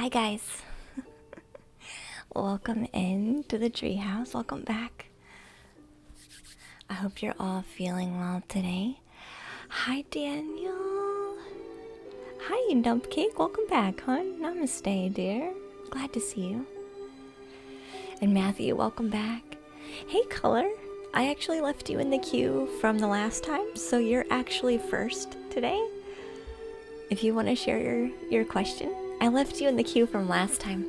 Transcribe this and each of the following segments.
Hi guys. Welcome in to the treehouse. Welcome back. I hope you're all feeling well today. Hi Daniel. Hi Dump Cake. Welcome back, hon. Namaste, dear. Glad to see you. And Matthew, welcome back. Hey Color. I actually left you in the queue from the last time, so you're actually first today. If you want to share your question, I left you in the queue from last time.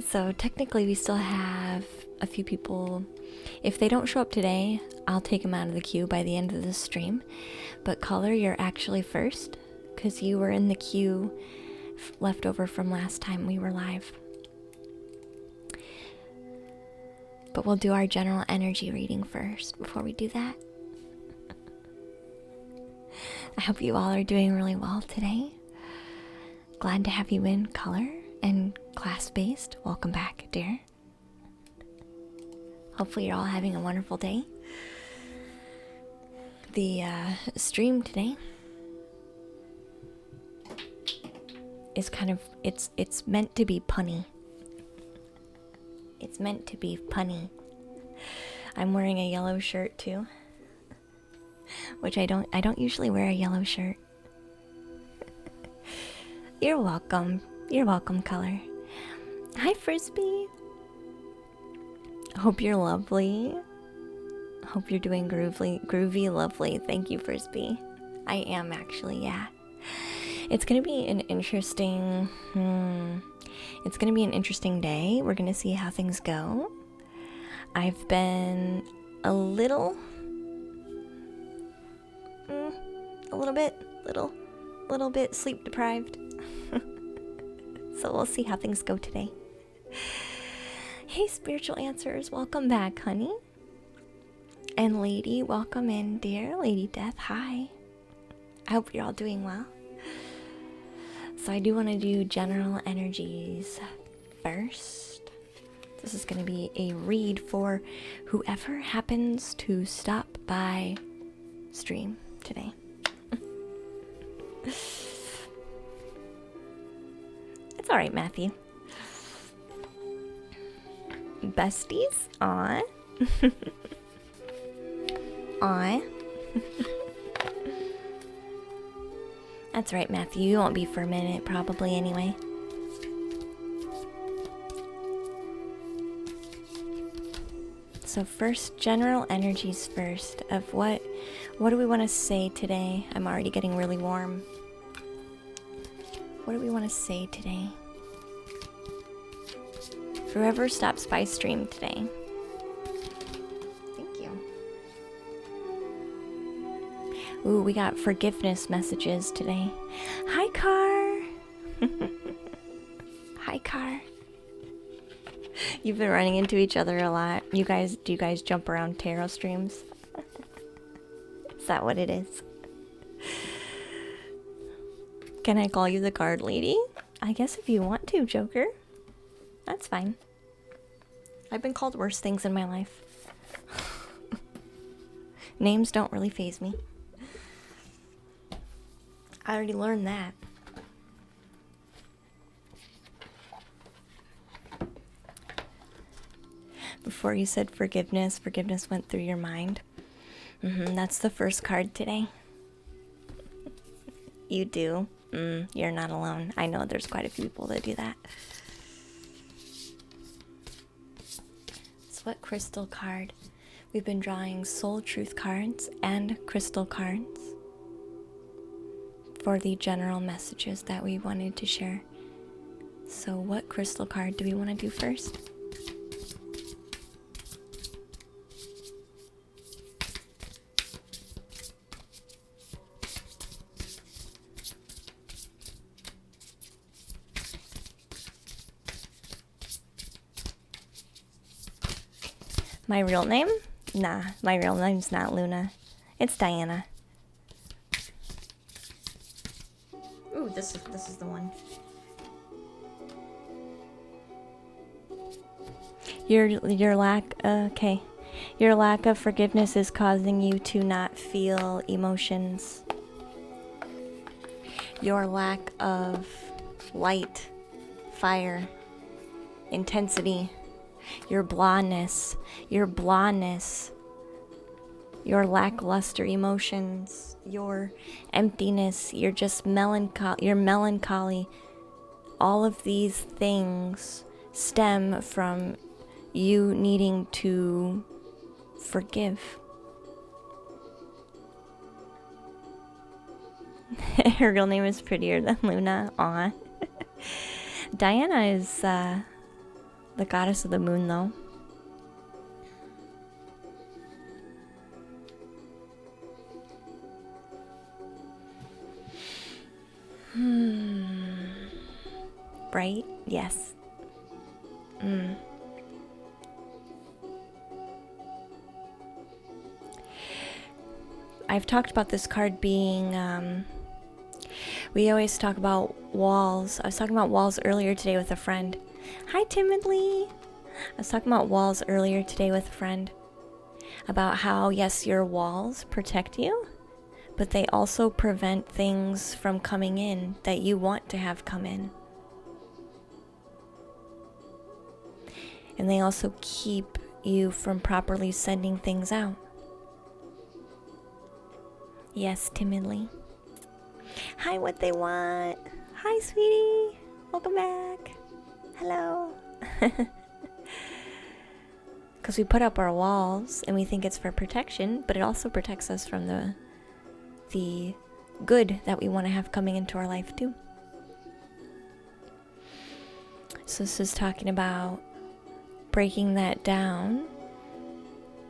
So technically we still have a few people. If they don't show up today, I'll take them out of the queue by the end of the stream. But Color, you're actually first because you were in the queue left over from last time we were live. But we'll do our general energy reading first before we do that. I hope you all are doing really well today. Glad to have you in, Color, and class-based. Welcome back, dear. Hopefully you're all having a wonderful day. The stream today is kind of, it's meant to be punny. It's meant to be punny. I'm wearing a yellow shirt too. Which I don't usually wear a yellow shirt. You're welcome. You're welcome, Color. Hi, Frisbee. Hope you're lovely. Hope you're doing groovy, lovely. Thank you, Frisbee. I am actually, yeah. It's gonna be an interesting. It's gonna be an interesting day. We're gonna see how things go. I've been a little bit sleep deprived. So we'll see how things go today. Hey, Spiritual Answers, welcome back, honey. And Lady, welcome in, dear. Lady Death, hi. I hope you're all doing well. So I do want to do general energies first. This is going to be a read for whoever happens to stop by stream today. It's alright, Matthew. Besties? Aw. Aw. That's right, Matthew. You won't be for a minute, probably, anyway. So first, general energies first of what do we want to say today? I'm already getting really warm. What do we want to say today? Whoever stops by stream today. Thank you. Ooh, we got forgiveness messages today. Hi, Car. Hi, Car. You've been running into each other a lot. Do you guys jump around tarot streams? Is that what it is? Can I call you the card lady? I guess if you want to, Joker. That's fine. I've been called worse things in my life. Names don't really faze me. I already learned that. Before you said forgiveness went through your mind. That's the first card today. You do. You're not alone. I know there's quite a few people that do that. So what crystal card? We've been drawing soul truth cards and crystal cards for the general messages that we wanted to share. So what crystal card do we want to do first? My real name? Nah, my real name's not Luna. It's Diana. Ooh, this is the one. Your lack of forgiveness is causing you to not feel emotions. your lack of light, fire, intensity, your blondness, your lackluster emotions, your emptiness, your melancholy. All of these things stem from you needing to forgive. Her real name is prettier than Luna. Aw. Diana is the goddess of the moon, though. Right? Yes. I've talked about this card being, we always talk about walls. I was talking about walls earlier today with a friend. Hi, Timidly. I was talking about walls earlier today with a friend. About how, yes, your walls protect you, but they also prevent things from coming in that you want to have come in. And they also keep you from properly sending things out. Yes, Timidly. Hi, what they want. Hi, sweetie. Welcome back. Hello. Because we put up our walls and we think it's for protection, but it also protects us from the good that we want to have coming into our life too. So this is talking about breaking that down,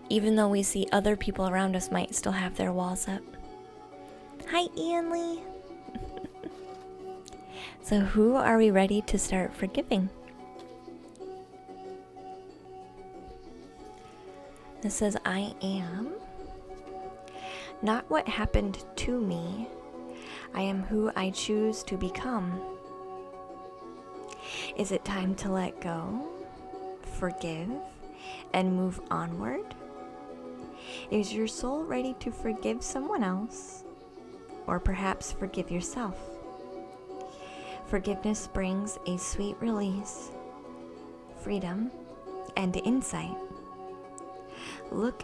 even though we see other people around us might still have their walls up. Hi, Ian Lee. So who are we ready to start forgiving? This says, I am not what happened to me. I am who I choose to become. Is it time to let go, forgive, and move onward? Is your soul ready to forgive someone else? Or perhaps forgive yourself? Forgiveness brings a sweet release, freedom, and insight. Look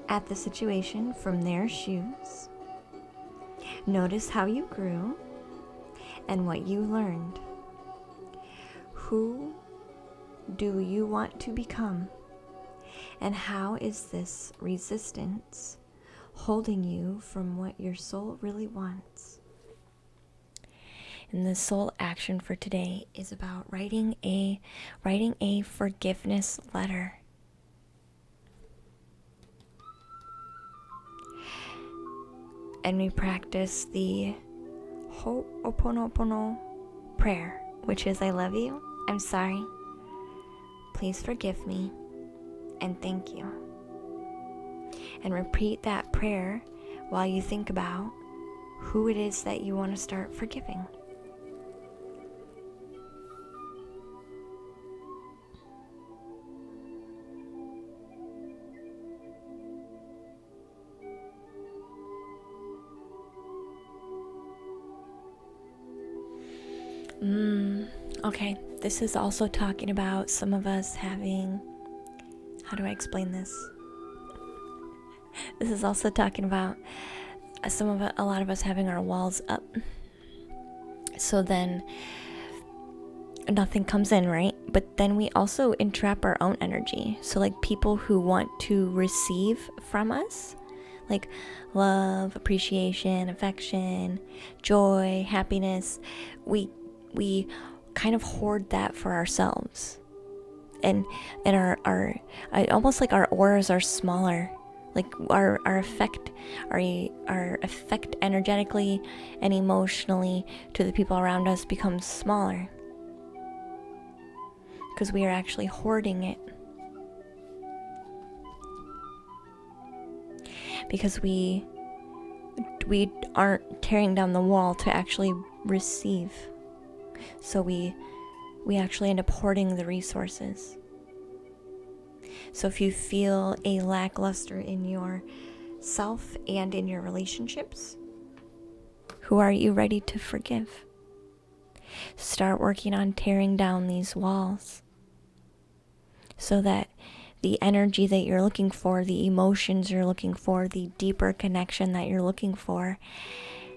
at the situation from their shoes. Notice how you grew and what you learned. Who do you want to become? And how is this resistance holding you from what your soul really wants? And the soul action for today is about writing a forgiveness letter. And we practice the Ho'oponopono prayer, which is I love you, I'm sorry, please forgive me, and thank you. And repeat that prayer while you think about who it is that you want to start forgiving. Okay, this is also talking about some of us having, how do I explain this? This is also talking about a lot of us having our walls up. So then nothing comes in, right? But then we also entrap our own energy. So like people who want to receive from us, like love, appreciation, affection, joy, happiness, we kind of hoard that for ourselves. And our almost like our auras are smaller. Like our effect energetically and emotionally to the people around us becomes smaller. Because we are actually hoarding it. Because we aren't tearing down the wall to actually receive. So we actually end up hoarding the resources. So if you feel a lackluster in your self and in your relationships, Who are you ready to forgive? Start working on tearing down these walls so that the energy that you're looking for, the emotions you're looking for, the deeper connection that you're looking for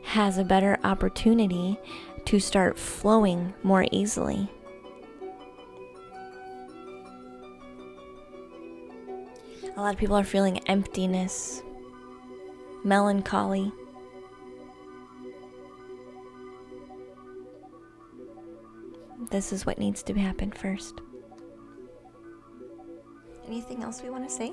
has a better opportunity to start flowing more easily. A lot of people are feeling emptiness, melancholy. This is what needs to happen first. Anything else we want to say?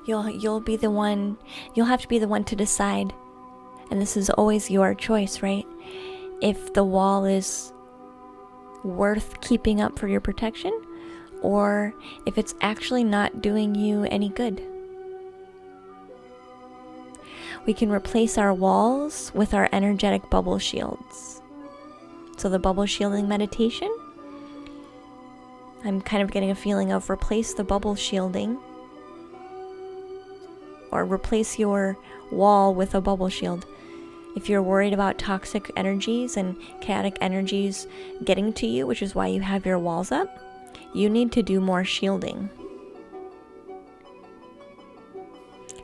You'll be the one, you'll have to be the one to decide. And this is always your choice, right? If the wall is worth keeping up for your protection, or if it's actually not doing you any good. We can replace our walls with our energetic bubble shields. So the bubble shielding meditation, I'm kind of getting a feeling of replace the bubble shielding, or replace your wall with a bubble shield. If you're worried about toxic energies and chaotic energies getting to you, which is why you have your walls up, you need to do more shielding.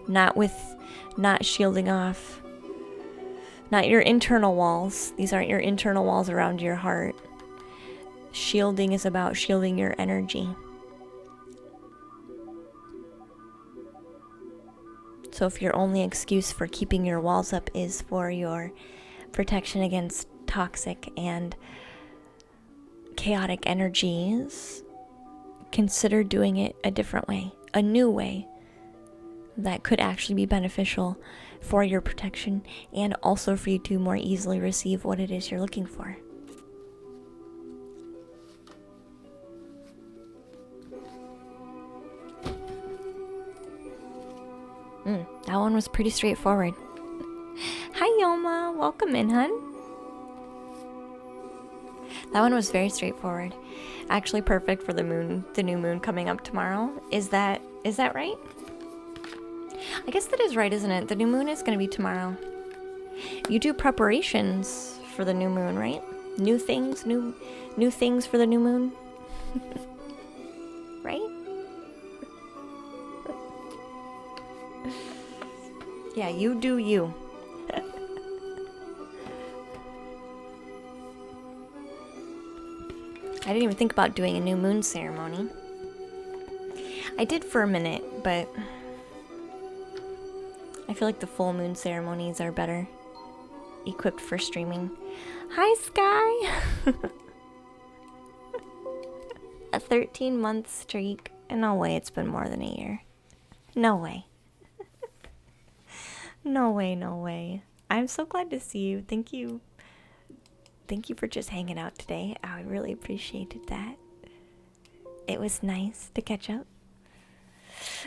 Not shielding off, not your internal walls. These aren't your internal walls around your heart. Shielding is about shielding your energy. So if your only excuse for keeping your walls up is for your protection against toxic and chaotic energies, consider doing it a different way, a new way that could actually be beneficial for your protection and also for you to more easily receive what it is you're looking for. That one was pretty straightforward. Hi Yoma, welcome in, hun. That one was very straightforward. Actually perfect for the new moon coming up tomorrow. Is that right? I guess that is right, isn't it? The new moon is going to be tomorrow. You do preparations for the new moon, right? New things for the new moon. Right? Yeah, you do you. I didn't even think about doing a new moon ceremony. I did for a minute, but I feel like the full moon ceremonies are better equipped for streaming. Hi, Sky! A 13-month streak. No way it's been more than a year. No way. No way, no way. I'm so glad to see you. Thank you. Thank you for just hanging out today. I really appreciated that. It was nice to catch up.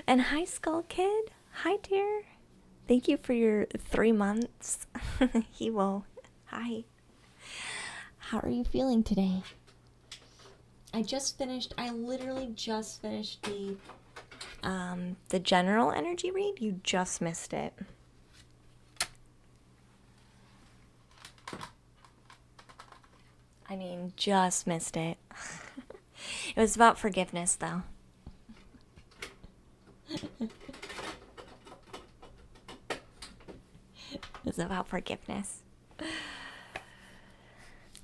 And hi, Skull Kid. Hi, dear. Thank you for your 3 months. Hewo. Hi. How are you feeling today? I literally just finished the general energy read. You just missed it. I mean, just missed it. It was about forgiveness, though. It was about forgiveness.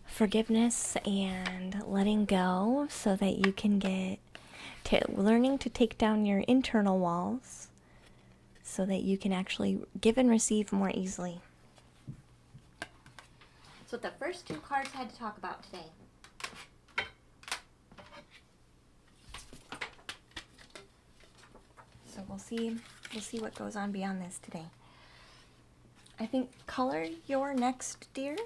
Forgiveness and letting go so that you can get to learning to take down your internal walls so that you can actually give and receive more easily. That's what the first 2 cards had to talk about today. So we'll see what goes on beyond this today. I think color your next, dear.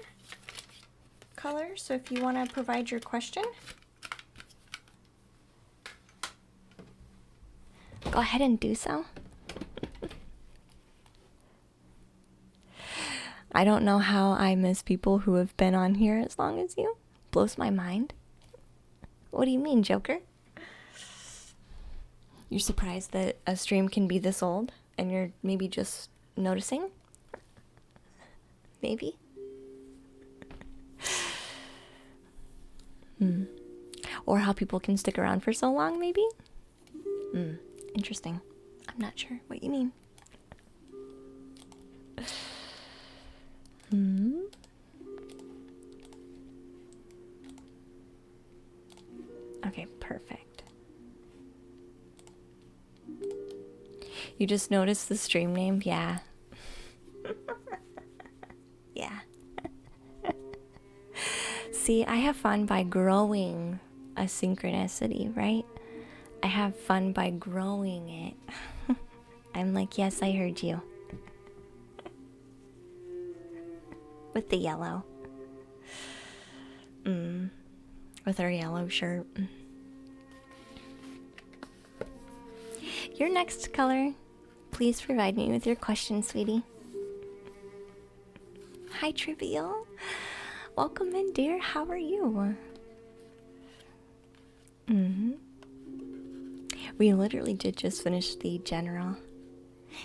Color, so if you want to provide your question, go ahead and do so. I don't know how I miss people who have been on here as long as you. Blows my mind. What do you mean, Joker? You're surprised that a stream can be this old and you're maybe just noticing? Maybe? Or how people can stick around for so long, maybe? Interesting. I'm not sure what you mean. Okay, perfect. You just noticed the stream name? Yeah. Yeah. See, I have fun by growing a synchronicity, right? I have fun by growing it. I'm like, yes, I heard you. With the yellow. With our yellow shirt. Your next color. Please provide me with your question, sweetie. Hi, Trivial. Welcome in, dear. How are you? We literally did just finish the general.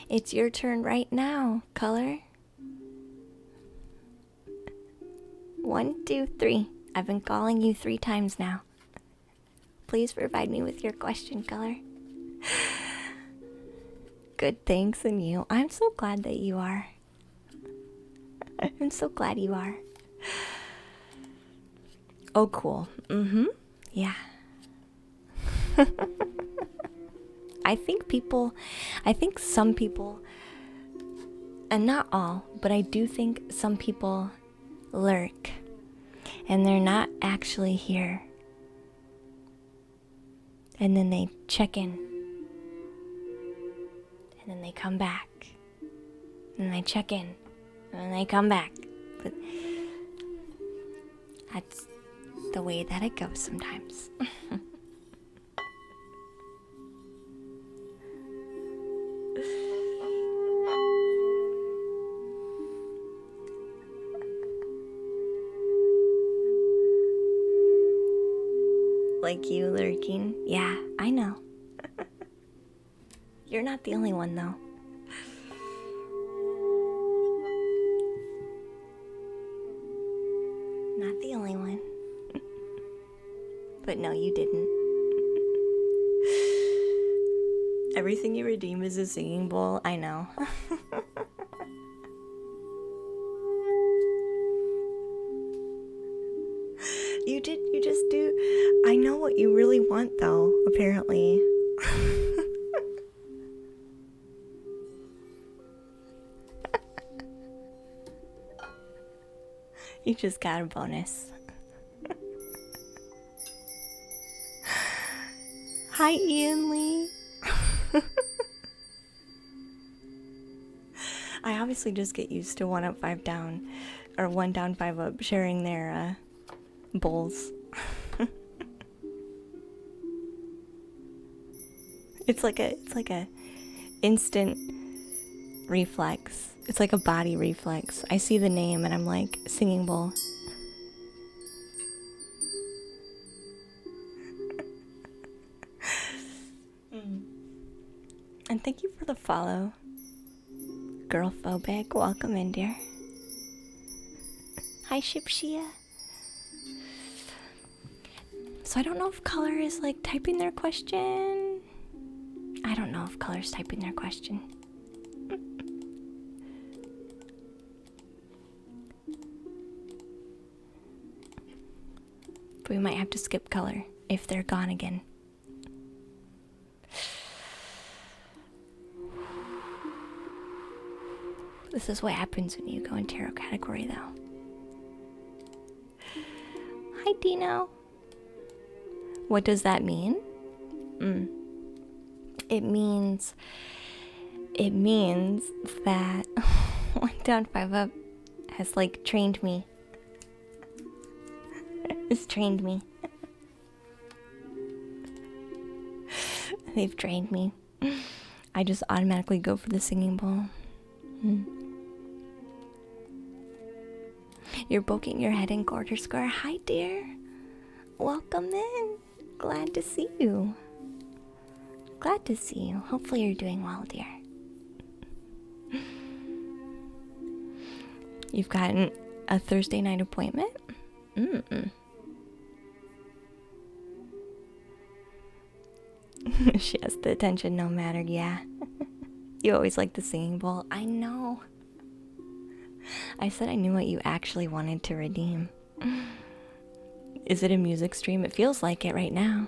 It's your turn right now, color. 1, 2, 3. I've been calling you 3 times now. Please provide me with your question, color. Good, thanks, and you. I'm so glad that you are. I'm so glad you are. Oh, cool. Yeah. I think some people, and not all, but I do think some people lurk and they're not actually here. And then they check in. And then they come back. And they check in. And then they come back. But that's the way that it goes sometimes. Like you lurking? Yeah, I know. You're not the only one, though. Not the only one. But no, you didn't. Everything you redeem is a singing bowl. I know. You just do. I know what you really want, though, apparently. You just got a bonus. Hi, Ian Lee. I obviously just get used to 1 up, 5 down, or 1 down, 5 up, sharing their bowls. It's like a instant reflex. It's like a body reflex. I see the name and I'm like, singing bowl. And thank you for the follow. Girlphobic, welcome in, dear. Hi, Shipshia. So I don't know if color is like typing their question. I don't know if color's typing their question. But we might have to skip color if they're gone again. This is what happens when you go in tarot category, though. Hi, Dino. What does that mean? It means that 1 down, 5 up has like trained me. It's trained me. They've trained me. I just automatically go for the singing bowl. You're poking your head in quarter square. Hi, dear. Welcome in. Glad to see you. Glad to see you. Hopefully you're doing well, dear. You've gotten a Thursday night appointment? She has the attention no matter, yeah. You always like the singing bowl. I know. I said I knew what you actually wanted to redeem. Is it a music stream? It feels like it right now.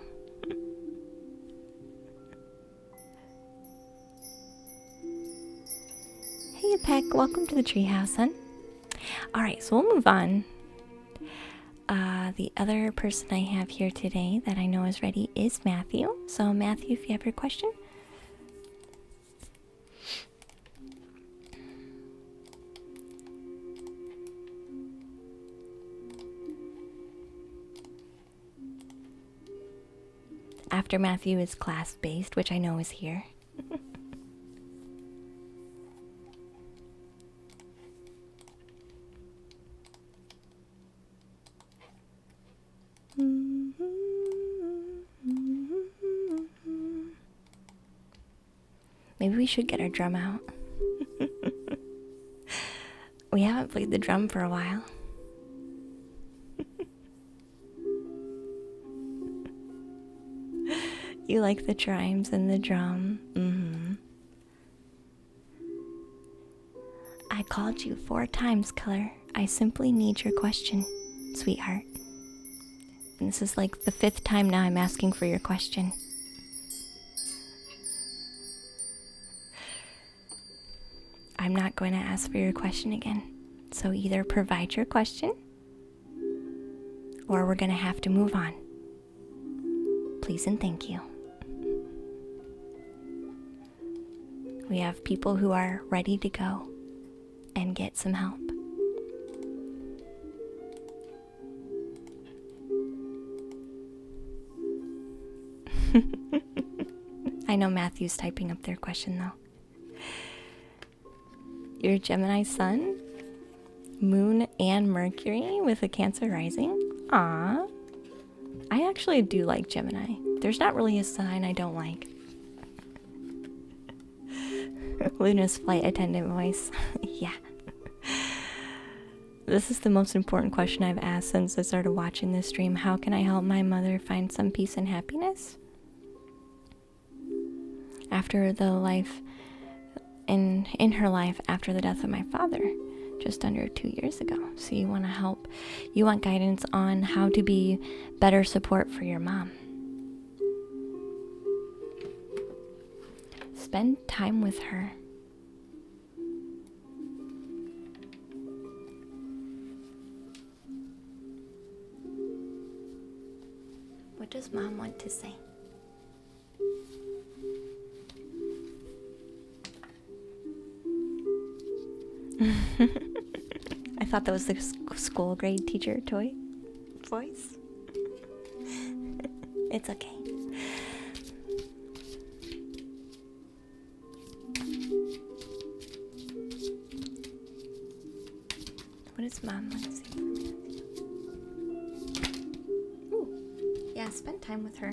Hey, Peck. Welcome to the treehouse, hun. Alright, so we'll move on. The other person I have here today that I know is ready is Matthew. So, Matthew, if you have your question. After Matthew is class-based, which I know is here. Maybe we should get our drum out. We haven't played the drum for a while. You like the chimes and the drum. I called you 4 times, Color. I simply need your question, sweetheart. And this is like the 5th time now I'm asking for your question. I'm not going to ask for your question again. So either provide your question, or we're going to have to move on. Please and thank you. We have people who are ready to go and get some help. I know Matthew's typing up their question though. Your Gemini sun, moon, and Mercury with a Cancer rising. Aww. I actually do like Gemini. There's not really a sign I don't like. Luna's flight attendant voice. Yeah. This is the most important question I've asked since I started watching this stream. How can I help my mother find some peace and happiness? After the life, in her life after the death of my father, just under 2 years ago. So you want to help, you want guidance on how to be better support for your mom. Spend time with her. What does mom want to say? I thought that was the school grade teacher toy voice. It's okay. What does mom want to say for me? Ooh, yeah, spend time with her.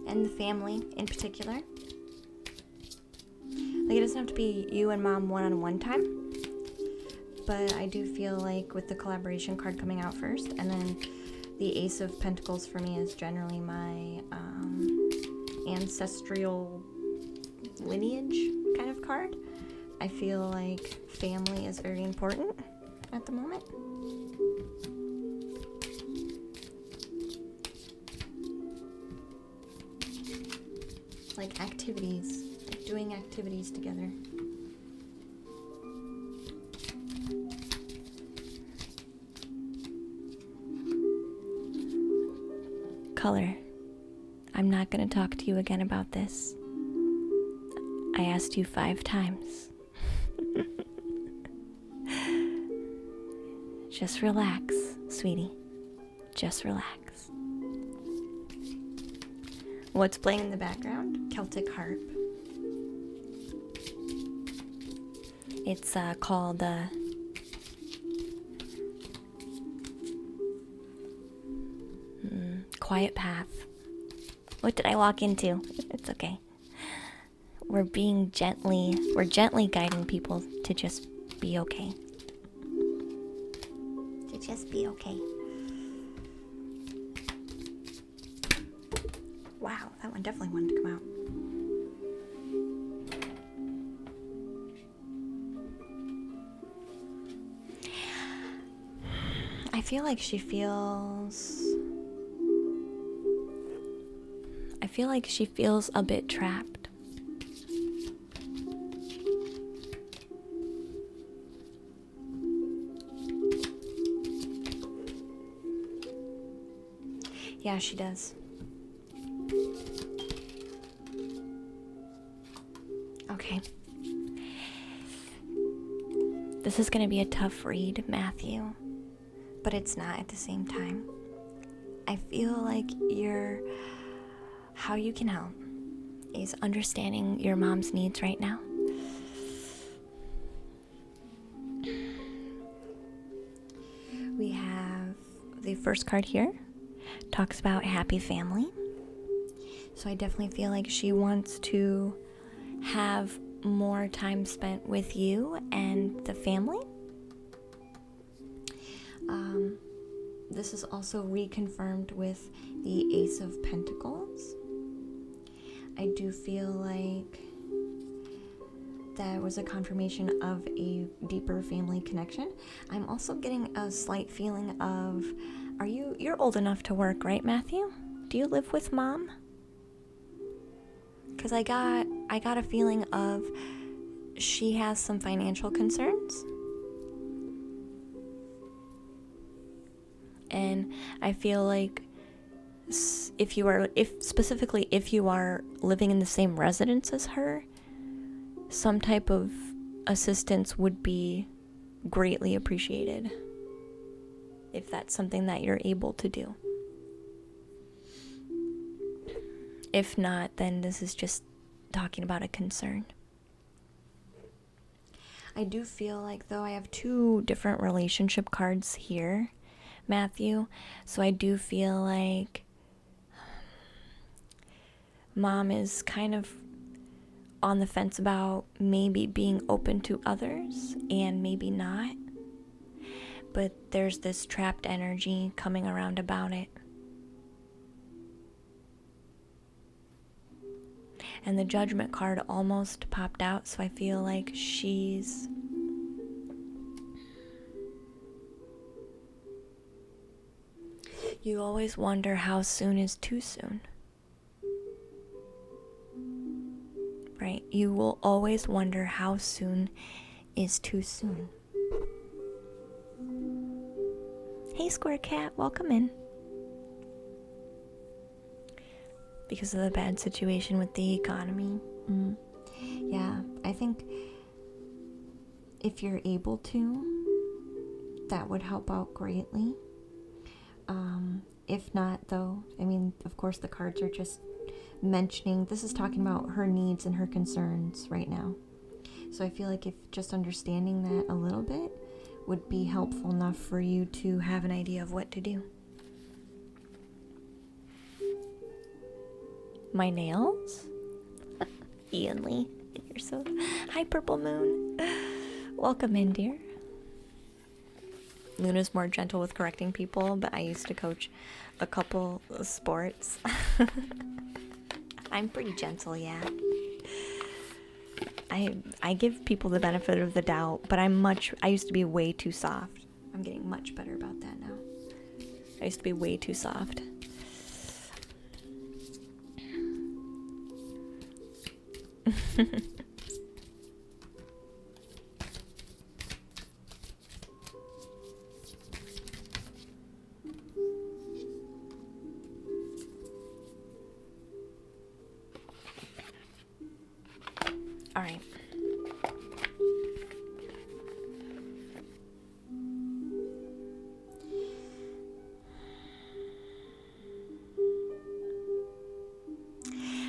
And the family in particular. Like, it doesn't have to be you and mom one-on-one time, but I do feel like with the collaboration card coming out first, and then the Ace of Pentacles for me is generally my ancestral lineage kind of card. I feel like family is very important at the moment. Like activities, like doing activities together. Color. I'm not going to talk to you again about this. I asked you 5 times. Just relax, sweetie. Just relax. What's playing in the background? Celtic harp. It's called quiet path. What did I walk into? It's okay. We're gently guiding people to just be okay. To just be okay. Wow, that one definitely wanted to come out. I feel like she feels a bit trapped. Yeah, she does. Okay. This is gonna be a tough read, Matthew, but it's not at the same time. I feel like how you can help is understanding your mom's needs right now. We have the first card here, talks about happy family. So I definitely feel like she wants to have more time spent with you and the family. This is also reconfirmed with the Ace of Pentacles. I do feel like that was a confirmation of a deeper family connection. I'm also getting a slight feeling of, you're old enough to work, right, Matthew? Do you live with mom? Because I got a feeling of she has some financial concerns. And I feel like if you are living in the same residence as her, some type of assistance would be greatly appreciated, if that's something that you're able to do. If not, then this is just talking about a concern. I do feel like, though, I have two different relationship cards here, Matthew, so I do feel like mom is kind of on the fence about maybe being open to others and maybe not, but there's this trapped energy coming around about it. And the Judgment card almost popped out, so I feel like you always wonder how soon is too soon. Right? You will always wonder how soon is too soon. Hey, Square Cat, welcome in. Because of the bad situation with the economy. Yeah, I think if you're able to, that would help out greatly. If not, though, I mean, of course the cards are just mentioning, this is talking about her needs and her concerns right now. So I feel like if just understanding that a little bit would be helpful enough for you to have an idea of what to do. My nails? Ian Lee, you're so... Hi, Purple Moon. Welcome in, dear. Luna's more gentle with correcting people, but I used to coach a couple of sports. I'm pretty gentle, yeah. I give people the benefit of the doubt, but I used to be way too soft. I'm getting much better about that now. I used to be way too soft. All right.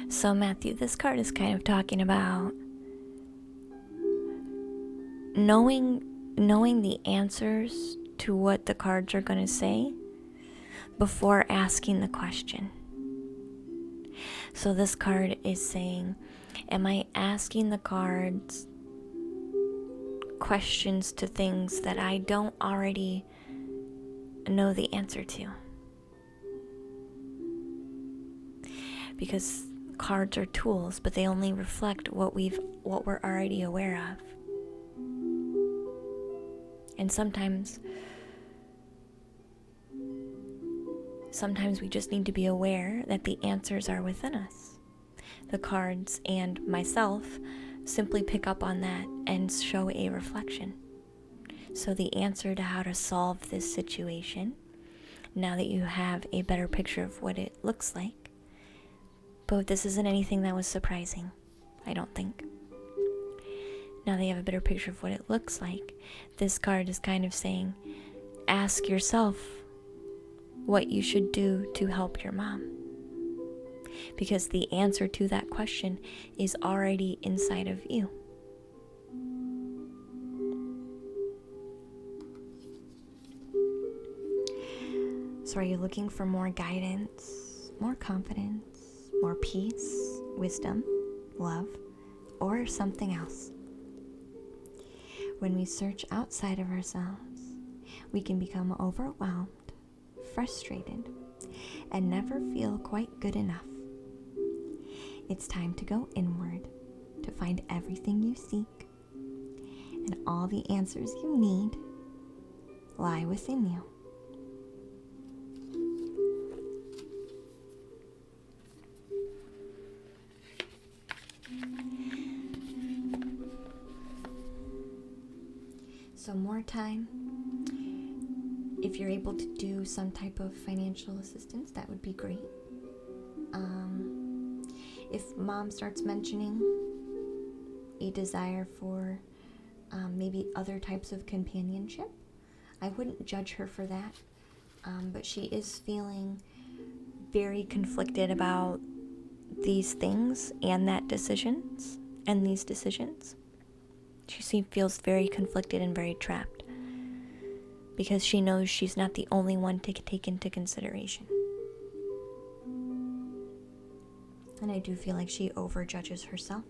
So Matthew, this card is kind of talking about knowing the answers to what the cards are going to say. before asking the question. So this card is saying, am I asking the cards questions to things that I don't already know the answer to? Because cards are tools, but they only reflect what we're already aware of. And sometimes we just need to be aware that the answers are within us. The cards and myself simply pick up on that and show a reflection. So the answer to how to solve this situation, now that you have a better picture of what it looks like, but this isn't anything that was surprising, I don't think. Now that you have a better picture of what it looks like, this card is kind of saying, ask yourself what you should do to help your mom. Because the answer to that question is already inside of you. So are you looking for more guidance, more confidence, more peace, wisdom, love, or something else? When we search outside of ourselves, we can become overwhelmed, frustrated, and never feel quite good enough. It's time to go inward to find everything you seek, and all the answers you need lie within you. So more time. If you're able to do some type of financial assistance, that would be great. If mom starts mentioning a desire for maybe other types of companionship, I wouldn't judge her for that. But she is feeling very conflicted about these things and these decisions. She feels very conflicted and very trapped because she knows she's not the only one to take into consideration. And I do feel like she overjudges herself,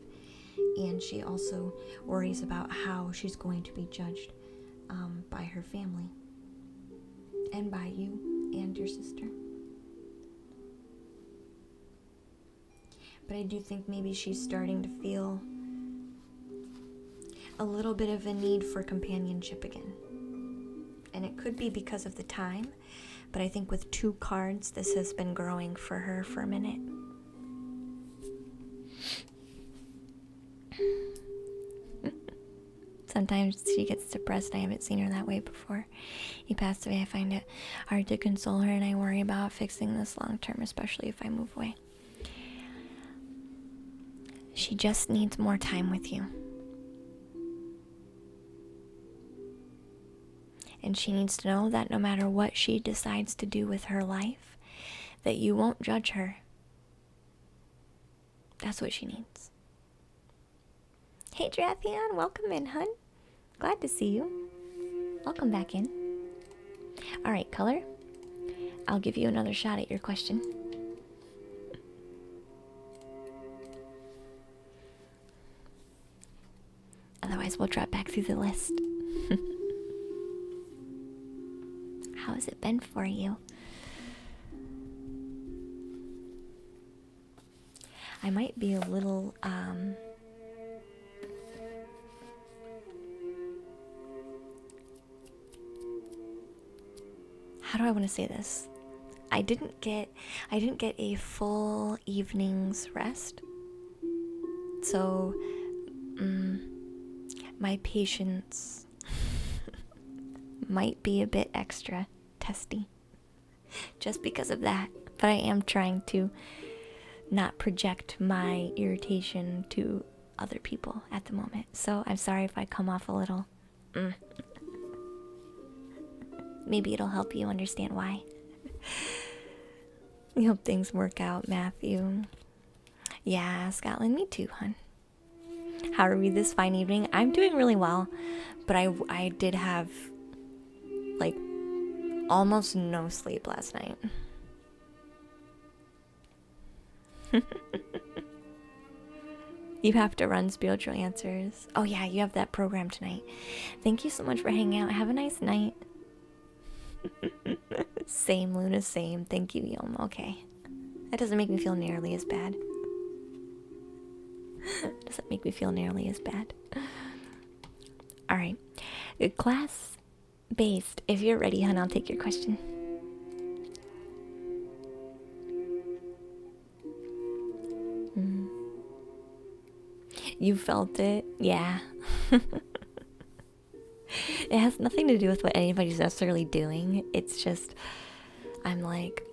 and she also worries about how she's going to be judged by her family and by you and your sister. But I do think maybe she's starting to feel a little bit of a need for companionship again. And it could be because of the time, but I think with 2 cards, this has been growing for her for a minute. Sometimes she gets depressed. I haven't seen her that way before. He passed away. I find it hard to console her, and I worry about fixing this long term, especially if I move away. She just needs more time with you. And she needs to know that no matter what she decides to do with her life, that you won't judge her. That's what she needs. Hey, Drathion, welcome in, hun. Glad to see you. Welcome back in. All right, color. I'll give you another shot at your question. Otherwise, we'll drop back through the list. How has it been for you? I might be a little, how do I want to say this? I didn't get a full evening's rest. So, my patience might be a bit extra testy just because of that. But I am trying to not project my irritation to other people at the moment. So I'm sorry if I come off a little. Maybe it'll help you understand why. We hope things work out, Matthew. Yeah, Scotland, me too, hun. How are we this fine evening? I'm doing really well, but I did have like almost no sleep last night. You have to run Spiritual Answers. Oh yeah, you have that program tonight. Thank you so much for hanging out. Have a nice night. Same, Luna, same. Thank you, Yoma. Okay. That doesn't make me feel nearly as bad. Doesn't make me feel nearly as bad. Alright. Class based. If you're ready, hon, I'll take your question. You felt it? Yeah. It has nothing to do with what anybody's necessarily doing. It's just, I'm like,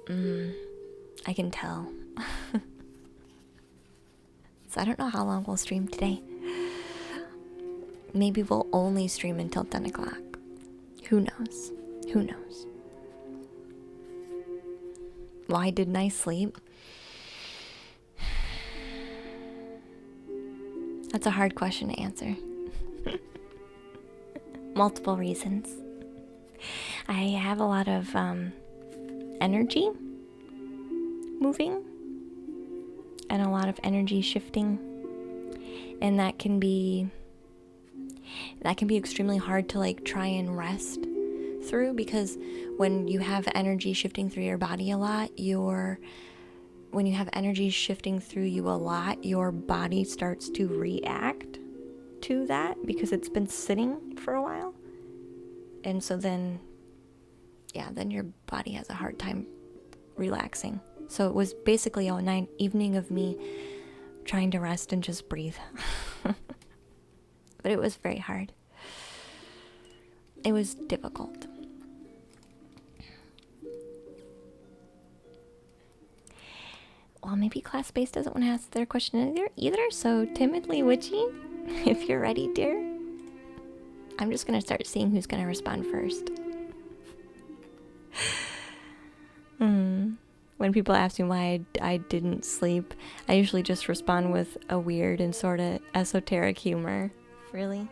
I can tell. So I don't know how long we'll stream today. Maybe we'll only stream until 10 o'clock. Who knows? Who knows? Why didn't I sleep? That's a hard question to answer. Multiple reasons. I have a lot of energy moving and a lot of energy shifting, and that can be extremely hard to like try and rest through, because when you have energy shifting through your body a lot, when you have energy shifting through you a lot, your body starts to react to that because it's been sitting for a while. And so then your body has a hard time relaxing. So it was basically a night evening of me trying to rest and just breathe. But it was very hard. It was difficult. Well, maybe class-based doesn't want to ask their question either, so timidly witchy, if you're ready, dear. I'm just going to start seeing who's going to respond first. When people ask me why I didn't sleep, I usually just respond with a weird and sort of esoteric humor. Really?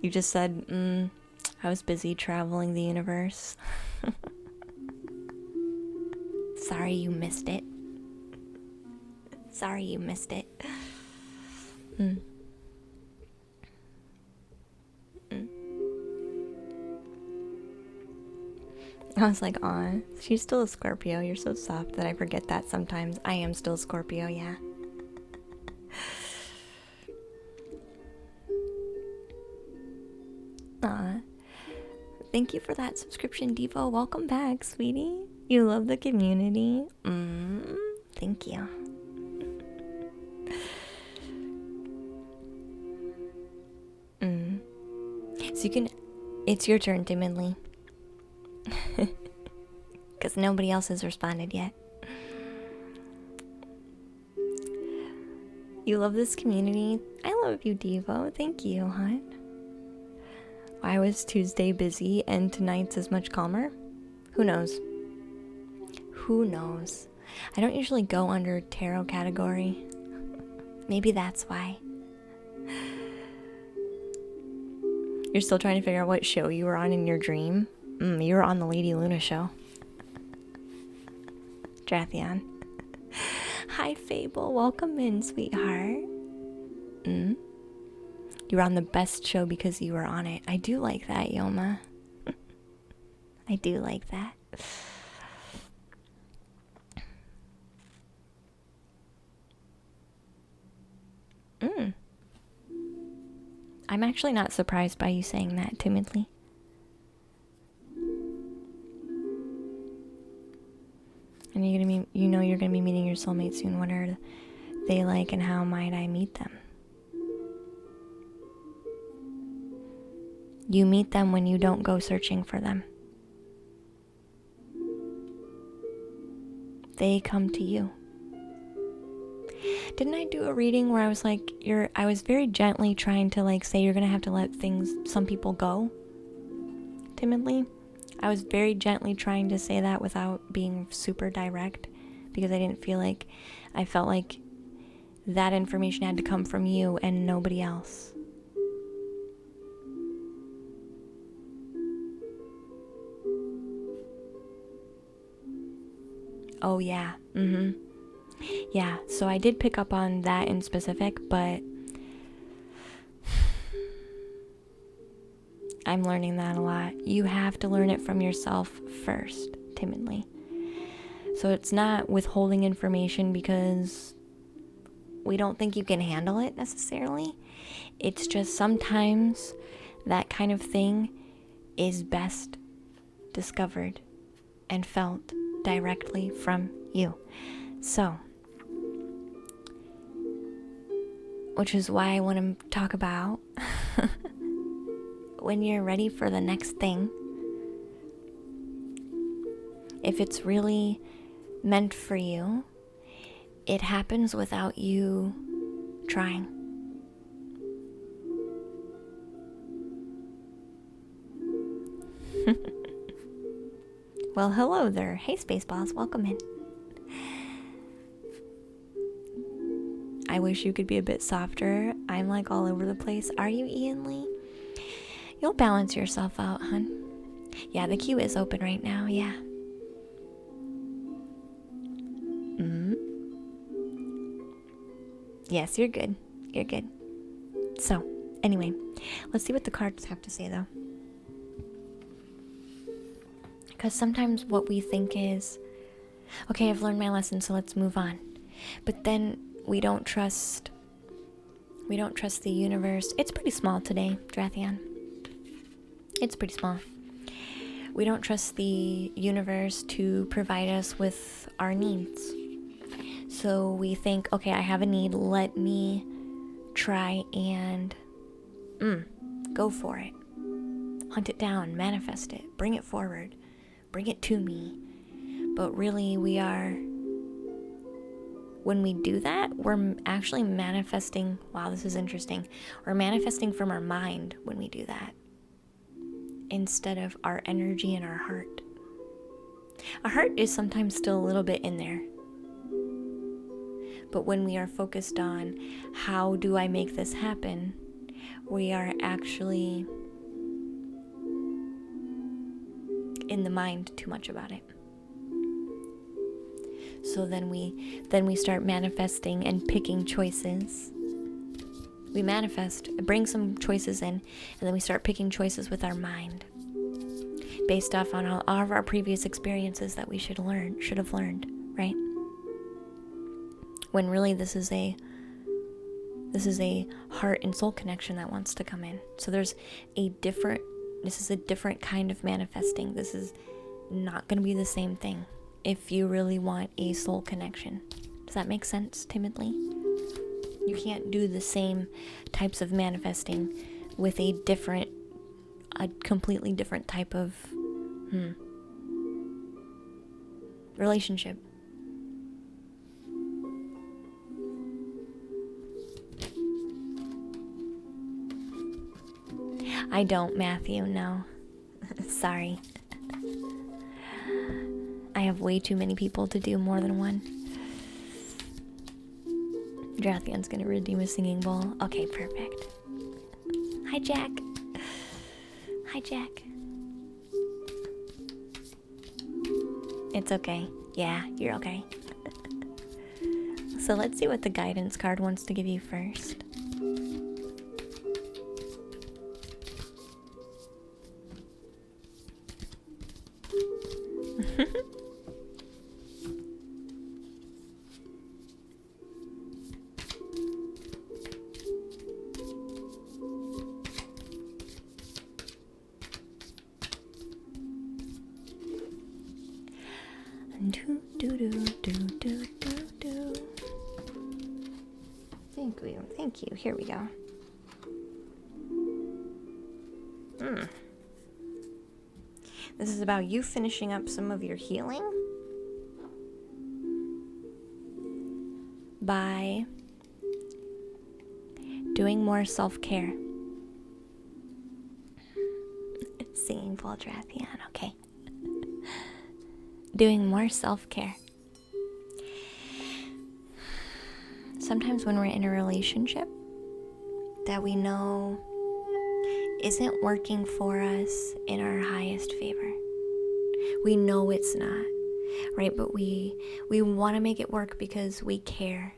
You just said, I was busy traveling the universe. Sorry you missed it. Sorry you missed it. I was like, aw, she's still a Scorpio. You're so soft that I forget that sometimes. I am still a Scorpio, yeah. Aw. Thank you for that subscription, Devo. Welcome back, sweetie. You love the community. Thank you. So you can... It's your turn, timidly. Because nobody else has responded yet. You love this community. I love you, Devo. Thank you, hon. Why was Tuesday busy and tonight's is much calmer? Who knows? Who knows? I don't usually go under tarot category. Maybe that's why. You're still trying to figure out what show you were on in your dream? You were on the Lady Luna show. Drathion. Hi, Fable. Welcome in, sweetheart. You were on the best show because you were on it. I do like that, Yoma. I do like that. I'm actually not surprised by you saying that timidly. And you're gonna be meeting your soulmate soon. What are they like, and how might I meet them? You meet them when you don't go searching for them. They come to you. Didn't I do a reading where I was like, I was very gently trying to like say you're gonna have to let some people go? Timidly? I was very gently trying to say that without being super direct, because I felt like that information had to come from you and nobody else. Oh, yeah. Yeah, so I did pick up on that in specific, but I'm learning that a lot. You have to learn it from yourself first, timidly. So it's not withholding information because we don't think you can handle it necessarily. It's just sometimes that kind of thing is best discovered and felt directly from you. So, which is why I want to talk about when you're ready for the next thing, if it's really meant for you, it happens without you trying. Well, hello there. Hey, Spaceballs, welcome in. I wish you could be a bit softer. I'm like all over the place. Are you, Ian Lee? You'll balance yourself out, hun. Yeah, the queue is open right now, yeah. Yes, you're good. You're good. So, anyway, let's see what the cards have to say, though. Because sometimes what we think is, okay, I've learned my lesson, so let's move on. But then we don't trust the universe. It's pretty small today, Drathion. It's pretty small. We don't trust the universe to provide us with our needs. So we think, okay, I have a need, let me try and go for it. Hunt it down, manifest it, bring it forward, bring it to me. But really when we do that, we're actually manifesting, wow, this is interesting. We're manifesting from our mind when we do that, instead of our energy and our heart. Our heart is sometimes still a little bit in there. But when we are focused on how do I make this happen, we are actually in the mind too much about it. So then we start manifesting and picking choices. We manifest, bring some choices in, and then we start picking choices with our mind, based off on all of our previous experiences that we should have learned, right? When really this is a heart and soul connection that wants to come in. So this is a different kind of manifesting. This is not going to be the same thing if you really want a soul connection. Does that make sense, timidly? You can't do the same types of manifesting with a completely different type of relationship. I don't, Matthew, no. Sorry. I have way too many people to do more than one. Drathion's gonna redeem a singing bowl. Okay, perfect. Hi, Jack. Hi, Jack. It's okay. Yeah, you're okay. So let's see what the guidance card wants to give you first. Thank you. Here we go. This is about you finishing up some of your healing by doing more self-care. Singing Voldrathien, okay. Doing more self-care. Sometimes when we're in a relationship that we know isn't working for us in our highest favor, we know it's not. right? But we want to make it work because we care.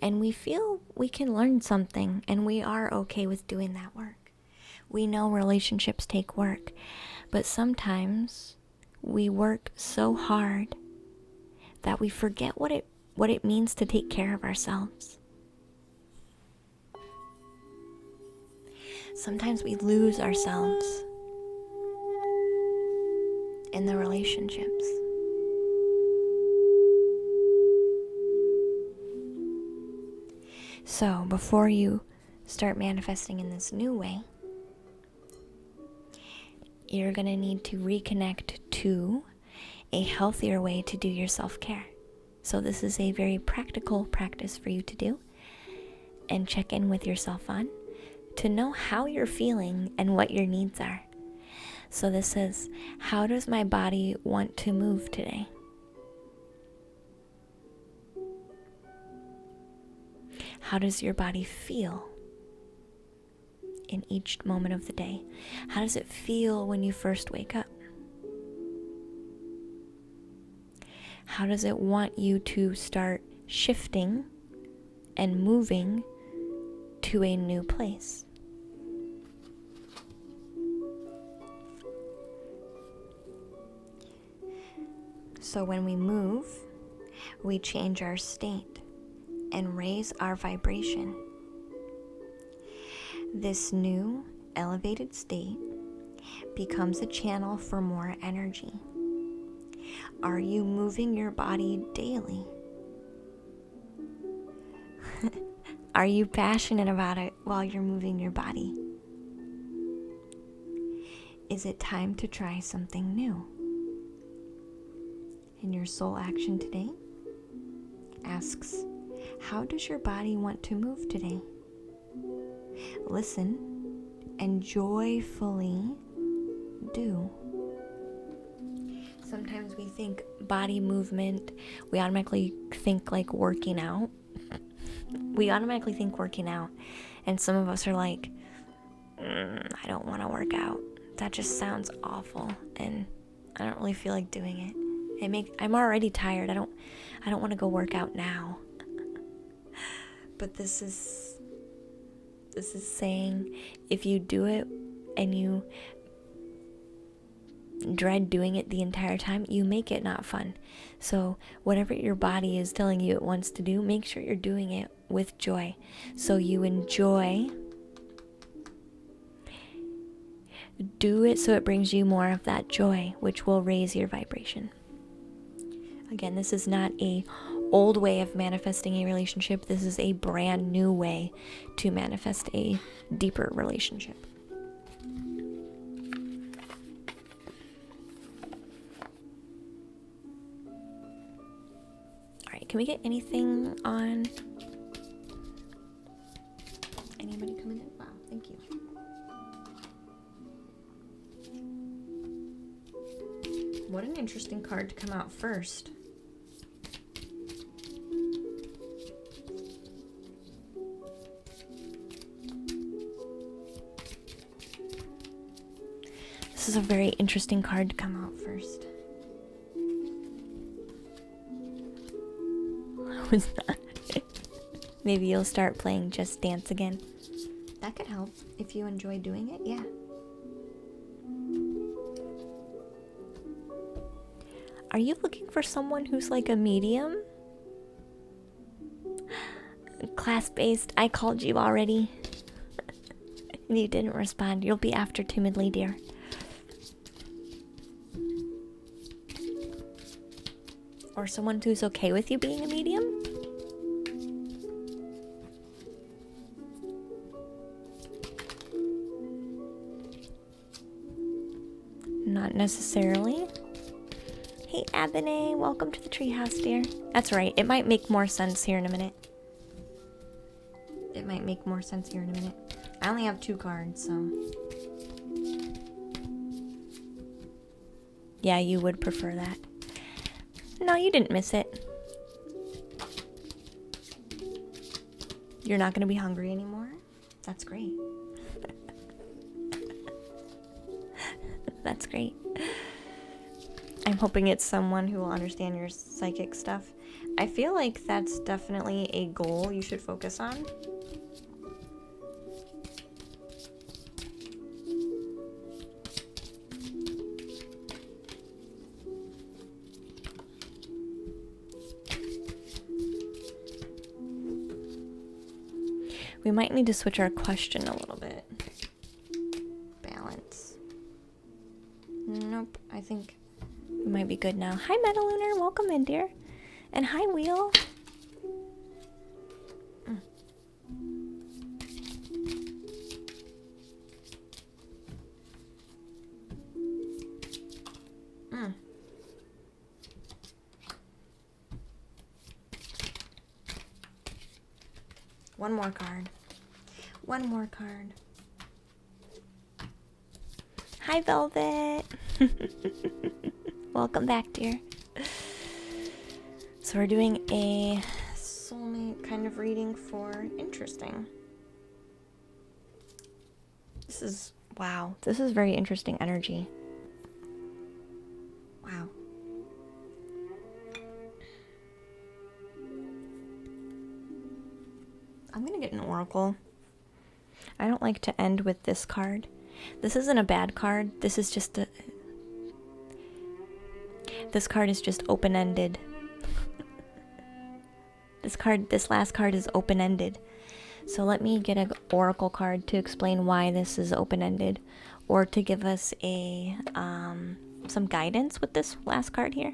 And we feel we can learn something, and we are okay with doing that work. We know relationships take work, but sometimes we work so hard that we forget what it means to take care of ourselves. Sometimes we lose ourselves in the relationships. So before you start manifesting in this new way, you're going to need to reconnect to a healthier way to do your self-care. So this is a very practical practice for you to do and check in with yourself on to know how you're feeling and what your needs are. So this is, how does my body want to move today? How does your body feel in each moment of the day? How does it feel when you first wake up? How does it want you to start shifting and moving to a new place? So when we move, we change our state and raise our vibration. This new elevated state becomes a channel for more energy. Are you moving your body daily? Are you passionate about it while you're moving your body? Is it time to try something new? And your soul action today asks, how does your body want to move today? Listen and joyfully do. Sometimes we think body movement, we automatically think like working out. And some of us are like, I don't want to work out. That just sounds awful, and I don't really feel like doing it. I'm already tired. I don't want to go work out now. But this is saying, if you do it and you dread doing it the entire time, you make it not fun. So whatever your body is telling you it wants to do, make sure you're doing it with joy. So you enjoy. Do it so it brings you more of that joy, which will raise your vibration. Again, this is not a old way of manifesting a relationship. This is a brand new way to manifest a deeper relationship. All right, can we get anything on anybody coming in? Wow, thank you. What an interesting card to come out first. This is a very interesting card to come out first. What was that? Maybe you'll start playing Just Dance again. That could help if you enjoy doing it, yeah. Are you looking for someone who's like a medium? Class-based, I called you already. And you didn't respond. You'll be after timidly, dear. Or someone who's okay with you being a medium? Not necessarily. Hey, Abene, welcome to the treehouse, dear. That's right, it might make more sense here in a minute. I only have 2 cards, so. Yeah, you would prefer that. No, you didn't miss it. You're not going to be hungry anymore? That's great. That's great. I'm hoping it's someone who will understand your psychic stuff. I feel like that's definitely a goal you should focus on. We might need to switch our question a little bit. Balance. Nope, I think we might be good now. Hi, Metalunar. Welcome in, dear. And hi, Wheel. One more card. One more card. Hi, Velvet. Welcome back, dear. So we're doing a soulmate kind of reading for interesting. This is, wow, this is very interesting energy. Wow. I'm gonna get an oracle. I don't like to end with this card. This isn't a bad card. This is just a... This card is just open-ended. This last card is open-ended. So let me get an oracle card to explain why this is open-ended, or to give us a some guidance with this last card here.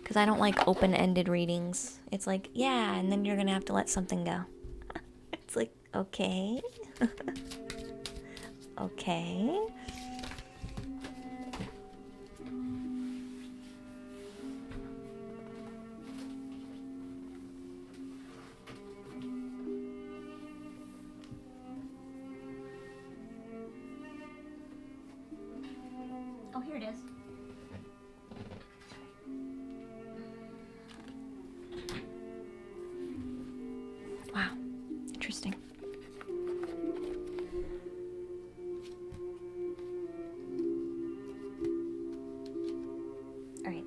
Because I don't like open-ended readings. It's like, yeah, and then you're gonna have to let something go. It's like, okay. Okay. Oh, here it is. Wow, interesting. All right,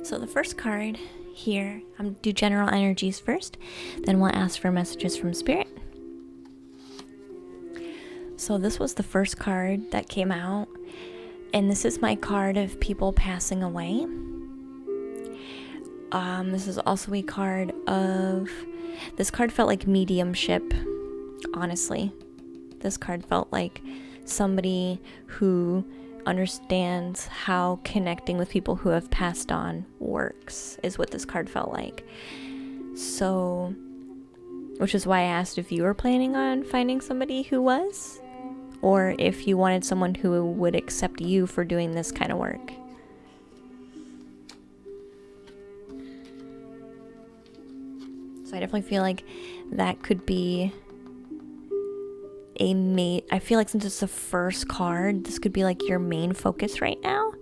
so the first card here, I'm do general energies first, then we'll ask for messages from Spirit. So this was the first card that came out, and this is my card of people passing away. This is also a card of... This card felt like mediumship, honestly. This card felt like somebody who understands how connecting with people who have passed on works, is what this card felt like. So, which is why I asked if you were planning on finding somebody who was, or if you wanted someone who would accept you for doing this kind of work. So I definitely feel like that could be a mate. I feel like since it's the first card, this could be like your main focus right now.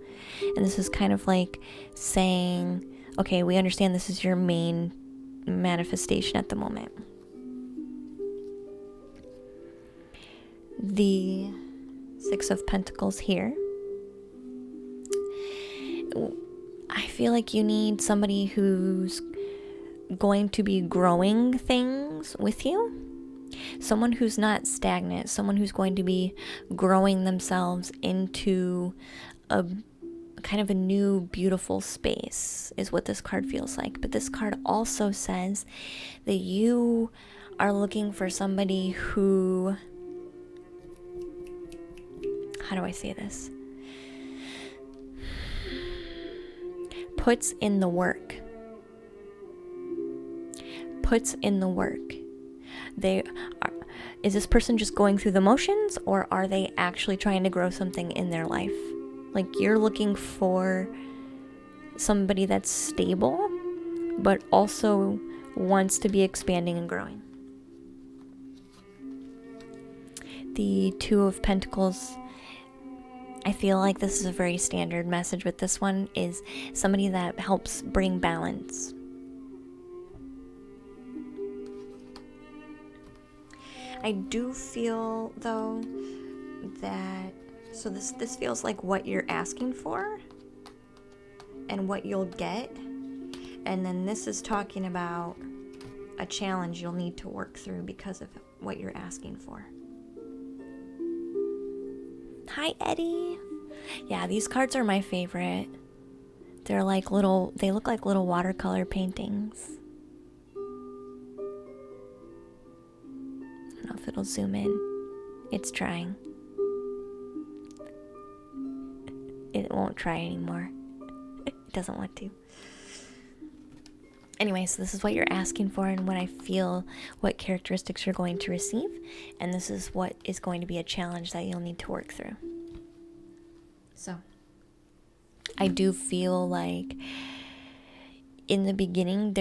And this is kind of like saying, okay, we understand this is your main manifestation at the moment. The Six of Pentacles here. I feel like you need somebody who's going to be growing things with you. Someone who's not stagnant. Someone who's going to be growing themselves into a kind of a new beautiful space is what this card feels like. But this card also says that you are looking for somebody who... How do I say this? Puts in the work. Puts in the work. Is this person just going through the motions, or are they actually trying to grow something in their life? Like, you're looking for somebody that's stable, but also wants to be expanding and growing. The Two of Pentacles, I feel like this is a very standard message with this one, is somebody that helps bring balance. I do feel, though, that So this feels like what you're asking for and what you'll get. And then this is talking about a challenge you'll need to work through because of what you're asking for. Hi, Eddie. Yeah, these cards are my favorite. They're like they look like little watercolor paintings. I don't know if it'll zoom in. It's trying. It won't try anymore. It doesn't want to. Anyway, so this is what you're asking for and what I feel, what characteristics you're going to receive. And this is what is going to be a challenge that you'll need to work through. So, I do feel like in the beginning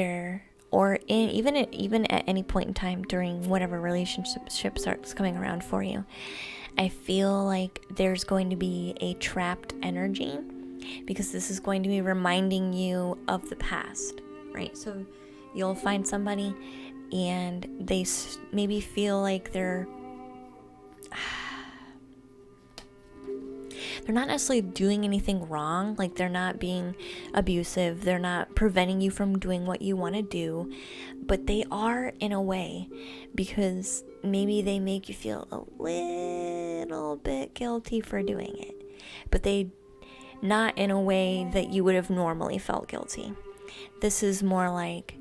even at any point in time during whatever relationship starts coming around for you, I feel like there's going to be a trapped energy because this is going to be reminding you of the past. Right, so you'll find somebody and they maybe feel like they're not necessarily doing anything wrong, like they're not being abusive, they're not preventing you from doing what you want to do, but they are in a way because maybe they make you feel a little bit guilty for doing it, but they not in a way that you would have normally felt guilty. This is more like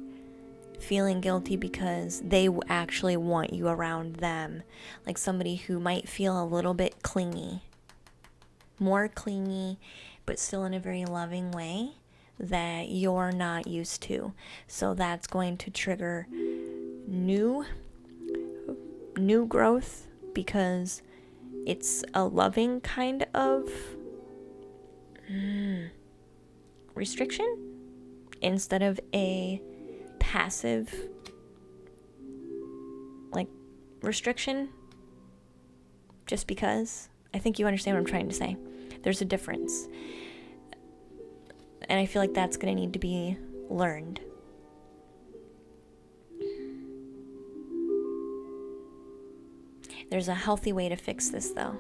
feeling guilty because they actually want you around them. Like somebody who might feel a little bit clingy. More clingy, but still in a very loving way that you're not used to. So that's going to trigger new growth because it's a loving kind of restriction instead of a passive like restriction just because. I think you understand what I'm trying to say. There's a difference. And I feel like that's going to need to be learned. There's a healthy way to fix this though.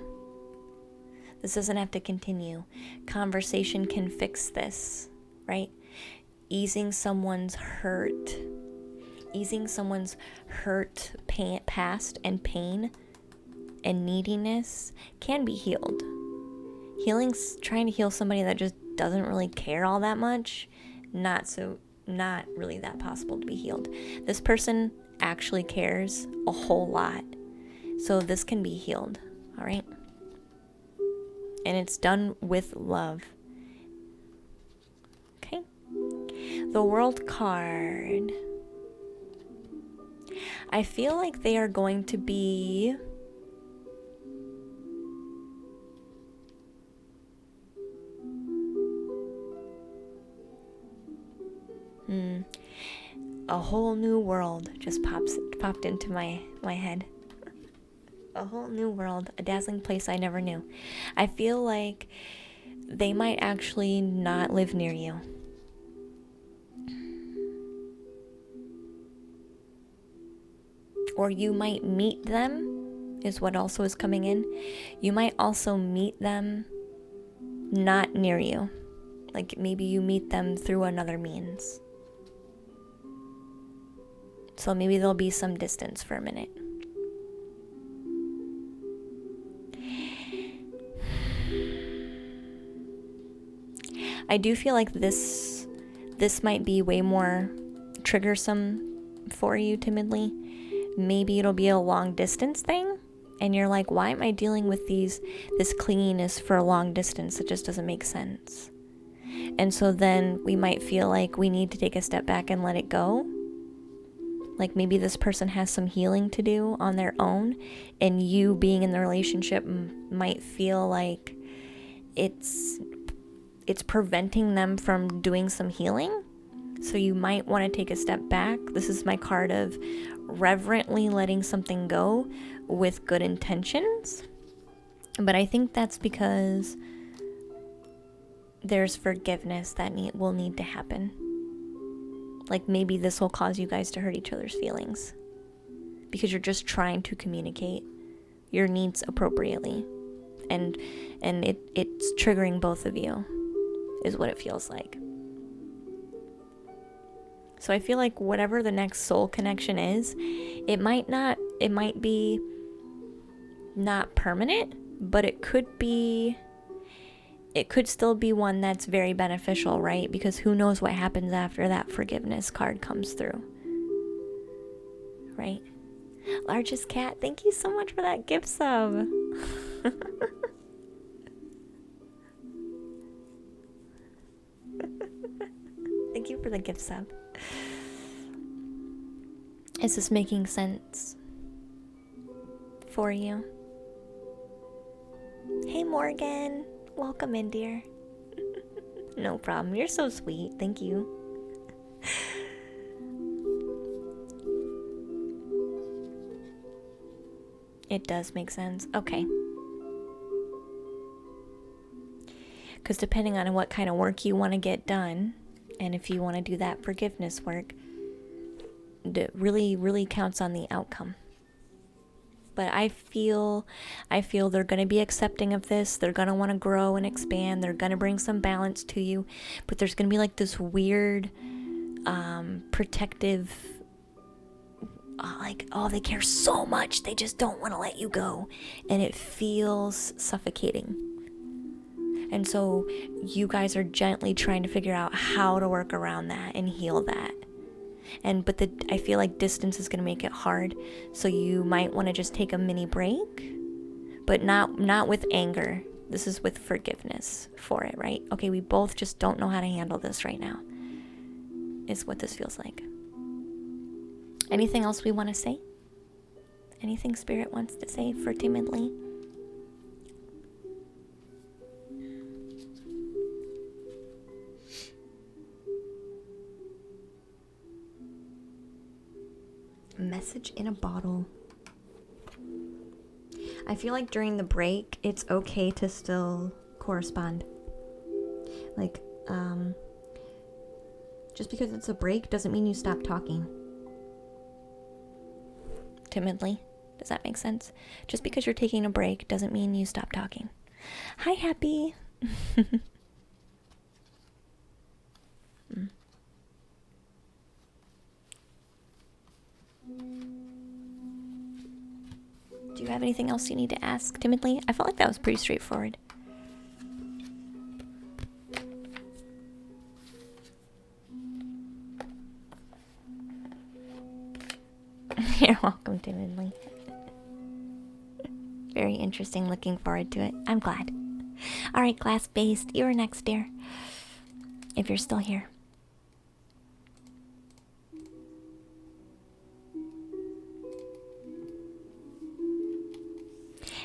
This doesn't have to continue. Conversation can fix this, right? Easing someone's hurt, pain, past and pain and neediness can be healed. Trying to heal somebody that just doesn't really care all that much, not really that possible to be healed. This person actually cares a whole lot. So this can be healed, all right? And it's done with love. Okay? The World card. I feel like they are going to be a whole new world just popped into my head. A whole new world, a dazzling place I never knew. I feel like they might actually not live near you. Or you might meet them, is what also is coming in. You might also meet them not near you. Like maybe you meet them through another means. So maybe there'll be some distance for a minute. I do feel like this might be way more triggersome for you timidly. Maybe it'll be a long distance thing and you're like, why am I dealing with this clinginess for a long distance? It just doesn't make sense. And so then we might feel like we need to take a step back and let it go. Like maybe this person has some healing to do on their own, and you being in the relationship might feel like it's preventing them from doing some healing. So you might want to take a step back. This is my card of reverently letting something go with good intentions. But I think that's because there's forgiveness that will need to happen. Like maybe this will cause you guys to hurt each other's feelings because you're just trying to communicate your needs appropriately and it's triggering both of you, is what it feels like. So I feel like whatever the next soul connection is, it might be not permanent, but it could still be one that's very beneficial, right? Because who knows what happens after that forgiveness card comes through, right? Largest cat, thank you so much for that gift sub. Thank you for the gift sub. Is this making sense for you? Hey Morgan, welcome in, dear. No problem, you're so sweet, thank you. It does make sense, okay. Because depending on what kind of work you want to get done, and if you want to do that forgiveness work, it really, really counts on the outcome. But I feel they're going to be accepting of this. They're going to want to grow and expand. They're going to bring some balance to you. But there's going to be like this weird, protective, they care so much. They just don't want to let you go. And it feels suffocating. And so you guys are gently trying to figure out how to work around that and heal that. But I feel like distance is going to make it hard, so you might want to just take a mini break, but not with anger. This is with forgiveness for it, right? Okay, we both just don't know how to handle this right now, is what this feels like. Anything else we want to say? Anything Spirit wants to say for Timidly? Message in a bottle. I feel like during the break, it's okay to still correspond. Like, just because it's a break doesn't mean you stop talking. Timidly. Does that make sense? Just because you're taking a break doesn't mean you stop talking. Hi, Happy. Do you have anything else you need to ask, Timidly? I felt like that was pretty straightforward. You're welcome, Timidly. Very interesting, looking forward to it. I'm glad. Alright, Glass-Based, you're next, dear. If you're still here.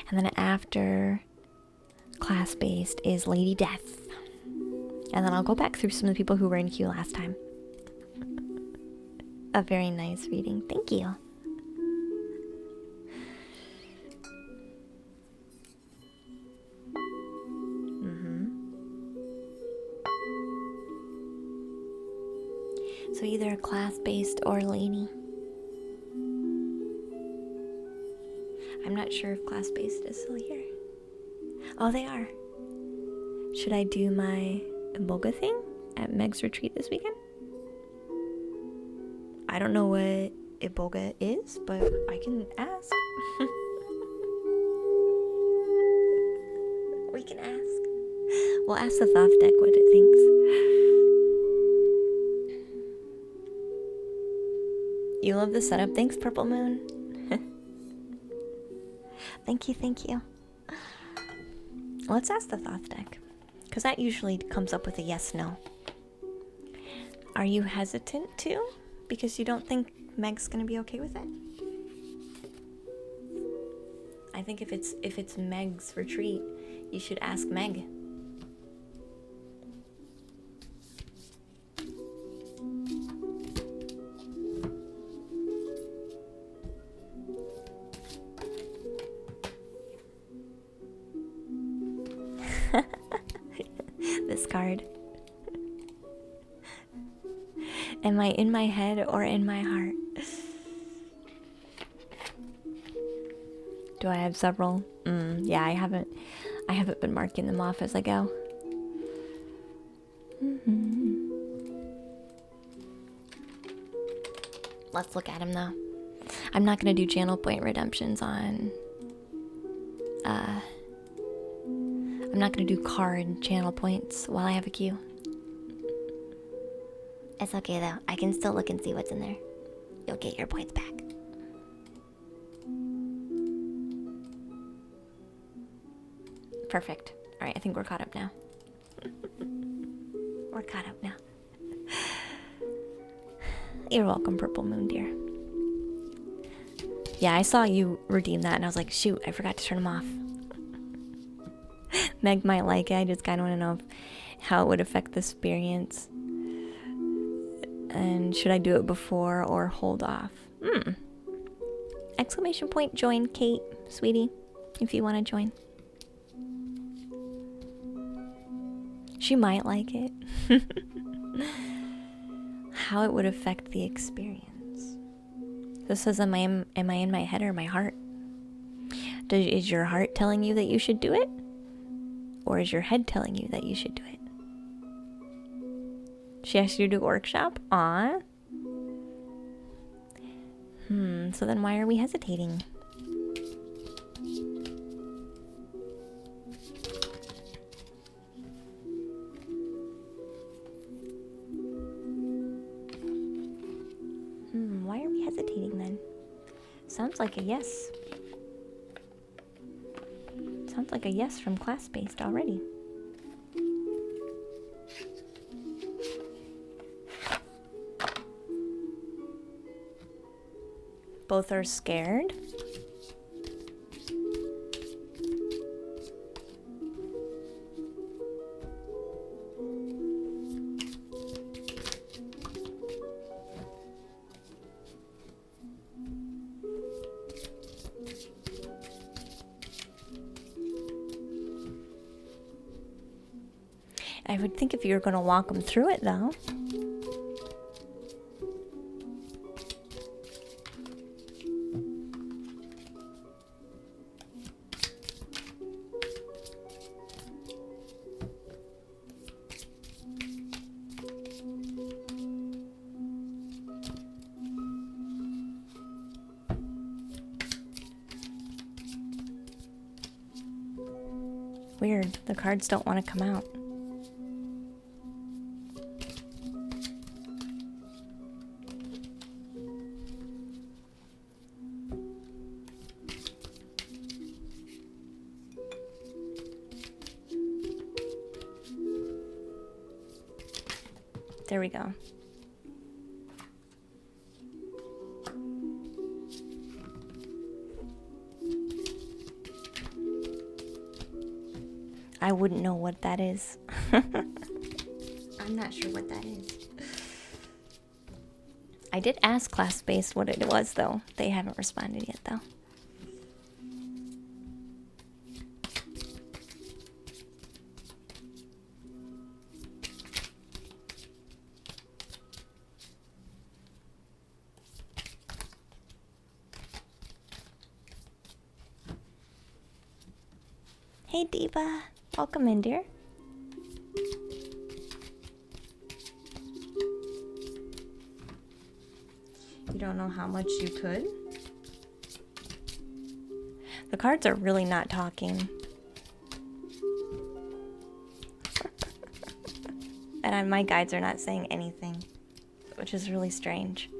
And then after Class-Based is Lady Death. And then I'll go back through some of the people who were in queue last time. A very nice reading. Thank you. So either Class-Based or Lady. I'm not sure if Class-Based is still here. Oh, they are. Should I do my Iboga thing at Meg's retreat this weekend? I don't know what Iboga is, but I can ask. We can ask. We'll ask the Thoth deck what it thinks. You love the setup. Thanks, Purple Moon. Thank you, thank you. Let's ask the Thoth deck, because that usually comes up with a yes/no. Are you hesitant too? Because you don't think Meg's gonna be okay with it? I think if it's Meg's retreat, you should ask Meg. This card. Am I in my head or in my heart? Do I have several? Yeah, I haven't. I haven't been marking them off as I go. Let's look at them though. I'm not gonna do channel point redemptions on I'm not gonna do card channel points while I have a queue. It's okay though. I can still look and see what's in there. You'll get your points back. Perfect. Alright, I think we're caught up now. We're caught up now. You're welcome, Purple Moon dear. Yeah, I saw you redeem that and I was like, shoot, I forgot to turn them off. Meg might like it. I just kind of want to know how it would affect the experience. And should I do it before or hold off? Exclamation point join, Kate, sweetie, if you want to join. She might like it. How it would affect the experience. This says, am I in my head or my heart? Is your heart telling you that you should do it? Or is your head telling you that you should do it? She asked you to do a workshop? Aw. So then why are we hesitating? Why are we hesitating then? Sounds like a yes. Sounds like a yes from class-based already. Both are scared. I would think if you were going to walk them through it, though. Weird, the cards don't want to come out. There we go. I wouldn't know what that is. I'm not sure what that is. I did ask class-based what it was, though. They haven't responded yet, though. Hey, Diva. Welcome in, dear. You don't know how much you could? The cards are really not talking. And my guides are not saying anything, which is really strange.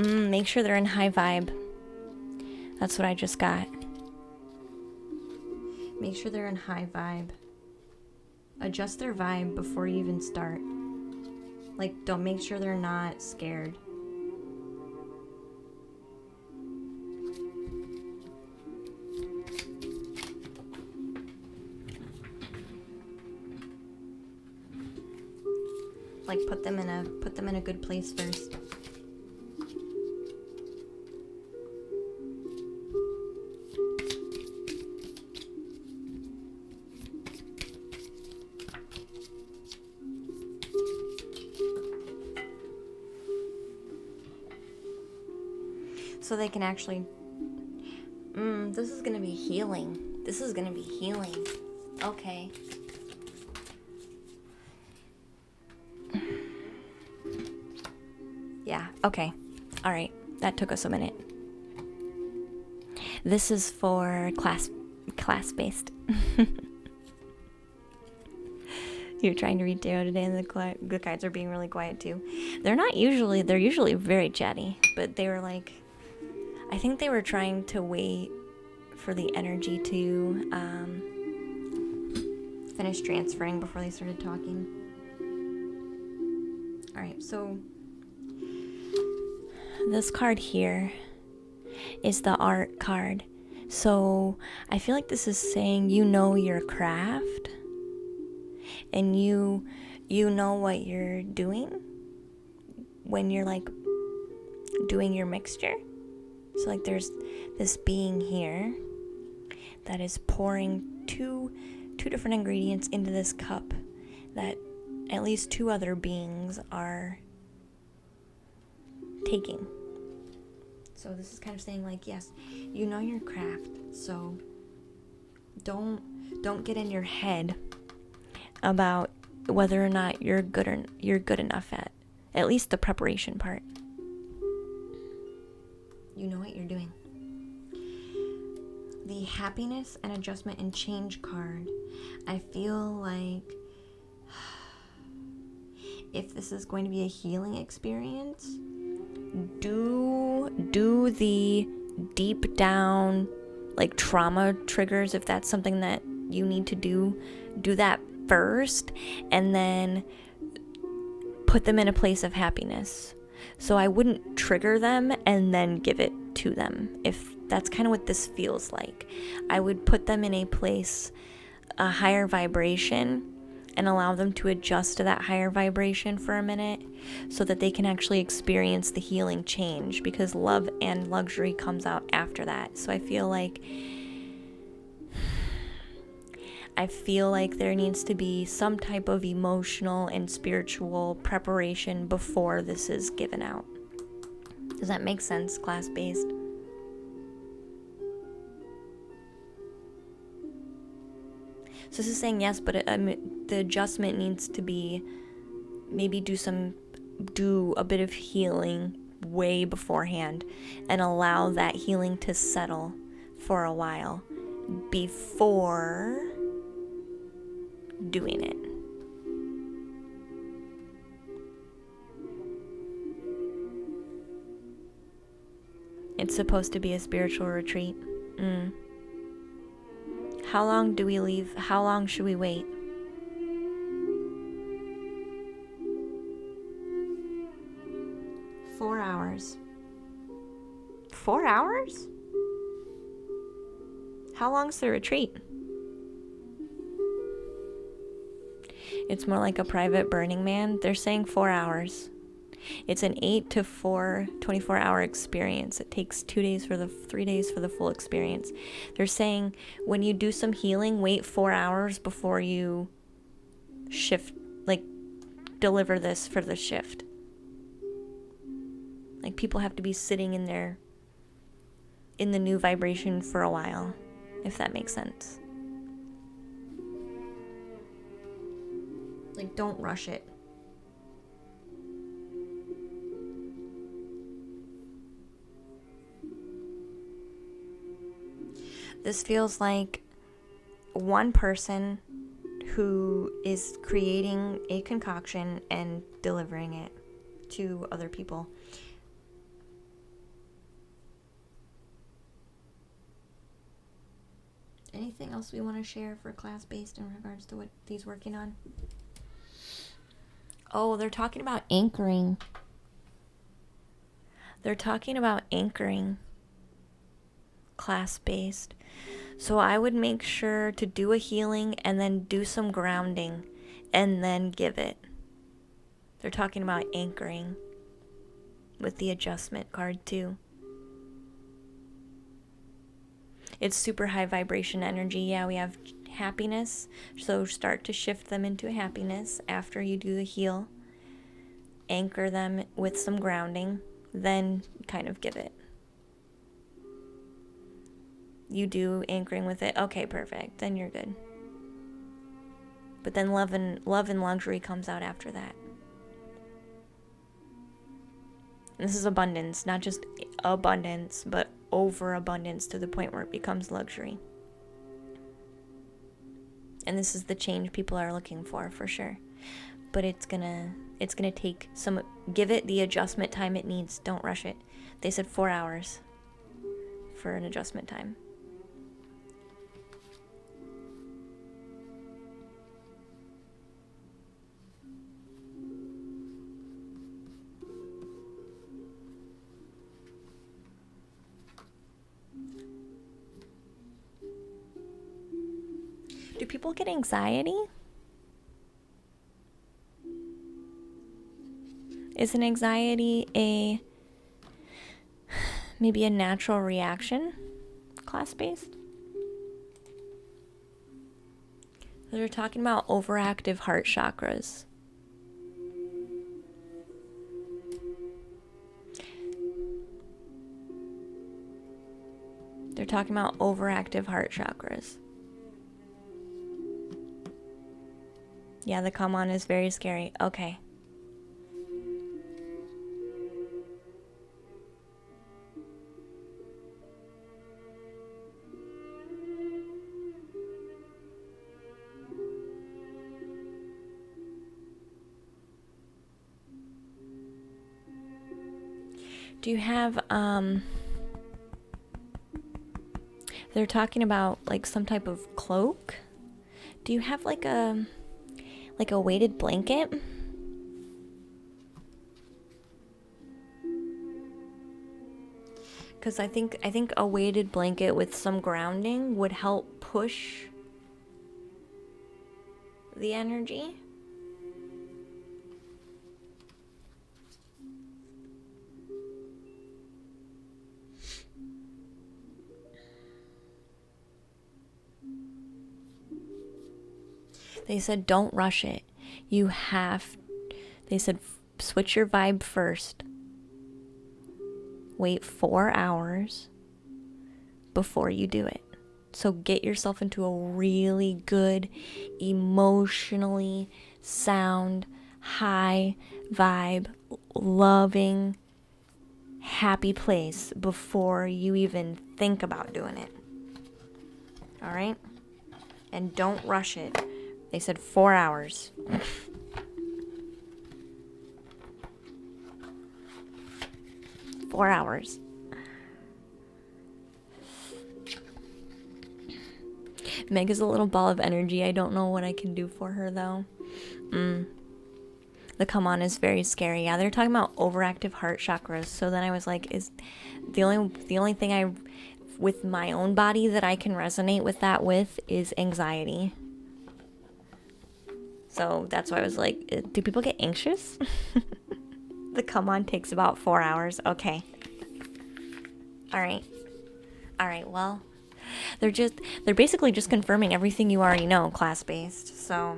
Make sure they're in high vibe. That's what I just got. Make sure they're in high vibe. Adjust their vibe before you even start. Like, don't make sure they're not scared. Like, put them in a good place first. So they can actually... this is going to be healing. This is going to be healing. Okay. Yeah, okay. All right. That took us a minute. This is for class-based. You're trying to read tarot today, and the guides are being really quiet too. They're usually very chatty, but they were like, I think they were trying to wait for the energy to finish transferring before they started talking. All right, so this card here is the art card. So I feel like this is saying you know your craft and you know what you're doing when you're like doing your mixture. So like there's this being here that is pouring two different ingredients into this cup that at least two other beings are taking. So this is kind of saying like, yes, you know your craft, so don't get in your head about whether or not you're good enough at least the preparation part. You know what you're doing. The happiness and adjustment and change card. I feel like if this is going to be a healing experience, do the deep down like trauma triggers, if that's something that you need to do that first, and then put them in a place of happiness. So I wouldn't trigger them and then give it to them. If that's kind of what this feels like, I would put them in a place, a higher vibration, and allow them to adjust to that higher vibration for a minute so that they can actually experience the healing change, because love and luxury comes out after that. So I feel like there needs to be some type of emotional and spiritual preparation before this is given out. Does that make sense, class-based? So this is saying yes, but the adjustment needs to be maybe do a bit of healing way beforehand and allow that healing to settle for a while before doing it. It's supposed to be a spiritual retreat. How long do we leave? How long should we wait? Four hours. 4 hours? How long's the retreat? It's more like a private Burning Man. They're saying 4 hours. It's an 8 to 4, 24-hour experience. It takes 3 days for the full experience. They're saying when you do some healing, wait 4 hours before you shift, like deliver this for the shift. Like people have to be sitting in the new vibration for a while, if that makes sense. Like don't rush it. This feels like one person who is creating a concoction and delivering it to other people. Anything else we want to share for class-based in regards to what he's working on? Oh, they're talking about anchoring. They're talking about anchoring class-based. So I would make sure to do a healing and then do some grounding and then give it. They're talking about anchoring with the adjustment card too. It's super high vibration energy. Yeah, we have happiness. So start to shift them into happiness after you do the heal. Anchor them with some grounding, then kind of give it. You do anchoring with it. Okay, perfect. Then you're good. But then love and luxury comes out after that. And this is abundance, not just abundance, but overabundance to the point where it becomes luxury. And this is the change people are looking for sure. But it's gonna take some, give it the adjustment time it needs. Don't rush it. They said 4 hours for an adjustment time. Do people get anxiety? Is an anxiety maybe a natural reaction, class-based? They're talking about overactive heart chakras. They're talking about overactive heart chakras. Yeah, the come on is very scary. Okay. Do you have, they're talking about like some type of cloak? Do you have like a weighted blanket? Because I think a weighted blanket with some grounding would help push the energy. They said don't rush it. They said switch your vibe first. Wait 4 hours before you do it. So get yourself into a really good, emotionally sound, high vibe, loving, happy place before you even think about doing it. All right? And don't rush it. They said 4 hours. Four hours. Meg is a little ball of energy. I don't know what I can do for her though. The come on is very scary. Yeah, they're talking about overactive heart chakras. So then I was like, is the only thing with my own body that I can resonate with that with is anxiety. So that's why I was like, do people get anxious? The come on takes about 4 hours. Okay. All right. Well, they're basically just confirming everything you already know, class-based. So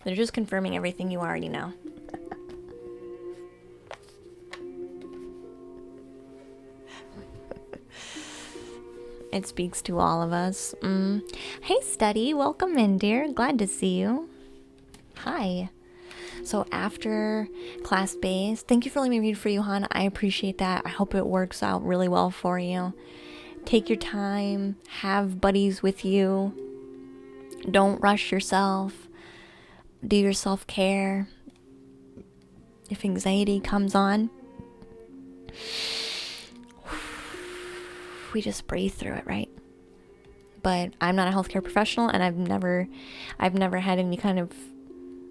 they're just confirming everything you already know. It speaks to all of us. Hey, Steady. Welcome in, dear. Glad to see you. Hi. So after class-based, thank you for letting me read for you, Han. I appreciate that. I hope it works out really well for you. Take your time. Have buddies with you. Don't rush yourself. Do your self-care. If anxiety comes on, we just breathe through it, right? But I'm not a healthcare professional, and I've never had any kind of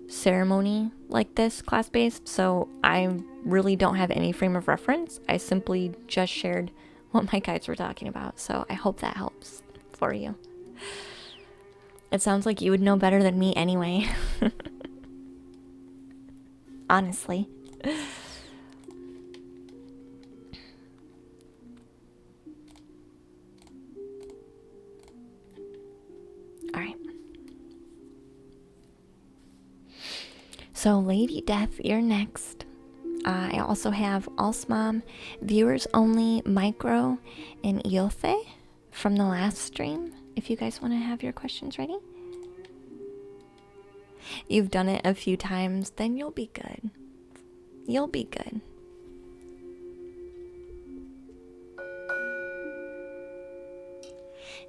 ceremony like this class-based, so I really don't have any frame of reference. I simply just shared what my guides were talking about, so I hope that helps for you. It sounds like you would know better than me anyway. Honestly. Alright. So, Lady Death, you're next. I also have Alsmom, Viewers Only, Micro, and Iothe from the last stream, if you guys want to have your questions ready. You've done it a few times, then you'll be good. You'll be good.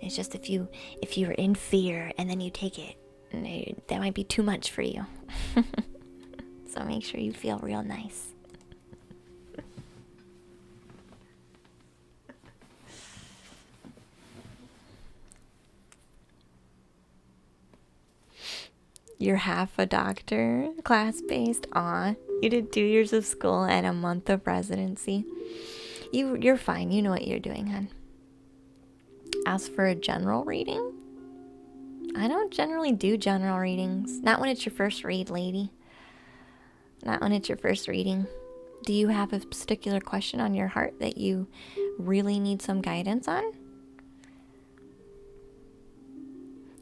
It's just if you're in fear and then you take it, that might be too much for you. So make sure you feel real nice. You're half a doctor, class-based. Aw, you did 2 years of school and a month of residency. You're fine. You know what you're doing, hon. As for a general reading, I don't generally do general readings. Not when it's your first read, lady. Not when it's your first reading. Do you have a particular question on your heart that you really need some guidance on?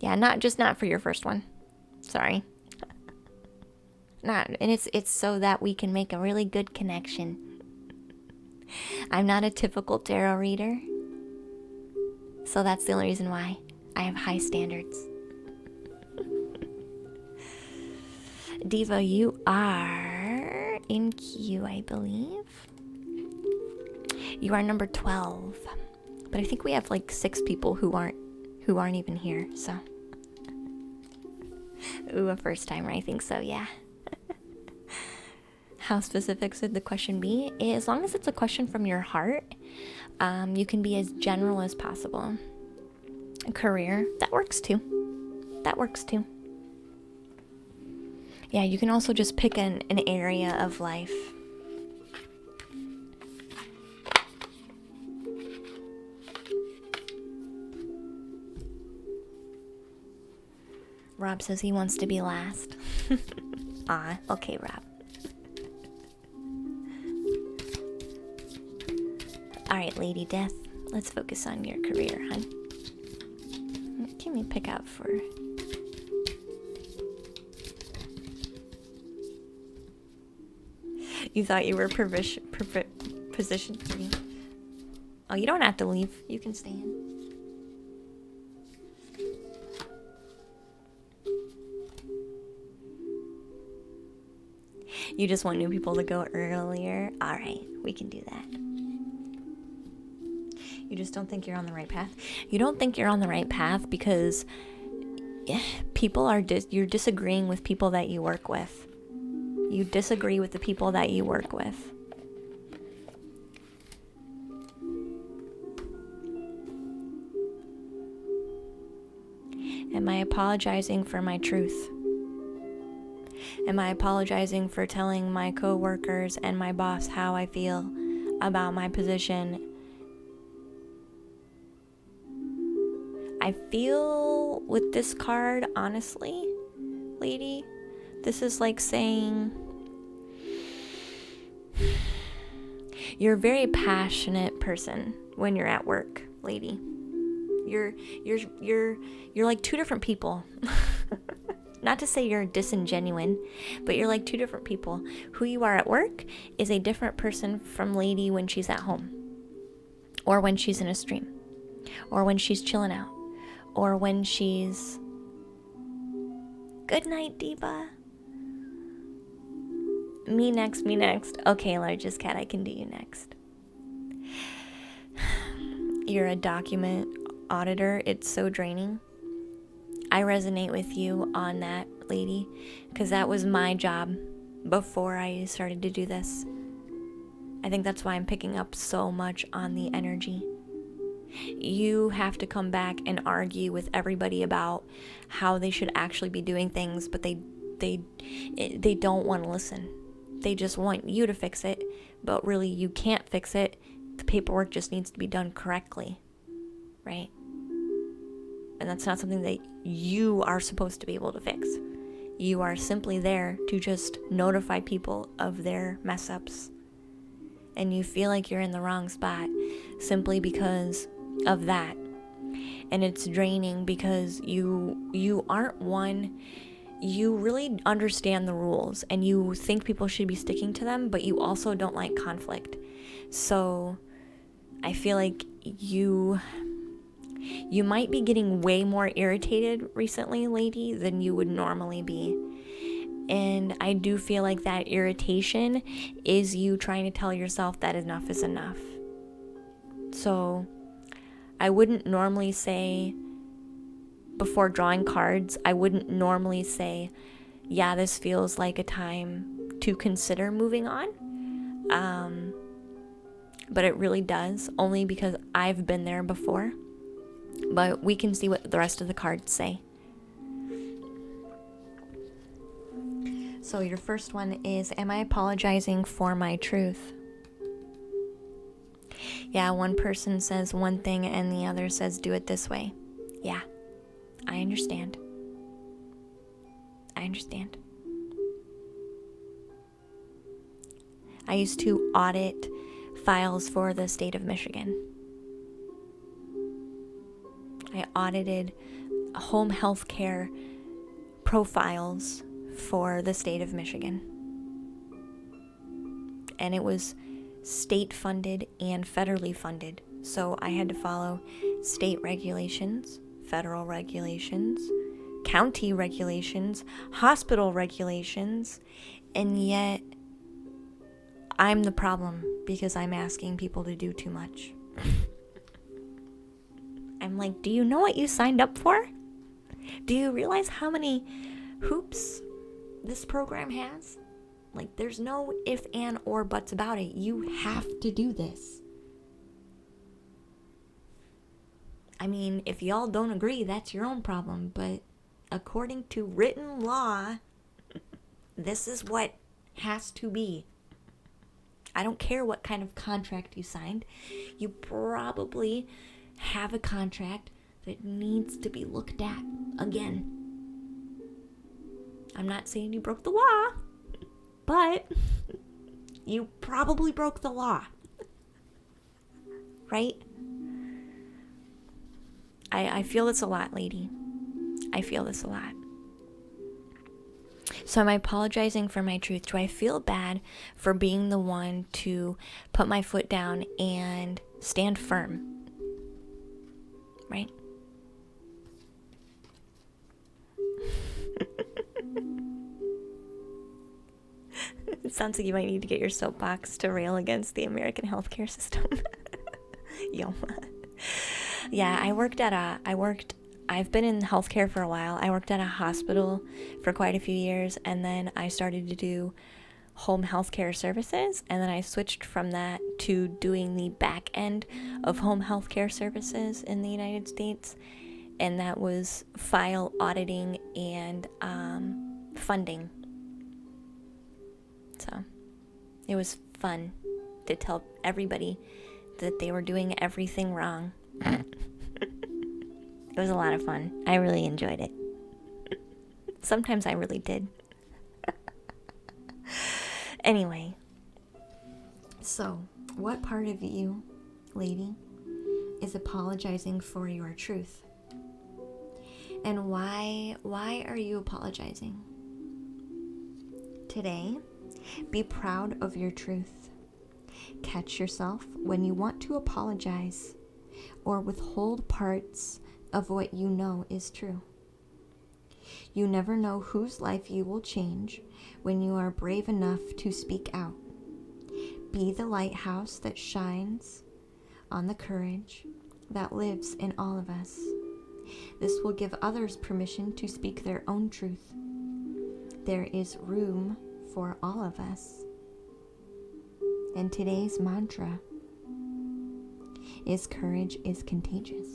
Yeah, not for your first one. Sorry. And it's so that we can make a really good connection. I'm not a typical tarot reader. So that's the only reason why I have high standards. Diva, you are in queue, I believe. You are number 12. But I think we have like 6 people who aren't even here, so. Ooh, a first timer, I think so, yeah. How specific should the question be? As long as it's a question from your heart, you can be as general as possible. Career, that works too. That works too. Yeah, you can also just pick an area of life. Rob says he wants to be last. Ah, okay, Rob. Alright, Lady Death, let's focus on your career, hon. Give me a pick out for... You thought you were position 3. Oh, you don't have to leave. You can stay in. You just want new people to go earlier? Alright, we can do that. You just don't think you're on the right path? You don't think you're on the right path because people are you're disagreeing with people that you work with. You disagree with the people that you work with. Am I apologizing for my truth? Am I apologizing for telling my coworkers and my boss how I feel about my position? I feel with this card, honestly, lady, this is like saying you're a very passionate person when you're at work, lady. You're like 2 different people. Not to say you're disingenuine, but you're like 2 different people. Who you are at work is a different person from lady when she's at home, or when she's in a stream, or when she's chilling out, or when she's... Good night, Diva. Me next, me next. Okay, largest cat, I can do you next. You're a document auditor. It's so draining. I resonate with you on that, lady, because that was my job before I started to do this. I think that's why I'm picking up so much on the energy. You have to come back and argue with everybody about how they should actually be doing things, but they don't want to listen. They just want you to fix it, but really you can't fix it. The paperwork just needs to be done correctly, right? And that's not something that you are supposed to be able to fix. You are simply there to just notify people of their mess ups. And you feel like you're in the wrong spot simply because of that. And it's draining because you aren't one, you really understand the rules and you think people should be sticking to them, but you also don't like conflict. So I feel like you might be getting way more irritated recently, lady, than you would normally be. And I do feel like that irritation is you trying to tell yourself that enough is enough. So I wouldn't normally say, before drawing cards, I wouldn't normally say, yeah, this feels like a time to consider moving on. But it really does, only because I've been there before. But we can see what the rest of the cards say. So your first one is, am I apologizing for my truth? Yeah, one person says one thing and the other says do it this way. Yeah, I understand. I understand. I used to audit files for the state of Michigan. I audited home health care profiles for the state of Michigan. And it was state funded and federally funded. So I had to follow state regulations, federal regulations, county regulations, hospital regulations, and yet I'm the problem because I'm asking people to do too much. I'm like, do you know what you signed up for? Do you realize how many hoops this program has? Like, there's no if, and, or buts about it. You have to do this. I mean, if y'all don't agree, that's your own problem. But according to written law, this is what has to be. I don't care what kind of contract you signed. You probably have a contract that needs to be looked at again. I'm not saying you broke the law, but you probably broke the law. Right? I feel this a lot, lady. I feel this a lot. So am I apologizing for my truth? Do I feel bad for being the one to put my foot down and stand firm? Right? It sounds like you might need to get your soapbox to rail against the American healthcare system. Yo. Yeah, I've been in healthcare for a while. I worked at a hospital for quite a few years, and then I started to do home healthcare services, and then I switched from that to doing the back end of home healthcare services in the United States, and that was file auditing and funding. So it was fun to tell everybody that they were doing everything wrong. It was a lot of fun. I really enjoyed it. Sometimes I really did. Anyway, so what part of you, lady, is apologizing for your truth? And why are you apologizing? Today, be proud of your truth. Catch yourself when you want to apologize or withhold parts of what you know is true. You never know whose life you will change when you are brave enough to speak out. Be the lighthouse that shines on the courage that lives in all of us. This will give others permission to speak their own truth. There is room for all of us. And today's mantra is courage is contagious.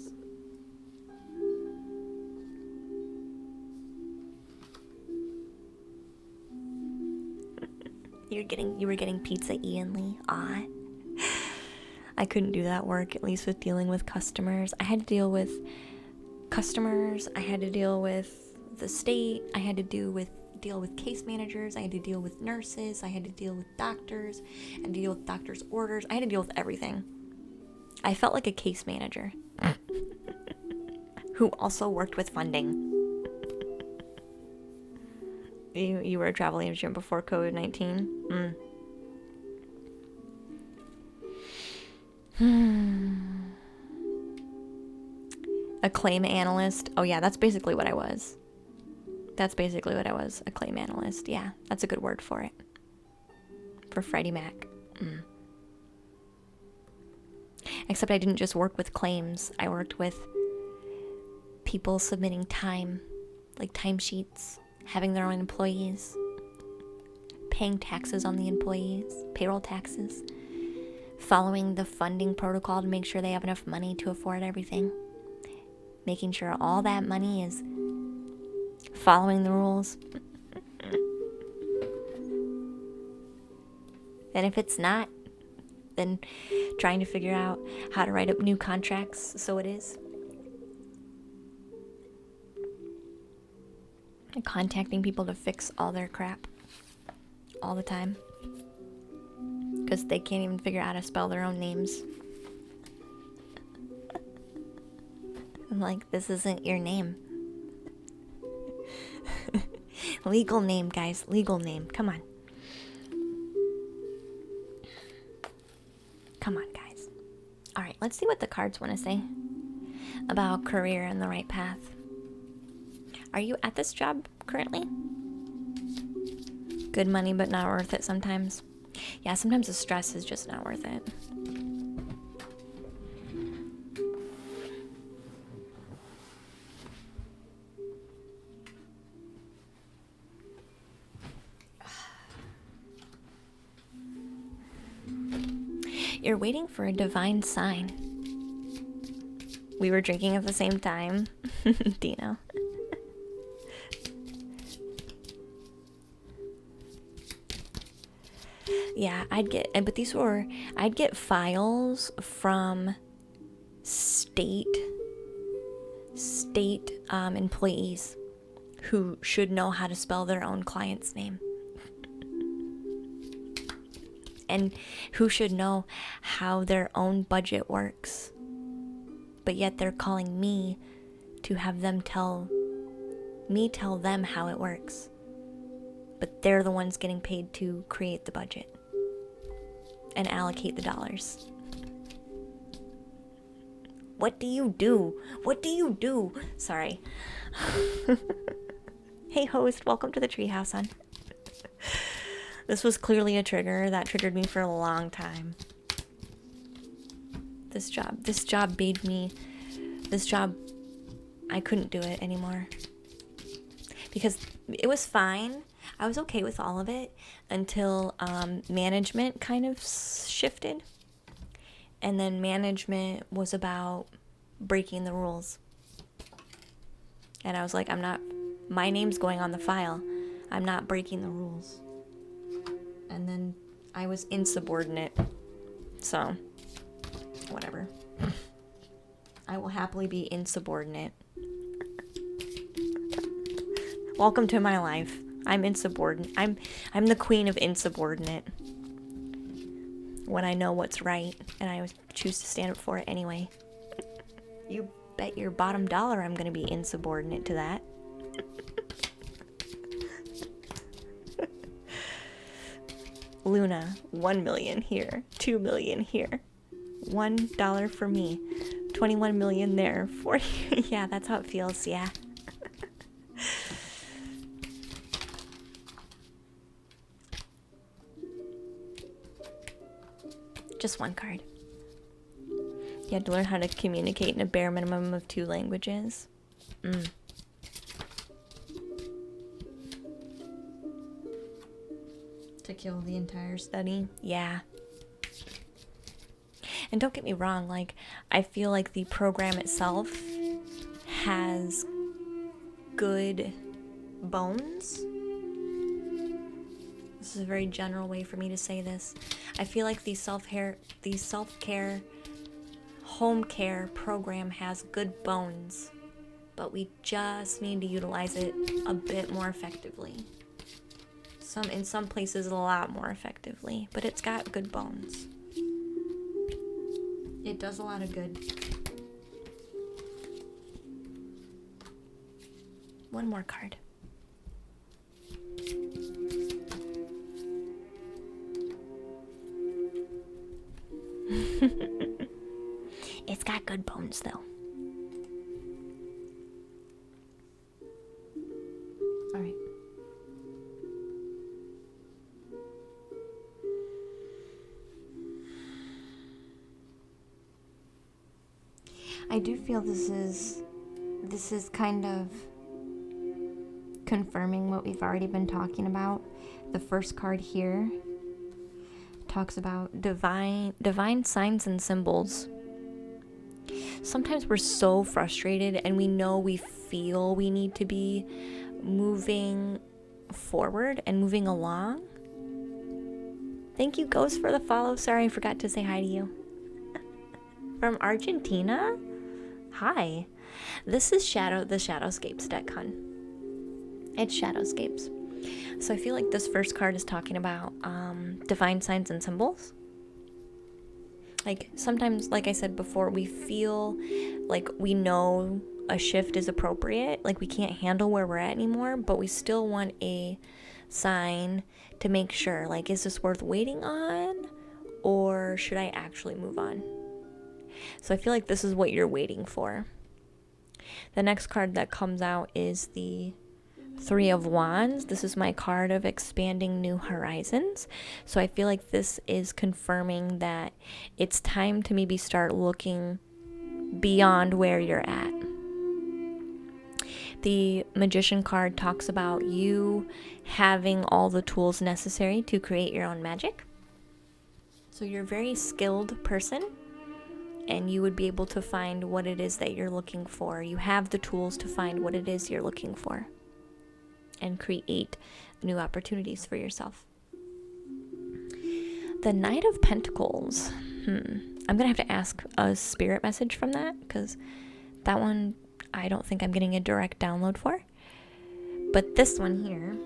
You were getting pizza, Ian Lee. Aw. I couldn't do that work, at least with dealing with customers. I had to deal with customers. I had to deal with the state. I had to deal with case managers. I had to deal with nurses. I had to deal with doctors. I had to deal with doctors' orders. I had to deal with everything. I felt like a case manager who also worked with funding. You were a travel agent before COVID-19? A claim analyst. Oh yeah, that's basically what I was. A claim analyst. Yeah, that's a good word for it. For Freddie Mac. Except I didn't just work with claims. I worked with people submitting time, like timesheets, having their own employees, paying taxes on the employees, payroll taxes, following the funding protocol to make sure they have enough money to afford everything, making sure all that money is following the rules. And if it's not, then trying to figure out how to write up new contracts so it is. And contacting people to fix all their crap all the time. Because they can't even figure out how to spell their own names. I'm like, this isn't your name. Legal name, guys. Legal name. Come on. Come on, guys. All right, let's see what the cards want to say about career and the right path. Are you at this job currently? Good money, but not worth it sometimes. Yeah, sometimes the stress is just not worth it. You're waiting for a divine sign. We were drinking at the same time. Dino. Yeah, I'd get files from state employees who should know how to spell their own client's name. And who should know how their own budget works. But yet they're calling me to have them tell them how it works. But they're the ones getting paid to create the budget and allocate the dollars. What do you do? What do you do? Sorry. Hey host, welcome to the treehouse, hon. This was clearly a trigger that triggered me for a long time. This job I couldn't do it anymore. Because it was fine. I was okay with all of it until management kind of shifted. And then management was about breaking the rules. And I was like, my name's going on the file. I'm not breaking the rules. And then I was insubordinate. So, whatever. I will happily be insubordinate. Welcome to my life. I'm insubordinate. I'm the queen of insubordinate. When I know what's right, and I choose to stand up for it anyway. You bet your bottom dollar I'm gonna be insubordinate to that. Luna, 1 million here, 2 million here, $1 for me, 21 million there, 40. Yeah, that's how it feels. Yeah. Just one card. You had to learn how to communicate in a bare minimum of 2 languages. To kill the entire study. Yeah. And don't get me wrong, like, I feel like the program itself has good bones. This is a very general way for me to say this. I feel like the self-care, home care program has good bones, but we just need to utilize it a bit more effectively. In some places a lot more effectively, but it's got good bones. It does a lot of good. One more card. It's got good bones, though. All right. I do feel this is kind of confirming what we've already been talking about. The first card here talks about divine signs and symbols. Sometimes we're so frustrated and we know we feel we need to be moving forward and moving along. Thank you, Ghost, for the follow. Sorry, I forgot to say hi to you. From Argentina? Hi. This is the Shadowscapes deck, hun. It's Shadowscapes. So I feel like this first card is talking about divine signs and symbols. Like sometimes, like I said before, we feel like we know a shift is appropriate, like we can't handle where we're at anymore, but we still want a sign to make sure, like, is this worth waiting on, or should I actually move on? So I feel like this is what you're waiting for. The next card that comes out is the Three of Wands. This is my card of expanding new horizons. So I feel like this is confirming that it's time to maybe start looking beyond where you're at. The Magician card talks about you having all the tools necessary to create your own magic. So you're a very skilled person, and you would be able to find what it is that you're looking for. You have the tools to find what it is you're looking for and create new opportunities for yourself. The Knight of Pentacles. I'm going to have to ask a spirit message from that, because that one I don't think I'm getting a direct download for. But this one here,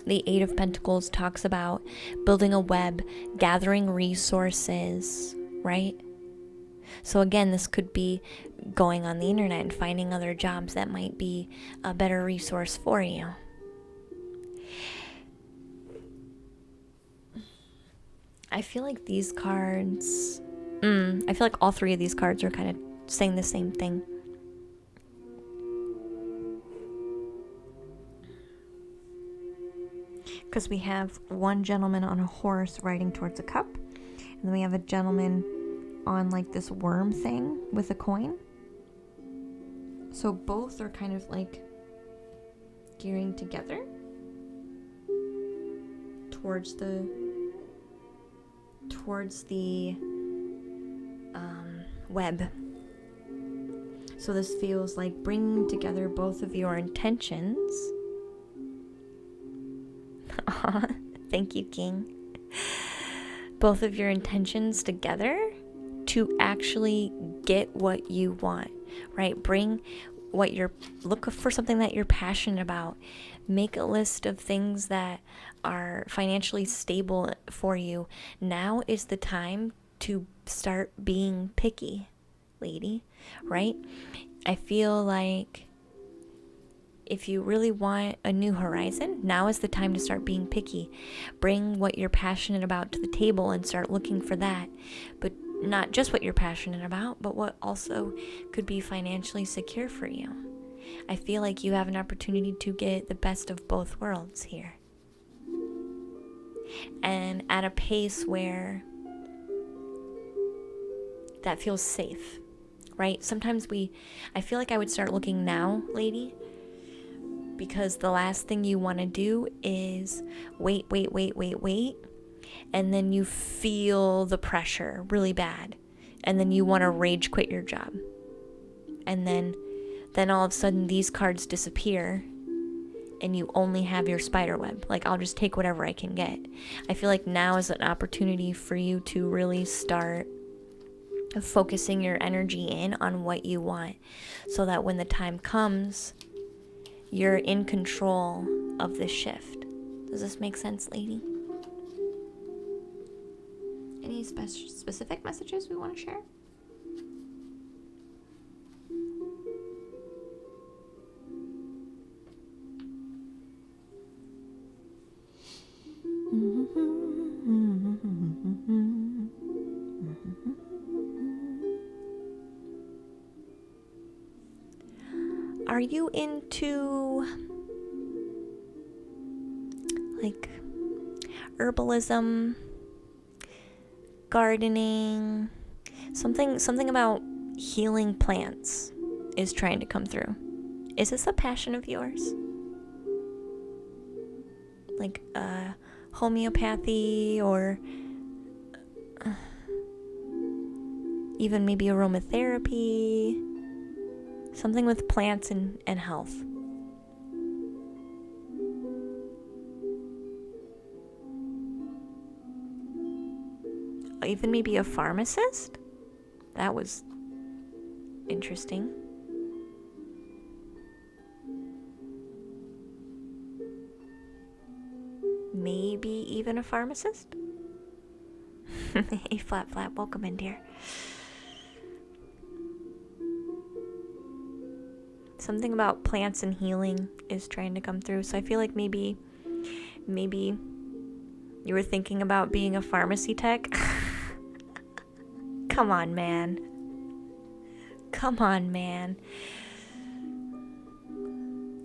the Eight of Pentacles, talks about building a web, gathering resources, right? So again, this could be going on the internet and finding other jobs that might be a better resource for you. I feel like these cards, I feel like all three of these cards are kind of saying the same thing. Because we have one gentleman on a horse riding towards a cup, and then we have a gentleman on like this worm thing with a coin. So both are kind of like gearing together towards the web. So this feels like bringing together both of your intentions. Thank you, King. Both of your intentions together to actually get what you want, right? Look for something that you're passionate about. Make a list of things that are financially stable for you. Now is the time to start being picky, lady, right? I feel like if you really want a new horizon, now is the time to start being picky. Bring what you're passionate about to the table and start looking for that. But not just what you're passionate about, but what also could be financially secure for you. I feel like you have an opportunity to get the best of both worlds here. And at a pace where that feels safe, right? Sometimes I feel like I would start looking now, lady, because the last thing you want to do is wait, and then you feel the pressure really bad, and then you want to rage quit your job, and then all of a sudden these cards disappear and you only have your spider web. Like, I'll just take whatever I can get. I feel like now is an opportunity for you to really start focusing your energy in on what you want, so that when the time comes, you're in control of the shift. Does this make sense, lady? Any specific messages we want to share? are you into like herbalism, gardening, something about healing plants is trying to come through. Is this a passion of yours? Like homeopathy or even maybe aromatherapy, something with plants and health. Even maybe a pharmacist? That was interesting. Maybe even a pharmacist? Hey, Flap, welcome in, dear. Something about plants and healing is trying to come through. So I feel like maybe you were thinking about being a pharmacy tech. Come on, man.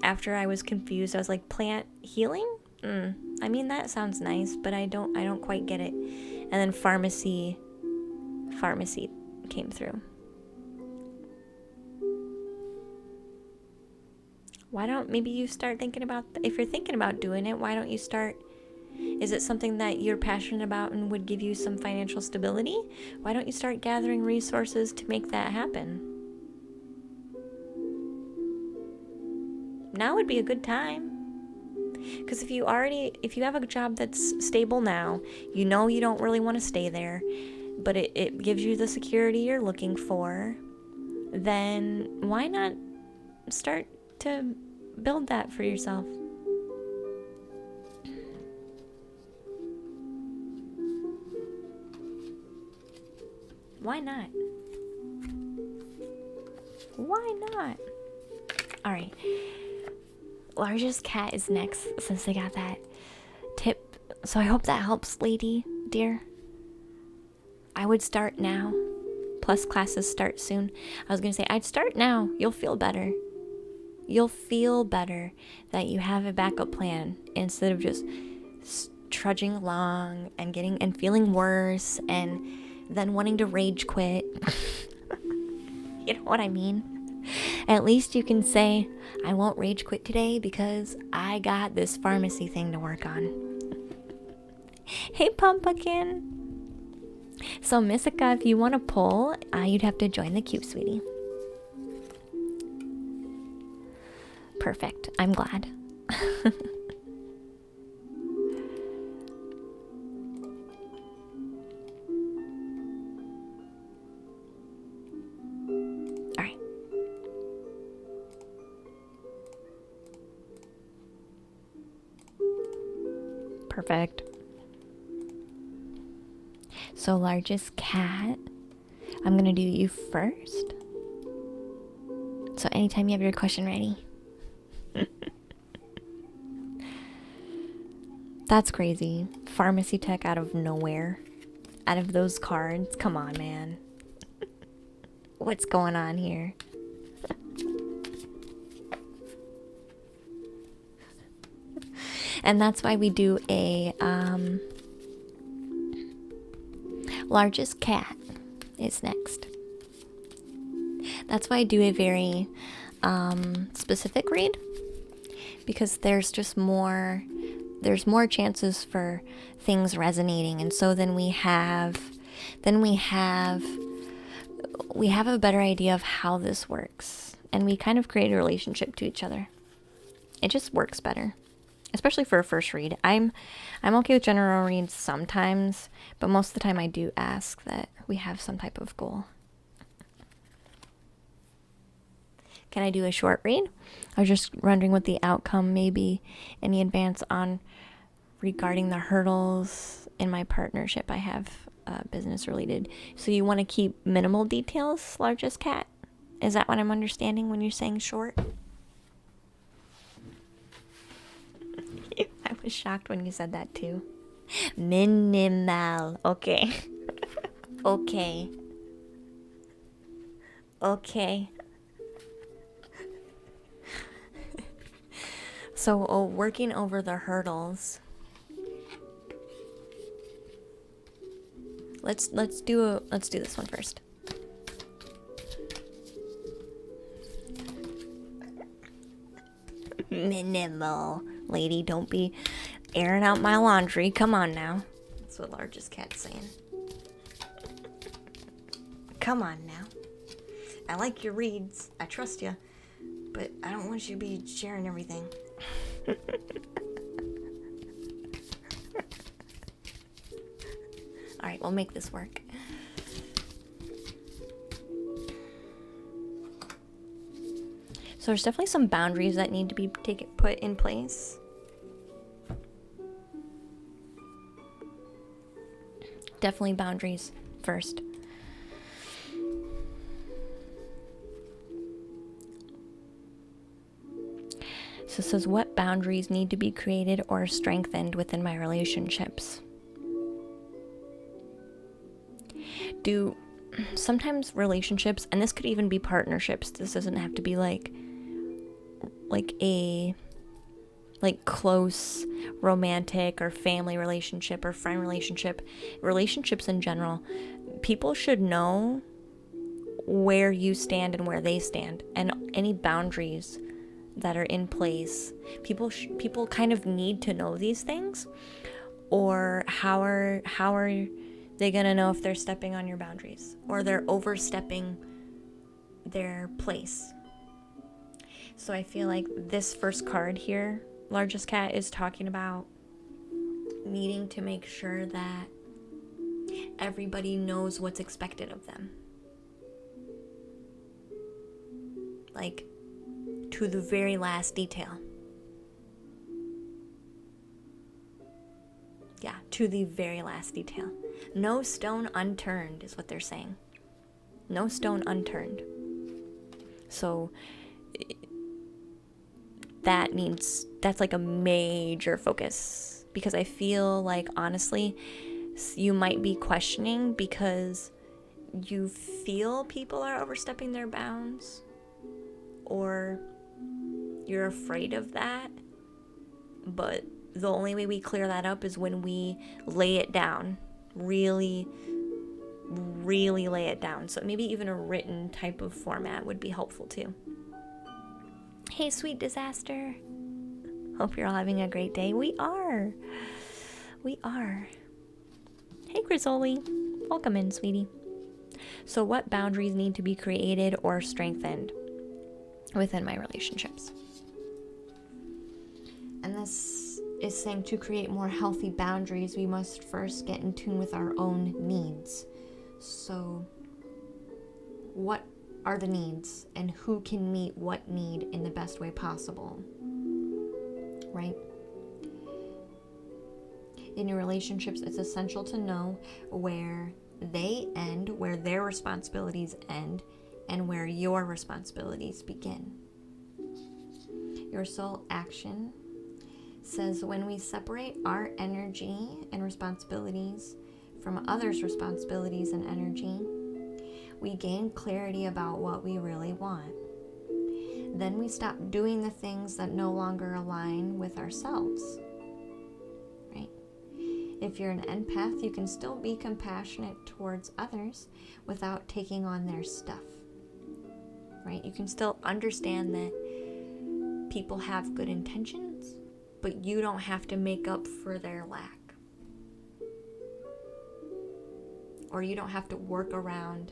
After I was confused, I was like, plant healing? I mean, that sounds nice, but I don't quite get it. And then pharmacy came through. Why don't maybe you start thinking about, if you're thinking about doing it, why don't you start, is it something that you're passionate about and would give you some financial stability? Why don't you start gathering resources to make that happen? Now would be a good time. Because if you have a job that's stable now, you know you don't really want to stay there, but it gives you the security you're looking for, then why not start to build that for yourself? Why not? All right. Largest cat is next since they got that tip. So I hope that helps, lady, dear. I would start now. Plus classes start soon. I was going to say, I'd start now. You'll feel better. You'll feel better that you have a backup plan instead of just trudging along and feeling worse and then wanting to rage quit. You know what I mean? At least you can say, I won't rage quit today because I got this pharmacy thing to work on. Hey, Pumpkin. So, Misaka, if you want to pull, you'd have to join the queue, sweetie. Perfect. I'm glad. All right. Perfect. So, largest cat, I'm going to do you first. So, anytime you have your question ready. That's crazy. Pharmacy tech out of nowhere. Out of those cards. Come on, man. What's going on here? And that's why we do a largest cat is next. That's why I do a very specific read, because there's more chances for things resonating, and so then we have a better idea of how this works, and we kind of create a relationship to each other. It just works better. Especially for a first read. I'm okay with general reads sometimes, but most of the time I do ask that we have some type of goal. Can I do a short read? I was just wondering what the outcome may be. Any advance on regarding the hurdles in my partnership I have business related. So you want to keep minimal details, largest cat? Is that what I'm understanding when you're saying short? I was shocked when you said that too. Minimal. Okay. Okay. So, working over the hurdles. Let's do this one first. Minimal. Lady, don't be airing out my laundry. Come on now. That's what Largest Cat's saying. Come on now. I like your reads. I trust you. But I don't want you to be sharing everything. Alright, we'll make this work. So there's definitely some boundaries that need to be put in place. Definitely boundaries first. So it says, what boundaries need to be created or strengthened within my relationships? Do sometimes relationships, and this could even be partnerships, this doesn't have to be like a close romantic or family relationship or friend relationship, relationships in general, people should know where you stand and where they stand, and any boundaries that are in place. People kind of need to know these things, or how are they gonna know if they're stepping on your boundaries or they're overstepping their place? So I feel like this first card here, Largest Cat, is talking about needing to make sure that everybody knows what's expected of them. Like, to the very last detail. Yeah, to the very last detail. No stone unturned is what they're saying. No stone unturned. So that's like a major focus, because I feel like, honestly, you might be questioning because you feel people are overstepping their bounds, or you're afraid of that. But the only way we clear that up is when we lay it down, really lay it down. So maybe even a written type of format would be helpful too. Hey, sweet disaster. Hope you're all having a great day. We are. Hey, Grizzoli. Welcome in, sweetie. So what boundaries need to be created or strengthened within my relationships? And this is saying, to create more healthy boundaries, we must first get in tune with our own needs. So what are the needs, and who can meet what need in the best way possible, right? In your relationships, it's essential to know where they end, where their responsibilities end, and where your responsibilities begin. Your soul action says, when we separate our energy and responsibilities from others' responsibilities and energy, we gain clarity about what we really want. Then we stop doing the things that no longer align with ourselves, right? If you're an empath, you can still be compassionate towards others without taking on their stuff, right? You can still understand that people have good intentions, but you don't have to make up for their lack. Or you don't have to work around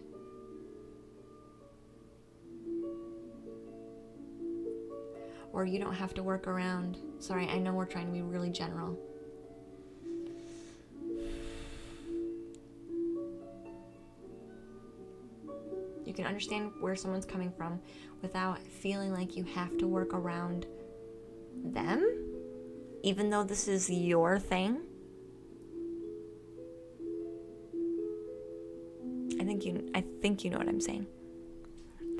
sorry, I know we're trying to be really general. You can understand where someone's coming from without feeling like you have to work around them, even though this is your thing. I think you know what I'm saying.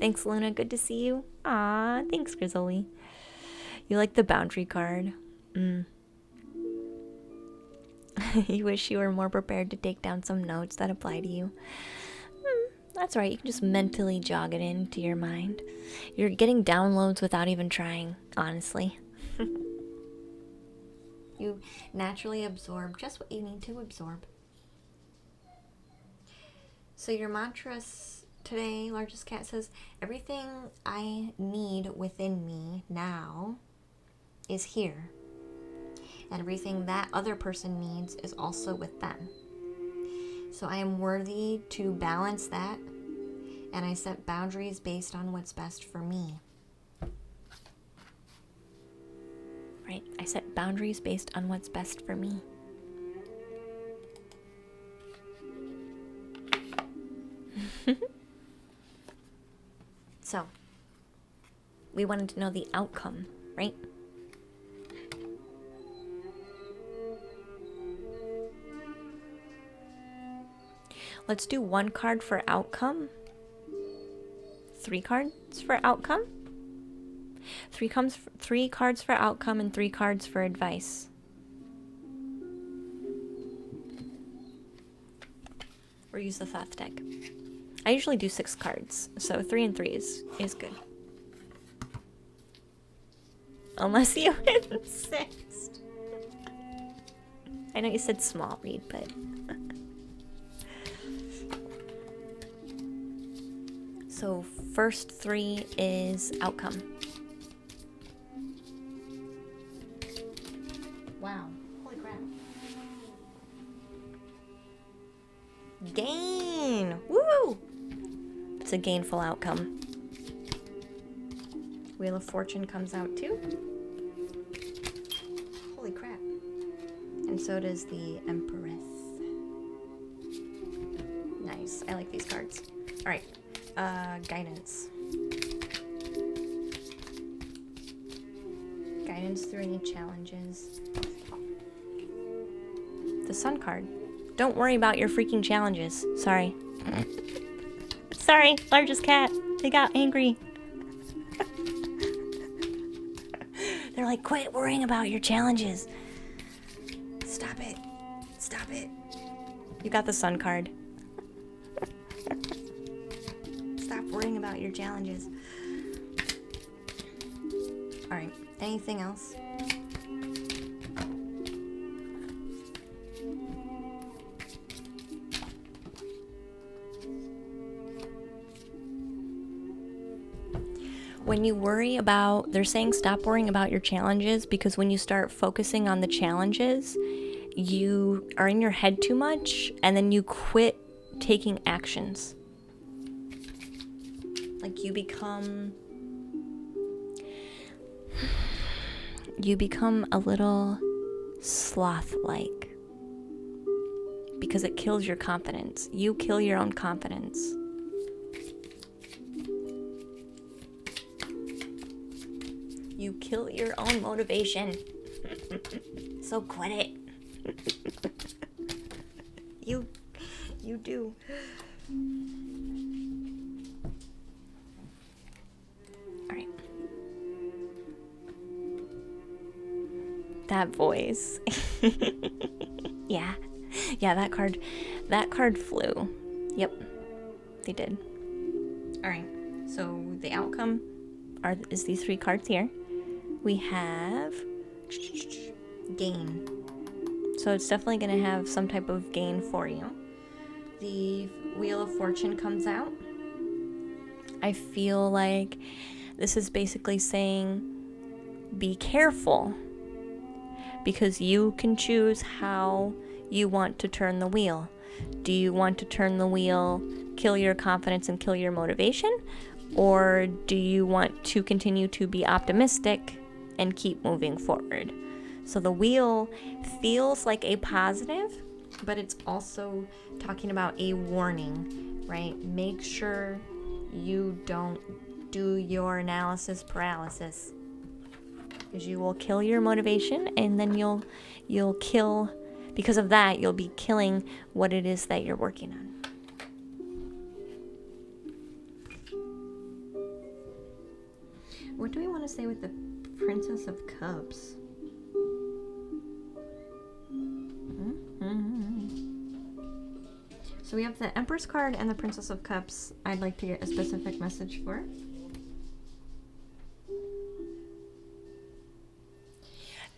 Thanks, Luna. Good to see you. Aw, thanks, Grizzly. You like the boundary card. You wish you were more prepared to take down some notes that apply to you. That's right. You can just mentally jog it into your mind. You're getting downloads without even trying, honestly. You naturally absorb just what you need to absorb. So your mantras today, Largest Cat says, everything I need within me now is here. And everything that other person needs is also with them. So I am worthy to balance that, and I set boundaries based on what's best for me. Right, I set boundaries based on what's best for me. So, we wanted to know the outcome, right? Let's do 1 card for outcome. 3 cards for outcome. 3 cards for outcome and 3 cards for advice. Or use the Thoth deck. I usually do 6 cards, so 3 and 3 is good. Unless you insist. I know you said small read, but... So first 3 is outcome. Wow. Holy crap. Gain! Woo! It's a gainful outcome. Wheel of Fortune comes out too. Holy crap. And so does the Empress. Nice. I like these cards. Alright. Guidance. Guidance through any challenges. The Sun card. Don't worry about your freaking challenges. Sorry. Sorry, Largest Cat. They got angry. They're like, quit worrying about your challenges. Stop it. Stop it. You got the Sun card. Stop worrying about your challenges. Alright, anything else? When you worry about, they're saying stop worrying about your challenges, because when you start focusing on the challenges, you are in your head too much, and then you quit taking actions. Like you become a little sloth-like, because it kills your confidence. You kill your own confidence. You kill your own motivation. So quit it. You do. Alright. That voice. Yeah, that card flew. Yep, they did. Alright, so the outcome is these 3 cards here. We have gain. So it's definitely going to have some type of gain for you. The Wheel of Fortune comes out. I feel like this is basically saying be careful, because you can choose how you want to turn the wheel. Do you want to turn the wheel, kill your confidence and kill your motivation? Or do you want to continue to be optimistic and keep moving forward? So the wheel feels like a positive, but it's also talking about a warning, right? Make sure you don't do your analysis paralysis, because you will kill your motivation, and then you'll kill, because of that, you'll be killing what it is that you're working on. What do we want to say with the Princess of Cups? So we have the Empress card and the Princess of Cups. I'd like to get a specific message for.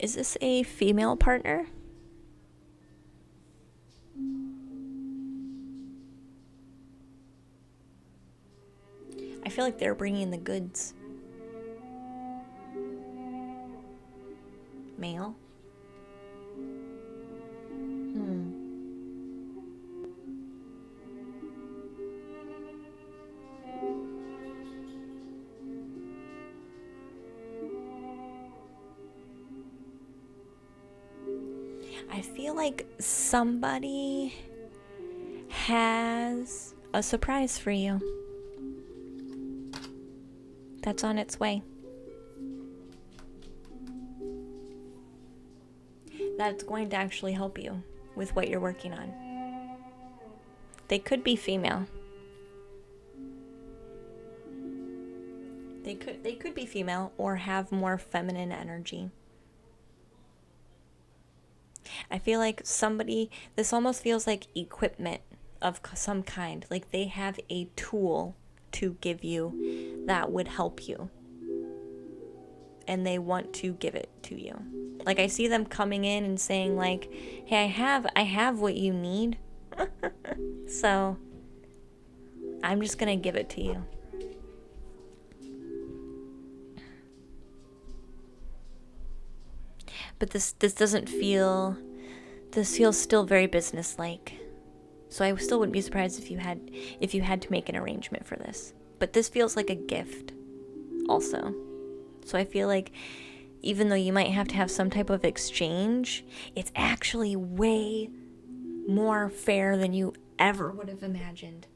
Is this a female partner? I feel like they're bringing the goods. Male? I feel like somebody has a surprise for you that's on its way. That's going to actually help you with what you're working on. They could be female. They could be female or have more feminine energy. I feel like this almost feels like equipment of some kind. Like they have a tool to give you that would help you. And they want to give it to you. Like I see them coming in and saying like, hey, I have what you need. So I'm just going to give it to you. But this feels still very businesslike. So I still wouldn't be surprised if you had to make an arrangement for this. But this feels like a gift also. So I feel like even though you might have to have some type of exchange, it's actually way more fair than you ever would have imagined.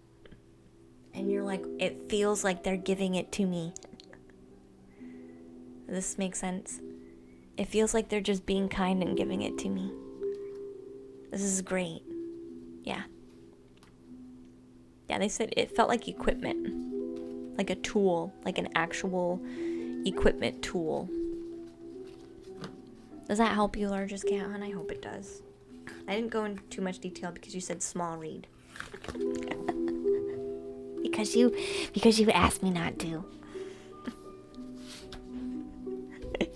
And you're like, it feels like they're giving it to me. Does this make sense? It feels like they're just being kind and giving it to me. This is great. Yeah. Yeah, they said it felt like equipment. Like a tool. Like an actual equipment tool. Does that help you, largest cat hun? I hope it does. I didn't go into too much detail because you said small read. because you asked me not to.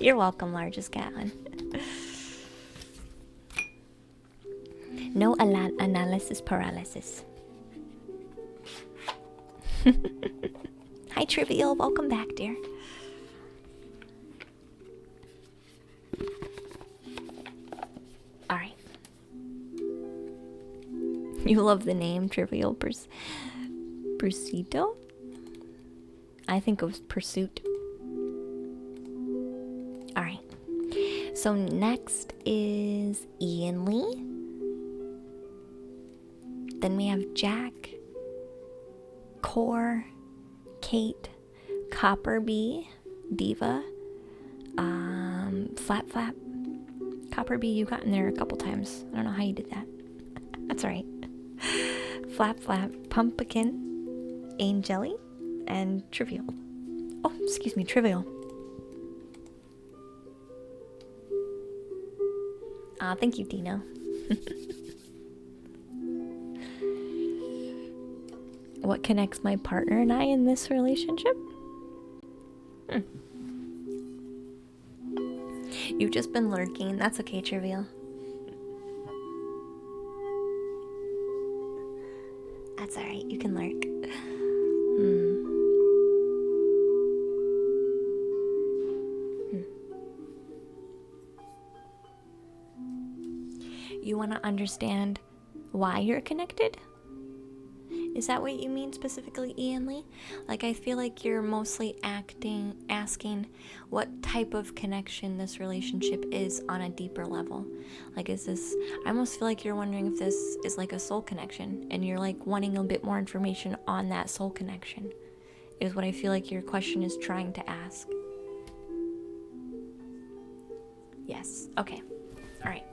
You're welcome, largest cat hun. No analysis paralysis. Hi, Trivial. Welcome back, dear. Alright. You love the name Trivial Pursuito? I think it was Pursuit. Alright. So next is Ian Lee. Then we have Jack, Core, Kate, Copperbee, Diva, Flap Flap. Copperbee, you got in there a couple times. I don't know how you did that. That's alright. Flap Flap, Pumpkin, Angeli, and Trivial. Oh, excuse me, Trivial. Thank you, Dino. What connects my partner and I in this relationship? You've just been lurking. That's okay, Trivial. That's alright. You can lurk. You want to understand why you're connected? Is that what you mean specifically, Ian Lee? Like, I feel like you're mostly asking what type of connection this relationship is on a deeper level. Like, I almost feel like you're wondering if this is like a soul connection, and you're like wanting a bit more information on that soul connection, is what I feel like your question is trying to ask. Yes, okay, all right.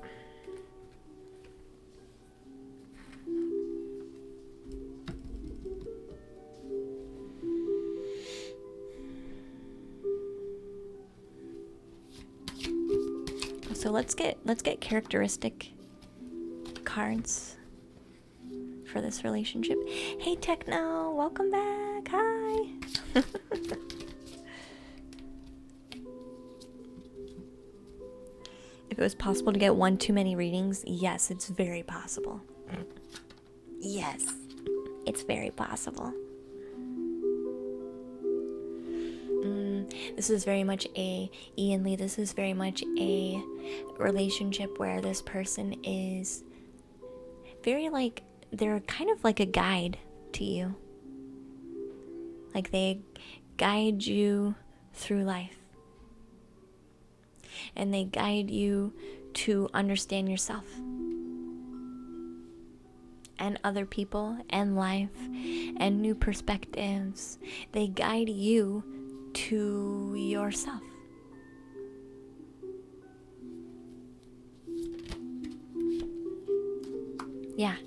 So let's get characteristic cards for this relationship. Hey Techno, welcome back. Hi. If it was possible to get one too many readings, yes, it's very possible. Yes, it's very possible. This is very much Ian Lee, this is very much a relationship where this person is very like, they're kind of like a guide to you. Like they guide you through life. And they guide you to understand yourself and other people and life and new perspectives. They guide you to yourself. Yeah,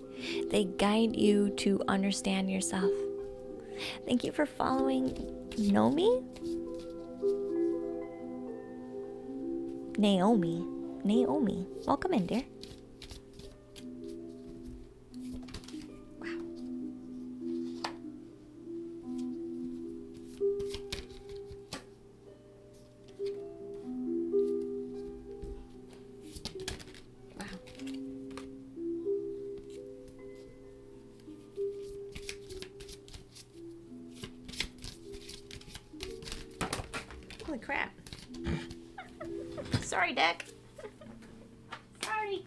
they guide you to understand yourself. Thank you for following Naomi. Welcome in, dear. Wow. Holy crap. Sorry, deck. Sorry.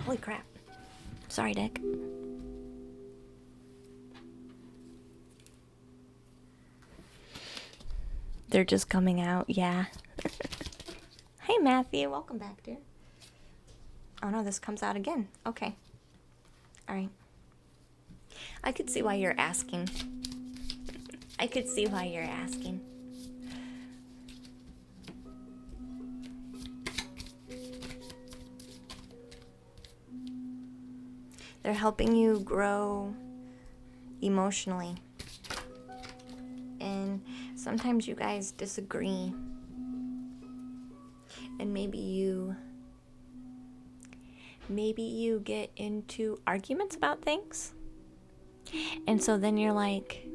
Holy crap. Sorry, deck. They're just coming out, yeah. Hey, Matthew. Welcome back, dear. Oh, no, this comes out again. Okay. All right. I could see why you're asking. I could see why you're asking. They're helping you grow emotionally. And sometimes you guys disagree. And maybe you get into arguments about things. And so then you're like,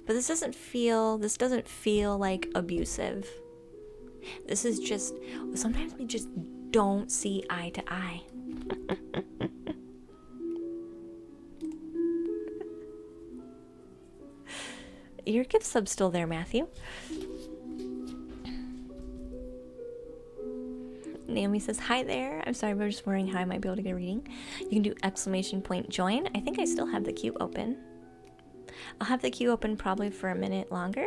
but this doesn't feel like abusive. This is just, sometimes we just don't see eye to eye. Your gift sub's still there, Matthew. Naomi says, hi there. I'm sorry, but I'm just wondering how I might be able to get a reading. You can do !join. I think I still have the queue open. I'll have the queue open probably for a minute longer.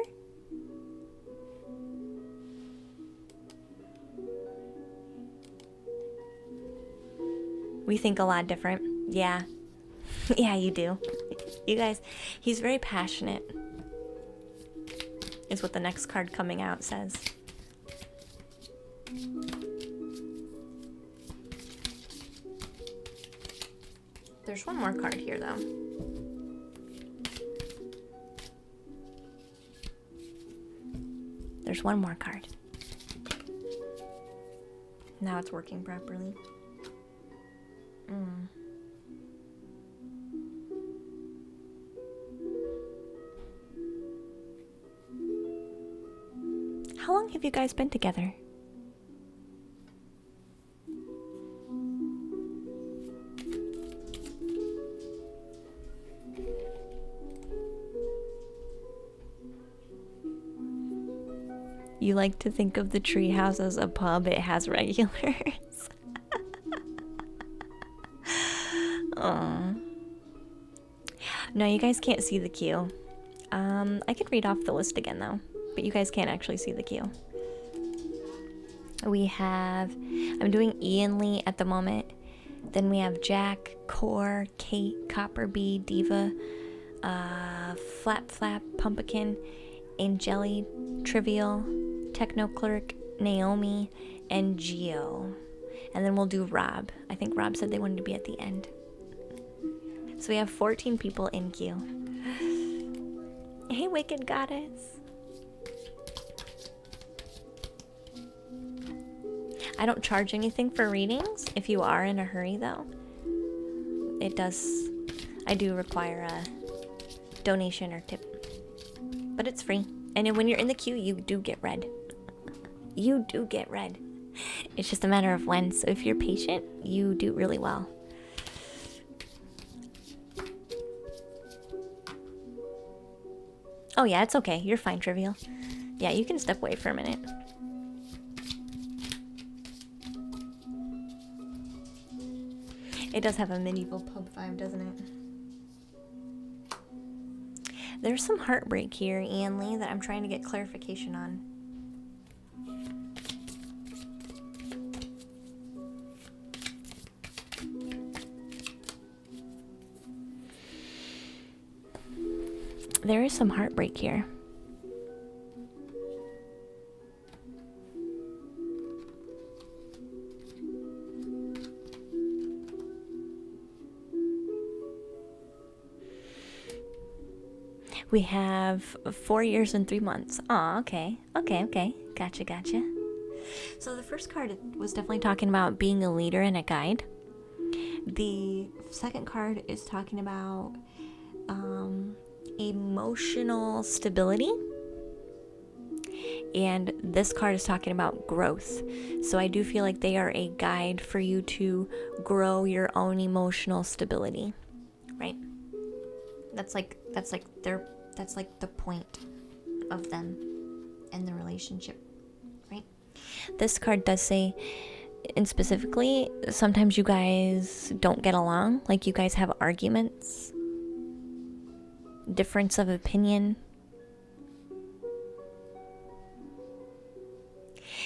We think a lot different. Yeah. Yeah, you do. You guys, he's very passionate, is what the next card coming out says. There's one more card here, though. There's one more card. Now it's working properly. How long have you guys been together? You like to think of the treehouse as a pub. It has regulars. Aww. No, you guys can't see the queue. I could read off the list again, though. But you guys can't actually see the queue. We have... I'm doing Ian Lee at the moment. Then we have Jack, Core, Kate, Copperbee, Diva, Flap Flap, Pumpkin, Angeli, Trivial, Techno Clerk, Naomi, and Geo. And then we'll do Rob. I think Rob said they wanted to be at the end. So we have 14 people in queue. Hey, Wicked Goddess. I don't charge anything for readings. If you are in a hurry, though, I do require a donation or tip. But it's free. And then when you're in the queue, you do get red. You do get red. It's just a matter of when. So if you're patient, you do really well. Oh yeah, it's okay. You're fine, Trivial. Yeah, you can step away for a minute. It does have a medieval pub vibe, doesn't it? There's some heartbreak here, Ian Lee, that I'm trying to get clarification on. There is some heartbreak here. We have 4 years and 3 months. Aw, okay. Okay. Gotcha. So the first card was definitely talking about being a leader and a guide. The second card is talking about emotional stability. And this card is talking about growth. So I do feel like they are a guide for you to grow your own emotional stability. Right? That's like the point of them and the relationship, right? This card does say, and specifically, sometimes you guys don't get along, like you guys have arguments, difference of opinion.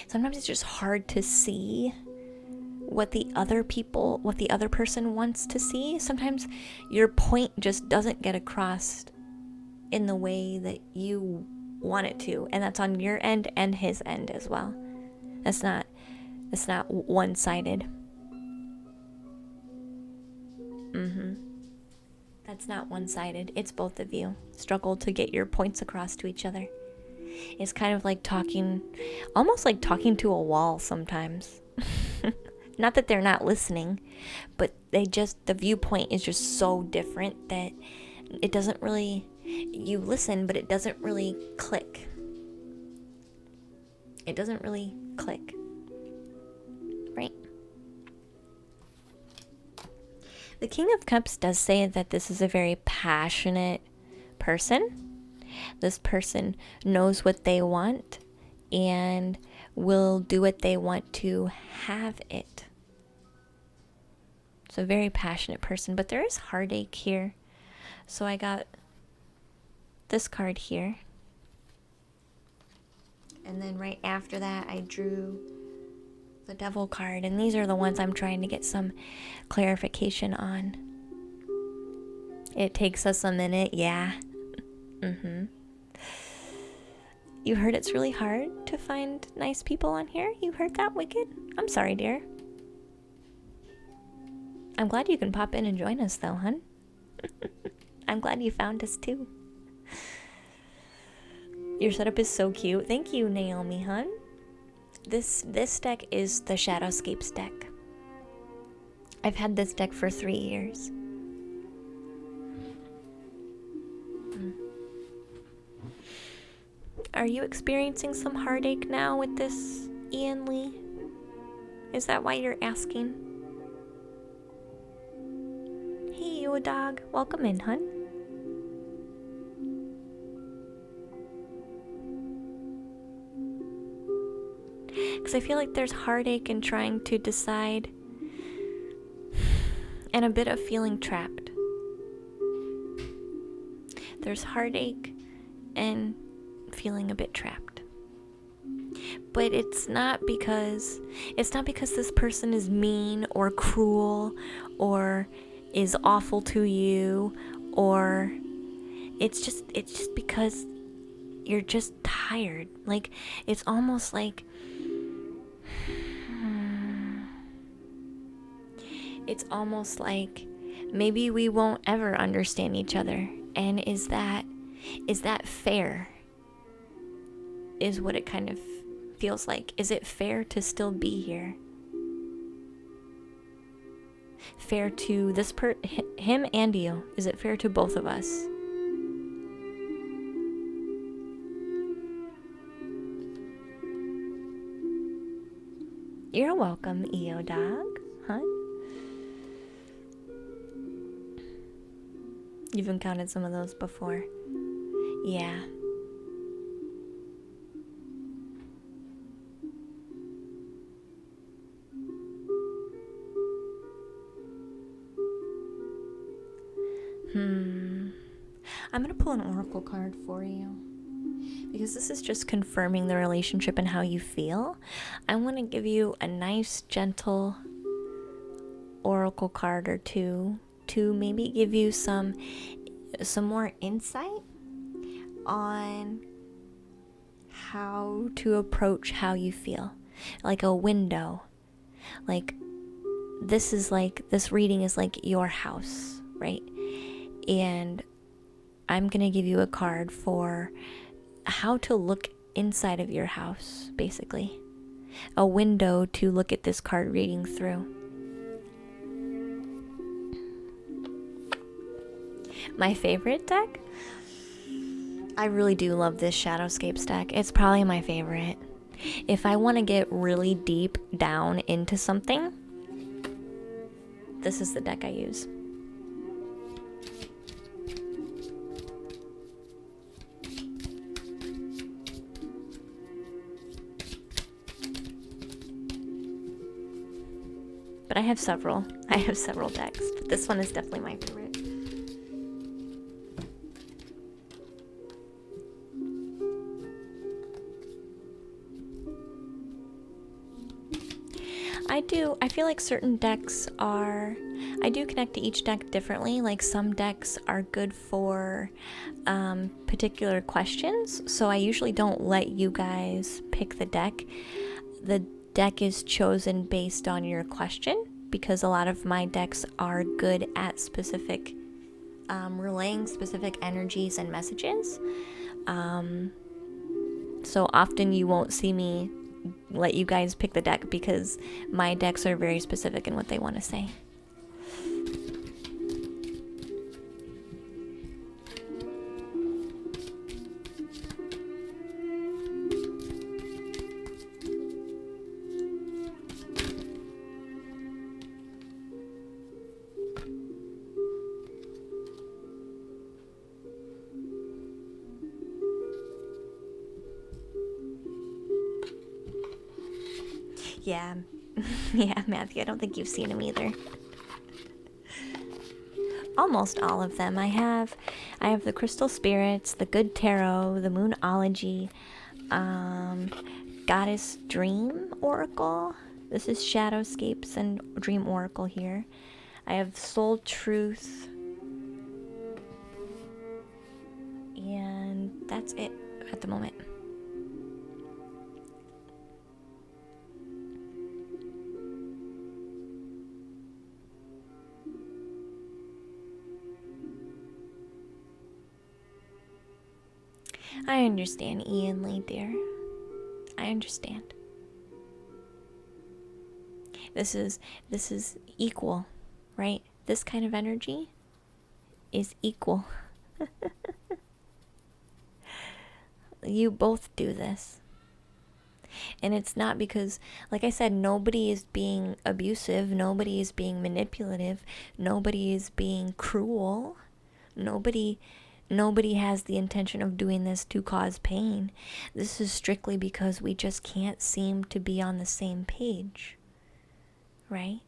Sometimes it's just hard to see what the other person wants to see. Sometimes your point just doesn't get across in the way that you want it to, and that's on your end and his end as well. It's not one-sided. That's not one-sided. It's both of you struggle to get your points across to each other. It's kind of like almost like talking to a wall sometimes. Not that they're not listening, but the viewpoint is just so different that it doesn't really, you listen, but it doesn't really click. It doesn't really click. Right? The King of Cups does say that this is a very passionate person. This person knows what they want and will do what they want to have it. It's a very passionate person, but there is heartache here. So I got this card here. And then right after that, I drew the Devil card. And these are the ones I'm trying to get some clarification on. It takes us a minute, yeah. You heard it's really hard to find nice people on here? You heard that, Wicked? I'm sorry, dear. I'm glad you can pop in and join us, though, hun. I'm glad you found us too. Your setup is so cute. Thank you, Naomi, hun. This deck is the Shadowscapes deck. I've had this deck for 3 years. Are you experiencing some heartache now with this, Ian Lee? Is that why you're asking? Hey, you a dog. Welcome in, hun. Because I feel like there's heartache in trying to decide and a bit of feeling trapped. There's heartache and feeling a bit trapped. But it's not because this person is mean or cruel or is awful to you, or it's just because you're just tired. Like, it's almost like maybe we won't ever understand each other. And is that fair? Is what it kind of feels like. Is it fair to still be here? Fair to this him and you? Is it fair to both of us? You're welcome, EO Dog. Huh? You've encountered some of those before. Yeah. I'm going to pull an oracle card for you, because this is just confirming the relationship and how you feel. I want to give you a nice, gentle oracle card or two to maybe give you some more insight on how to approach how you feel. Like a window. Like this reading is like your house, right? And I'm going to give you a card for how to look inside of your house, basically. A window to look at this card reading through. My favorite deck? I really do love this Shadowscapes deck. It's probably my favorite. If I want to get really deep down into something, this is the deck I use. But I have several decks, but this one is definitely my favorite. I feel like certain decks I do connect to each deck differently. Like some decks are good for particular questions, so I usually don't let you guys pick the deck. The deck is chosen based on your question, because a lot of my decks are good at specific relaying specific energies and messages. So often you won't see me let you guys pick the deck, because my decks are very specific in what they want to say. Yeah. Yeah, Matthew, I don't think you've seen him either. Almost all of them. I have the Crystal Spirits, the Good Tarot, the Moonology, Goddess Dream Oracle. This is Shadowscapes and Dream Oracle here. I have Soul Truth. And that's it at the moment. I understand, Ian Lee, dear. I understand. This is equal, right? This kind of energy is equal. You both do this. And it's not because, like I said, nobody is being abusive, nobody is being manipulative, nobody is being cruel, nobody has the intention of doing this to cause pain. This is strictly because we just can't seem to be on the same page, right?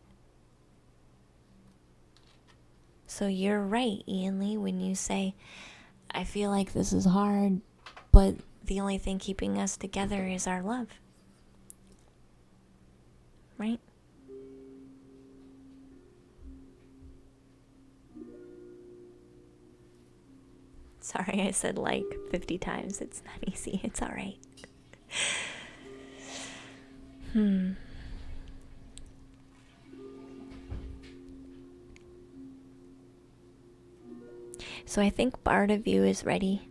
So you're right, Ian Lee, when you say, I feel like this is hard, but the only thing keeping us together is our love. Right? Sorry, I said like 50 times. It's not easy. It's all right. So I think part of you is ready,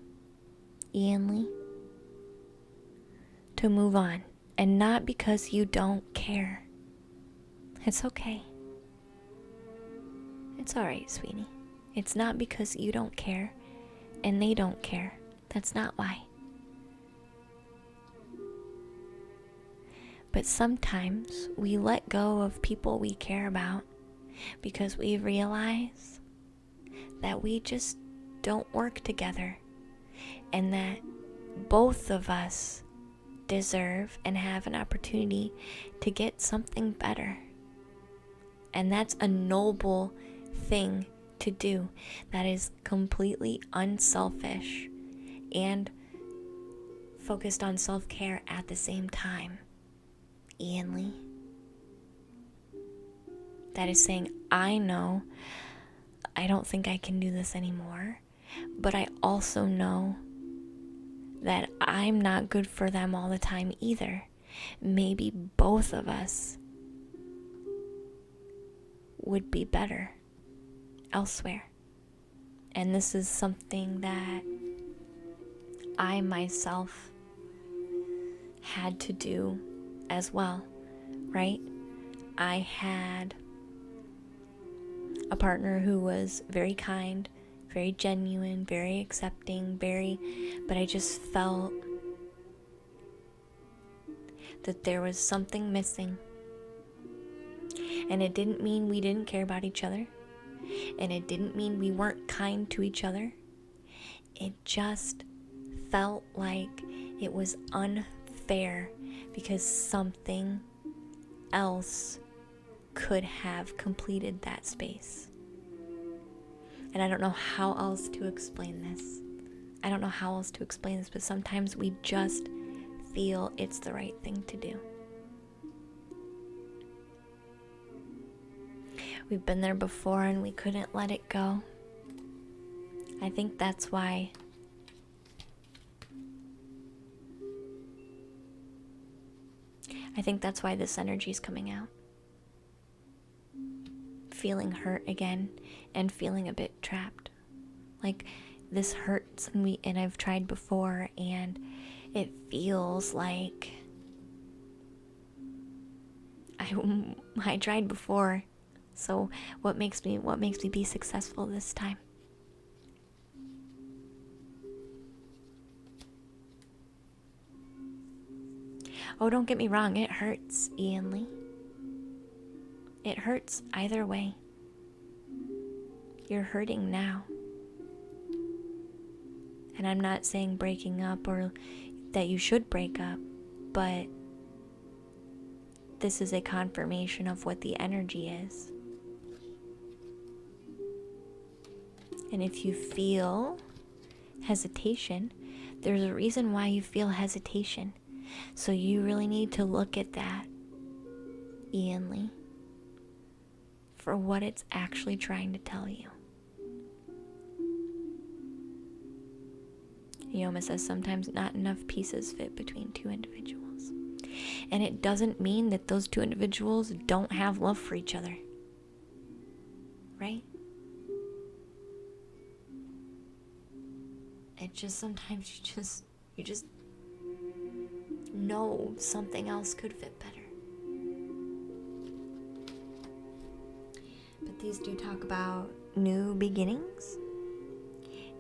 Ian Lee, to move on. And not because you don't care. It's okay. It's alright, sweetie. It's not because you don't care and they don't care. That's not why. But sometimes we let go of people we care about because we realize that we just don't work together, and that both of us deserve and have an opportunity to get something better. And that's a noble thing to do. That is completely unselfish and focused on self-care at the same time. Ian Lee. That is saying, I know I don't think I can do this anymore, but I also know that I'm not good for them all the time either. Maybe both of us would be better elsewhere. And this is something that I myself had to do as well, right? I had a partner who was very kind, very genuine, very accepting, but I just felt that there was something missing. And it didn't mean we didn't care about each other. And it didn't mean we weren't kind to each other. It just felt like it was unfair because something else could have completed that space. And I don't know how else to explain this. But sometimes we just feel it's the right thing to do. We've been there before and we couldn't let it go. I think that's why this energy is coming out. Feeling hurt again and feeling a bit trapped. Like this hurts and I've tried before and it feels like I tried before. So what makes me be successful this time? Oh, don't get me wrong, it hurts, Ian Lee. It hurts either way. You're hurting now. And I'm not saying breaking up or that you should break up, but this is a confirmation of what the energy is. And if you feel hesitation, there's a reason why you feel hesitation. So you really need to look at that, Ian Lee, for what it's actually trying to tell you. Yoma says sometimes not enough pieces fit between two individuals. And it doesn't mean that those two individuals don't have love for each other. Right? It just sometimes you just know something else could fit better. But these do talk about new beginnings,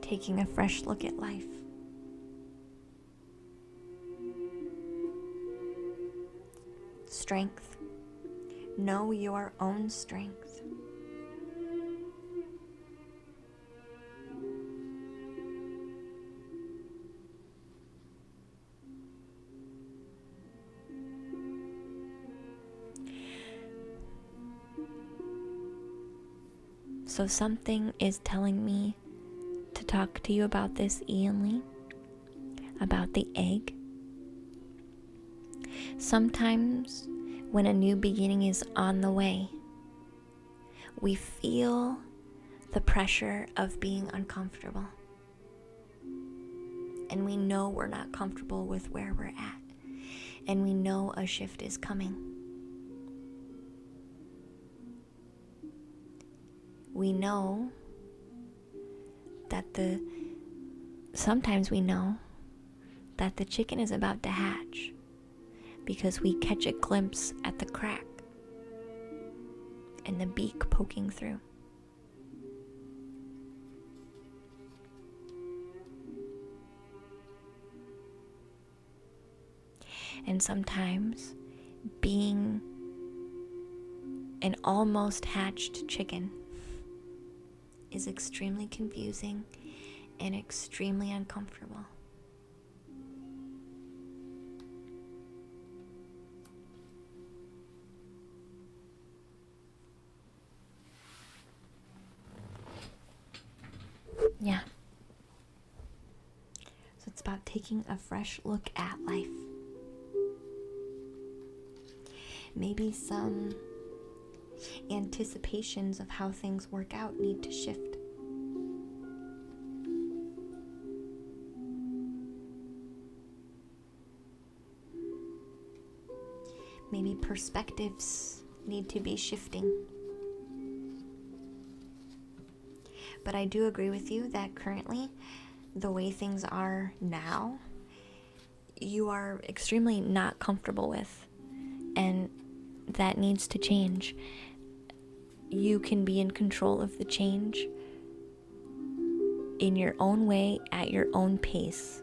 taking a fresh look at life. Strength. Know your own strength. So something is telling me to talk to you about this, Ian Lee, about the egg. Sometimes when a new beginning is on the way, we feel the pressure of being uncomfortable. And we know we're not comfortable with where we're at. And we know a shift is coming. We know that sometimes we know that the chicken is about to hatch because we catch a glimpse at the crack and the beak poking through. And sometimes being an almost hatched chicken is extremely confusing and extremely uncomfortable. Yeah. So it's about taking a fresh look at life. Maybe some anticipations of how things work out need to shift. Maybe perspectives need to be shifting. But I do agree with you that currently, the way things are now, you are extremely not comfortable with. And that needs to change. You can be in control of the change in your own way, at your own pace.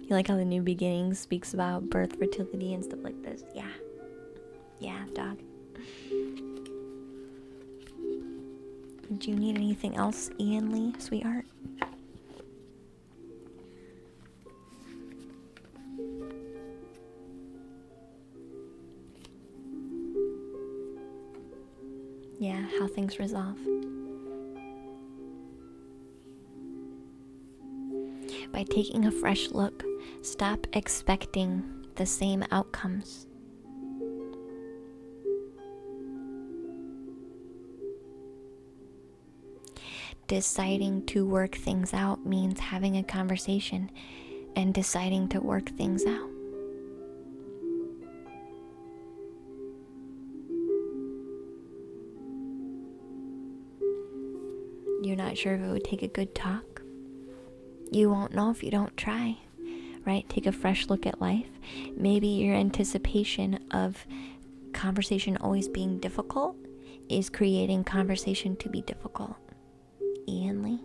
You like how the New Beginnings speaks about birth, fertility, and stuff like this? Yeah. Yeah, dog. Do you need anything else, Ian Lee, sweetheart? Yeah, how things resolve. By taking a fresh look, stop expecting the same outcomes. Deciding to work things out means having a conversation and deciding to work things out. You're not sure if it would take a good talk? You won't know if you don't try, right? Take a fresh look at life. Maybe your anticipation of conversation always being difficult is creating conversation to be difficult. Ian Lee.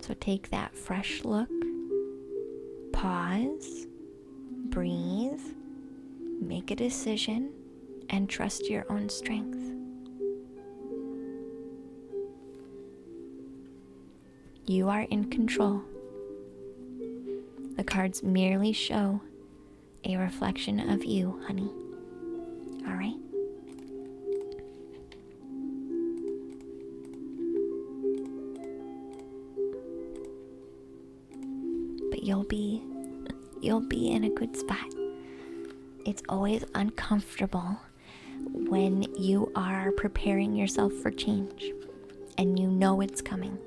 So take that fresh look, pause, breathe, make a decision, and trust your own strength. You are in control. The cards merely show a reflection of you, honey. All right? But you'll be in a good spot. It's always uncomfortable when you are preparing yourself for change and you know it's coming.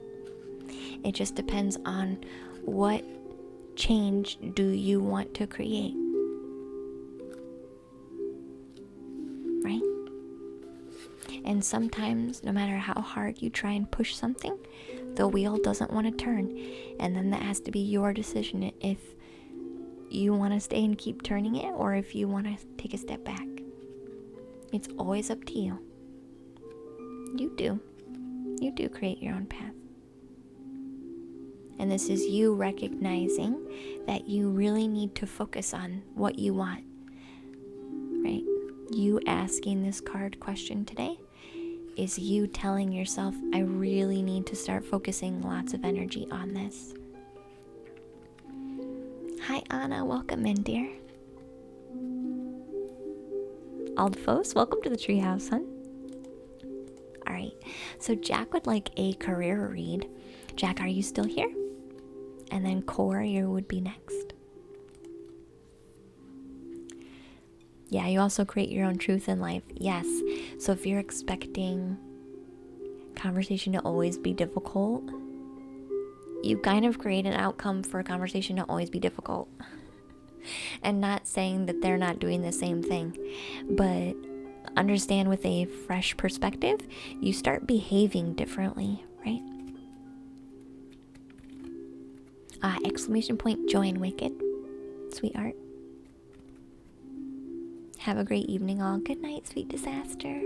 It just depends on what change do you want to create, right? And sometimes, no matter how hard you try and push something, the wheel doesn't want to turn. And then that has to be your decision if you want to stay and keep turning it or if you want to take a step back. It's always up to you. You do create your own path. And this is you recognizing that you really need to focus on what you want, right? You asking this card question today is you telling yourself, I really need to start focusing lots of energy on this. Hi, Anna. Welcome in, dear. Aldfos, welcome to the treehouse, hon. All right. So Jack would like a career read. Jack, are you still here? And then Core, you would be next. Yeah, you also create your own truth in life. Yes. So if you're expecting conversation to always be difficult, you kind of create an outcome for a conversation to always be difficult. And not saying that they're not doing the same thing, but understand with a fresh perspective, you start behaving differently, right? Exclamation point, join Wicked, sweetheart. Have a great evening all. Good night, sweet disaster.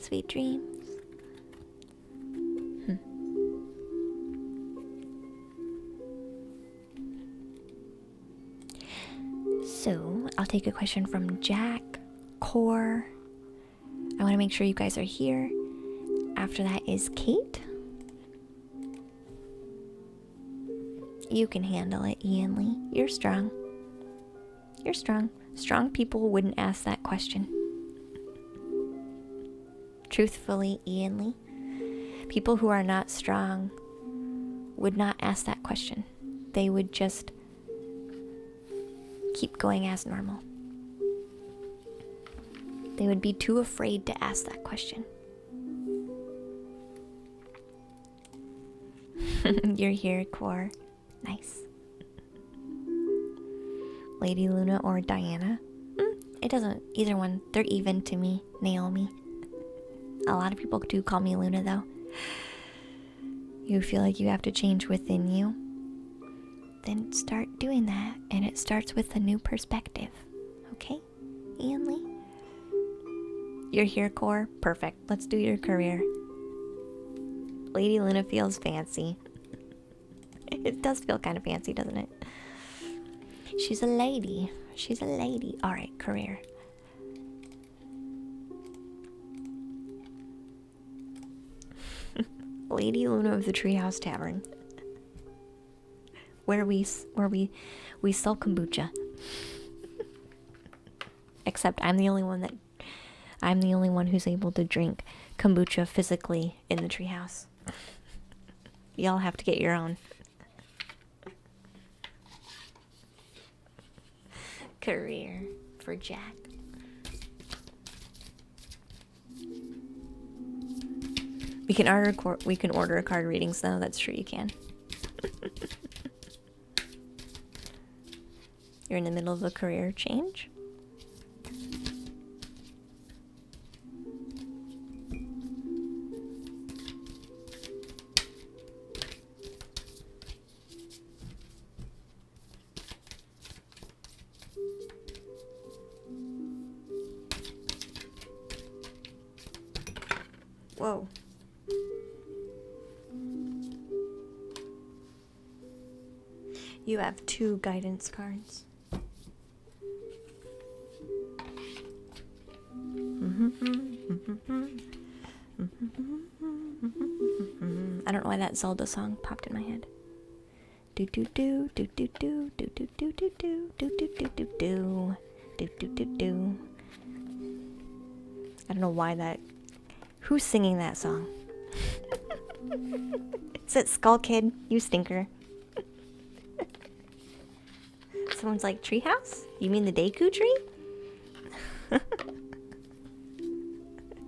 Sweet dreams. So, I'll take a question from Jack, Core. I want to make sure you guys are here. After that is Kate. You can handle it, Ian Lee. You're strong. You're strong. Strong people wouldn't ask that question. Truthfully, Ian Lee, people who are not strong would not ask that question. They would just keep going as normal. They would be too afraid to ask that question. You're here, Core. Nice. Lady Luna or Diana? It doesn't, either one. They're even to me. Naomi. A lot of people do call me Luna, though. You feel like you have to change within you? Then start doing that, and it starts with a new perspective. Okay, Ian Lee? You're here, Core? Perfect. Let's do your career. Lady Luna feels fancy. It does feel kind of fancy, doesn't it? She's a lady. She's a lady. Alright, career. Lady Luna of the Treehouse Tavern. Where we sell kombucha. Except I'm the only one who's able to drink kombucha physically in the treehouse. Y'all have to get your own. Career for Jack. We can order card readings though. That's true, you can. You're in the middle of a career change. Whoa. You have 2 guidance cards. I don't know why that Zelda song popped in my head. Do do do do do do do do do do do do do do do do do do do do. I don't know why that. Who's singing that song? Is it Skull Kid? You stinker. Someone's like, treehouse? You mean the Deku tree?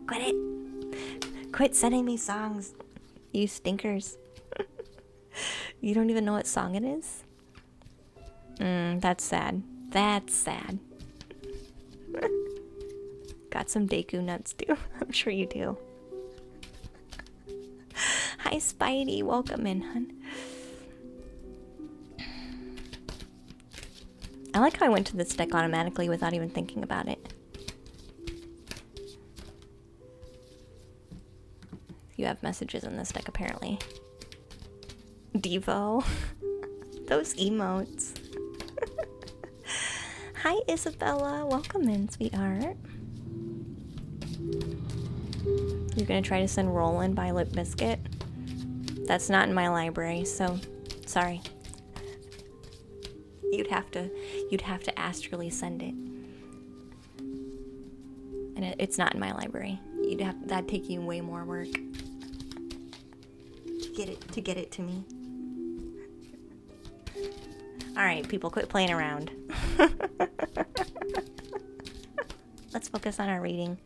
Quit it. Quit sending me songs. You stinkers. You don't even know what song it is? That's sad. That's sad. Got some Deku nuts too. I'm sure you do. Hi Spidey, welcome in, hun. I like how I went to this deck automatically without even thinking about it. You have messages in this deck apparently. Devo. Those emotes. Hi Isabella, welcome in, sweetheart. You're gonna try to send Roland by Lip Biscuit? That's not in my library, so sorry. You'd have to astrally send it. And it's not in my library. That'd take you way more work to get it to me. Alright, people, quit playing around. Let's focus on our reading.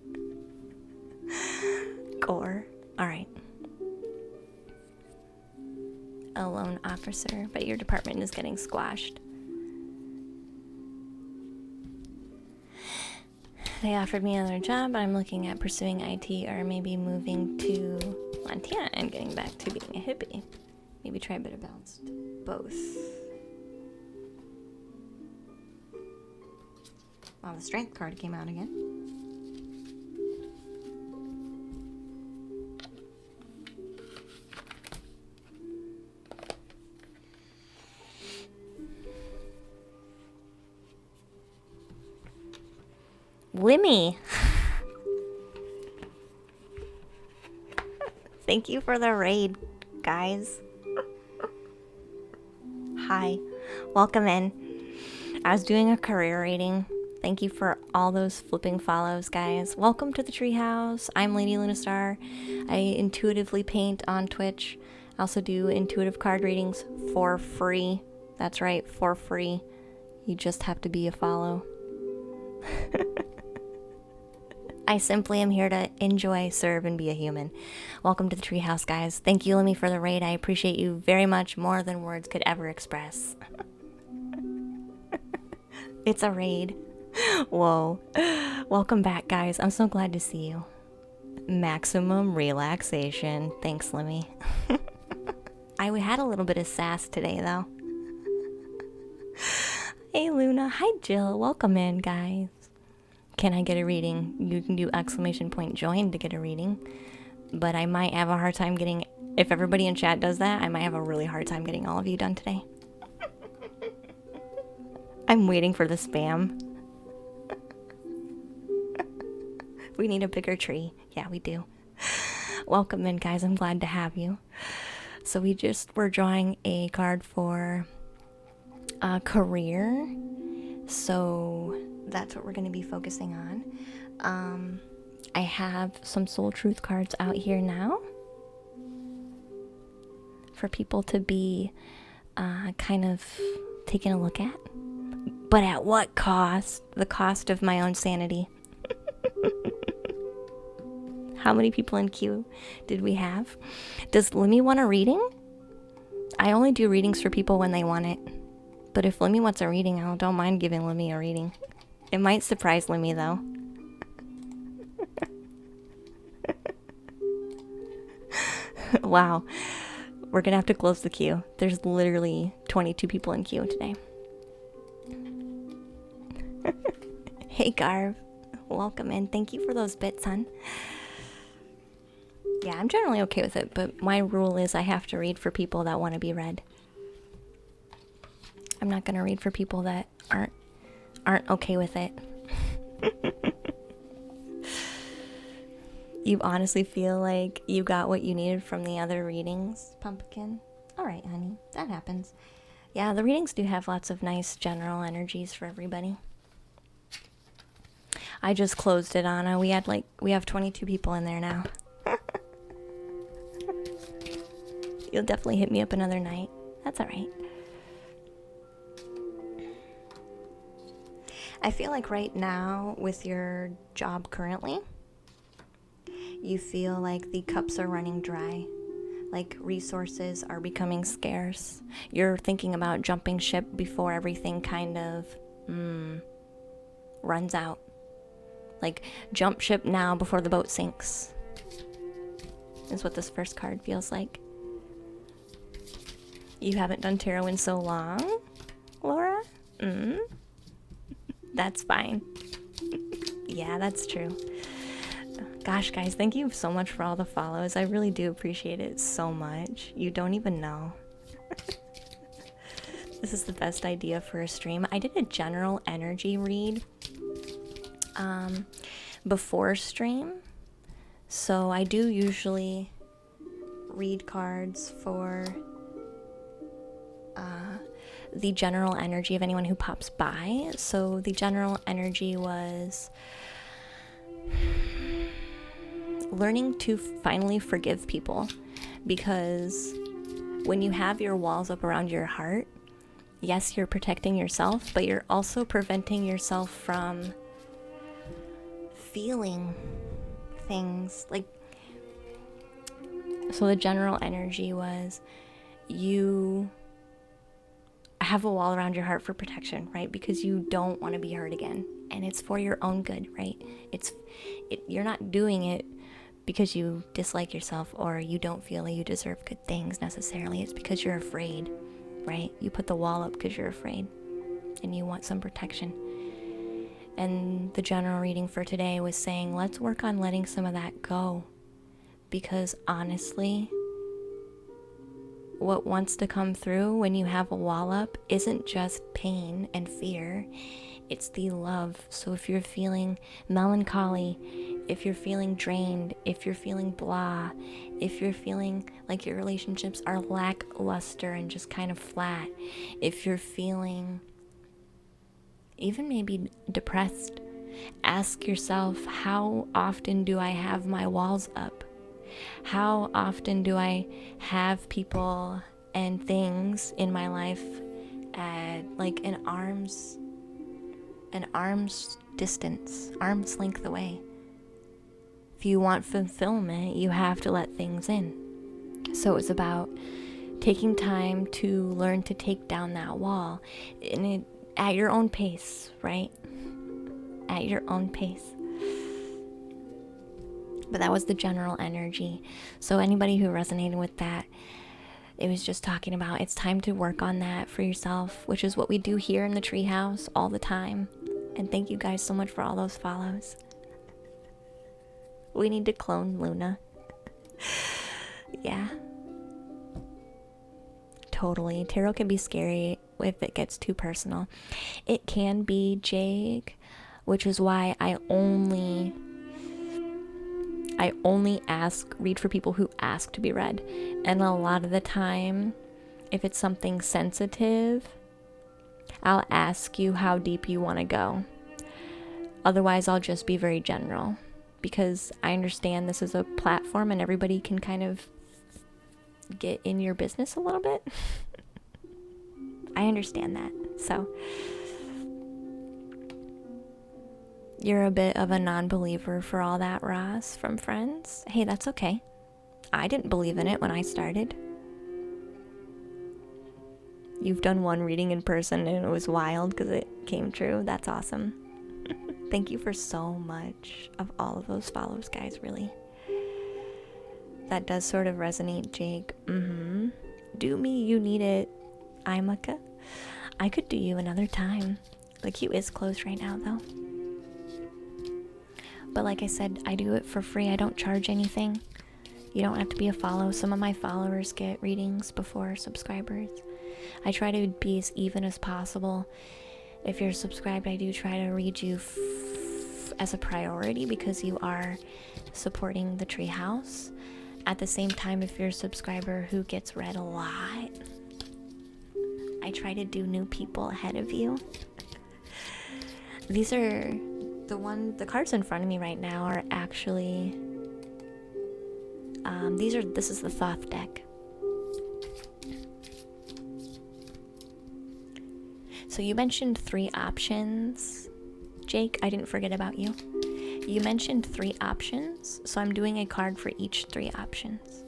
Gore. Alright. A loan officer, but your department is getting squashed. They offered me another job, but I'm looking at pursuing IT or maybe moving to Montana and getting back to being a hippie. Maybe try a bit of balanced both. Wow, the strength card came out again. Limmy. Thank you for the raid, guys. Hi. Welcome in. I was doing a career rating. Thank you for all those flipping follows, guys. Welcome to the treehouse. I'm Lady Lunastar. I intuitively paint on Twitch. I also do intuitive card readings for free. That's right, for free. You just have to be a follow. I simply am here to enjoy, serve, and be a human. Welcome to the treehouse, guys. Thank you, Lemmy, for the raid. I appreciate you very much, more than words could ever express. It's a raid. Whoa. Welcome back, guys. I'm so glad to see you. Maximum relaxation. Thanks, Lemmy. I had a little bit of sass today, though. Hey, Luna. Hi, Jill. Welcome in, guys. Can I get a reading? You can do !join to get a reading. But I might have a hard time getting... If everybody in chat does that, I might have a really hard time getting all of you done today. I'm waiting for the spam. We need a bigger tree. Yeah, we do. Welcome in, guys. I'm glad to have you. So we're drawing a card for career. So that's what we're going to be focusing on. I have some Soul Truth cards out here now for people to be kind of taking a look at. But at what cost? The cost of my own sanity. How many people in queue did we have? Does Lemmy want a reading? I only do readings for people when they want it. But if Lemmy wants a reading, I don't mind giving Lemmy a reading. It might surprise Lemmy, though. Wow. We're gonna have to close the queue. There's literally 22 people in queue today. Hey, Garv. Welcome in. Thank you for those bits, hon. Yeah, I'm generally okay with it, but my rule is I have to read for people that want to be read. I'm not gonna read for people that aren't okay with it. You honestly feel like you got what you needed from the other readings, Pumpkin? Alright, honey. That happens. Yeah, the readings do have lots of nice general energies for everybody. I just closed it, Anna. We have 22 people in there now. You'll definitely hit me up another night. That's alright. I feel like right now, with your job currently, you feel like the cups are running dry. Like resources are becoming scarce. You're thinking about jumping ship before everything kind of runs out. Like, jump ship now before the boat sinks. Is what this first card feels like. You haven't done tarot in so long, Laura? That's fine. Yeah, that's true. Gosh, guys, thank you so much for all the follows. I really do appreciate it so much. You don't even know. This is the best idea for a stream. I did a general energy read before stream. So I do usually read cards for the general energy of anyone who pops by. So the general energy was learning to finally forgive people, because when you have your walls up around your heart, yes, you're protecting yourself, but you're also preventing yourself from feeling things. Like, so the general energy was you have a wall around your heart for protection, right? Because you don't want to be hurt again, and it's for your own good, right? You're not doing it because you dislike yourself or you don't feel like you deserve good things necessarily. It's because you're afraid, right? You put the wall up because you're afraid and you want some protection. And the general reading for today was saying, let's work on letting some of that go, because honestly, what wants to come through when you have a wall up isn't just pain and fear. It's the love. So if you're feeling melancholy, if you're feeling drained, if you're feeling blah, if you're feeling like your relationships are lackluster and just kind of flat, if you're feeling even maybe depressed, ask yourself, how often do I have my walls up? How often do I have people and things in my life at like an arm's distance, arm's length away? If you want fulfillment, you have to let things in. So it's about taking time to learn to take down that wall at your own pace, right? At your own pace. But that was the general energy. So anybody who resonated with that, it was just talking about it's time to work on that for yourself, which is what we do here in the treehouse all the time. And thank you guys so much for all those follows. We need to clone Luna. Yeah. Totally. Tarot can be scary if it gets too personal. It can be, Jake, which is why I only read for people who ask to be read. And a lot of the time, if it's something sensitive, I'll ask you how deep you want to go. Otherwise, I'll just be very general, because I understand this is a platform and everybody can kind of get in your business a little bit. I understand that. So you're a bit of a non-believer for all that, Ross, from friends. Hey, that's okay. I didn't believe in it when I started. You've done one reading in person and it was wild because it came true. That's awesome. Thank you for so much of all of those follows, guys, really. That does sort of resonate, Jake. Do me, you need it. Imaka. I could do you another time. The queue is closed right now, though. But like I said, I do it for free. I don't charge anything. You don't have to be a follow. Some of my followers get readings before subscribers. I try to be as even as possible. If you're subscribed, I do try to read you as a priority because you are supporting the treehouse. At the same time, if you're a subscriber who gets read a lot, I try to do new people ahead of you. These are the cards in front of me right now are actually this is the Thoth deck. So you mentioned 3 options, Jake. I didn't forget about you. You mentioned 3 options, so I'm doing a card for each 3 options.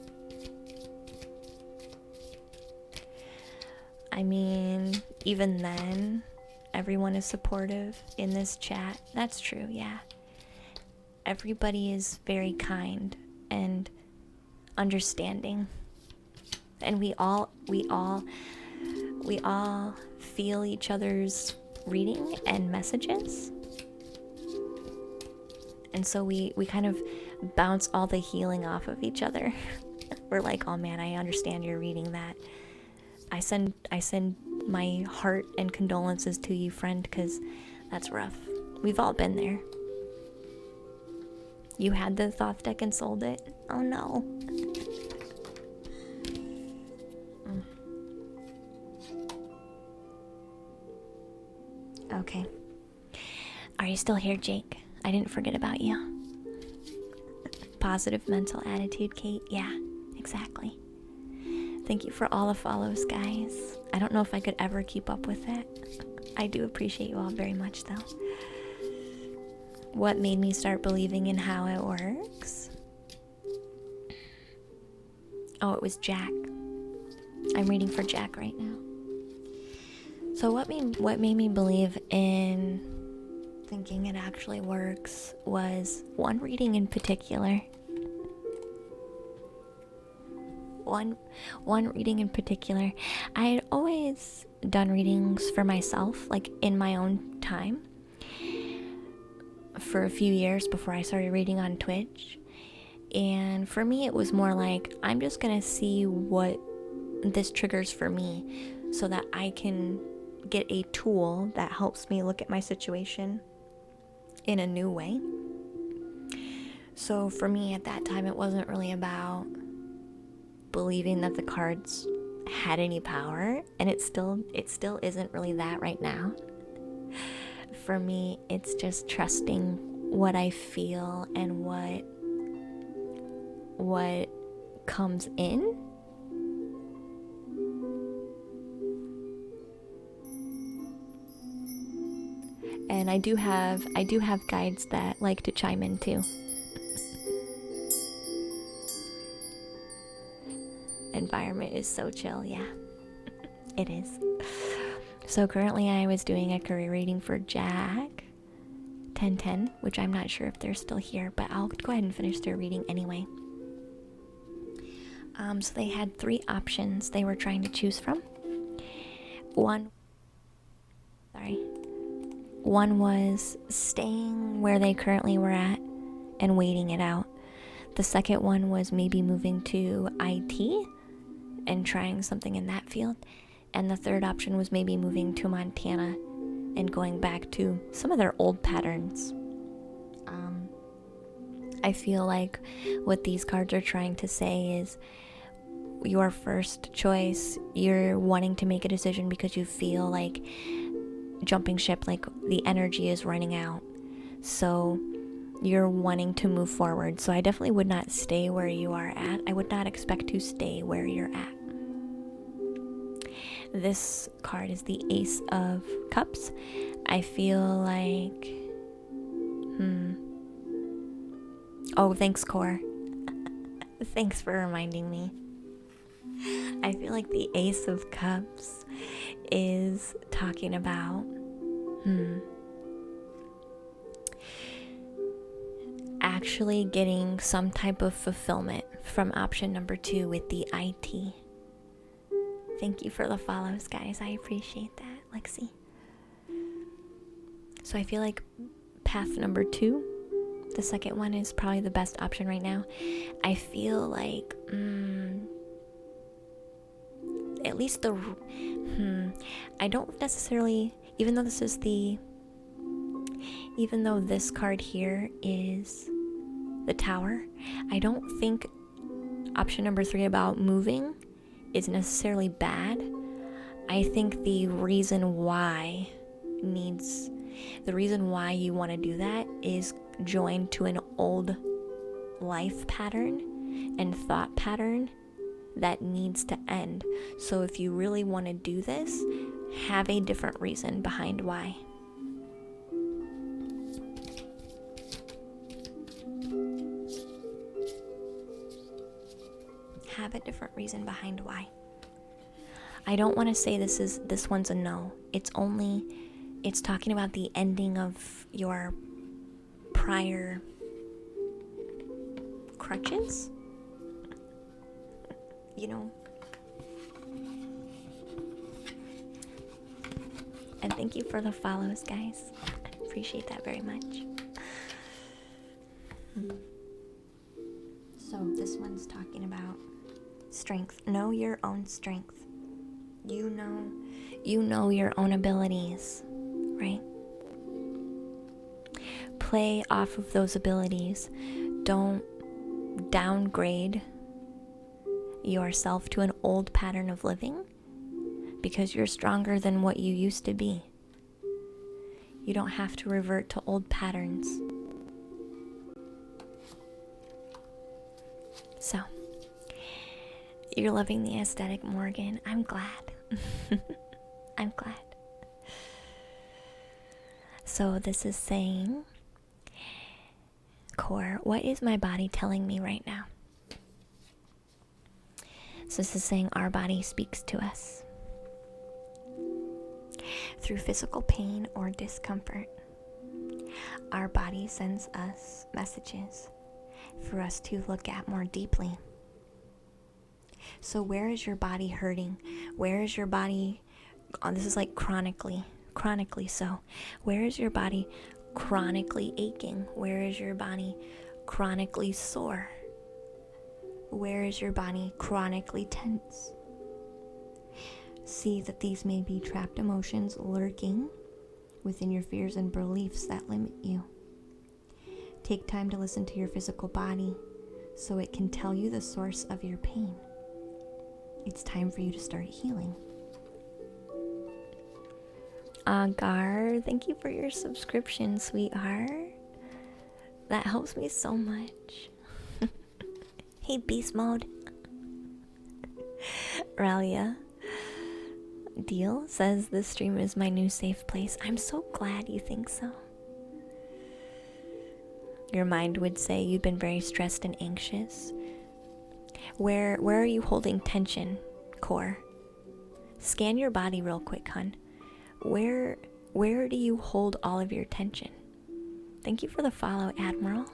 I mean, even then, everyone is supportive in this chat. That's true, yeah. Everybody is very kind and understanding. And we all feel each other's reading and messages. And so we kind of bounce all the healing off of each other. We're like, oh man, I understand you're reading that. I send my heart and condolences to you, friend, because that's rough. We've all been there. You had the Thoth deck and sold it? Oh no. Okay. Are you still here, Jake? I didn't forget about you. Positive mental attitude, Kate. Yeah, exactly. Thank you for all the follows, guys. I don't know if I could ever keep up with it. I do appreciate you all very much, though. What made me start believing in how it works? Oh, it was Jack. I'm reading for Jack right now. So what made me believe in thinking it actually works was one reading in particular. One reading in particular. I had always done readings for myself, like in my own time, for a few years before I started reading on Twitch. And for me, it was more like, I'm just gonna see what this triggers for me so that I can get a tool that helps me look at my situation in a new way. So for me at that time, it wasn't really about believing that the cards had any power, and it still isn't really that right now. For me, it's just trusting what I feel and what comes in. And I do have guides that like to chime in too. Environment is so chill, yeah. It is. So currently I was doing a career reading for Jack 1010, which I'm not sure if they're still here, but I'll go ahead and finish their reading anyway. So they had 3 options they were trying to choose from. One was staying where they currently were at and waiting it out. The second one was maybe moving to IT and trying something in that field. And the third option was maybe moving to Montana and going back to some of their old patterns. I feel like what these cards are trying to say is your first choice, you're wanting to make a decision because you feel like jumping ship, like the energy is running out. So you're wanting to move forward. So I definitely would not stay where you are at. I would not expect to stay where you're at. This card is the Ace of Cups. I feel like... Oh, thanks, Core. Thanks for reminding me. I feel like the Ace of Cups is talking about... actually getting some type of fulfillment from option number 2 with the IT. Thank you for the follows, guys. I appreciate that, Lexi. So I feel like path number 2, the second one, is probably the best option right now. I feel like, at least I don't necessarily, even though this card here is the Tower, I don't think option number 3 about moving is necessarily bad. I think the reason why you want to do that is joined to an old life pattern and thought pattern that needs to end. So if you really want to do this, have a different reason behind why. Have a different reason behind why. I don't want to say this one's a no. It's talking about the ending of your prior crutches. You know. And thank you for the follows, guys. I appreciate that very much. So this one's talking about strength. Know your own strength. You know your own abilities, right? Play off of those abilities. Don't downgrade yourself to an old pattern of living because you're stronger than what you used to be. You don't have to revert to old patterns. So, you're loving the aesthetic, Morgan. I'm glad. I'm glad. So this is saying, Core, what is my body telling me right now? So this is saying our body speaks to us through physical pain or discomfort. Our body sends us messages for us to look at more deeply. So where is your body hurting? Where is your body, this is like chronically so. Where is your body chronically aching? Where is your body chronically sore? Where is your body chronically tense? See that these may be trapped emotions lurking within your fears and beliefs that limit you. Take time to listen to your physical body so it can tell you the source of your pain. It's time for you to start healing. Gar, thank you for your subscription, sweetheart. That helps me so much. Hey, beast mode. Ralia Deal says this stream is my new safe place. I'm so glad you think so. Your mind would say you've been very stressed and anxious. Where are you holding tension, Core? Scan your body real quick, hun. Where do you hold all of your tension? Thank you for the follow, Admiral.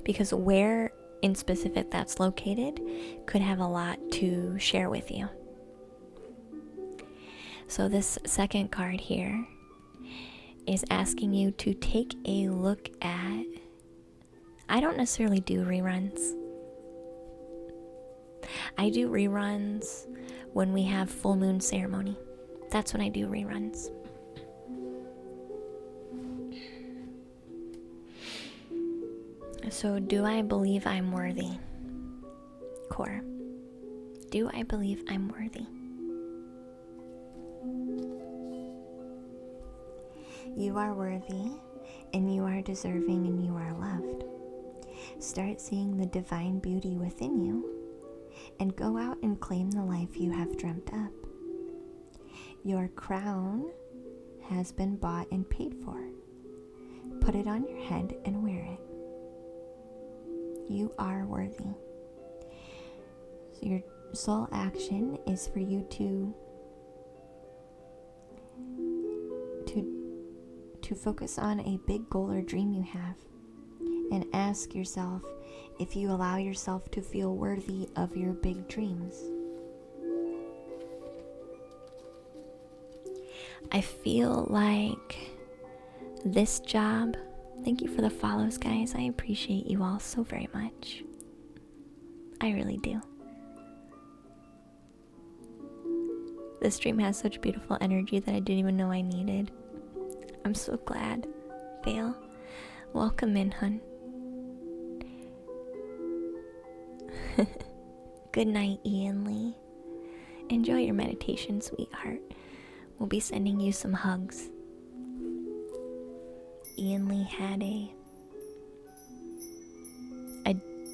Because where in specific that's located could have a lot to share with you. So this second card here is asking you to take a look at... I don't necessarily do reruns. I do reruns when we have full moon ceremony. That's when I do reruns. So, do I believe I'm worthy? Core. Do I believe I'm worthy? You are worthy, and you are deserving, and you are loved. Start seeing the divine beauty within you, and go out and claim the life you have dreamt up. Your crown has been bought and paid for. Put it on your head and wear it. You are worthy. So your soul action is for you to focus on a big goal or dream you have, and ask yourself if you allow yourself to feel worthy of your big dreams. I feel like this job... Thank you for the follows, guys. I appreciate you all so very much. I really do. This stream has such beautiful energy that I didn't even know I needed. I'm so glad. Vale, welcome in, hun. Good night, Ian Lee. Enjoy your meditation, sweetheart. We'll be sending you some hugs. Ian Lee had a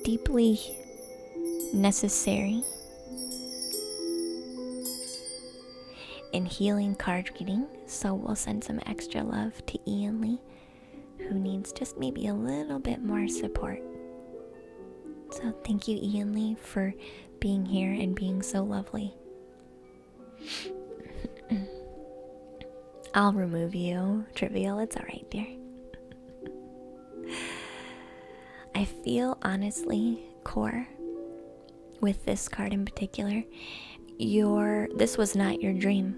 deeply necessary and healing card reading, so we'll send some extra love to Ian Lee, who needs just maybe a little bit more support. So thank you, Ian Lee, for being here and being so lovely. I'll remove you, Trivial. It's alright, dear. I feel, honestly, Core, with this card in particular, this was not your dream.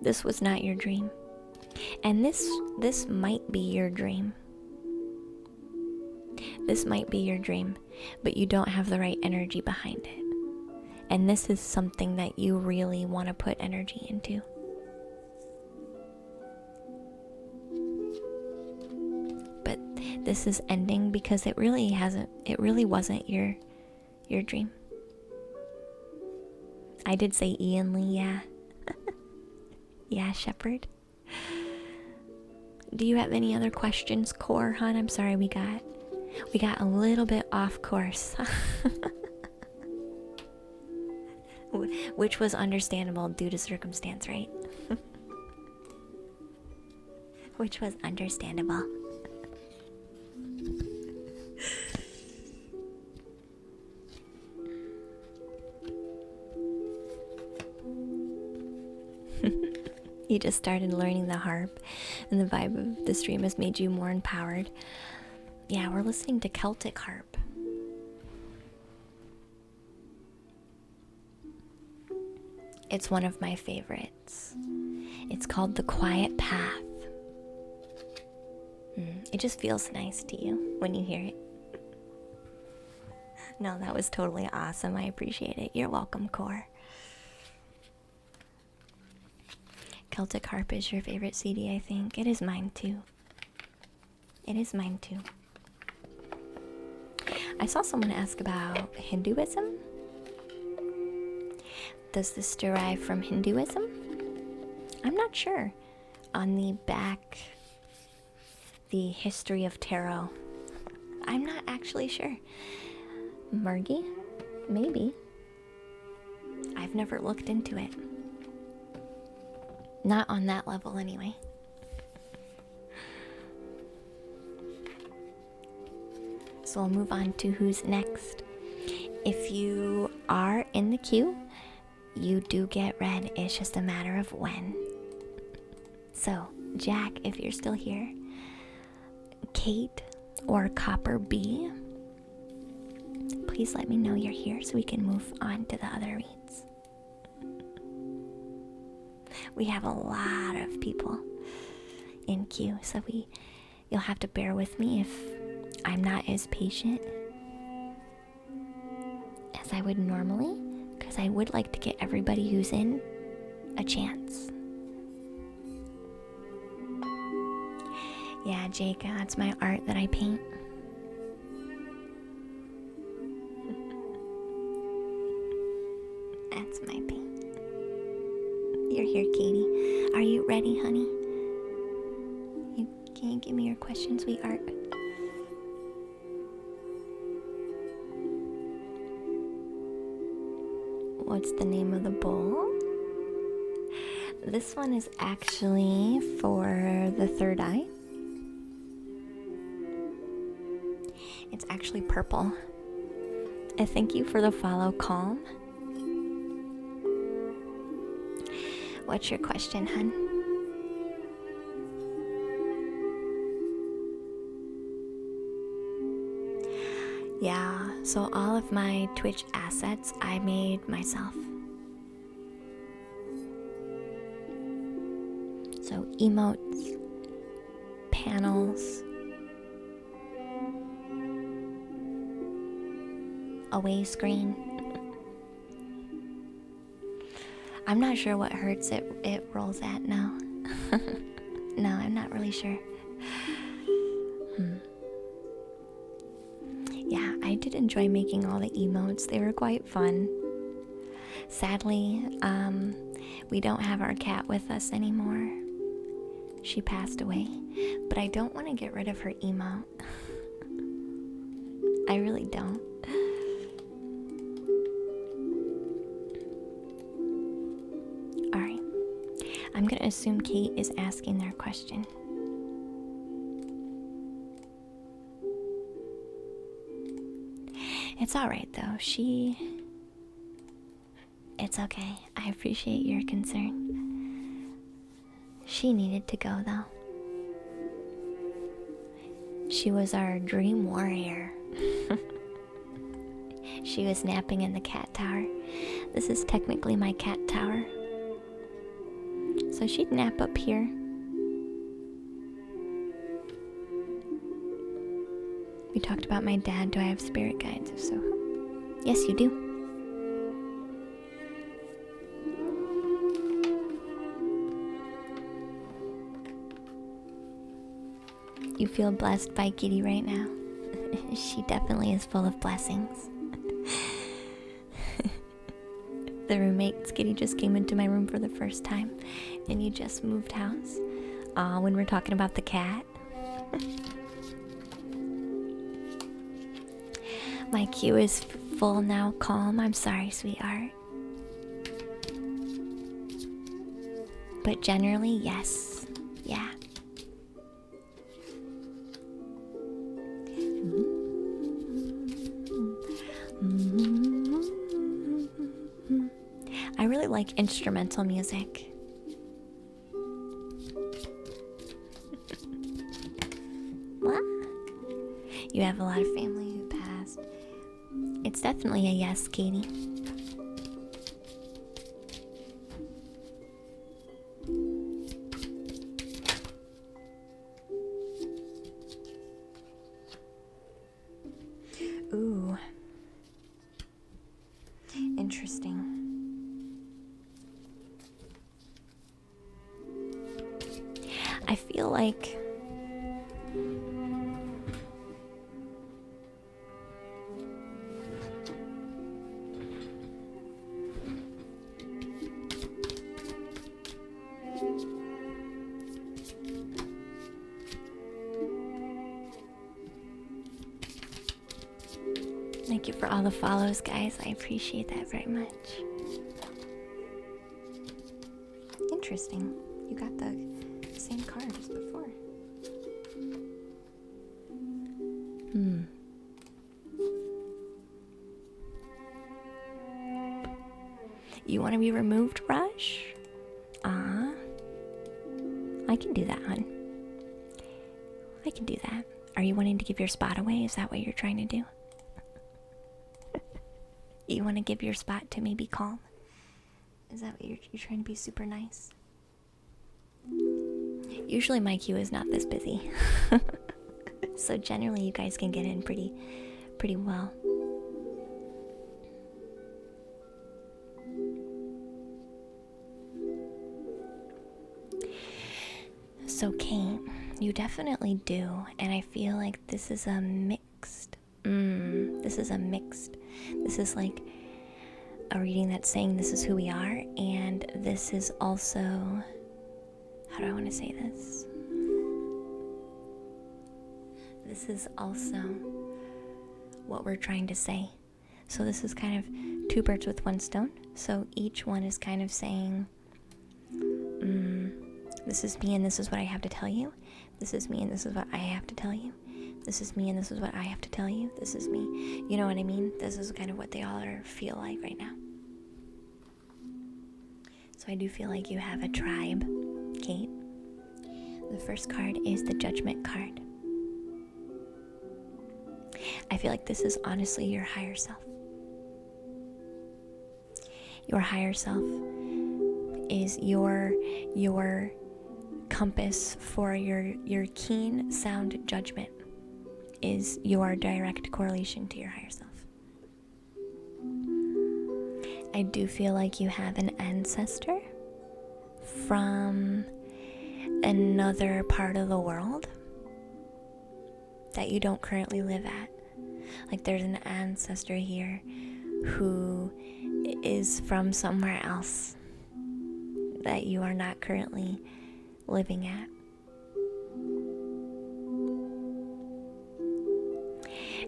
This was not your dream. And this might be your dream. This might be your dream, but you don't have the right energy behind it. And this is something that you really want to put energy into. But this is ending because it really wasn't your dream. I did say Ian Lee, yeah. Yeah, Shepherd. Do you have any other questions, Core, hon? I'm sorry we got a little bit off course. Which was understandable due to circumstance, right? Which was understandable. You just started learning the harp, and the vibe of the stream has made you more empowered. Yeah, we're listening to Celtic harp. It's one of my favorites. It's called The Quiet Path. It just feels nice to you when you hear it. No, that was totally awesome. I appreciate it. You're welcome, Core. Celtic Harp is your favorite CD, I think. It is mine too. It is mine too. I saw someone ask about Hinduism. Does this derive from Hinduism? I'm not sure. On the back, the history of tarot. I'm not actually sure. Murgy? Maybe. I've never looked into it. Not on that level, anyway. So we'll move on to who's next. If you are in the queue, you do get read. It's just a matter of when. So, Jack, if you're still here, Kate or Copper B, please let me know you're here so we can move on to the other reads. We have a lot of people in queue, so you'll have to bear with me if I'm not as patient as I would normally, because I would like to get everybody who's in a chance. Yeah, Jake, that's my art that I paint. That's my paint. You're here, Katie. Are you ready, honey? Can you give me your question, sweetheart? What's the name of the bowl? This one is actually for the third eye. It's actually purple. And thank you for the follow, Calm. What's your question, hun? Yeah, so all of my Twitch assets I made myself. So emotes, panels, away screen. I'm not sure what hertz it rolls at now. No, I'm not really sure. Yeah, I did enjoy making all the emotes. They were quite fun. Sadly, we don't have our cat with us anymore. She passed away, but I don't want to get rid of her emote. I really don't. Alright. I'm gonna assume Kate is asking their question. It's alright though. It's okay. I appreciate your concern. She needed to go though. She was our dream warrior. She was napping in the cat tower. This is technically my cat tower. So she'd nap up here. We talked about my dad. Do I have spirit guides? If so, yes, you do. You feel blessed by Kitty right now. She definitely is full of blessings. The roommate, Kitty, just came into my room for the first time, and you just moved house. When we're talking about the cat. My queue is full now, Calm. I'm sorry, sweetheart. But generally, yes. Yeah. I really like instrumental music. What? You have a lot of family who passed. It's definitely a yes, Katie. Ooh. I feel like thank you for all the follows, guys. I appreciate that very much. Interesting. You got the same card as before. You want to be removed, Rush? I can do that, hon. I can do that. Are you wanting to give your spot away? Is that what you're trying to do? You want to give your spot to maybe Calm? Is that what you're trying to be super nice? Usually my queue is not this busy. So generally you guys can get in pretty well. So Kate, you definitely do, and I feel like this is a mixed. This is like a reading that's saying this is who we are, and this is also, how do I want to say this? This is also what we're trying to say. So this is kind of two birds with one stone. So each one is kind of saying, this is me and this is what I have to tell you. This is me and this is what I have to tell you. This is me and this is what I have to tell you. This is me. You know what I mean? This is kind of what they all feel like right now. So I do feel like you have a tribe, Kate. The first card is the Judgment card. I feel like this is honestly your higher self. Your higher self is your compass for your keen sound judgment, is your direct correlation to your higher self. I do feel like you have an ancestor from another part of the world that you don't currently live at. Like there's an ancestor here who is from somewhere else that you are not currently living at.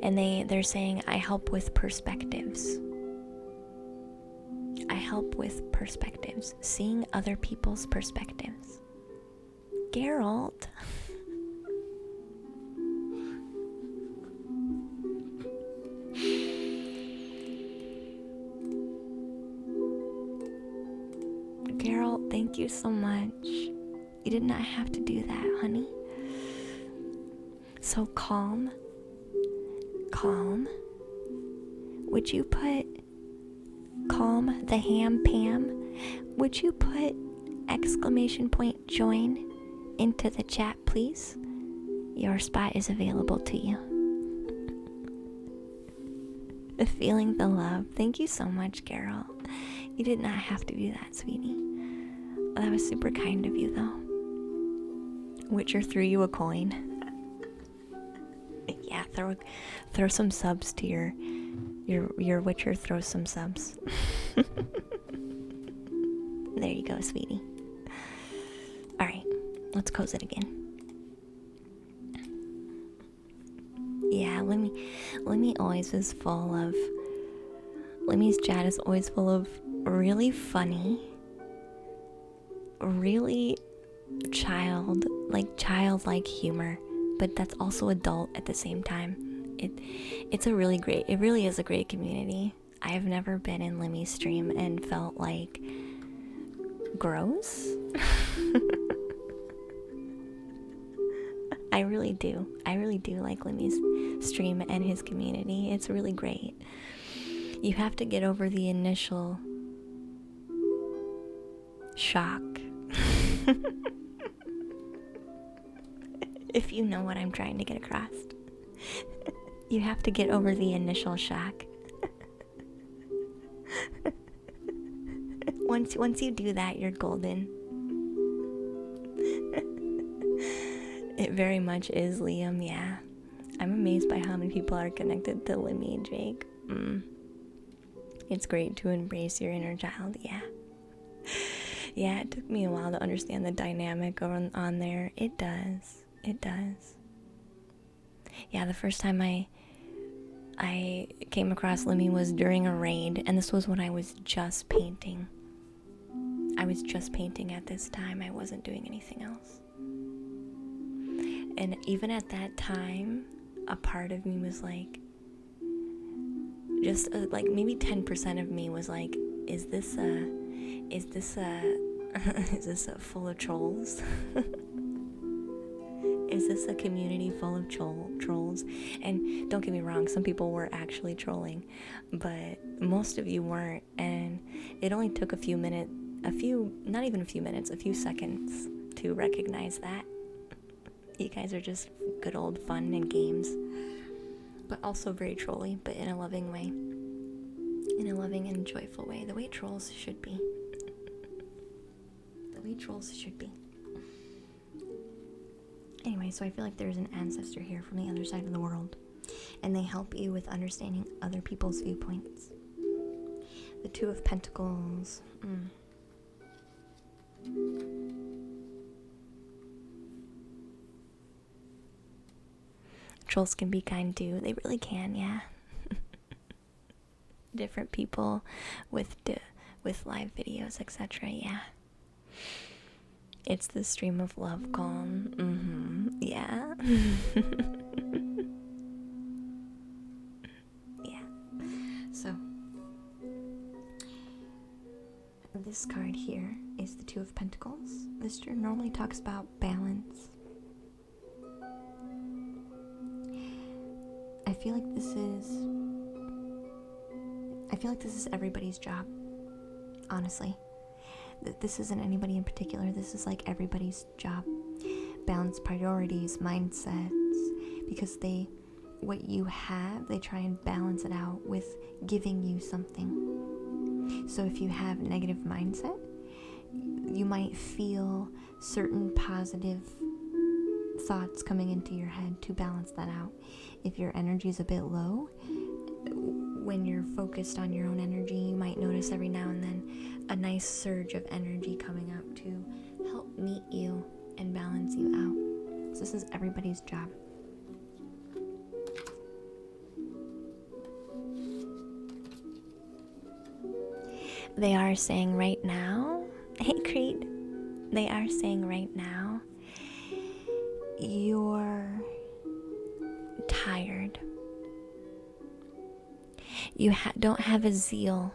And they're saying, I help with perspectives. I help with perspectives, seeing other people's perspectives. Geralt. Geralt, thank you so much. You did not have to do that, honey. So Calm. Would you put Calm the Ham Pam? Would you put !join into the chat, please? Your spot is available to you. Feeling the love. Thank you so much, Geralt. You did not have to do that, sweetie. That was super kind of you, though. Witcher threw you a coin. Yeah, throw some subs to your Witcher throws some subs. There you go, sweetie. Alright, let's close it again. Yeah, Lemmy always is full of... Lemmy's chat is always full of really funny, really childlike humor, but that's also adult at the same time. It really is a great community. I've never been in Lemmy's stream and felt like gross. I really do like Lemmy's stream and his community. It's really great. You have to get over the initial shock. If you know what I'm trying to get across. You have to get over the initial shock. Once you do that, you're golden. It very much is, Liam, yeah. I'm amazed by how many people are connected to Limmy and Jake. It's great to embrace your inner child, yeah. Yeah, it took me a while to understand the dynamic on there. It does. It does. Yeah, the first time I came across Limmy was during a raid, and this was when I was just painting. I was just painting at this time. I wasn't doing anything else. And even at that time, a part of me was like, just like maybe 10% of me was like, is this full of trolls? Is this a community full of trolls? And don't get me wrong, some people were actually trolling, but most of you weren't. And it only took a few seconds to recognize that. You guys are just good old fun and games, but also very trolly, but in a loving way. In a loving and joyful way, the way trolls should be. The way trolls should be. Anyway, so I feel like there's an ancestor here from the other side of the world, and they help you with understanding other people's viewpoints. The Two of Pentacles. Trolls can be kind too. They really can, yeah. Different people with live videos, etc. Yeah. It's the stream of love calm. Yeah. Yeah. So, this card here is the Two of Pentacles. This normally talks about balance. I feel like this is everybody's job, honestly. This isn't anybody in particular. This is like everybody's job. Balance priorities, mindsets, because what you have, they try and balance it out with giving you something. So if you have negative mindset, you might feel certain positive thoughts coming into your head to balance that out. If your energy is a bit low, when you're focused on your own energy, you might notice every now and then a nice surge of energy coming up to help meet you and balance you out. So this is everybody's job. They are saying right now, hey Creed, they are saying right now, you're tired. You don't have a zeal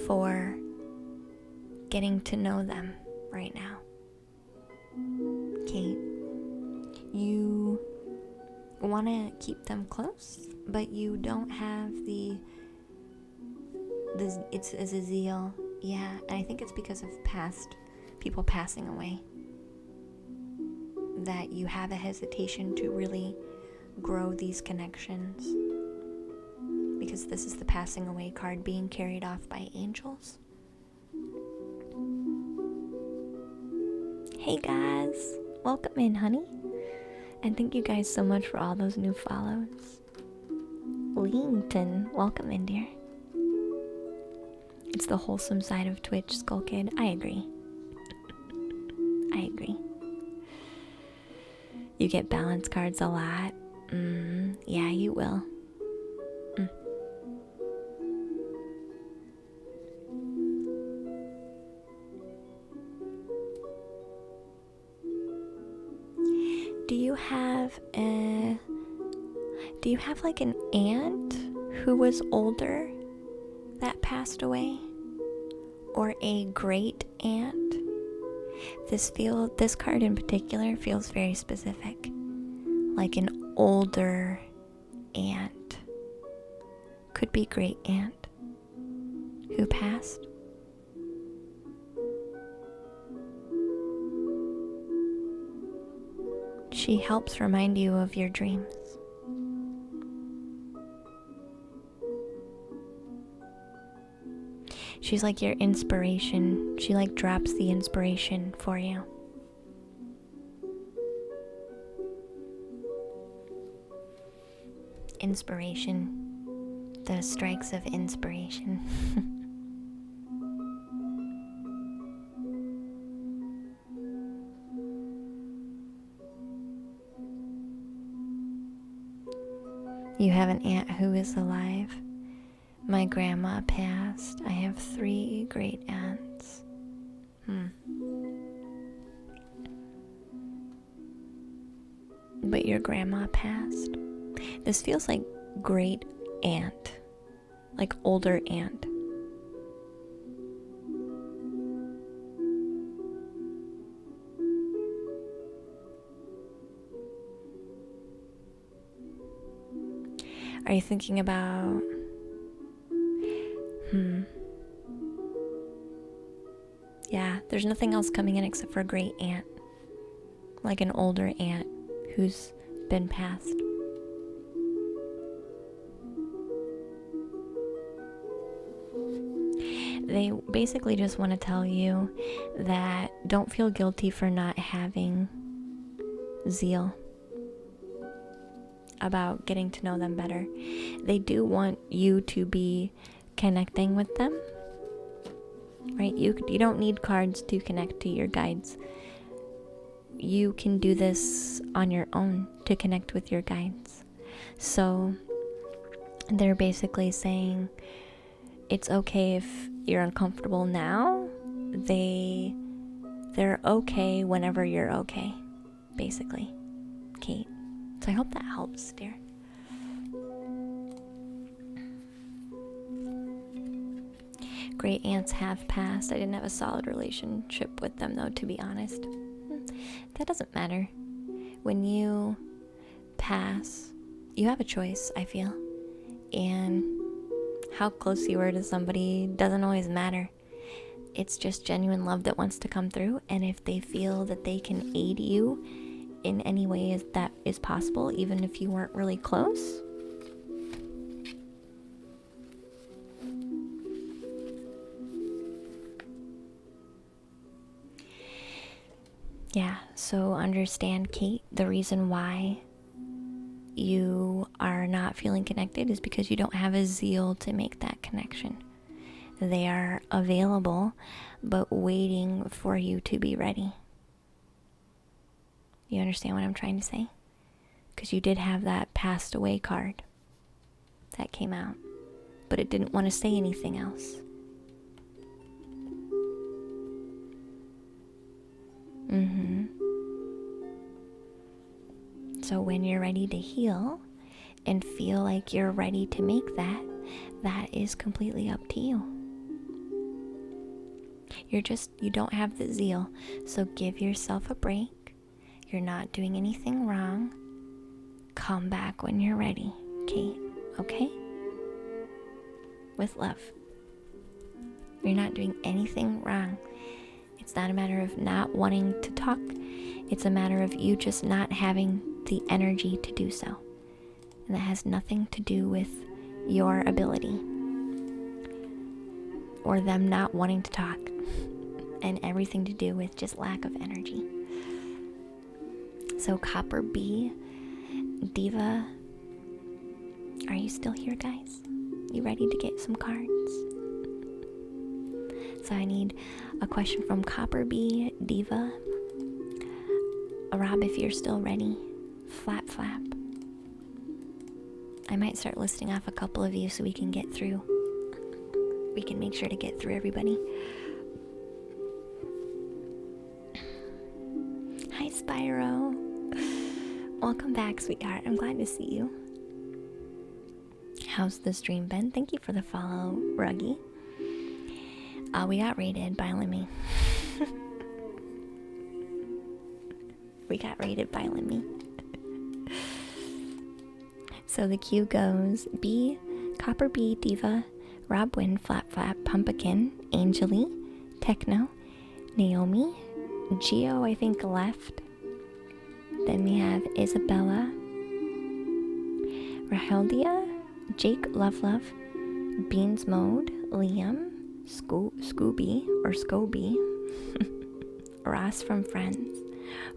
for getting to know them right now. Okay. You want to keep them close, but you don't have it's as a zeal. Yeah, and I think it's because of past people passing away that you have a hesitation to really grow these connections, because this is the passing away card being carried off by angels. Hey guys, welcome in, honey, and thank you guys so much for all those new follows. Leamton, welcome in, dear. It's the wholesome side of Twitch, Skull Kid. I agree. I agree. You get balance cards a lot. Yeah, you will. Do you have like an aunt who was older that passed away? Or a great aunt? This card in particular feels very specific. Like an older aunt. Could be great aunt who passed. She helps remind you of your dreams. She's like your inspiration. She like drops the inspiration for you. inspiration. The strikes of inspiration. You have an aunt who is alive. My grandma passed. I have 3 great aunts. But your grandma passed. This feels like great aunt. Like older aunt. Are you thinking about... Yeah, there's nothing else coming in except for a great aunt. Like an older aunt who's been passed. They basically just want to tell you that don't feel guilty for not having zeal about getting to know them better. They do want you to be connecting with them, right? You don't need cards to connect to your guides. You can do this on your own to connect with your guides. So they're basically saying it's okay if you're uncomfortable now. They're okay whenever you're okay, basically, Kate. So I hope that helps, dear. Great aunts have passed. I didn't have a solid relationship with them, though, to be honest. That doesn't matter. When you pass, you have a choice, I feel. And how close you are to somebody doesn't always matter. It's just genuine love that wants to come through. And if they feel that they can aid you in any way that is possible, even if you weren't really close, yeah, so understand, Kate, the reason why you are not feeling connected is because you don't have a zeal to make that connection. They are available, but waiting for you to be ready. You understand what I'm trying to say? Because you did have that passed away card that came out, but it didn't want to say anything else. So when you're ready to heal and feel like you're ready to make that is completely up to you. You don't have the zeal, so give yourself a break. You're not doing anything wrong. Come back when you're ready, Kate, okay? With love. You're not doing anything wrong. It's not a matter of not wanting to talk. It's a matter of you just not having the energy to do so. And that has nothing to do with your ability or them not wanting to talk, and everything to do with just lack of energy. So Copper B, Diva, are you still here, guys? You ready to get some cards? So I need a question from Copper B, Diva, Rob, if you're still ready. Flap Flap. I might start listing off a couple of you so we can get through. We can make sure to get through everybody. Hi, Spyro. Welcome back, sweetheart. I'm glad to see you. How's the stream been? Thank you for the follow, Ruggy. We got raided by Lemmy. We got raided by Lemmy. So the queue goes B, Copper B, Diva, Rob Wynn, Flap Flap, Pumpkin, Angeli, Techno, Naomi, Geo, I think left. Then we have Isabella, Raheldia, Jake Love Love, Beans Mode, Liam, Scooby or Scoby, Ross from Friends,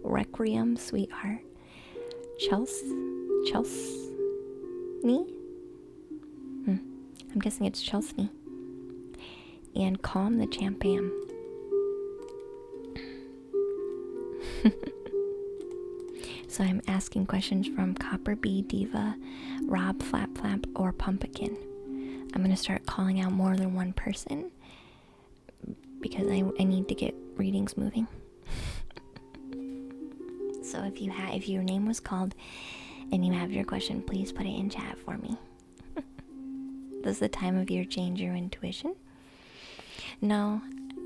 Requiem Sweetheart, Chelsea, Nee? I'm guessing it's Chelsea. And Calm the Champion. So I'm asking questions from Copper Bee, Diva, Rob, Flap Flap, or Pumpkin. I'm going to start calling out more than one person because I need to get readings moving. So if your name was called and you have your question, please put it in chat for me. Does the time of year change your intuition? No,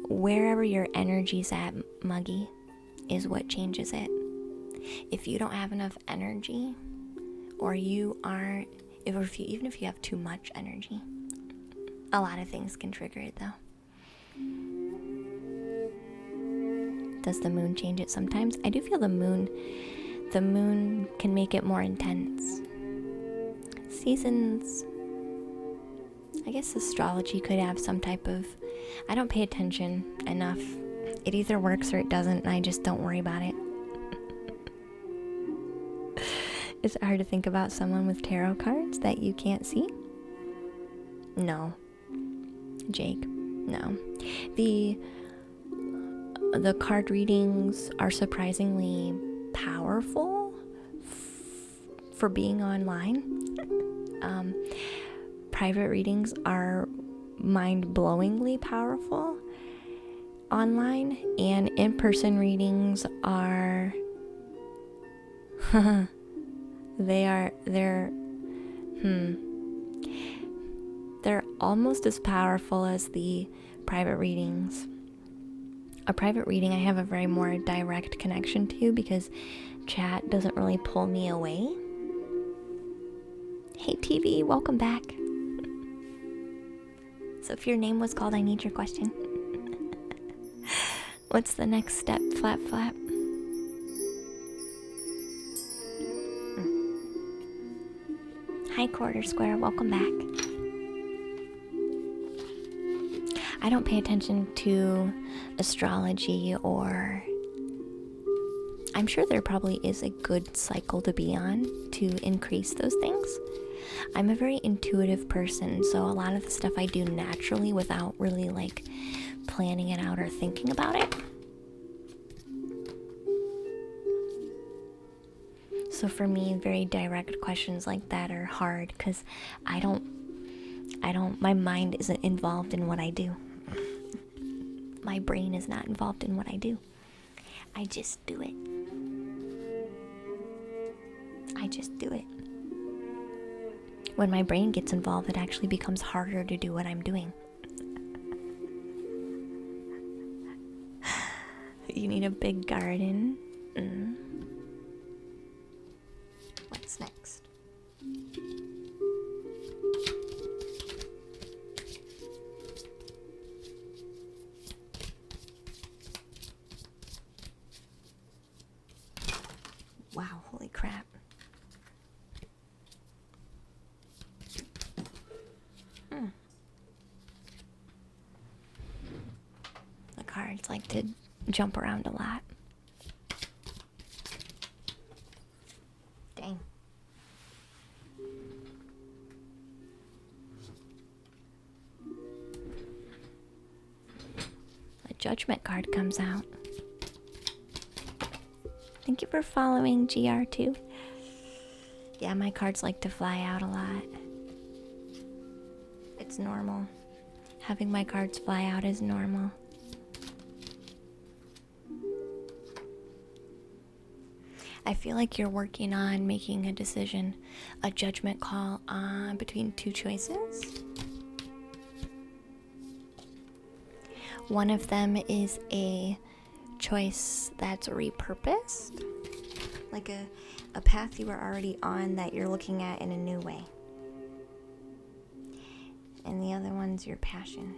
wherever your energy's at, Muggy, is what changes it. If you don't have enough energy, or you aren't, even if you have too much energy, a lot of things can trigger it though. Does the moon change it sometimes? I do feel the moon can make it more intense. Seasons, I guess astrology could have some type of, I don't pay attention enough. It either works or it doesn't, and I just don't worry about it. Is it hard to think about someone with tarot cards that you can't see? No. Jake, no. The card readings are surprisingly powerful for being online. Private readings are mind-blowingly powerful online, and in-person readings are they're almost as powerful as the private readings. A private reading I have a very more direct connection to because chat doesn't really pull me away. Hey TV, welcome back. So if your name was called, I need your question. What's the next step, Flap Flap? Hi Quarter Square, welcome back. I don't pay attention to astrology, or I'm sure there probably is a good cycle to be on to increase those things. I'm a very intuitive person, so a lot of the stuff I do naturally without really like planning it out or thinking about it. So for me, very direct questions like that are hard because my mind isn't involved in what I do. My brain is not involved in what I do. I just do it. When my brain gets involved, it actually becomes harder to do what I'm doing. You need a big garden. What's next? Wow, holy crap. The cards like to jump around a lot. Dang. A Judgment card comes out. Thank you for following, GR2. Yeah, my cards like to fly out a lot. It's normal. Having my cards fly out is normal. I feel like you're working on making a decision, a judgment call on between two choices. One of them is a choice that's repurposed, like a path you were already on that you're looking at in a new way. And the other one's your passion.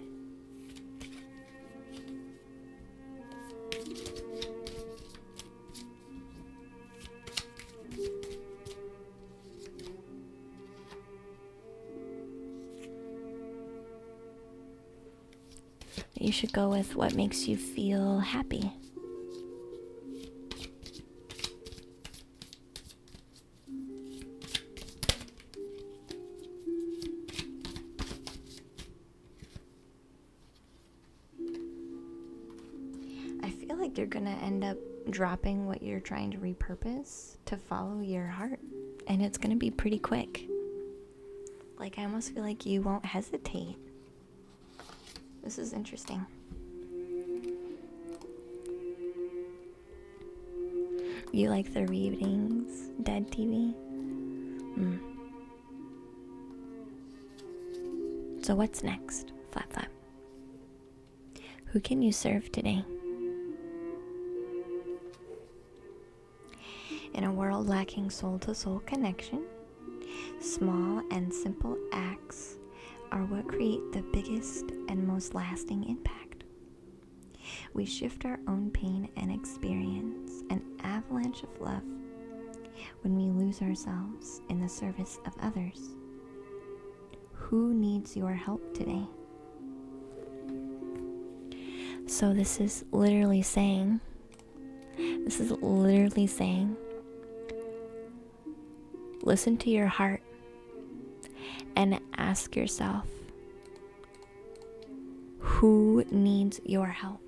You should go with what makes you feel happy. I feel like you're gonna end up dropping what you're trying to repurpose to follow your heart, and it's gonna be pretty quick. Like, I almost feel like you won't hesitate. This is interesting. You like the readings, Dead TV? So what's next? Flap flap. Who can you serve today? In a world lacking soul-to-soul connection, small and simple acts are what create the biggest and most lasting impact. We shift our own pain and experience an avalanche of love when we lose ourselves in the service of others. Who needs your help today? So this is literally saying, listen to your heart and ask yourself, who needs your help?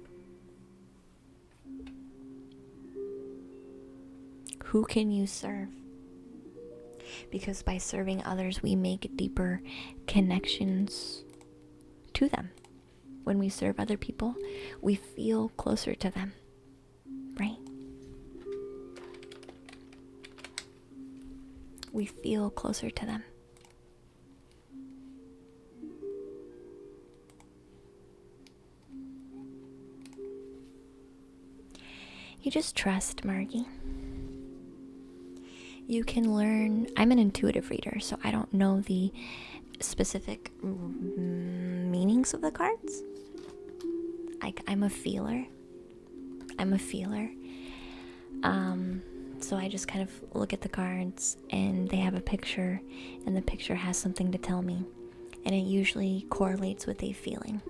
Who can you serve? Because by serving others, we make deeper connections to them. When we serve other people, we feel closer to them, right? We feel closer to them. You just trust, Margie. You can learn. I'm an intuitive reader, so I don't know the specific meanings of the cards. I'm a feeler. So I just kind of look at the cards, and they have a picture, and the picture has something to tell me, and it usually correlates with a feeling.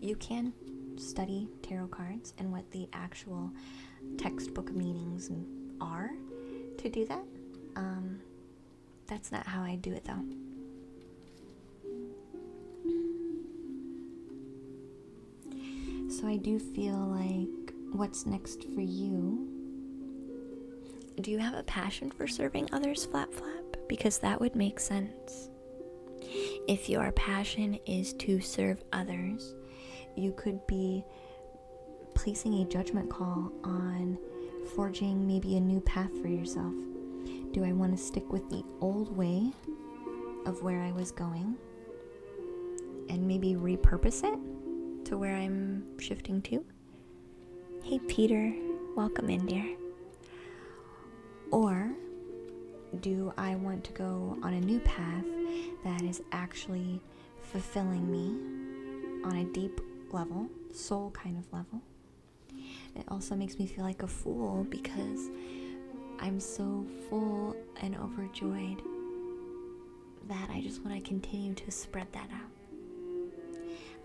You can study tarot cards and what the actual textbook meanings are to do that. That's not how I do it, though. So I do feel like, what's next for you? Do you have a passion for serving others, Flap Flap? Because that would make sense. If your passion is to serve others, you could be placing a judgment call on forging maybe a new path for yourself. Do I want to stick with the old way of where I was going and maybe repurpose it to where I'm shifting to? Hey Peter, welcome in, dear. Or do I want to go on a new path that is actually fulfilling me on a deep level, soul kind of level? It also makes me feel like a fool because I'm so full and overjoyed that I just want to continue to spread that out.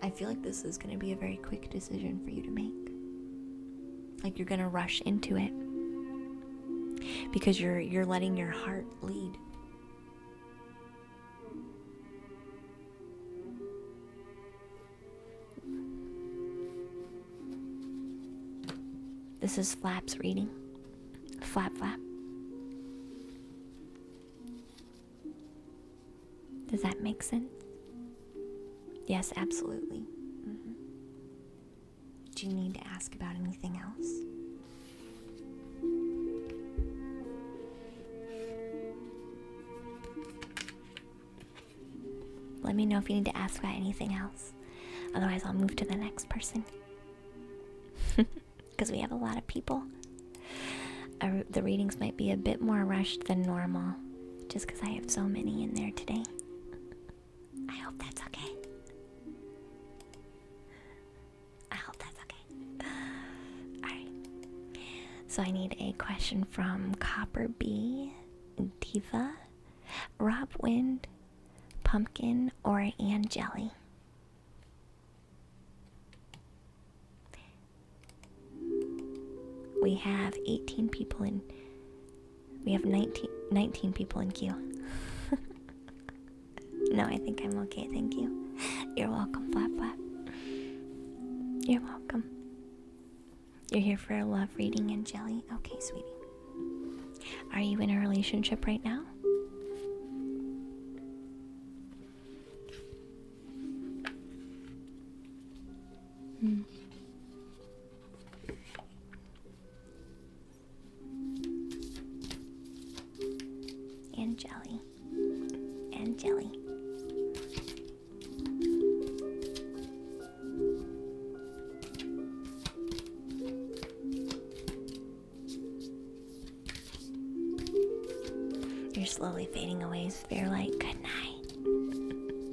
I feel like this is going to be a very quick decision for you to make. Like you're going to rush into it because you're letting your heart lead. This is Flap's reading. Flap Flap. Does that make sense? Yes, absolutely. Mm-hmm. Do you need to ask about anything else? Let me know if you need to ask about anything else. Otherwise, I'll move to the next person. Because we have a lot of people. The readings might be a bit more rushed than normal, just because I have so many in there today. I hope that's okay. Alright. So I need a question from Copper B, Diva, Rob Wind, Pumpkin, or Angeli. We have 18 people in. We have 19 people in queue. No, I think I'm okay, thank you. You're welcome, Flap Flap. You're welcome. You're here for a love reading and jelly? Okay, sweetie. Are you in a relationship right now? And jelly. And jelly. You're slowly fading away, so you're like, good night.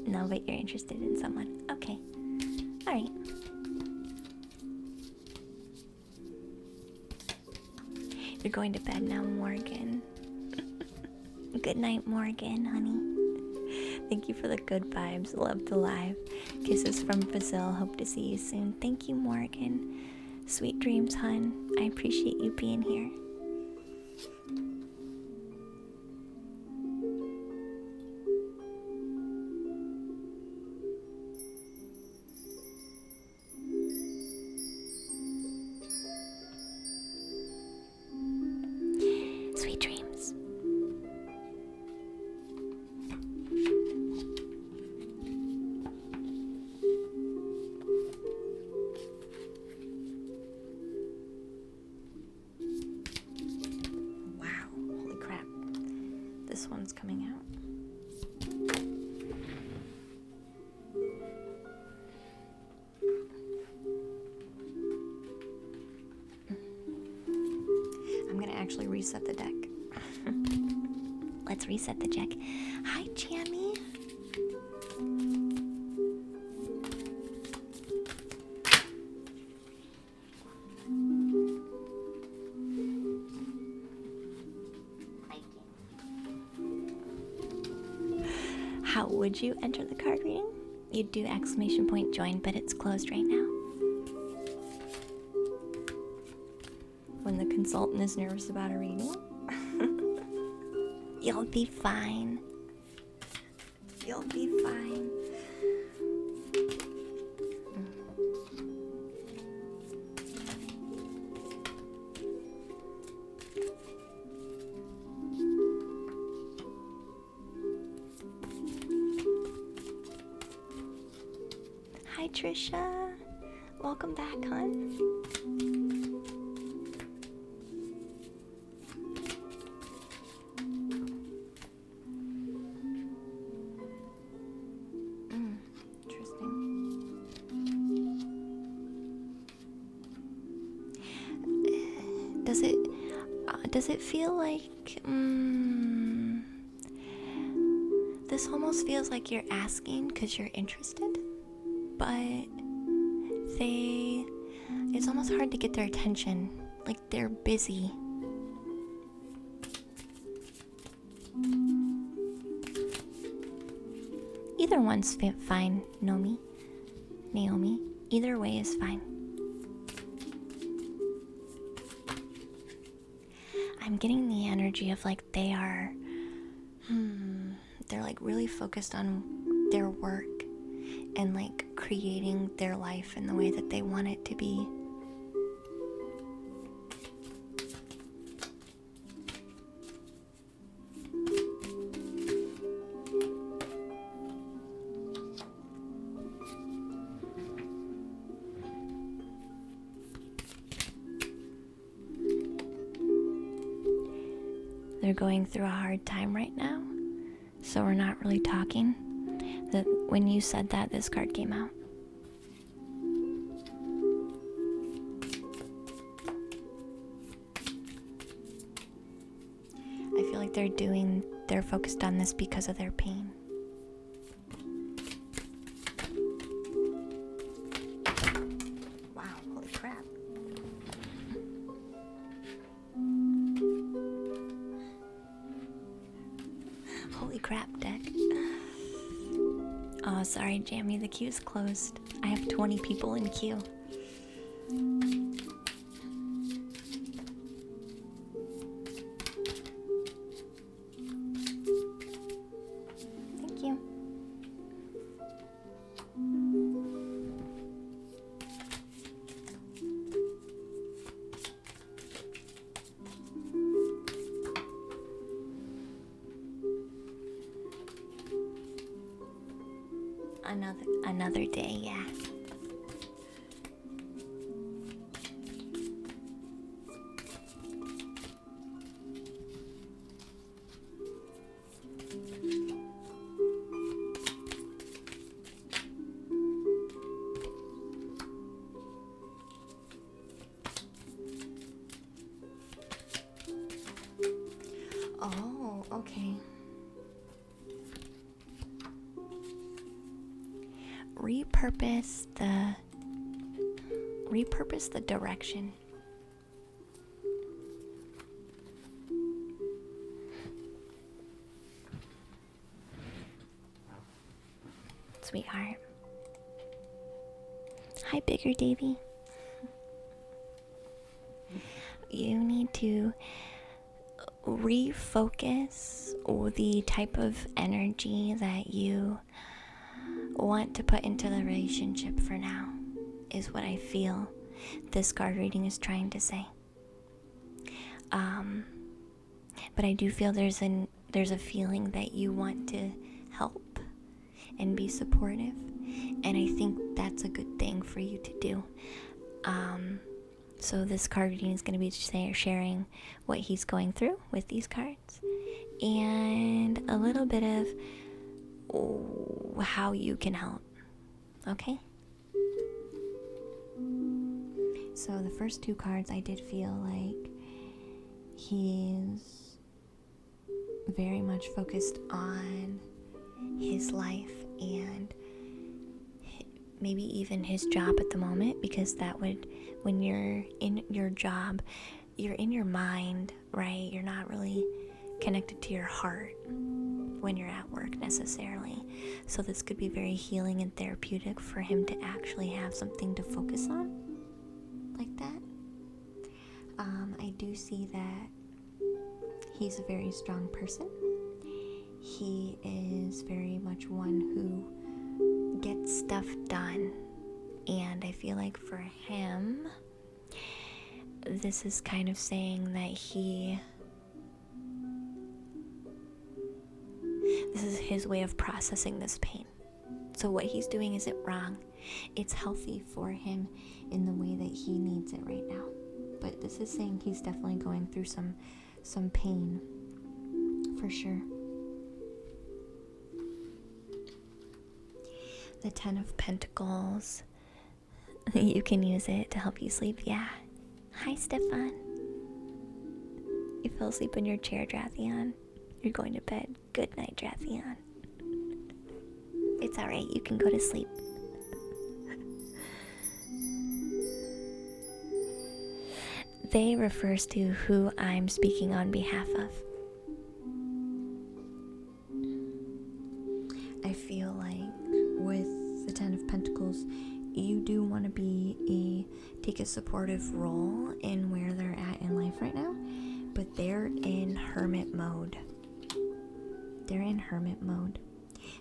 No, but you're interested in someone. Okay. Alright. You're going to bed now, Morgan. Good night, Morgan, honey. Thank you for the good vibes. Love the live. Kisses from Brazil. Hope to see you soon. Thank you, Morgan. Sweet dreams, hun. I appreciate you being here. Sweet dreams. Wow, holy crap. This one's coming out. I'm gonna actually reset the deck. Let's reset the deck. Hi, Jamie. How would you enter the card reading? You'd do !join, but it's closed right now. When the consultant is nervous about a reading. You'll be fine. You'll be fine. Hi, Trisha. Welcome back, hon. Does it feel like this almost feels like you're asking because you're interested, but it's almost hard to get their attention, like they're busy. Either one's fine, Naomi. Either way is fine. I'm getting the energy of like they're like really focused on their work and like creating their life in the way that they want it to be. They're going through a hard time right now, so we're not really talking. When you said that, this card came out. I feel like they're focused on this because of their pain. Wow, holy crap. Holy crap, deck. Oh, sorry, Jamie, the queue's closed. I have 20 people in queue. Thank you. another day, yeah. Oh, okay. Repurpose the direction. Sweetheart. Hi, Bigger Davy. You need to refocus the type of energy that you want to put into the relationship for now, is what I feel this card reading is trying to say. But I do feel there's a feeling that you want to help and be supportive, and I think that's a good thing for you to do. So this card reading is going to be sharing what he's going through with these cards, and a little bit of how you can help. Okay? So the first two cards, I did feel like he's very much focused on his life and maybe even his job at the moment, because that would, when you're in your job, you're in your mind, right? You're not really connected to your heart when you're at work necessarily. So this could be very healing and therapeutic for him to actually have something to focus on like that. I do see that he's a very strong person. He is very much one who gets stuff done, and I feel like for him, this is kind of saying that this is his way of processing this pain. So what he's doing isn't wrong. It's healthy for him in the way that he needs it right now. But this is saying he's definitely going through some pain, for sure. The Ten of Pentacles. You can use it to help you sleep, yeah. Hi, Stefan. You fell asleep in your chair, Drathion. You're going to bed. Good night, Drathion. It's alright, you can go to sleep. They refers to who I'm speaking on behalf of. I feel like with the Ten of Pentacles, you do want to take a supportive role in where they're at in life right now, but they're in hermit mode.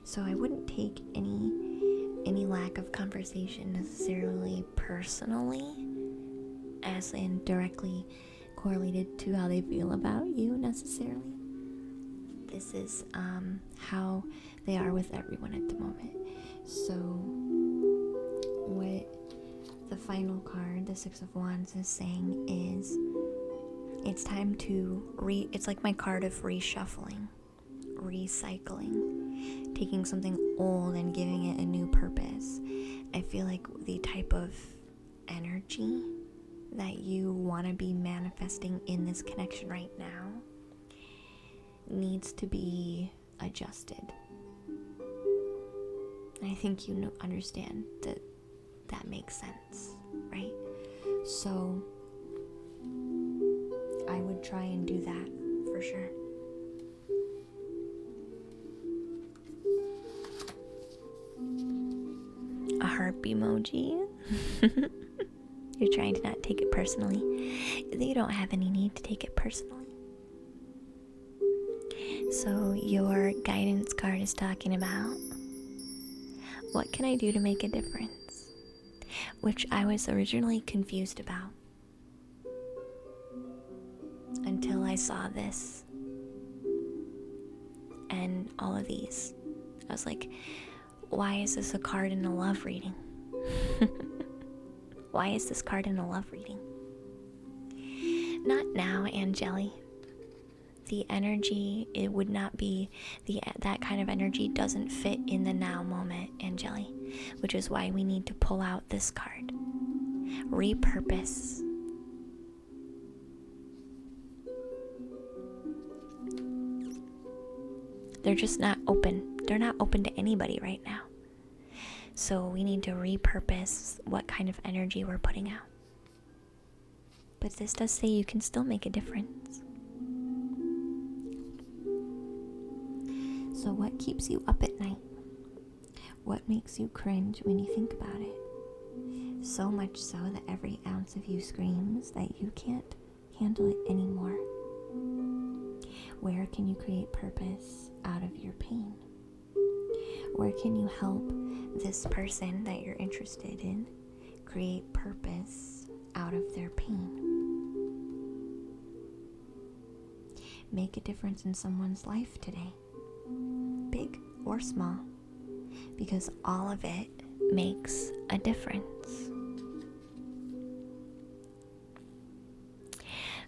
So I wouldn't take any lack of conversation necessarily personally, as in directly correlated to how they feel about you necessarily. This is how they are with everyone at the moment. So what the final card, the Six of Wands, is saying is it's time to it's like my card of reshuffling, recycling, taking something old and giving it a new purpose. I feel like the type of energy that you want to be manifesting in this connection right now needs to be adjusted. And I think you understand that makes sense, right? So I would try and do that for sure. A heart emoji. You're trying to not take it personally. You don't have any need to take it personally. So your guidance card is talking about, what can I do to make a difference? Which I was originally confused about until I saw this and all of these. I was like, why is this a card in a love reading? Why is this card in a love reading? Not now, Angeli. The energy, it would not be, that kind of energy doesn't fit in the now moment, Angeli, which is why we need to pull out this card. Repurpose. They're just not open. They're not open to anybody right now. So we need to repurpose what kind of energy we're putting out. But this does say you can still make a difference. So what keeps you up at night? What makes you cringe when you think about it? So much so that every ounce of you screams that you can't handle it anymore. Where can you create purpose out of your pain? Where can you help this person that you're interested in create purpose out of their pain? Make a difference in someone's life today, big or small, because all of it makes a difference.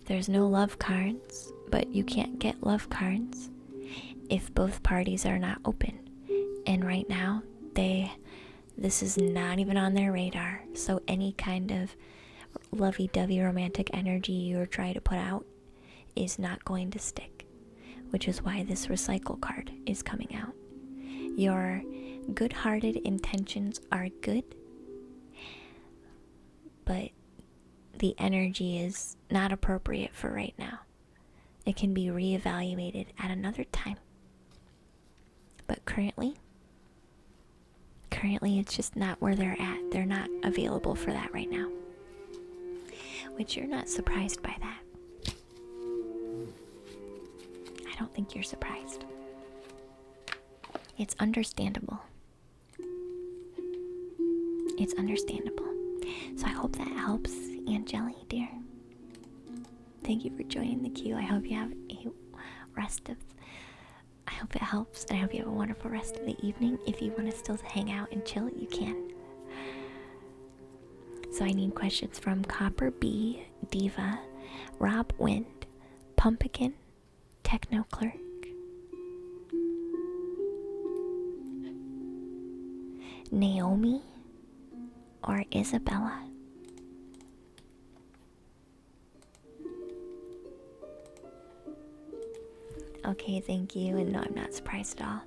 There's no love cards, but you can't get love cards if both parties are not open. And right now, this is not even on their radar. So any kind of lovey-dovey romantic energy you're trying to put out is not going to stick, which is why this recycle card is coming out. Your good-hearted intentions are good, but the energy is not appropriate for right now. It can be reevaluated at another time. But currently it's just not where they're at. They're not available for that right now. Which you're not surprised by that. I don't think you're surprised. It's understandable. It's understandable. So I hope that helps, Angeli, dear. Thank you for joining the queue. I hope you have I hope it helps, and I hope you have a wonderful rest of the evening. If you want to still hang out and chill, you can. So I need questions from Copper B, Diva, Rob Wind, Pumpkin, Techno Clerk, Naomi, or Isabella. Okay, thank you, and no, I'm not surprised at all.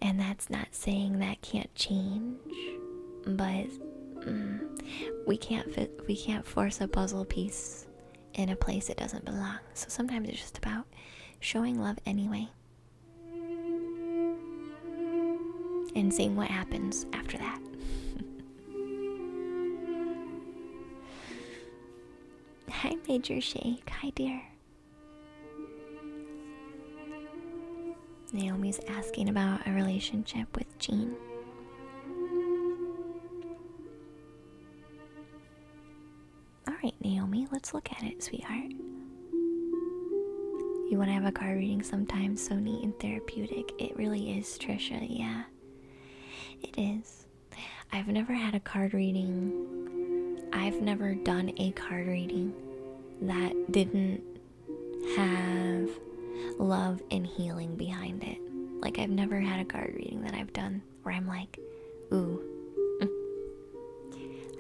And that's not saying that can't change, but we can't force a puzzle piece in a place it doesn't belong. So sometimes it's just about showing love anyway, and seeing what happens after that. Hi, Major Shake. Hi, dear. Naomi's asking about a relationship with Jean. Alright, Naomi, let's look at it, sweetheart. You want to have a card reading sometimes, so neat and therapeutic. It really is, Trisha, yeah. It is. I've never had a card reading. I've never done a card reading that didn't have love and healing behind it. Like, I've never had a card reading that I've done where I'm like, ooh,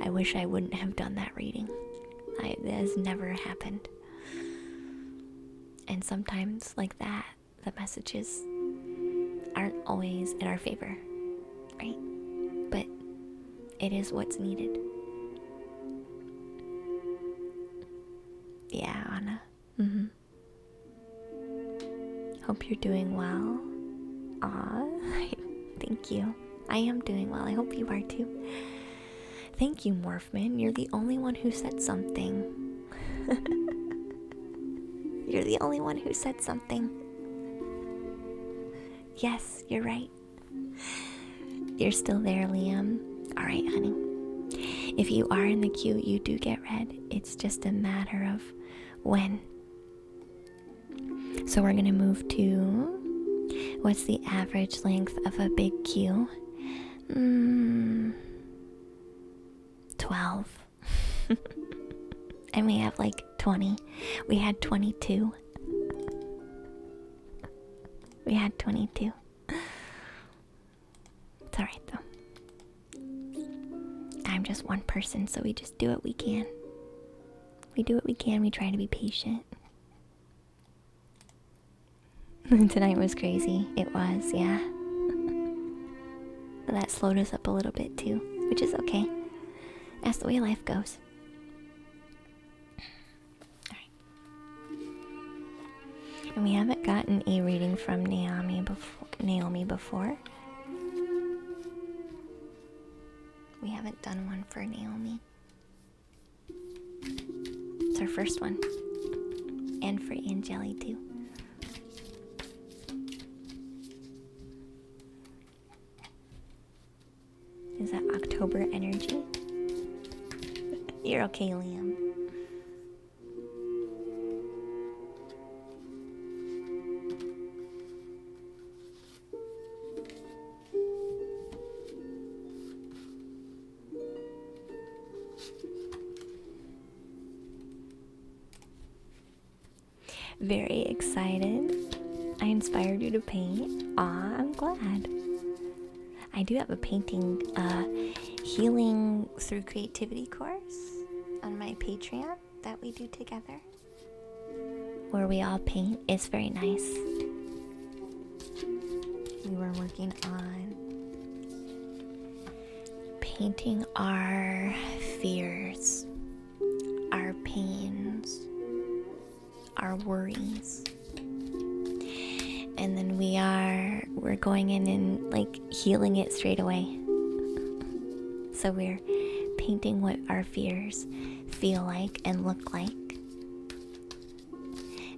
I wish I wouldn't have done that reading. That has never happened. And sometimes, like that, the messages aren't always in our favor, right? But it is what's needed. Yeah, Anna. Hope you're doing well. Aw, thank you. I am doing well. I hope you are too. Thank you, Morphman. You're the only one who said something. You're the only one who said something. Yes, you're right. You're still there, Liam. Alright, honey. If you are in the queue, you do get read. It's just a matter of when. So we're going to move to What's the average length of a big queue? 12. And we have like 20. We had 22. We had 22. It's alright though. I'm just one person, so we just do what we can. We do what we can, we try to be patient. Tonight was crazy. It was, yeah. That slowed us up a little bit too, which is okay. That's the way life goes. Alright. And we haven't gotten a reading from Naomi before. We haven't done one for Naomi. It's our first one. And for Angeli too. Is that October energy? You're okay, Liam. Very excited. I inspired you to paint. Aw, I'm glad. I do have a painting healing through creativity course on my Patreon that we do together, where we all paint. It's very nice. We were working on painting our fears, our pains, our worries. And then we're going in and like healing it straight away. So we're painting what our fears feel like and look like.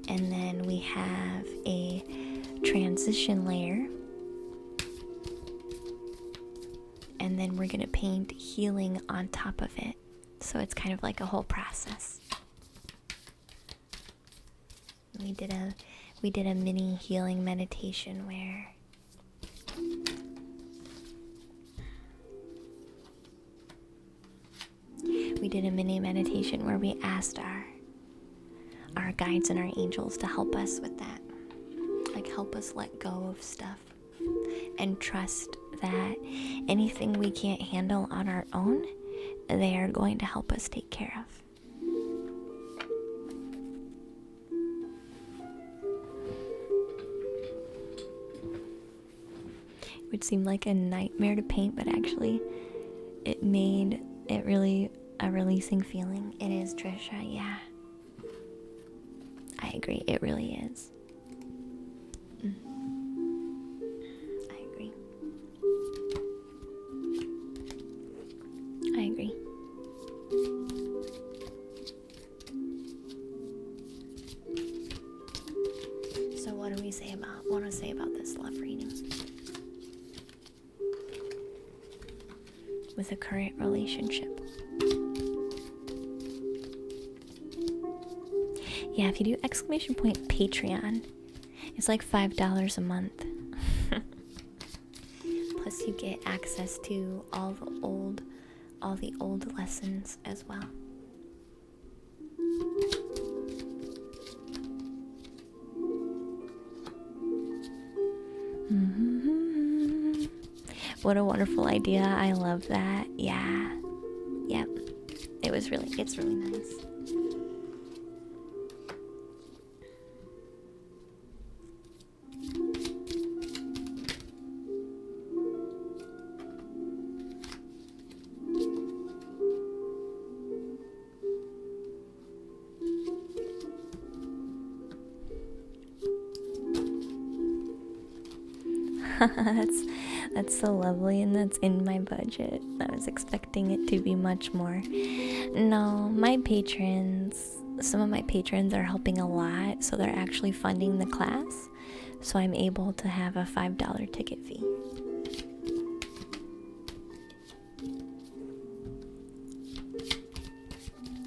And then we have a transition layer. And then we're gonna paint healing on top of it. So it's kind of like a whole process. We did a mini healing meditation where we asked our guides and our angels to help us with that. Like help us let go of stuff and trust that anything we can't handle on our own, they are going to help us take care of. Would seem like a nightmare to paint, but actually it made it really a releasing feeling. It is, Trisha, yeah. I agree, it really is. I agree. I agree. So what do we say about this love reading? With a current relationship. Yeah, if you do !Patreon, it's like $5 a month. Plus you get access to all the old lessons as well. What a wonderful idea. I love that. Yeah. Yep. It's really nice. That's so lovely, and that's in my budget. I was expecting it to be much more. No, some of my patrons are helping a lot, so they're actually funding the class, so I'm able to have a $5 ticket fee.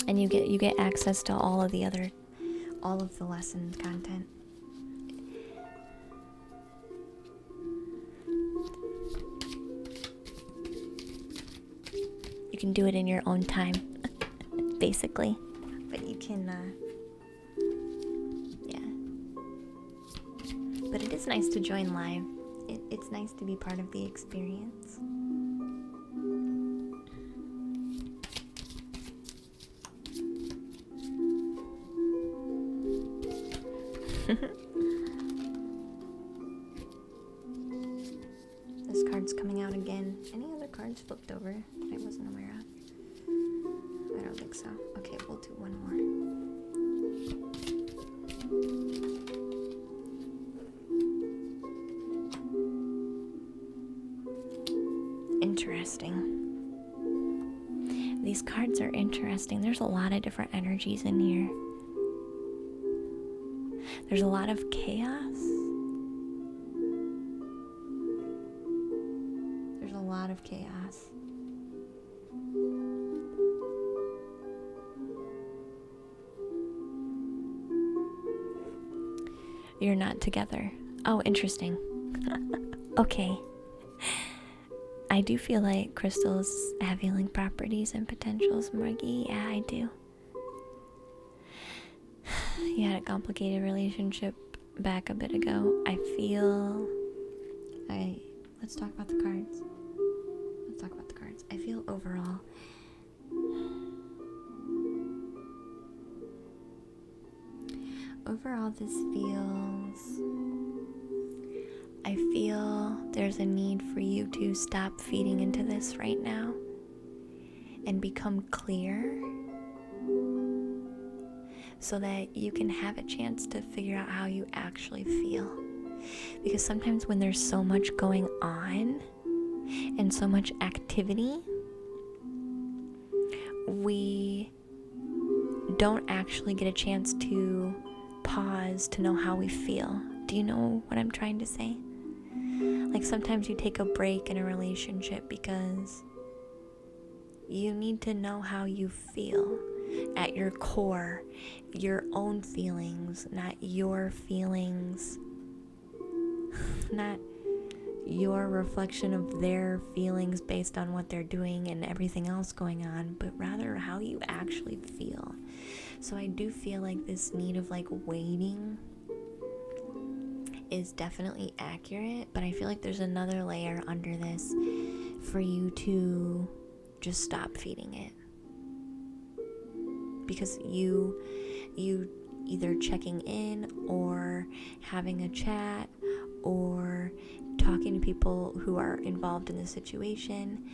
And you get access to all of the lesson content. can do it in your own time, basically. But you can, yeah. But it is nice to join live. It's nice to be part of the experience. This card's coming out again. Any other cards flipped over that I wasn't aware of? I don't think so. Okay, we'll do one more. Interesting. These cards are interesting. There's a lot of different energies in here. There's a lot of chaos. There's a lot of chaos. You're not together. Oh, interesting. Okay. I do feel like crystals have healing properties and potentials, Margie. Yeah, I do. You had a complicated relationship back a bit ago. Let's talk about the cards. I feel overall this feels... I feel there's a need for you to stop feeding into this right now and become clear so that you can have a chance to figure out how you actually feel. Because sometimes when there's so much going on and so much activity, we don't actually get a chance to pause to know how we feel. Do you know what I'm trying to say? Like sometimes you take a break in a relationship because you need to know how you feel at your core, your own feelings, not your feelings, not your reflection of their feelings based on what they're doing and everything else going on, but rather how you actually feel. So I do feel like this need of like waiting is definitely accurate, but I feel like there's another layer under this for you to just stop feeding it. Because you either checking in or having a chat or talking to people who are involved in the situation,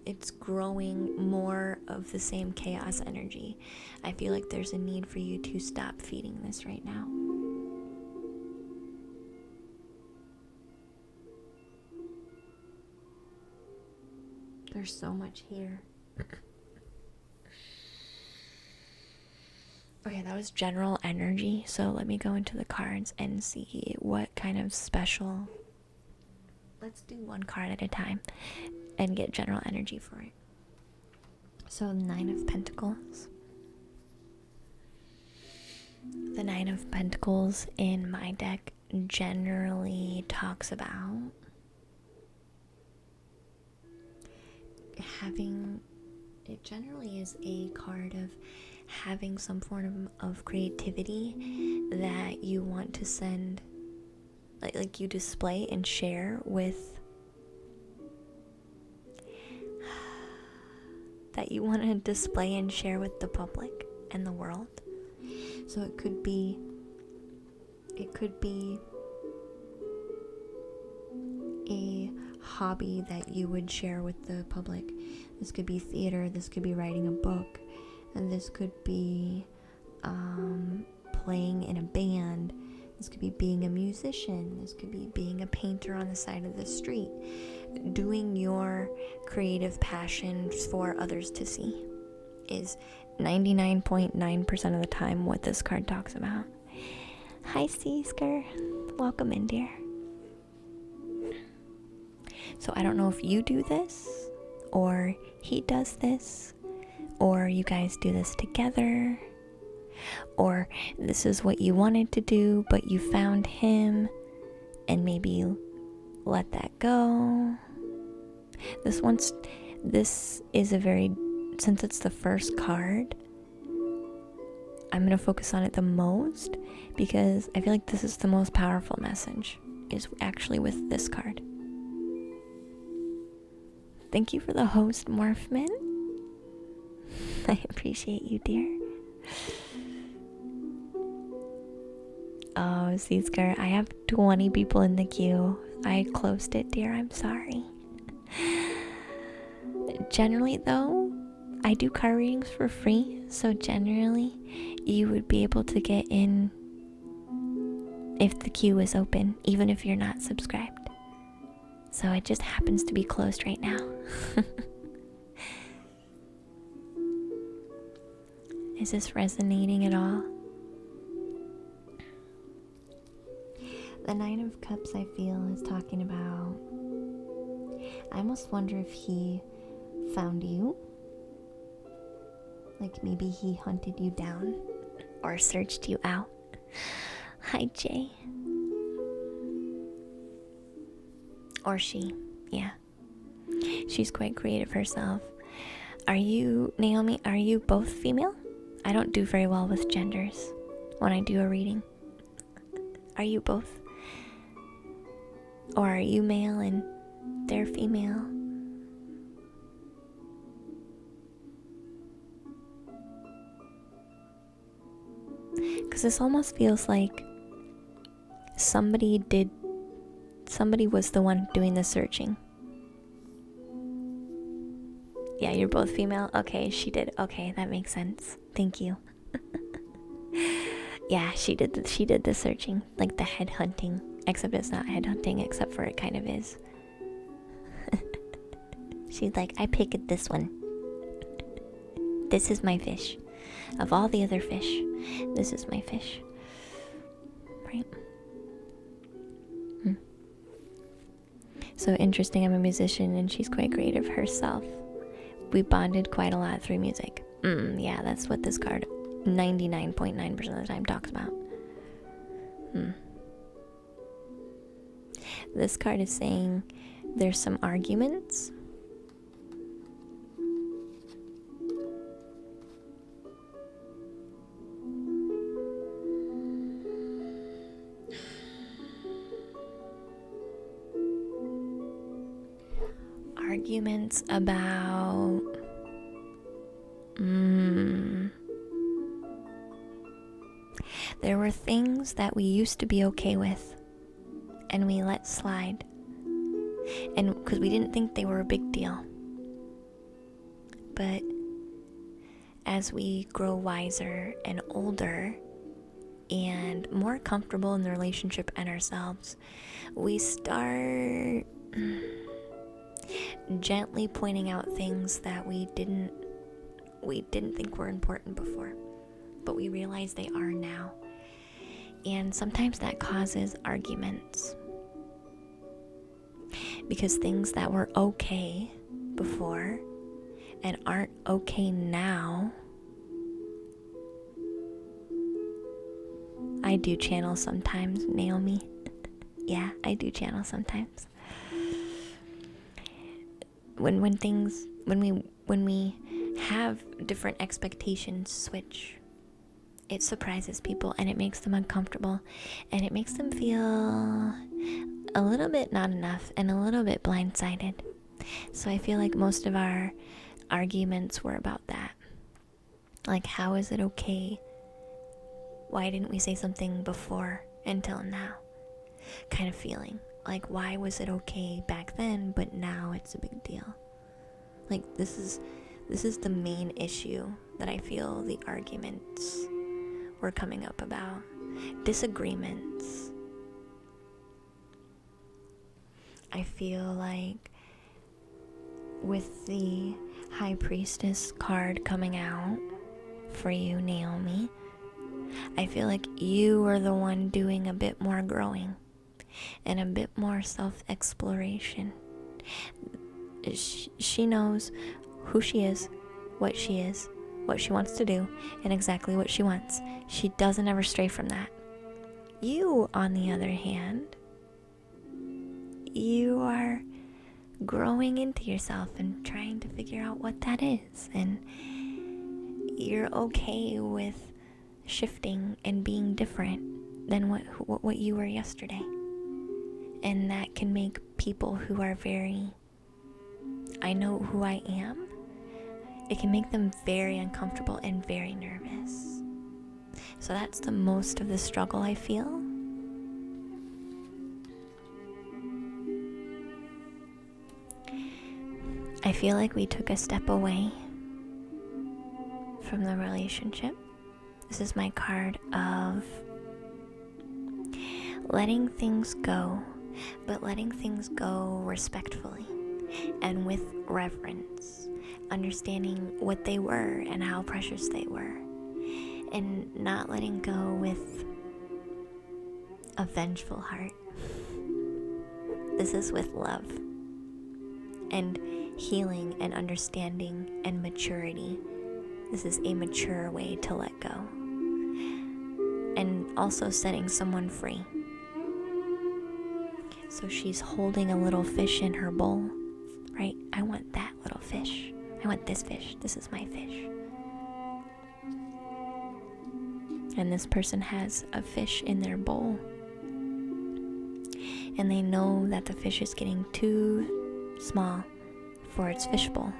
it's growing more of the same chaos energy. I feel like there's a need for you to stop feeding this right now. There's so much here. Okay, that was general energy, so let me go into the cards and see what kind of special... Let's do one card at a time and get general energy for it. So, Nine of Pentacles. The Nine of Pentacles in my deck generally talks about it generally is a card of having some form of creativity that you want to send, like you display and share with, that you want to display and share with the public and the world. So it could be a hobby that you would share with the public. This could be theater, this could be writing a book, and this could be playing in a band, this could be being a musician, this could be being a painter on the side of the street, doing your creative passions for others to see is 99.9% of the time what this card talks about. Hi Seesker, welcome in, dear. So I don't know if you do this, or he does this, or you guys do this together, or this is what you wanted to do, but you found him, and maybe you let that go. This is a very, since it's the first card, I'm going to focus on it the most because I feel like this is the most powerful message, is actually with this card. Thank you for the host, Morphman. I appreciate you, dear. Oh, Seasker, I have 20 people in the queue. I closed it, dear. I'm sorry. Generally, though, I do card readings for free, so generally, you would be able to get in if the queue is open, even if you're not subscribed. So it just happens to be closed right now. Is this resonating at all? The Nine of Cups, I feel, is talking about, I almost wonder if he found you. Like maybe he hunted you down or searched you out. Hi, Jay. Or she, yeah. She's quite creative herself. Are you, Naomi, are you both female? I don't do very well with genders when I do a reading. Are you both? Or are you male and they're female? Because this almost feels like somebody was the one doing the searching. Yeah, you're both female? Okay, she did. Okay, that makes sense. Thank you. Yeah, she did the searching, like the head hunting. Except it's not head hunting, except for it kind of is. She's like, I picked this one. This is my fish. Of all the other fish, this is my fish. Right? So interesting, I'm a musician and she's quite creative herself. We bonded quite a lot through music. Yeah, that's what this card 99.9% of the time talks about. This card is saying there's some arguments. Arguments about there were things that we used to be okay with and we let slide, and because we didn't think they were a big deal. But as we grow wiser and older and more comfortable in the relationship and ourselves, we start gently pointing out things that we didn't think were important before, but we realize they are now. And sometimes that causes arguments, because things that were okay before and aren't okay now. I do channel sometimes, Naomi. Yeah, I do channel sometimes. When we have different expectations switch, it surprises people and it makes them uncomfortable and it makes them feel a little bit not enough and a little bit blindsided. So I feel like most of our arguments were about that. Like, how is it okay? Why didn't we say something before until now? Kind of feeling like, why was it okay back then, but now it's a big deal? Like, this is the main issue that I feel the arguments were coming up about. Disagreements. I feel like with the High Priestess card coming out for you, Naomi, I feel like you are the one doing a bit more growing and a bit more self-exploration. She knows who she is, what she wants to do, and exactly what she wants. She doesn't ever stray from that. You, on the other hand, you are growing into yourself and trying to figure out what that is. And you're okay with shifting and being different than what you were yesterday. And that can make people who are very, I know who I am, it can make them very uncomfortable and very nervous. So that's the most of the struggle I feel. I feel like we took a step away from the relationship. This is my card of letting things go, but letting things go respectfully and with reverence, understanding what they were and how precious they were, and not letting go with a vengeful heart. This is with love and healing and understanding and maturity. This is a mature way to let go. And also setting someone free. So she's holding a little fish in her bowl, right? I want that little fish. I want this fish. This is my fish. And this person has a fish in their bowl. And they know that the fish is getting too small for its fishbowl.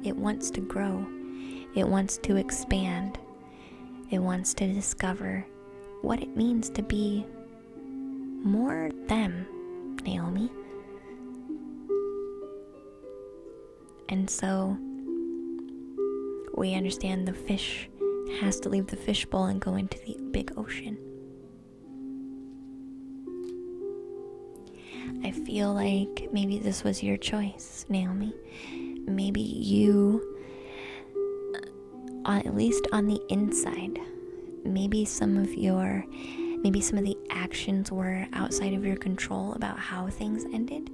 It wants to grow. It wants to expand. It wants to discover what it means to be more them, Naomi. And so we understand the fish has to leave the fishbowl and go into the big ocean. I feel like maybe this was your choice, Naomi. Maybe you, at least on the inside, maybe some of the actions were outside of your control about how things ended.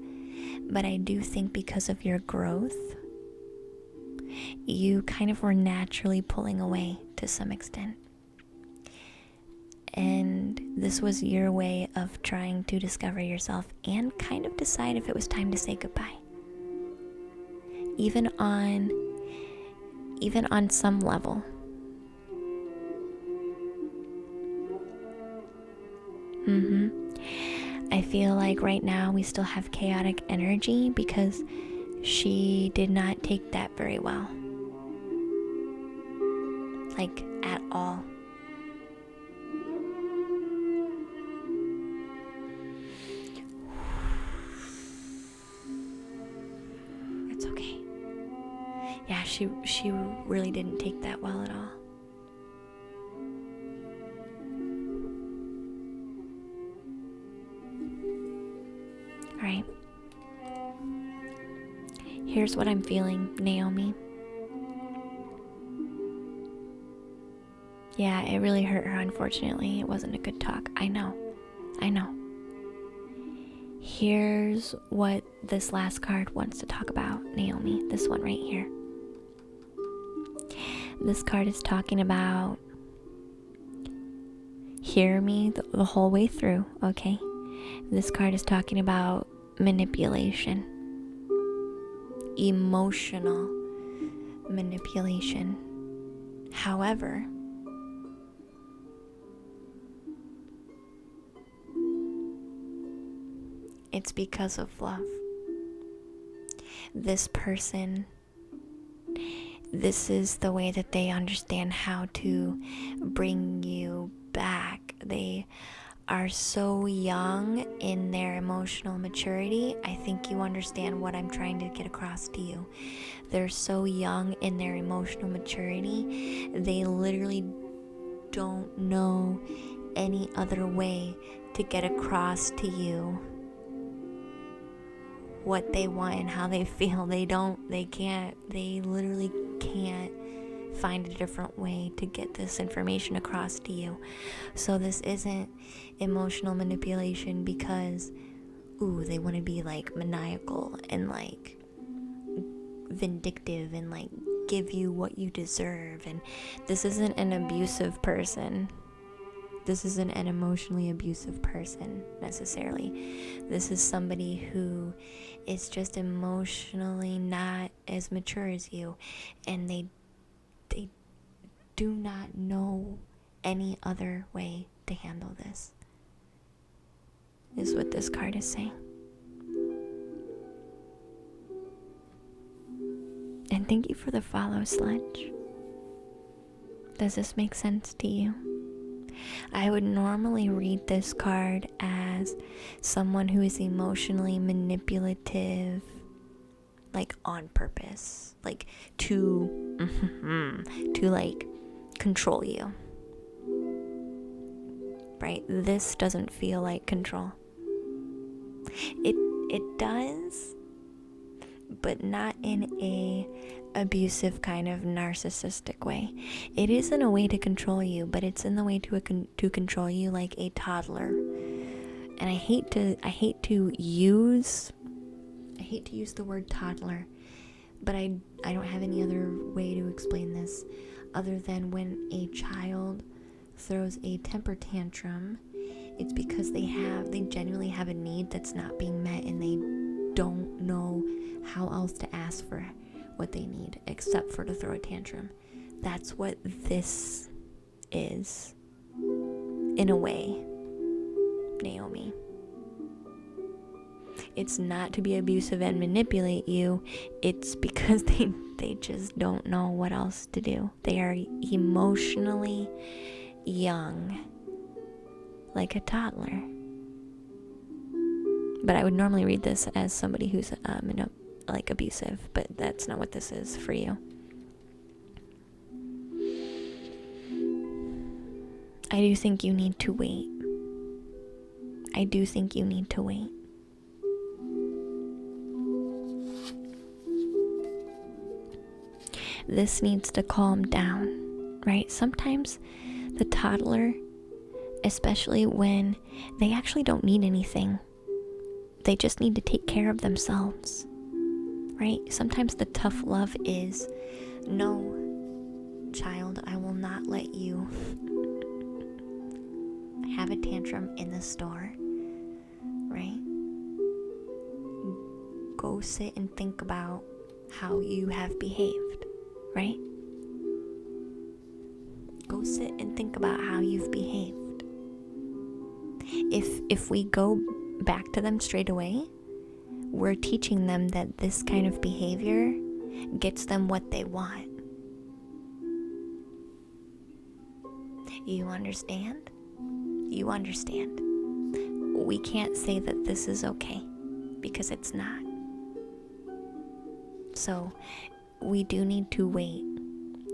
But I do think because of your growth, you kind of were naturally pulling away to some extent. And this was your way of trying to discover yourself and kind of decide if it was time to say goodbye. Even on some level. I feel like right now we still have chaotic energy because she did not take that very well. Like, at all. It's okay. Yeah, she really didn't take that well at all. Alright. Here's what I'm feeling, Naomi. Yeah, it really hurt her, unfortunately. It wasn't a good talk. I know. Here's what this last card wants to talk about, Naomi. This one right here. This card is talking about, hear me the whole way through, okay? This card is talking about manipulation. Emotional manipulation. However, it's because of love. This person, this is the way that they understand how to bring you back. They are so young in their emotional maturity. I think you understand what I'm trying to get across to you. They're so young in their emotional maturity. They literally don't know any other way to get across to you what they want and how they feel. They literally can't find a different way to get this information across to you. So this isn't emotional manipulation because, they want to be like maniacal and like vindictive and like give you what you deserve. And this isn't an abusive person. this isn't an emotionally abusive person necessarily. This is somebody who is just emotionally not as mature as you, and they do not know any other way to handle this, is what this card is saying. And thank you for the follow, Sludge. Does this make sense to you? I would normally read this card as someone who is emotionally manipulative, like on purpose, like to like control you. Right? This doesn't feel like control. It does, but not in a abusive kind of narcissistic way. It is in a way to control you, but it's in the way to control you like a toddler. And I hate to use the word toddler, but I don't have any other way to explain this other than when a child throws a temper tantrum, it's because they genuinely have a need that's not being met, and they don't know how else to ask for what they need except for to throw a tantrum. That's what this is, in a way, Naomi. It's not to be abusive and manipulate you. It's because they just don't know what else to do. They are emotionally young, like a toddler. But I would normally read this as somebody who's like abusive, but that's not what this is for you. I do think you need to wait. I do think you need to wait. This needs to calm down, right? Sometimes the toddler, especially when they actually don't need anything, they just need to take care of themselves, right? Sometimes the tough love is, no, child, I will not let you have a tantrum in the store, right? Go sit and think about how you have behaved, right? Go sit and think about how you've behaved. If we go back to them straight away, we're teaching them that this kind of behavior gets them what they want. You understand? You understand. We can't say that this is okay, because it's not. So we do need to wait.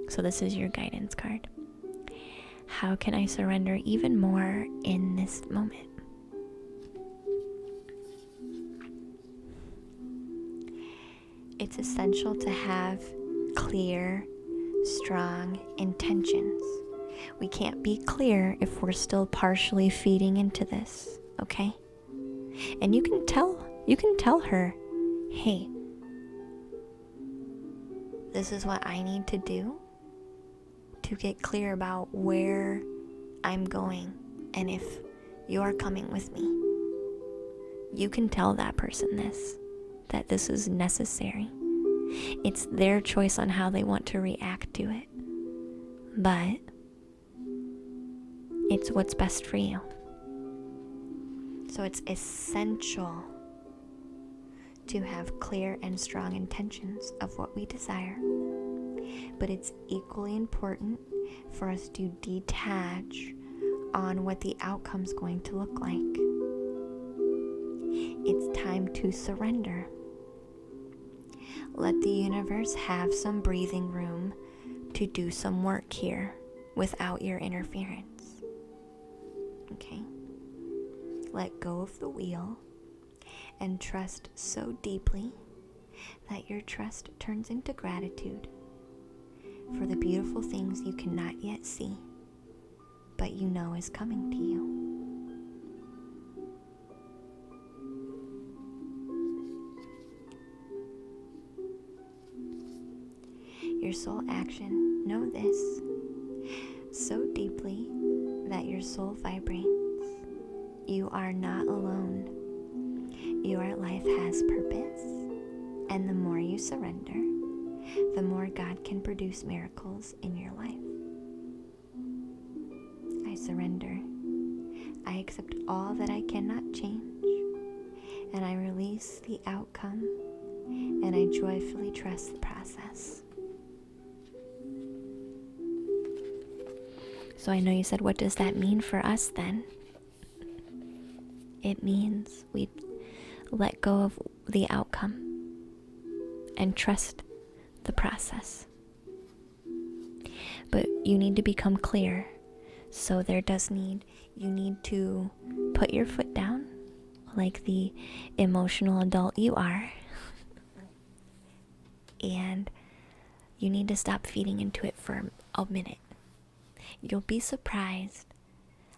So this is your guidance card. How can I surrender even more in this moment? It's essential to have clear, strong intentions. We can't be clear if we're still partially feeding into this, okay? And you can tell her, hey, this is what I need to do to get clear about where I'm going, and if you're coming with me. You can tell that person that this is necessary. It's their choice on how they want to react to it, but it's what's best for you. So it's essential to have clear and strong intentions of what we desire. But it's equally important for us to detach on what the outcome's going to look like. It's time to surrender. Let the universe have some breathing room to do some work here without your interference. Okay? Let go of the wheel and trust so deeply that your trust turns into gratitude for the beautiful things you cannot yet see, but you know is coming to you. Your soul action, know this so deeply that your soul vibrates. You are not alone. Your life has purpose, and the more you surrender, the more God can produce miracles in your life. I surrender. I accept all that I cannot change, and I release the outcome, and I joyfully trust the process. So I know you said, what does that mean for us then? It means we let go of the outcome and trust the process. But you need to become clear. So you need to put your foot down like the emotional adult you are. And you need to stop feeding into it for a minute. You'll be surprised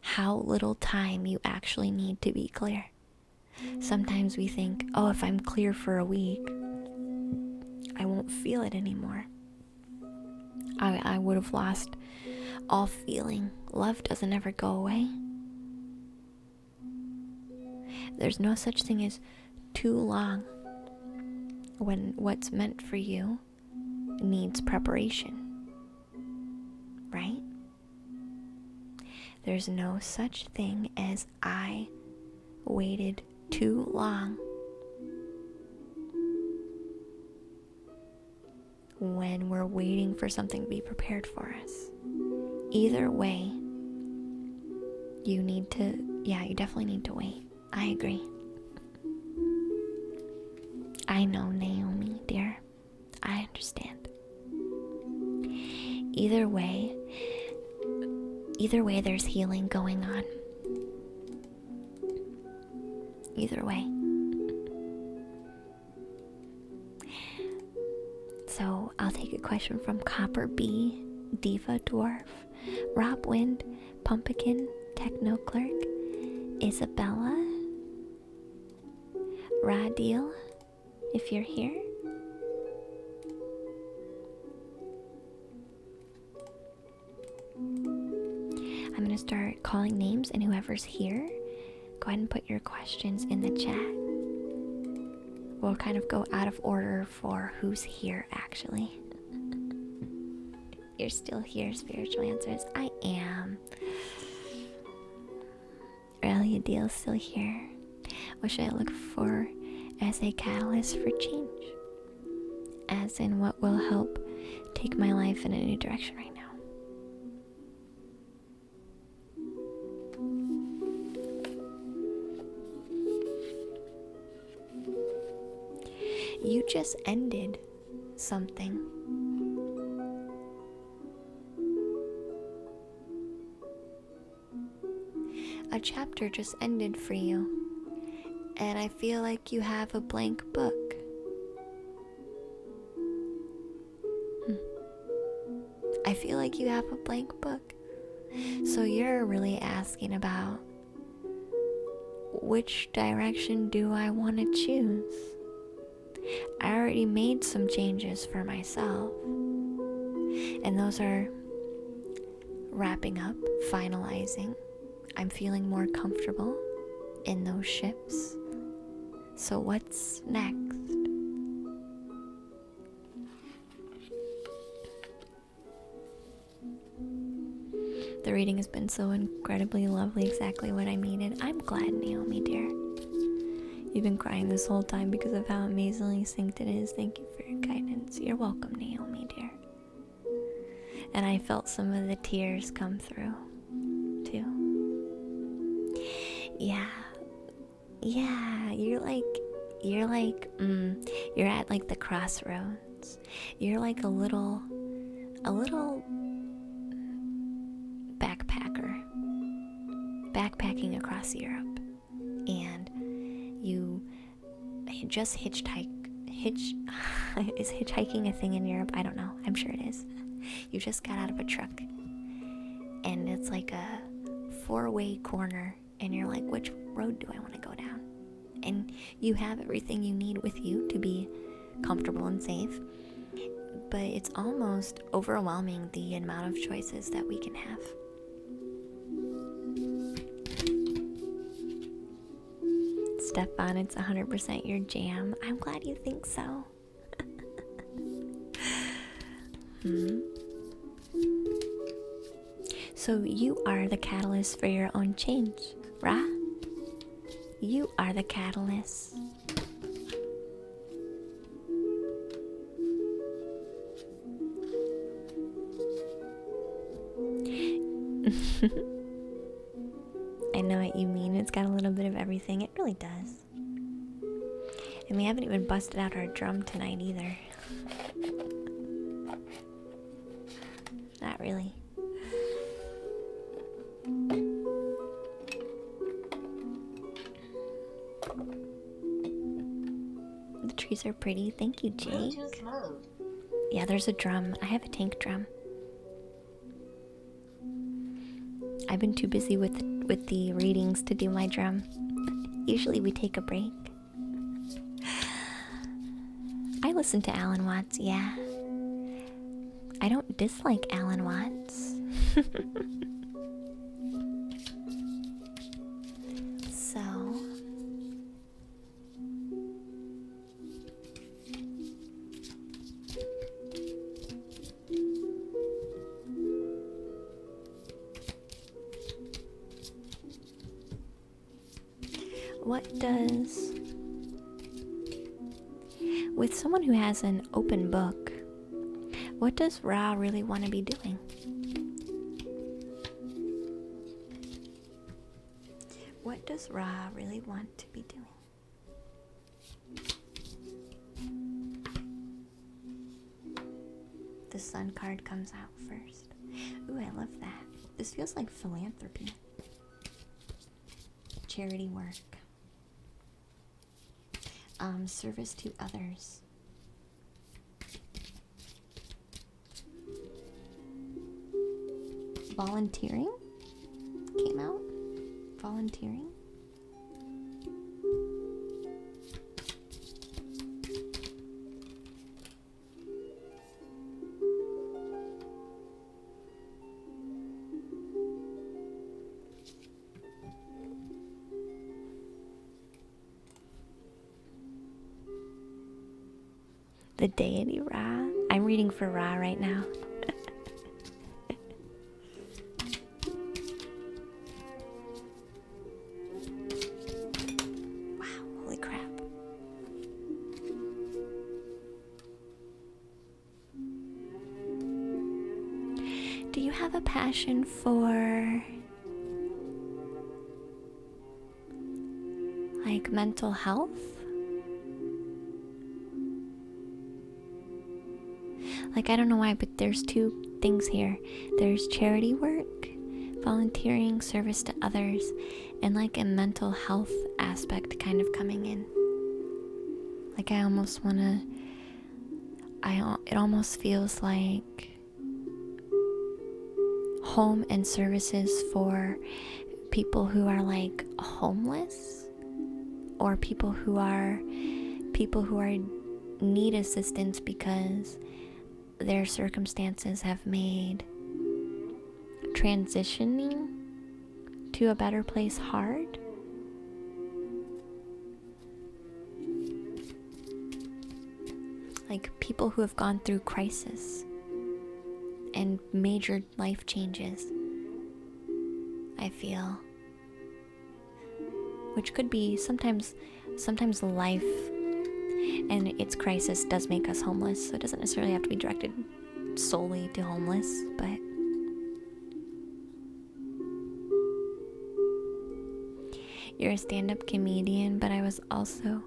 how little time you actually need to be clear. Sometimes we think, oh, if I'm clear for a week, I won't feel it anymore. I would have lost all feeling. Love doesn't ever go away. There's no such thing as too long when what's meant for you needs preparation, right? There's no such thing as I waited too long when we're waiting for something to be prepared for us. Either way, you definitely need to wait. I agree. I know, Naomi, dear. I understand. Either way, there's healing going on. Either way. So I'll take a question from Copper B, Diva Dwarf, Rob Wind, Pumpkin, Techno Clerk, Isabella, Radil, if you're here. I'm going to start calling names, and whoever's here, go ahead and put your questions in the chat. We'll kind of go out of order for who's here, actually. You're still here, Spiritual Answers. I am. Aurelia Deal's still here. What should I look for as a catalyst for change? As in, what will help take my life in a new direction right now? You just ended something. A chapter just ended for you, and I feel like you have a blank book. I feel like you have a blank book. So you're really asking about, which direction do I want to choose? I already made some changes for myself, and those are wrapping up, finalizing. I'm feeling more comfortable in those shifts. So what's next? The reading has been so incredibly lovely, exactly what I needed. I'm glad, Naomi, dear. You've been crying this whole time because of how amazingly synced it is. Thank you for your guidance. You're welcome, Naomi, dear. And I felt some of the tears come through, too. Yeah, you're at like the crossroads. You're like a little backpacking across Europe, and you just is hitchhiking a thing in Europe? I don't know. I'm sure it is. You just got out of a truck, and it's like a 4-way corner, and you're like, which road do I want to go down? And you have everything you need with you to be comfortable and safe, but it's almost overwhelming the amount of choices that we can have. Stefan. It's 100% your jam. I'm glad you think so. So you are the catalyst for your own change, Ra? You are the catalyst. I know what you mean. It's got a little bit of everything. It really does. And we haven't even busted out our drum tonight either. Not really. The trees are pretty. Thank you, Jake. Yeah, there's a drum. I have a tank drum. I've been too busy with the readings to do my drum. Usually we take a break. I listen to Alan Watts, yeah. I don't dislike Alan Watts. So... what does... with someone who has an open book, what does Ra really want to be doing? What does Ra really want to be doing? The Sun card comes out first. Ooh, I love that. This feels like philanthropy. Charity work. Service to others. Volunteering came out. Volunteering. The deity Ra. I'm reading for Ra right now. Wow, holy crap. Do you have a passion for like mental health? Like, I don't know why, but there's two things here. There's charity work, volunteering, service to others, and like a mental health aspect kind of coming in. Like, I almost want to... it almost feels like home and services for people who are like homeless, or people who need assistance because their circumstances have made transitioning to a better place hard. Like people who have gone through crisis and major life changes, I feel. Which could be sometimes life and its crisis does make us homeless, so it doesn't necessarily have to be directed solely to homeless, but you're a stand-up comedian, but I was also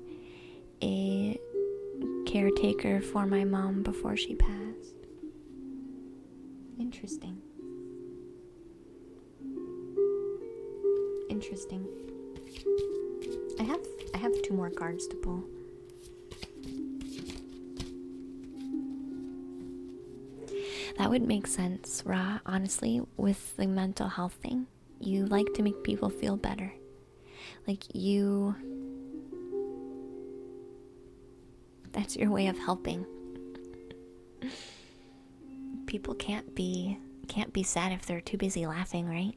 a caretaker for my mom before she passed. Interesting. I have 2 more cards to pull. That would make sense, Ra, honestly, with the mental health thing. You like to make people feel better. Like that's your way of helping. People can't be sad if they're too busy laughing, right?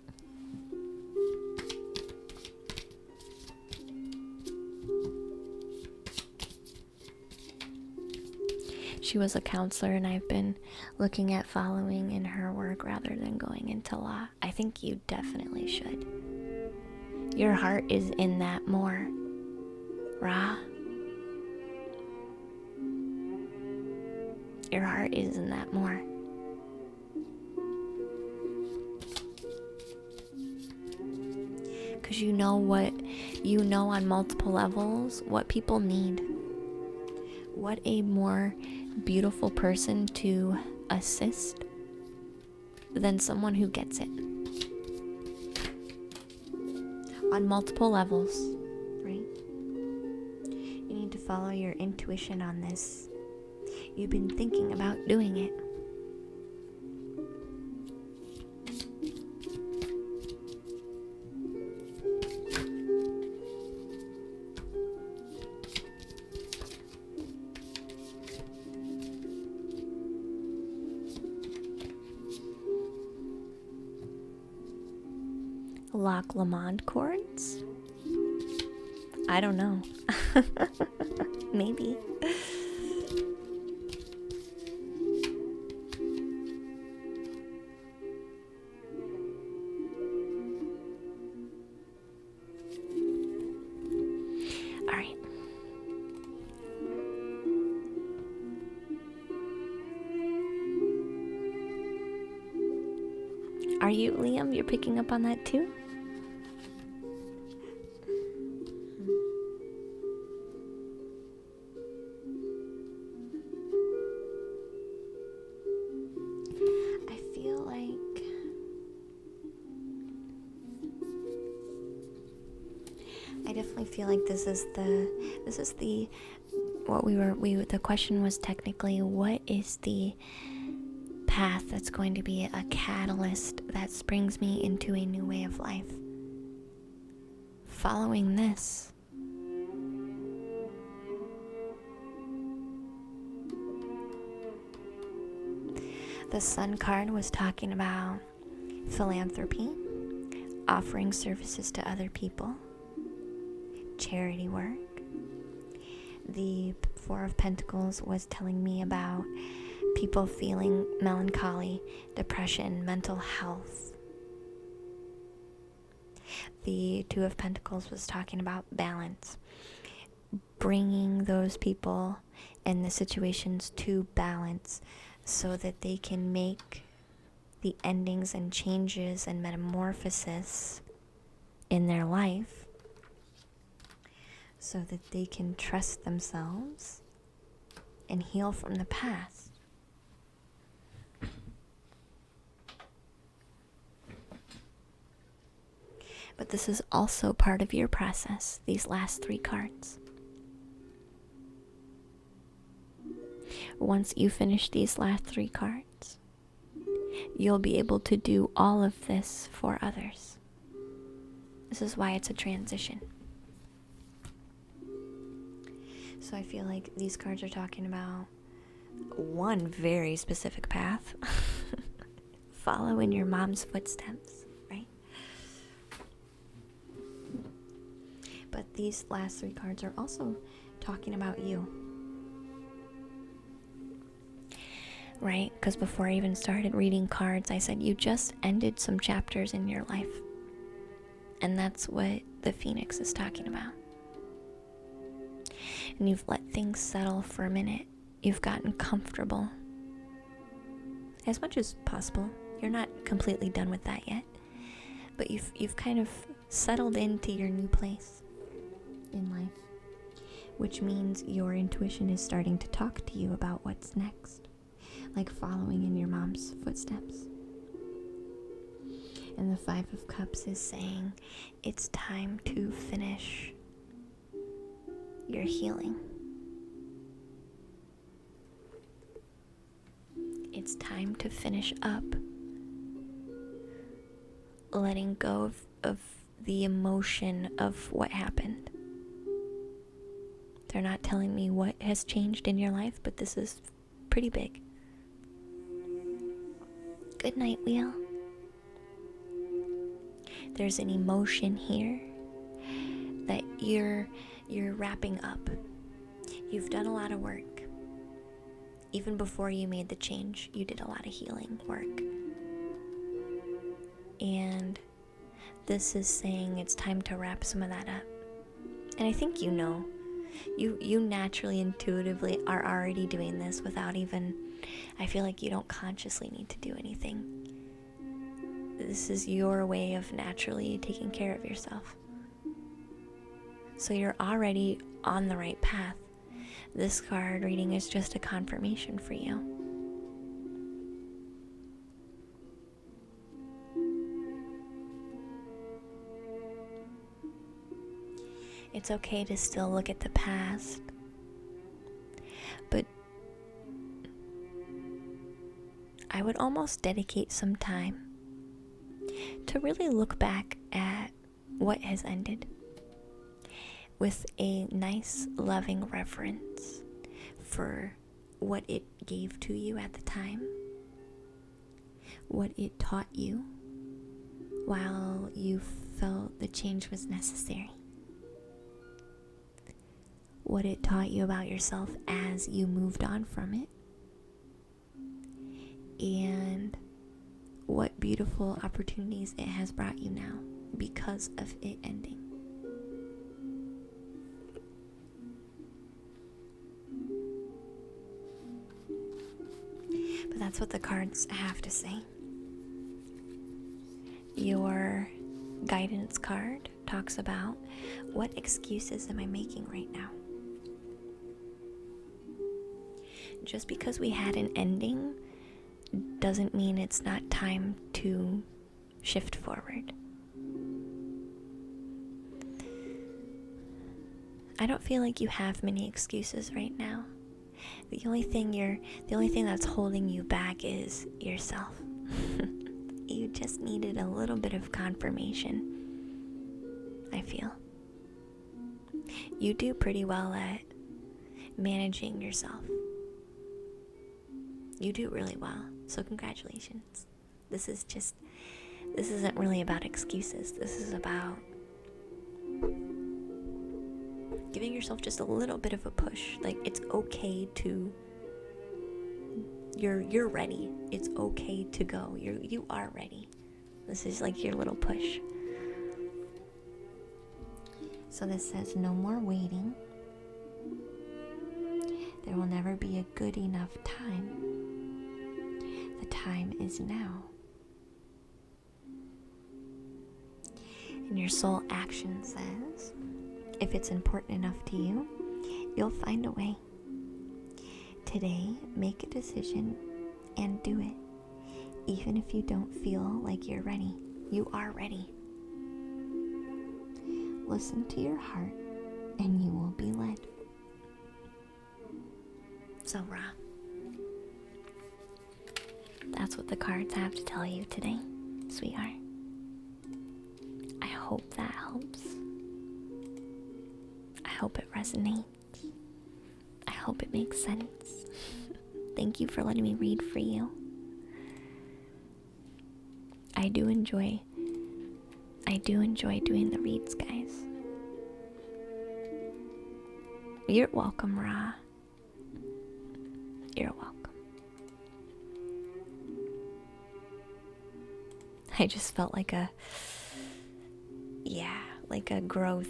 she was a counselor, and I've been looking at following in her work rather than going into law. I think you definitely should. Your heart is in that more, Ra. Your heart is in that more. Because you know on multiple levels what people need. What a more beautiful person to assist than someone who gets it. On multiple levels, right? You need to follow your intuition on this. You've been thinking about doing it. Loch Lomond chords? I don't know. Maybe. All right. Are you, Liam? You're picking up on that too? Feel like this is the the question was technically, what is the path that's going to be a catalyst that springs me into a new way of life? Following this. The Sun card was talking about philanthropy, offering services to other people, charity work. The Four of Pentacles was telling me about people feeling melancholy, depression, mental health. The Two of Pentacles was talking about balance, bringing those people and the situations to balance so that they can make the endings and changes and metamorphosis in their life so that they can trust themselves and heal from the past. But this is also part of your process, these last three cards. Once you finish these last three cards, you'll be able to do all of this for others. This is why it's a transition. So I feel like these cards are talking about one very specific path. Follow in your mom's footsteps, right? But these last three cards are also talking about you. Right? Because before I even started reading cards, I said you just ended some chapters in your life. And that's what the Phoenix is talking about. And you've let things settle for a minute. You've gotten comfortable. As much as possible. You're not completely done with that yet. But you've kind of settled into your new place in life. Which means your intuition is starting to talk to you about what's next. Like following in your mom's footsteps. And the Five of Cups is saying it's time to finish your healing. It's time to finish up letting go of the emotion of what happened. They're not telling me what has changed in your life, but this is pretty big. Good night, Wheel. There's an emotion here that you're wrapping up. You've done a lot of work. even before you made the change, you did a lot of healing work. And this is saying it's time to wrap some of that up. And I think you know. You naturally, intuitively are already doing this without even... I feel like you don't consciously need to do anything. This is your way of naturally taking care of yourself. So you're already on the right path. This card reading is just a confirmation for you. It's okay to still look at the past, but I would almost dedicate some time to really look back at what has ended with a nice, loving reverence for what it gave to you at the time, what it taught you while you felt the change was necessary, what it taught you about yourself as you moved on from it, and what beautiful opportunities it has brought you now because of it ending. But that's what the cards have to say. Your guidance card talks about, what excuses am I making right now? Just because we had an ending doesn't mean it's not time to shift forward. I don't feel like you have many excuses right now. The only thing that's holding you back is yourself. You just needed a little bit of confirmation, I feel. You do pretty well at managing yourself. You do really well, so congratulations. This isn't really about excuses. This is about giving yourself just a little bit of a push. Like, it's okay to, you're ready. It's okay to go. You are ready. This is like your little push. So this says, no more waiting. There will never be a good enough time. The time is now. And your soul action says, if it's important enough to you, you'll find a way. Today, make a decision and do it. Even if you don't feel like you're ready, you are ready. Listen to your heart and you will be led. So, Ra, that's what the cards have to tell you today, sweetheart. I hope that helps. I hope it resonates. I hope it makes sense. Thank you for letting me read for you. I do enjoy doing the reads, guys. You're welcome, Ra. You're welcome. I just felt like a growth,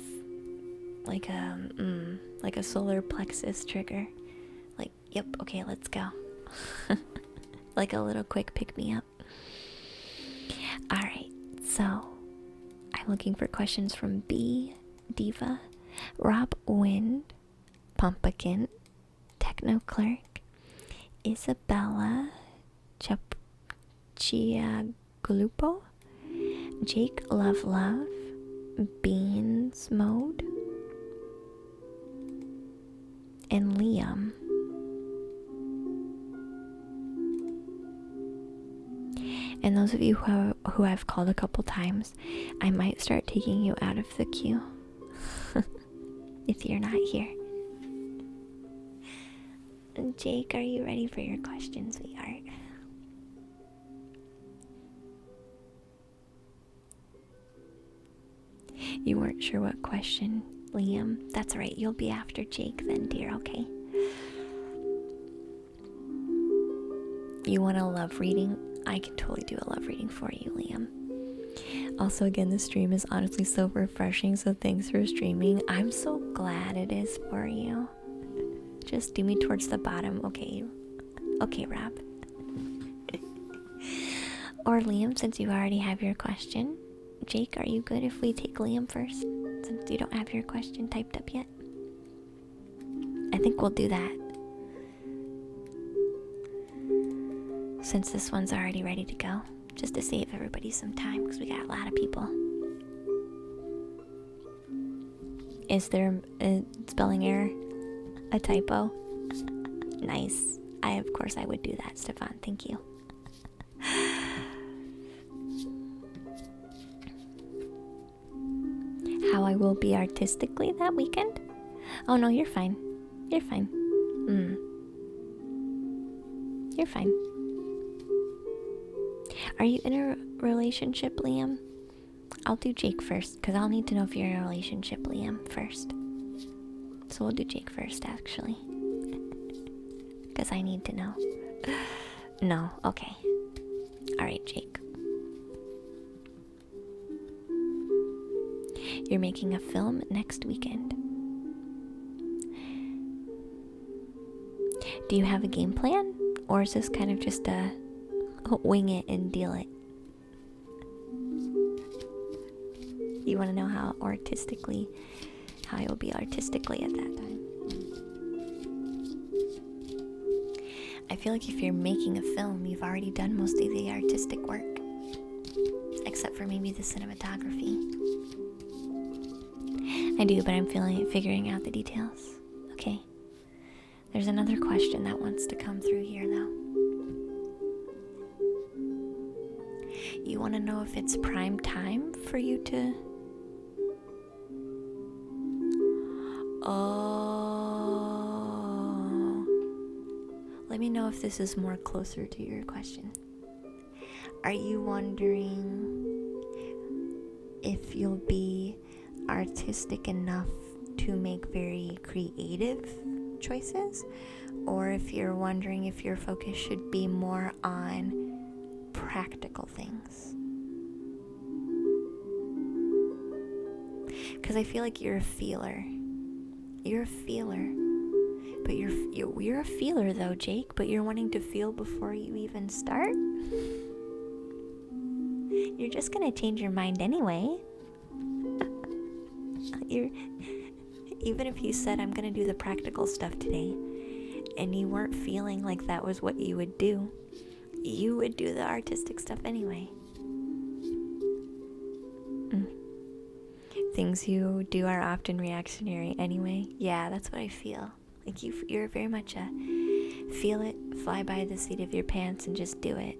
like a solar plexus trigger. Like, yep, okay, let's go. Like a little quick pick me up. Alright, so I'm looking for questions from B, Diva, Rob Wind, Pumpkin, Techno Clerk, Isabella, Chiaglupo, Jake Love Love, Beans Mode, and Liam. And those of you who I've called a couple times, I might start taking you out of the queue if you're not here. Jake, are you ready for your question, sweetheart? You weren't sure what question, Liam. That's right, you'll be after Jake then, dear, okay? You want a love reading? I can totally do a love reading for you, Liam. Also, again, the stream is honestly so refreshing, so thanks for streaming. I'm so glad it is for you. Just do me towards the bottom, okay? Okay, Rob. Or Liam, since you already have your question. Jake, are you good if we take Liam first? Since you don't have your question typed up yet? I think we'll do that. Since this one's already ready to go. Just to save everybody some time, because we got a lot of people. Is there a spelling error? A typo? Nice. Of course I would do that, Stefan. Thank you. How I will be artistically that weekend? Oh no, you're fine. You're fine. You're fine. Are you in a relationship, Liam? I'll do Jake first, because I'll need to know if you're in a relationship, Liam, first. So we'll do Jake first, actually. Because I need to know. No, okay. Alright, Jake. You're making a film next weekend. Do you have a game plan? Or is this kind of just a wing it and deal it? You want to know how I will be artistically at that time. I feel like if you're making a film, you've already done most of the artistic work. Except for maybe the cinematography. I do, but I'm figuring out the details. Okay. There's another question that wants to come through here, though. You want to know if it's prime time for you to... Oh. Let me know if this is more closer to your question. Are you wondering if you'll be artistic enough to make very creative choices? Or if you're wondering if your focus should be more on practical things? Because I feel like you're a feeler. You're a feeler. But you're a feeler though, Jake, but you're wanting to feel before you even start? You're just gonna change your mind anyway. Even if you said, I'm gonna do the practical stuff today, and you weren't feeling like that was what you would do, you would do the artistic stuff anyway. Things you do are often reactionary anyway. Yeah, that's what I feel. Like you're very much a feel it, fly by the seat of your pants and just do it.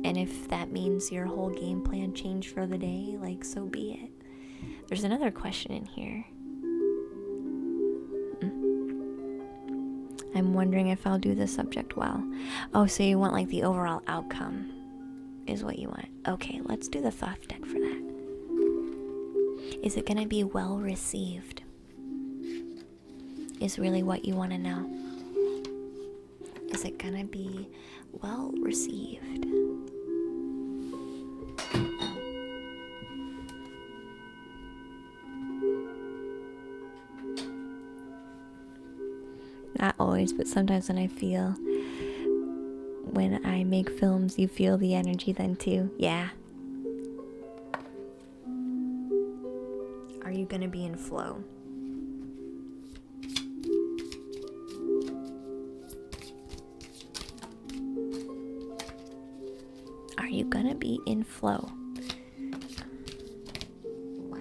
And if that means your whole game plan changed for the day, like, so be it. There's another question in here. I'm wondering if I'll do the subject well. Oh, so you want like the overall outcome is what you want. Okay, let's do the Thoth deck for that. Is it gonna be well received? Is really what you want to know. Is it gonna be well received? Not always, but sometimes when I make films, you feel the energy then too. Yeah. Are you gonna be in flow? Are you gonna be in flow? Wow.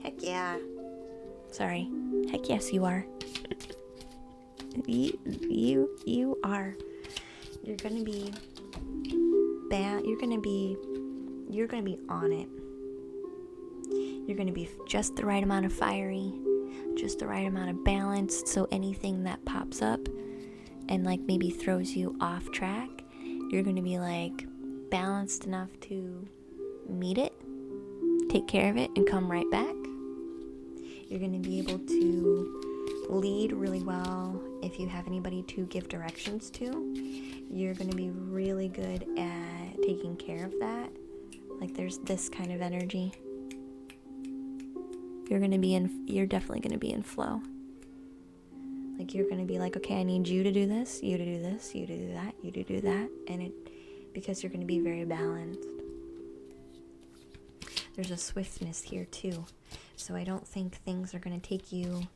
Heck yeah. Sorry. Heck yes, you are. You are. You're gonna be bad. You're gonna be on it. You're gonna be just the right amount of fiery, just the right amount of balance, so anything that pops up and like maybe throws you off track, you're gonna be like balanced enough to meet it, take care of it, and come right back. You're gonna be able to read really well. If you have anybody to give directions to, you're going to be really good at taking care of that. Like there's this kind of energy. You're definitely going to be in flow. Like you're going to be like, okay, I need you to do this, you to do this, you to do that, you to do that. And because you're going to be very balanced. There's a swiftness here too. So I don't think things are going to take you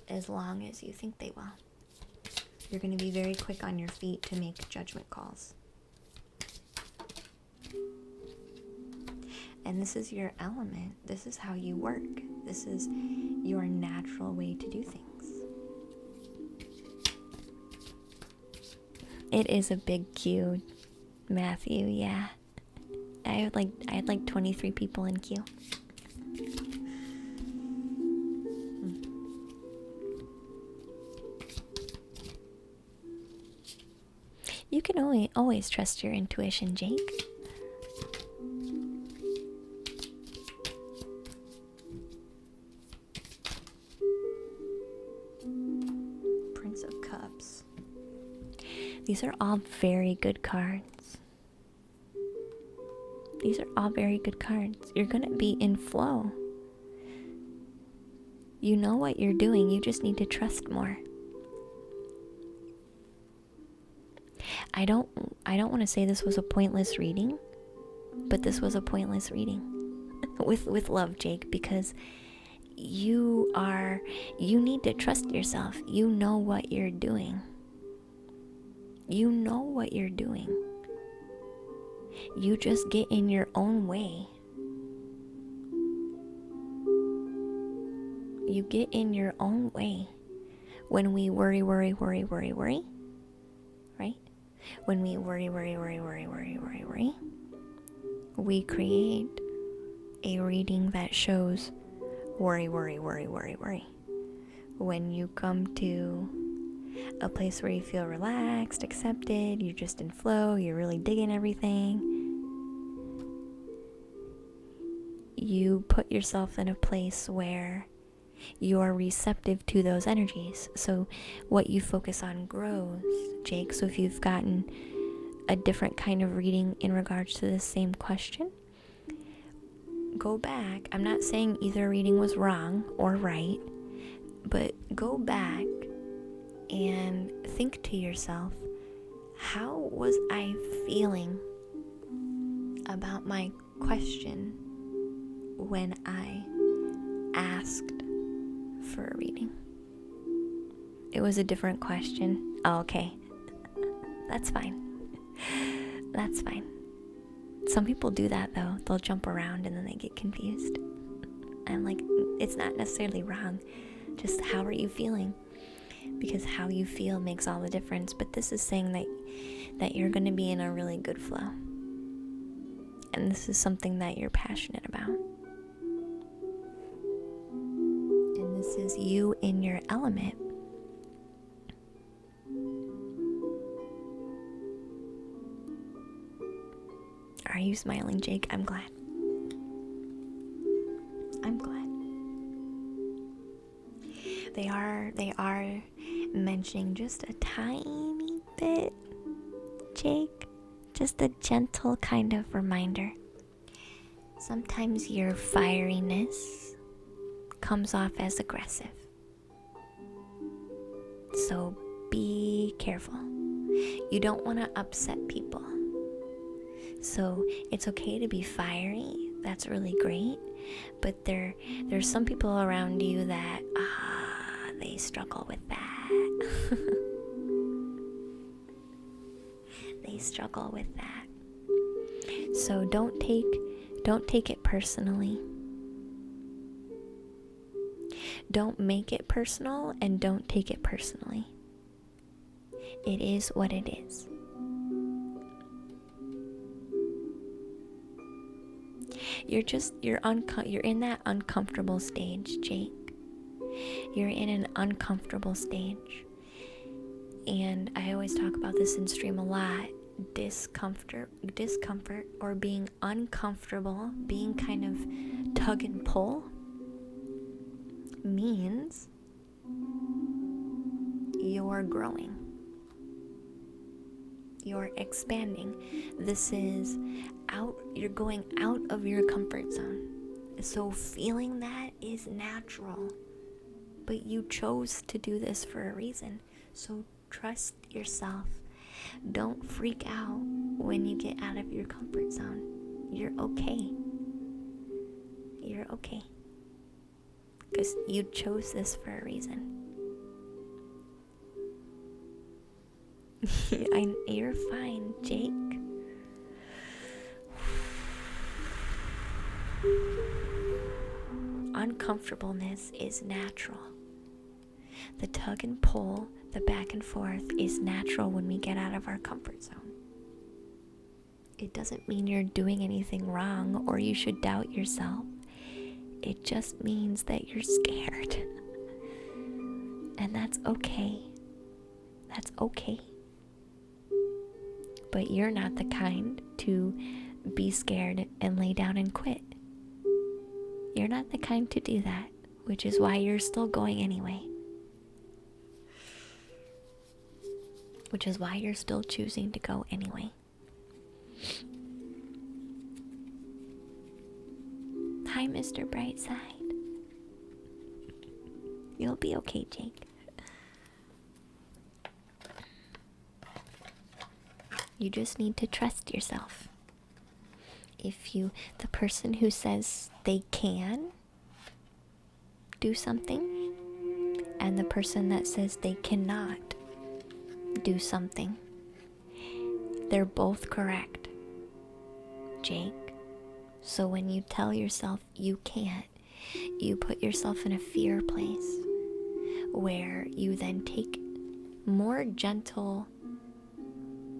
as long as you think they will. You're going to be very quick on your feet to make judgment calls. And this is your element. This is how you work. This is your natural way to do things. It is a big queue, Matthew, yeah. I had like 23 people in queue. You can always trust your intuition, Jake. Prince of Cups. These are all very good cards. These are all very good cards. You're going to be in flow. You know what you're doing. You just need to trust more. I don't want to say this was a pointless reading, but this was a pointless reading. with love, Jake, because you need to trust yourself. You know what you're doing. You know what you're doing. You just get in your own way. You get in your own way when we worry, right? When we worry, we create a reading that shows worry. When you come to a place where you feel relaxed, accepted, you're just in flow, you're really digging everything, you put yourself in a place where you're receptive to those energies. So what you focus on grows, Jake. So if you've gotten a different kind of reading in regards to the same question, go back. I'm not saying either reading was wrong or right, but go back and think to yourself, how was I feeling about my question when I asked for a reading? It was a different question. Oh, okay. That's fine. That's fine. Some people do that though. They'll jump around and then they get confused. I'm like, it's not necessarily wrong. Just how are you feeling? Because how you feel makes all the difference. But this is saying that you're going to be in a really good flow. And this is something that you're passionate about. And this is you in your element. Are you smiling, Jake? I'm glad. I'm glad. They are mentioning just a tiny bit, Jake. Just a gentle kind of reminder. Sometimes your fieriness comes off as aggressive. So be careful. You don't want to upset people. So it's okay to be fiery. That's really great. But there's some people around you that they struggle with that. They struggle with that. So don't take it personally. Don't make it personal and don't take it personally. It is what it is. You're in that uncomfortable stage, Jake. You're in an uncomfortable stage. And I always talk about this in stream a lot. Discomfort or being uncomfortable, being kind of tug and pull, means you're growing. You're expanding. This is you're going out of your comfort zone. So feeling that is natural. But you chose to do this for a reason. So trust yourself. Don't freak out when you get out of your comfort zone. You're okay. You're okay. Because you chose this for a reason. You're fine, Jake. Uncomfortableness is natural. The tug and pull, the back and forth is natural when we get out of our comfort zone. It doesn't mean you're doing anything wrong or you should doubt yourself. It just means that you're scared. And that's okay. That's okay. But you're not the kind to be scared and lay down and quit. You're not the kind to do that, which is why you're still going anyway. Which is why you're still choosing to go anyway. Hi, Mr. Brightside. You'll be okay, Jake. You just need to trust yourself. The person who says they can do something, and the person that says they cannot do something, they're both correct, Jake. So when you tell yourself you can't, you put yourself in a fear place where you then take more gentle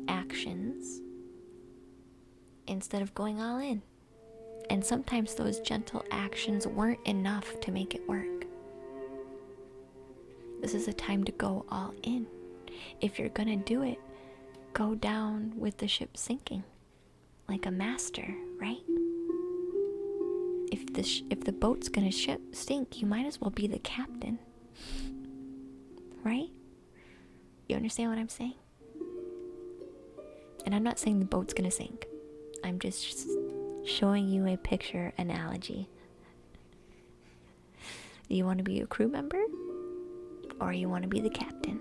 actions instead of going all in. And sometimes those gentle actions weren't enough to make it work. This is a time to go all in. If you're gonna do it, go down with the ship sinking like a master, right? If the boat's gonna sink, you might as well be the captain, right? You understand what I'm saying? And I'm not saying the boat's gonna sink. I'm just showing you a picture analogy. Do you want to be a crew member? Or you want to be the captain?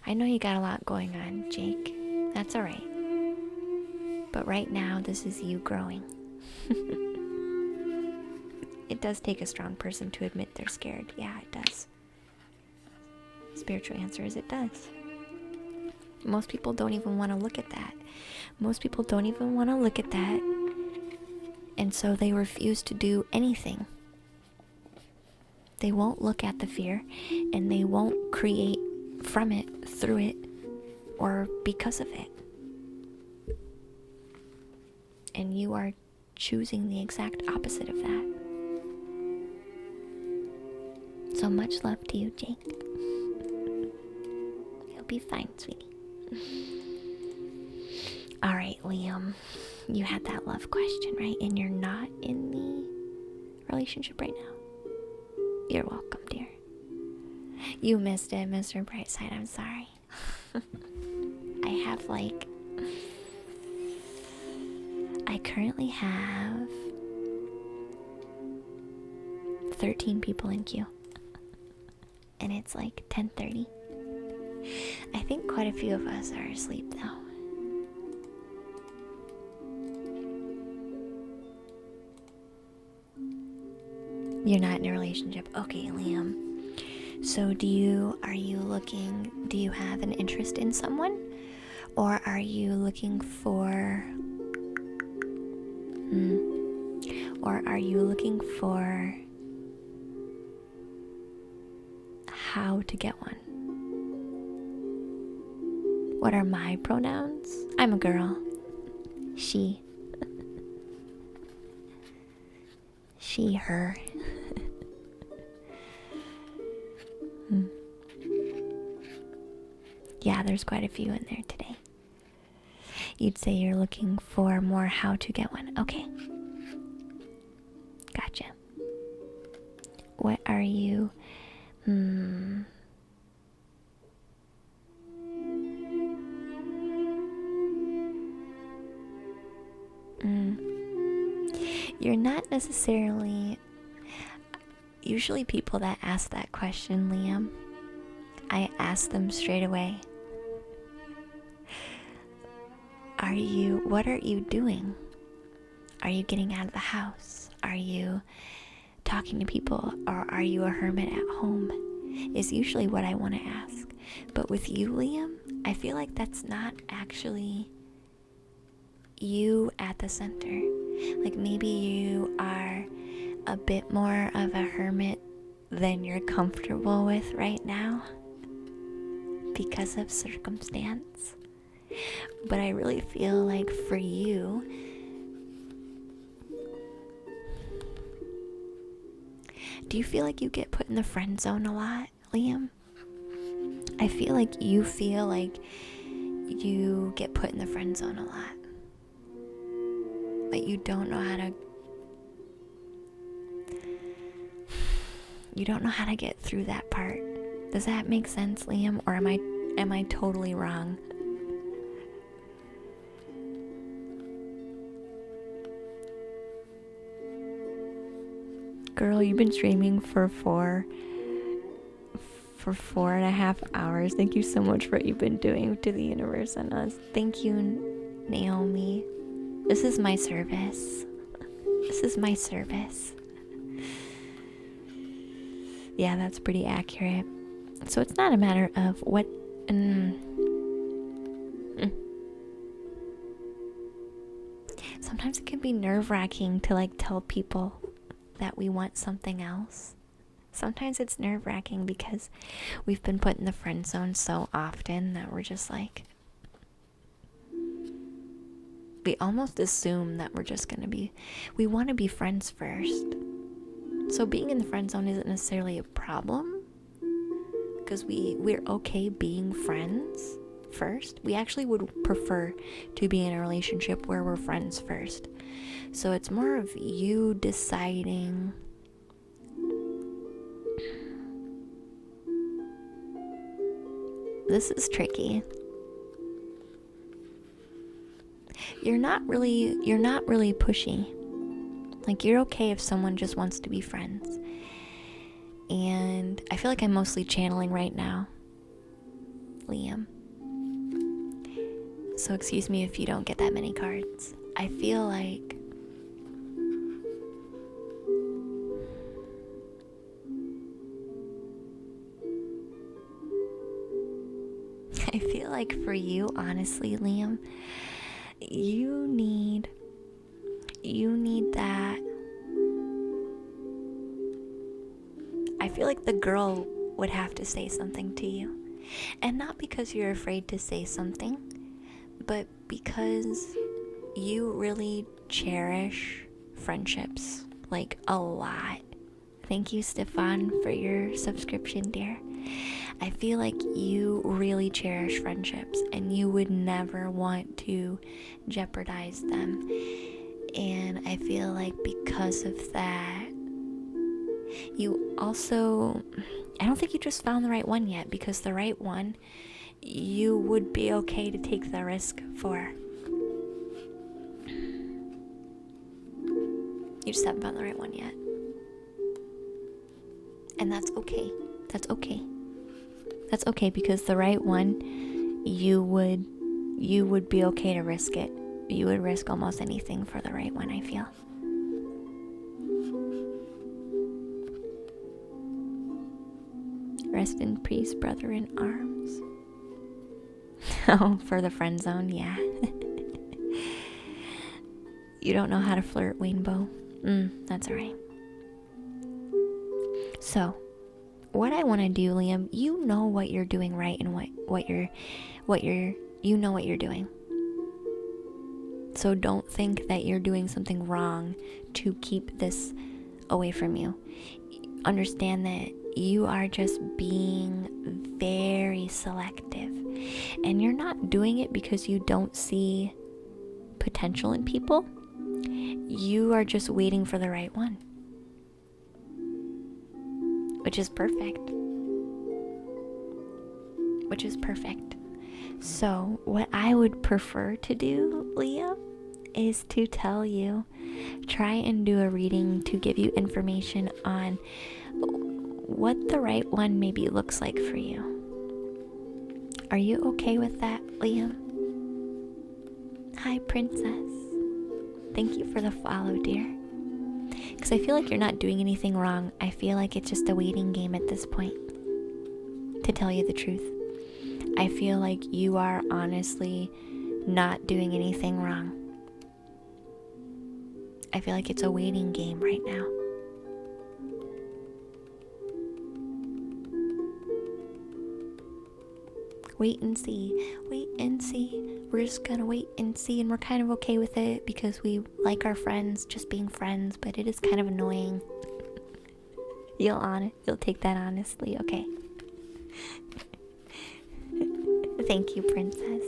I know you got a lot going on, Jake. That's alright. But right now, this is you growing. It does take a strong person to admit they're scared. Yeah, it does. Spiritual answer is it does. Most people don't even want to look at that. Most people don't even want to look at that. And so they refuse to do anything. They won't look at the fear, and they won't create from it, through it, or because of it. And you are choosing the exact opposite of that. So much love to you, Jake. You'll be fine, sweetie. Alright, Liam. You had that love question, right? And you're not in the relationship right now. You're welcome, dear. You missed it, Mr. Brightside. I'm sorry. I currently have 13 people in queue. And it's like 10:30. I think quite a few of us are asleep though. You're not in a relationship. Okay, Liam. So do you have an interest in someone? Or are you looking for how to get one? What are my pronouns? I'm a girl. She. She, her. Yeah, there's quite a few in there today. You'd say you're looking for more how to get one. Okay. Gotcha. What are you? You're not necessarily... Usually people that ask that question, Liam, I ask them straight away. What are you doing? Are you getting out of the house? Are you talking to people? Or are you a hermit at home? Is usually what I want to ask. But with you, Liam, I feel like that's not actually you at the center. Like maybe you are a bit more of a hermit than you're comfortable with right now because of circumstance. But I really feel like for you, do you feel like you get put in the friend zone a lot, Liam? I feel like you get put in the friend zone a lot. But you don't know how to get through that part. Does that make sense, Liam? Or am I totally wrong? Girl, you've been streaming for 4.5 hours. Thank you so much for what you've been doing to the universe and us. Thank you, Naomi. This is my service. Yeah, that's pretty accurate. So it's not a matter of what... Sometimes it can be nerve-wracking to like tell people that we want something else. Sometimes it's nerve-wracking because we've been put in the friend zone so often that we're just like... We almost assume that we're just gonna be... We want to be friends first. So being in the friend zone isn't necessarily a problem, because we're okay being friends first. We actually would prefer to be in a relationship where we're friends first. So it's more of you deciding this is tricky. You're not really pushy. Like, you're okay if someone just wants to be friends. And I feel like I'm mostly channeling right now, Liam. So excuse me if you don't get that many cards. I feel like for you, honestly, Liam, you need that. I feel like the girl would have to say something to you. And not because you're afraid to say something, but because you really cherish friendships, like a lot. Thank you, Stefan, for your subscription, dear. I feel like you really cherish friendships and you would never want to jeopardize them. And I feel like because of that, you also... I don't think you just found the right one yet, because the right one, you would be okay to take the risk for. You just haven't found the right one yet. And that's okay. That's okay. That's okay, because the right one, you would be okay to risk it. You would risk almost anything for the right one, I feel. Rest in peace, brother in arms. Oh, for the friend zone, yeah. You don't know how to flirt, Rainbow. That's alright. So, what I want to do, Liam, you know what you're doing right and you know what you're doing. So don't think that you're doing something wrong to keep this away from you. Understand that you are just being very selective. And you're not doing it because you don't see potential in people. You are just waiting for the right one. which is perfect. So what I would prefer to do, Leah, is to tell you, try and do a reading to give you information on what the right one maybe looks like for you. Are you okay with that, Leah? Hi, Princess. Thank you for the follow, dear. Because I feel like you're not doing anything wrong. I feel like it's just a waiting game at this point, to tell you the truth. I feel like you are honestly not doing anything wrong. I feel like it's a waiting game right now. Wait and see. We're just gonna wait and see, and we're kind of okay with it because we like our friends just being friends, but it is kind of annoying. You'll take that honestly, okay? Thank you, Princess.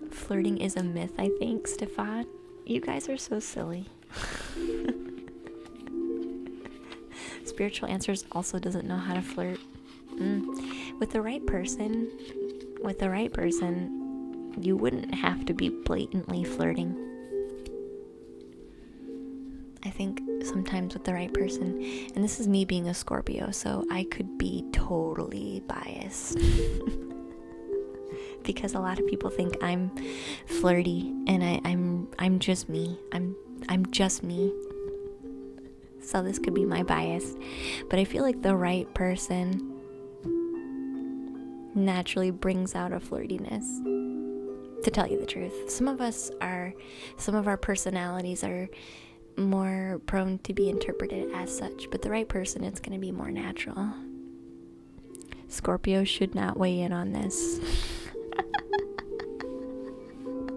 Flirting is a myth, I think, Stefan. You guys are so silly. Spiritual Answers also doesn't know how to flirt. With the right person, you wouldn't have to be blatantly flirting. I think sometimes with the right person, and this is me being a Scorpio, so I could be totally biased. Because a lot of people think I'm flirty, and I'm just me. I'm just me. So this could be my bias. But I feel like the right person naturally brings out a flirtiness. To tell you the truth, some of our personalities are more prone to be interpreted as such, but the right person, it's going to be more natural. Scorpio should not weigh in on this.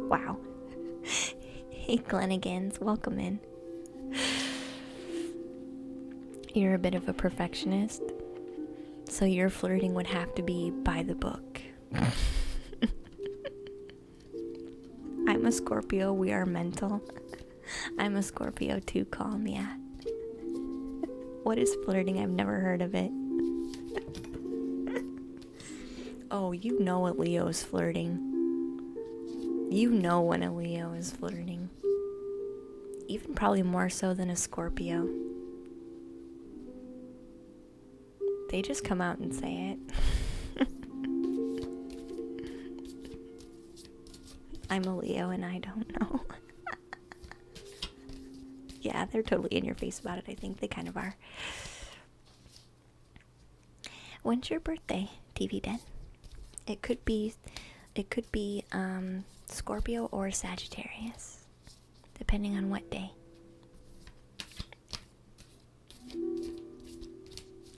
Wow. Hey, Glenigans, welcome in. You're a bit of a perfectionist, so your flirting would have to be by the book. I'm a Scorpio, we are mental. I'm a Scorpio too, calm, yeah. What is flirting? I've never heard of it. Oh, you know a Leo is flirting. You know when a Leo is flirting. Even probably more so than a Scorpio. They just come out and say it. I'm a Leo and I don't know. Yeah, they're totally in your face about it. I think they kind of are. When's your birthday, TV Den? It could be Scorpio or Sagittarius, depending on what day.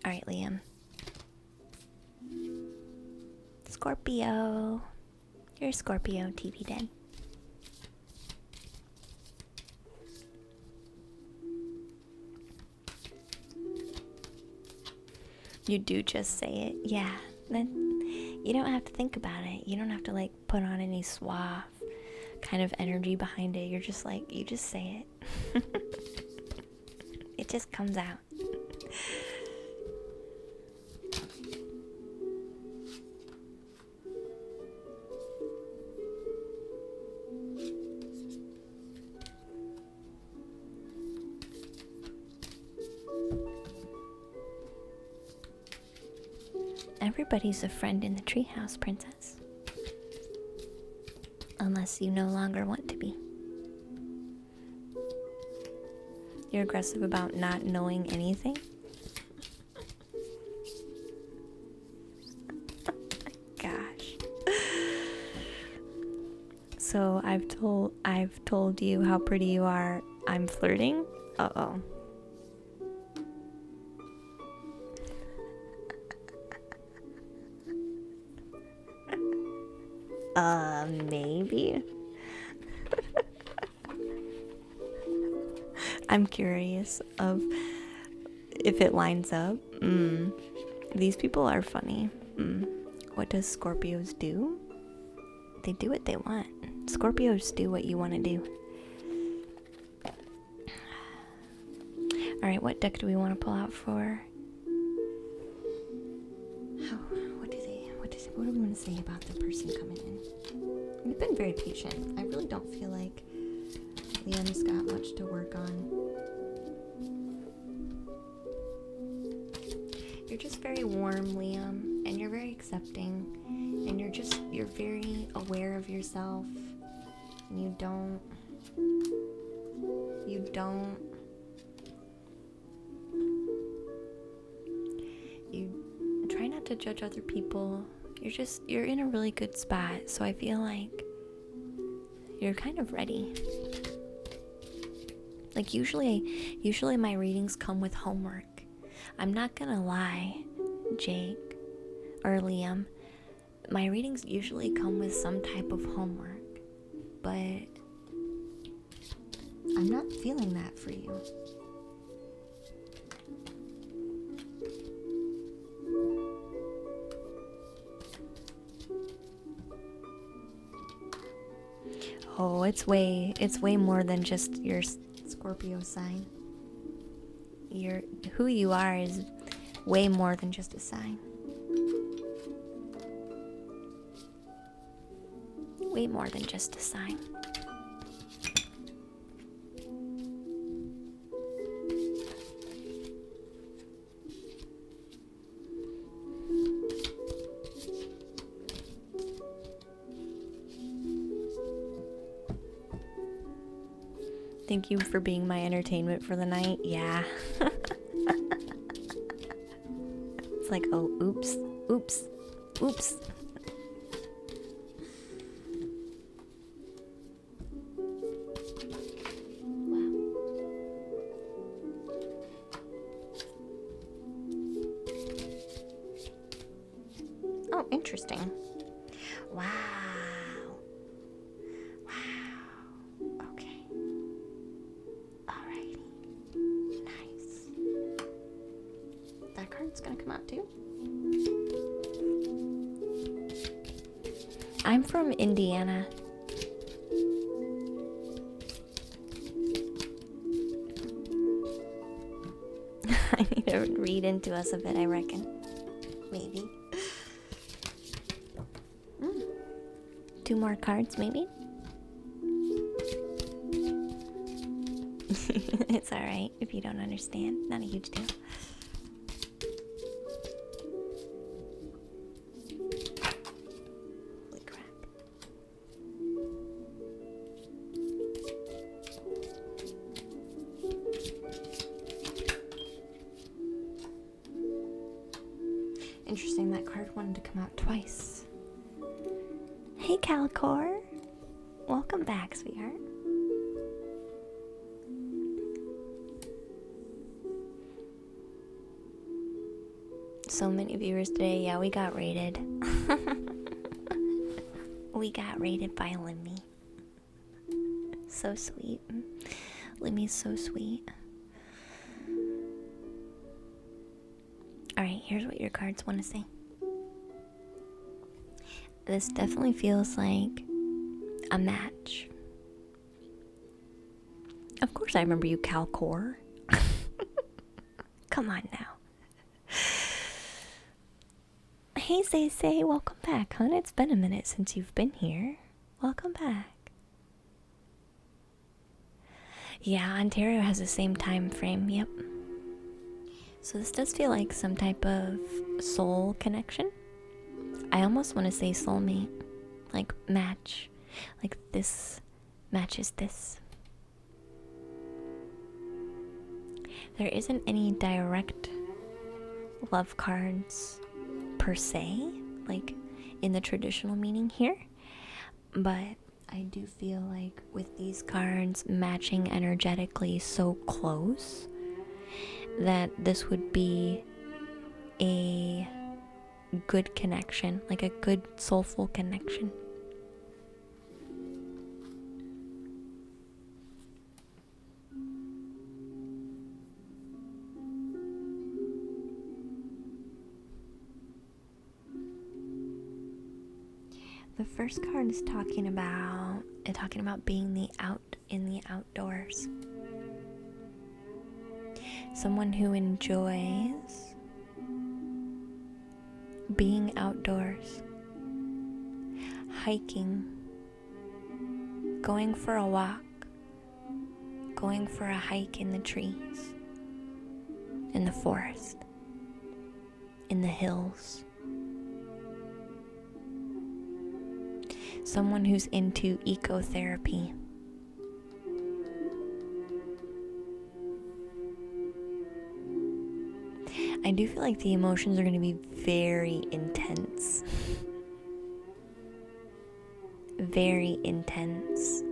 Alright, Liam. Scorpio. You're a Scorpio, TV Den. You do just say it. Yeah. Then you don't have to think about it. You don't have to put on any suave kind of energy behind it. You're just you just say it. It just comes out. Everybody's a friend in the treehouse, Princess. Unless you no longer want to be. You're aggressive about not knowing anything? Gosh. So I've told you how pretty you are. I'm flirting? Uh-oh. Maybe. I'm curious of if it lines up. These people are funny. What does Scorpios do? They do what they want. Scorpios do what you want to do. Alright, what deck do we want to pull out for What do we want to say about the person coming in? You've been very patient. I really don't feel like Liam's got much to work on. You're just very warm, Liam, and you're very accepting, and you're very aware of yourself, and you try not to judge other people. You're in a really good spot, so I feel like you're kind of ready. Like usually my readings come with homework. I'm not gonna lie, Jake or Liam, my readings usually come with some type of homework, but I'm not feeling that for you. Oh, it's way more than just your Scorpio sign. Who you are is way more than just a sign. Way more than just a sign. Thank you for being my entertainment for the night. Yeah. It's like, oh, oops. Wow. Oh, interesting. Wow. It's gonna come out too. I'm from Indiana. I need to read into us a bit, I reckon. Maybe. 2 more cards, maybe? It's alright if you don't understand. Not a huge deal. Interesting, that card wanted to come out twice. Hey, Calcor. Welcome back, sweetheart. So many viewers today. Yeah, we got raided. We got raided by Limmy. So sweet. Limmy's so sweet. Alright, here's what your cards want to say. This definitely feels like a match. Of course I remember you, Calcor. Come on now. Hey, Say, welcome back, hon. It's been a minute since you've been here. Welcome back. Yeah, Ontario has the same time frame, yep. So this does feel like some type of soul connection. I almost want to say soulmate. Like match. Like this matches this. There isn't any direct love cards per se, like in the traditional meaning here. But I do feel like with these cards matching energetically so close, that this would be a good connection, like a good soulful connection. The first card is talking about being in the outdoors. Someone who enjoys being outdoors. hiking, going for a walk, going for a hike in the trees, in the forest, in the hills. Someone who's into ecotherapy. I do feel like the emotions are going to be very intense. Very intense.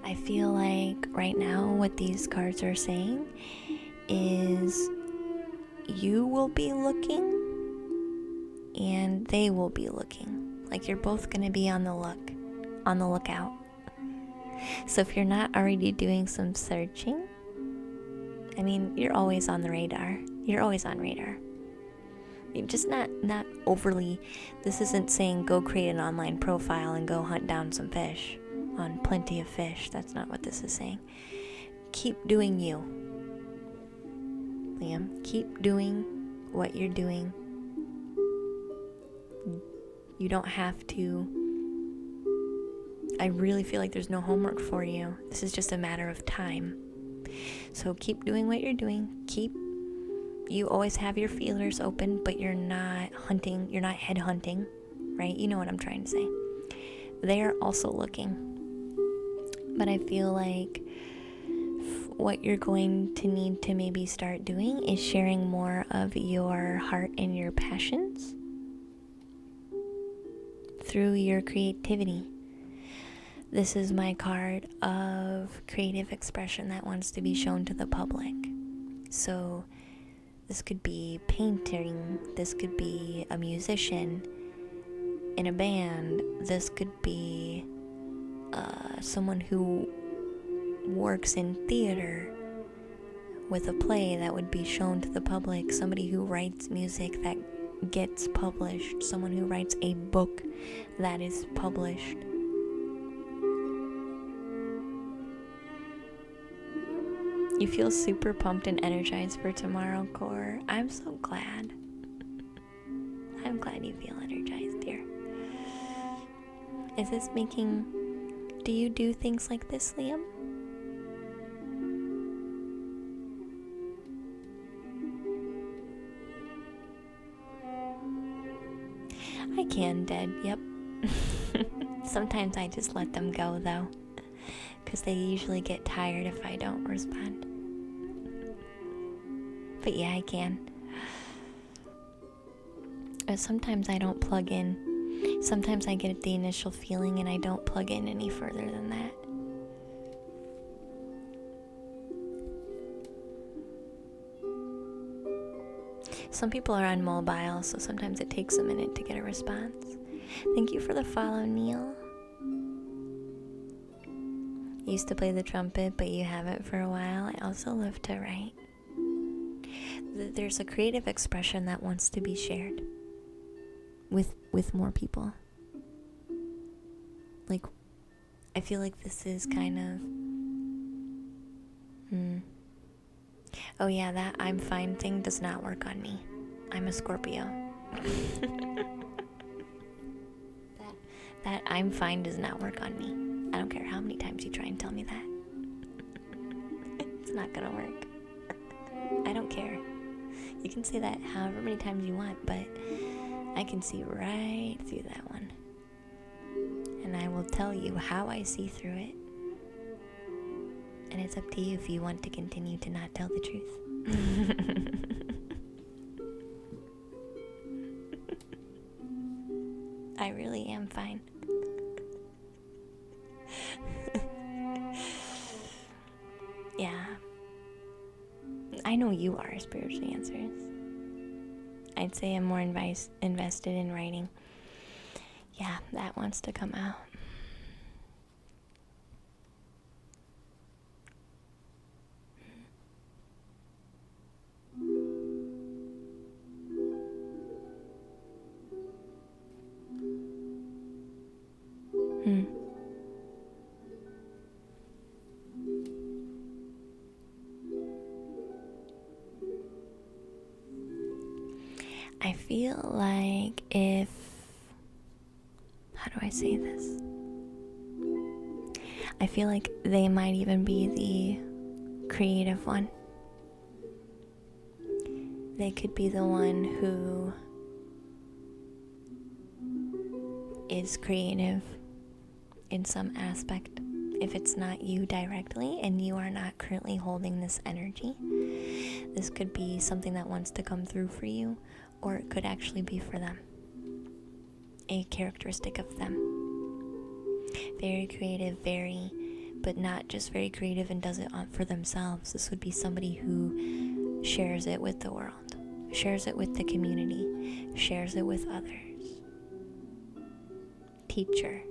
I feel like right now what these cards are saying is you will be looking and they will be looking. Like you're both going to be on the lookout. So if you're not already doing some searching, I mean, you're always on the radar. You're always on radar. You're just not overly, this isn't saying go create an online profile and go hunt down some fish on Plenty of Fish. That's not what this is saying. Keep doing you, Liam. Keep doing what you're doing. You don't have to. I really feel like there's no homework for you. This is just a matter of time. So keep doing what you're doing. You always have your feelers open, but you're not hunting, you're not head hunting, right? You know what I'm trying to say. They are also looking. But I feel like what you're going to need to maybe start doing is sharing more of your heart and your passions through your creativity. This is my card of creative expression that wants to be shown to the public. So this could be painting, this could be a musician in a band, this could be someone who works in theater with a play that would be shown to the public, somebody who writes music that gets published, someone who writes a book that is published. You feel super pumped and energized for tomorrow, Core. I'm so glad. I'm glad you feel energized, dear. Is this making... Do you do things like this, Liam? I can, Dead, yep. Sometimes I just let them go, though. Because they usually get tired if I don't respond. But yeah, I can. But sometimes I don't plug in. Sometimes I get the initial feeling and I don't plug in any further than that. Some people are on mobile, so sometimes it takes a minute to get a response. Thank you for the follow, Neil. You used to play the trumpet, but you haven't for a while. I also love to write. There's a creative expression that wants to be shared with more people. Like, I feel like this is kind of... Oh yeah, that I'm fine thing does not work on me. I'm a Scorpio. that I'm fine does not work on me. I don't care how many times you try and tell me that. It's not gonna work. I don't care. You can say that however many times you want, but I can see right through that one. And I will tell you how I see through it. And it's up to you if you want to continue to not tell the truth. I really am fine. Yeah. I know you are, Spiritual Answers. I'd say I'm more invested in writing. Yeah, that wants to come out. feel like how do I say this? I feel like they might even be the creative one. They could be the one who is creative in some aspect. If it's not you directly and you are not currently holding this energy, this could be something that wants to come through for you, or it could actually be for them. A characteristic of them. Very creative, but not just very creative and does it for themselves. This would be somebody who shares it with the world, shares it with the community, shares it with others. Teacher.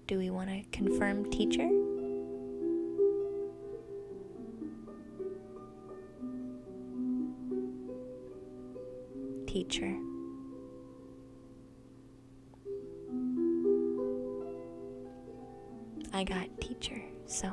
Do we want to confirm teacher? Teacher. I got teacher, so.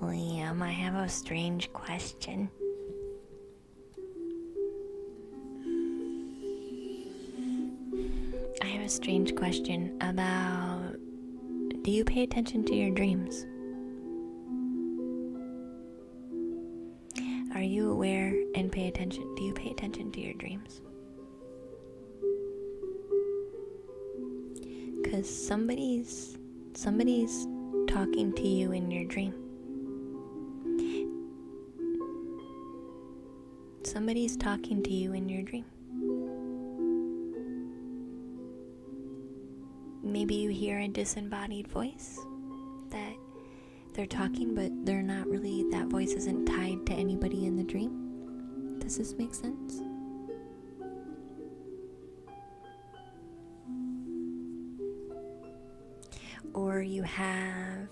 Liam, I have a strange question. I have a strange question about, do you pay attention to your dreams? Are you aware and pay attention? Do you pay attention to your dreams? Because somebody's talking to you in your dream. Somebody's talking to you in your dream. Maybe you hear a disembodied voice that they're talking, but they're not really, that voice isn't tied to anybody in the dream. Does this make sense? Or you have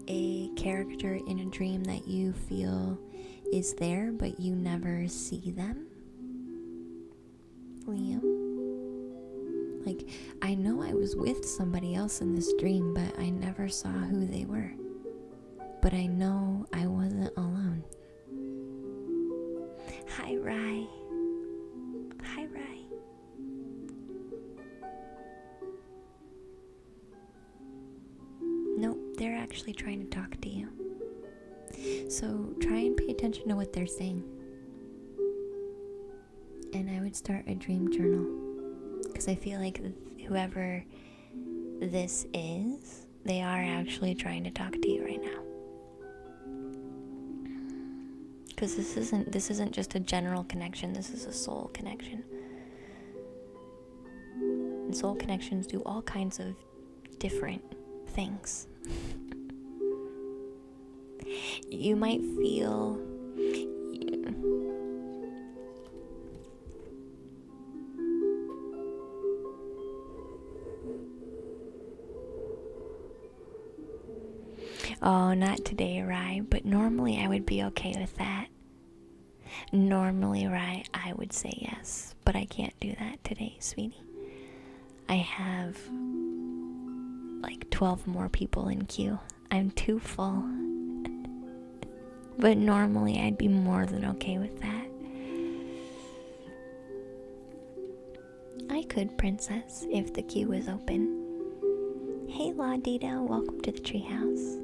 a character in a dream that you feel is there, but you never see them. Liam? Like, I know I was with somebody else in this dream, but I never saw who they were. But I know I wasn't alone. Hi, Rai. Hi, Rai. Nope, they're actually trying to talk to you. So try and pay attention to what they're saying. And I would start a dream journal. Because I feel like whoever this is, they are actually trying to talk to you right now. Because this isn't just a general connection, this is a soul connection. And soul connections do all kinds of different things. You might feel oh, not today, Rai, but normally I would be okay with that. Normally, Rai, I would say yes, but I can't do that today, sweetie. I have like 12 more people in queue. I'm too full. But normally I'd be more than okay with that. I could, princess, if the queue was open. Hey, La Dita, welcome to the treehouse.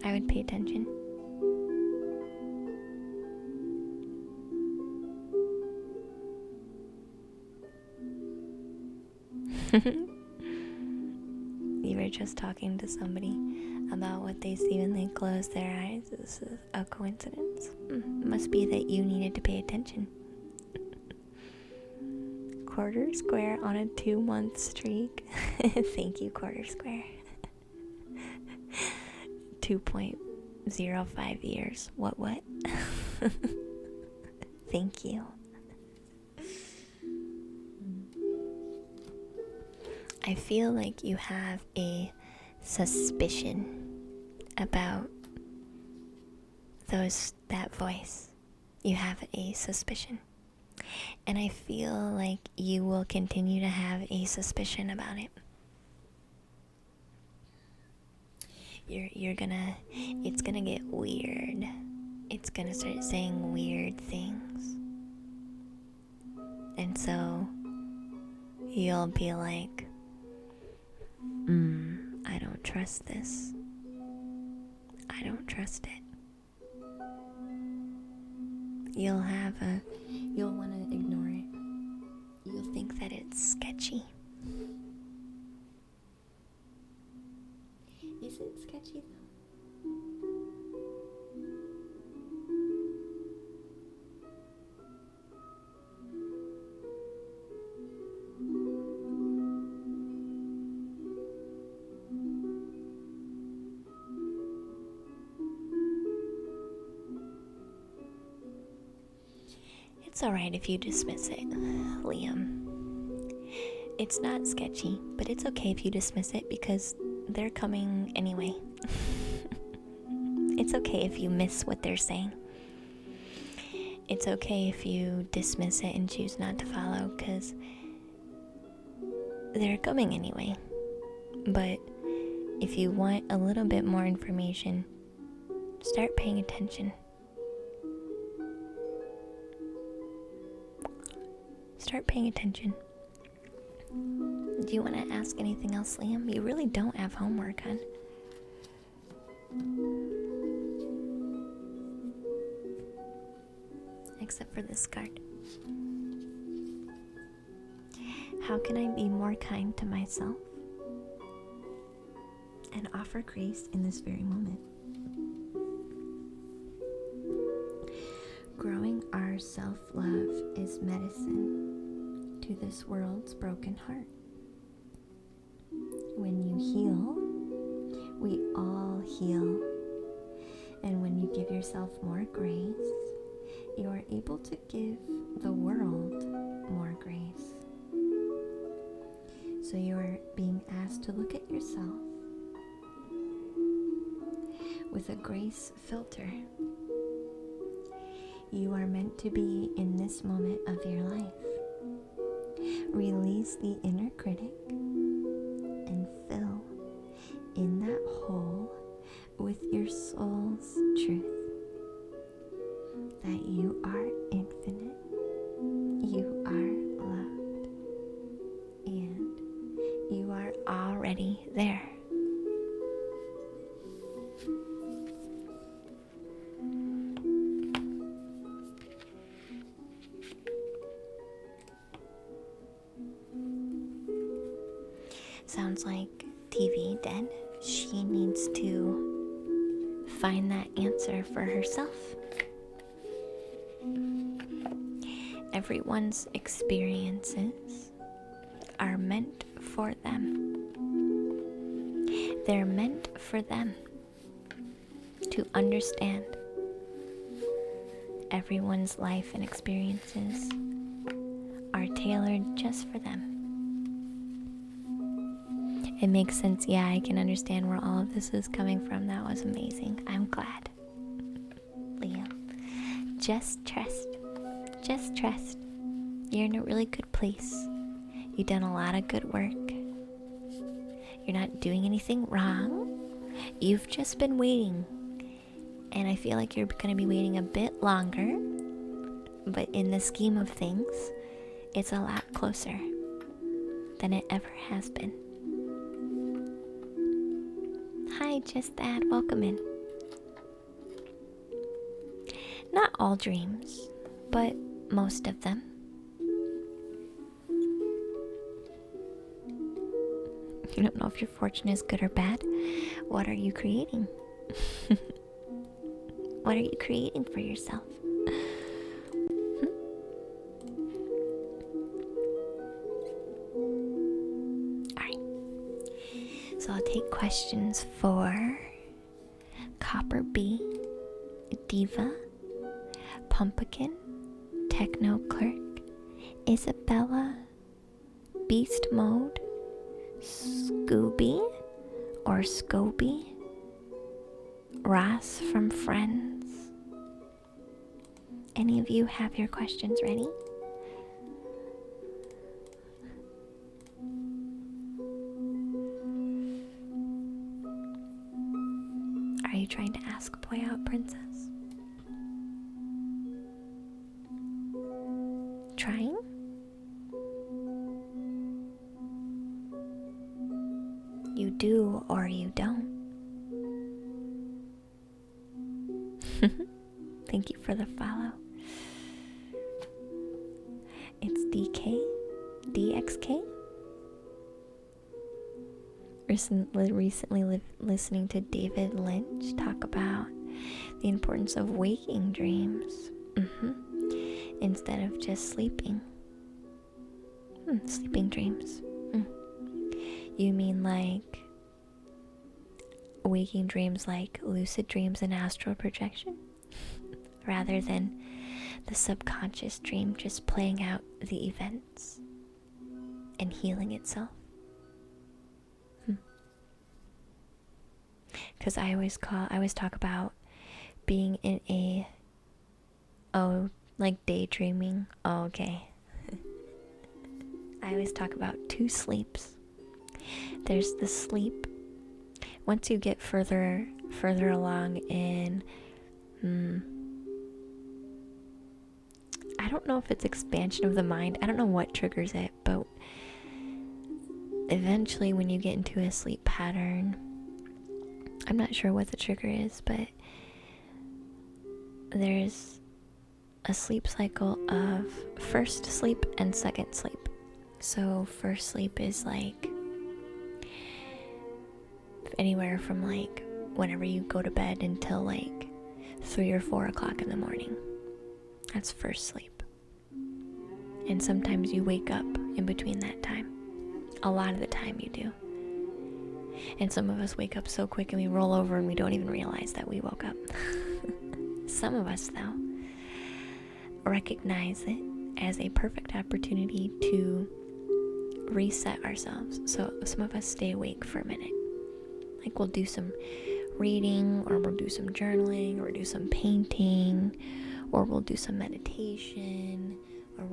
I would pay attention. You were just talking to somebody about what they see when they close their eyes. This is a coincidence. Must be that you needed to pay attention. Quarter Square on a 2-month streak. Thank you, Quarter Square. 2.5 05 years. What? Thank you. I feel like you have a suspicion about that voice. You have a suspicion. And I feel like you will continue to have a suspicion about it. It's gonna get weird. It's gonna start saying weird things. And so you'll be like, I don't trust this. I don't trust it. You'll want to ignore it. You'll think that it's sketchy. Is it sketchy though? It's alright if you dismiss it, Liam. It's not sketchy, but it's okay if you dismiss it because they're coming anyway. It's okay if you miss what they're saying. It's okay if you dismiss it and choose not to follow because they're coming anyway. But if you want a little bit more information, start paying attention. Start paying attention. Do you want to ask anything else, Liam? You really don't have homework, hon. Except for this card. How can I be more kind to myself and offer grace in this very moment? Growing our self-love is medicine to this world's broken heart. When you heal, we all heal. And when you give yourself more grace, you are able to give the world more grace. So you are being asked to look at yourself with a grace filter. You are meant to be in this moment of your life. Release the inner critic and fill in that hole with your soul's truth. That you are infinite, you are loved, and you are already there. Sounds like TV dead. She needs to find that answer for herself. Everyone's experiences are meant for them. They're meant for them to understand. Everyone's life and experiences are tailored just for them. It makes sense. Yeah, I can understand where all of this is coming from. That was amazing. I'm glad. Leo, just trust. Just trust. You're in a really good place. You've done a lot of good work. You're not doing anything wrong. You've just been waiting. And I feel like you're going to be waiting a bit longer. But in the scheme of things, it's a lot closer than it ever has been. Hi, Just That. Welcome in. Not all dreams, but most of them. You don't know if your fortune is good or bad. What are you creating? What are you creating for yourself? Alright. So I'll take questions for Copper Bee, Diva, Pumpkin, Techno Clerk, Isabella, Beast Mode, Scooby or Scoby, Ross from Friends. Any of you have your questions ready? Are you trying to ask Boy Out Princess? Trying? You do or you don't. Thank you for the follow. It's DXK. Recently listening to David Lynch talk about the importance of waking dreams instead of just sleeping. Sleeping dreams. You mean like waking dreams, like lucid dreams and astral projection? Rather than the subconscious dream just playing out the events and healing itself? Because I always talk about being in a, like daydreaming. Oh, okay. I always talk about two sleeps. There's the sleep once you get further along in, I don't know if it's expansion of the mind. I don't know what triggers it, but eventually when you get into a sleep pattern, I'm not sure what the trigger is, but there's a sleep cycle of first sleep and second sleep. So first sleep is like anywhere from like whenever you go to bed until like 3 or 4 o'clock in the morning. That's first sleep. And sometimes you wake up in between that time. A lot of the time you do. And some of us wake up so quick and we roll over and we don't even realize that we woke up. Some of us, though, recognize it as a perfect opportunity to reset ourselves. So some of us stay awake for a minute. Like we'll do some reading, or we'll do some journaling, or do some painting, or we'll do some meditation, or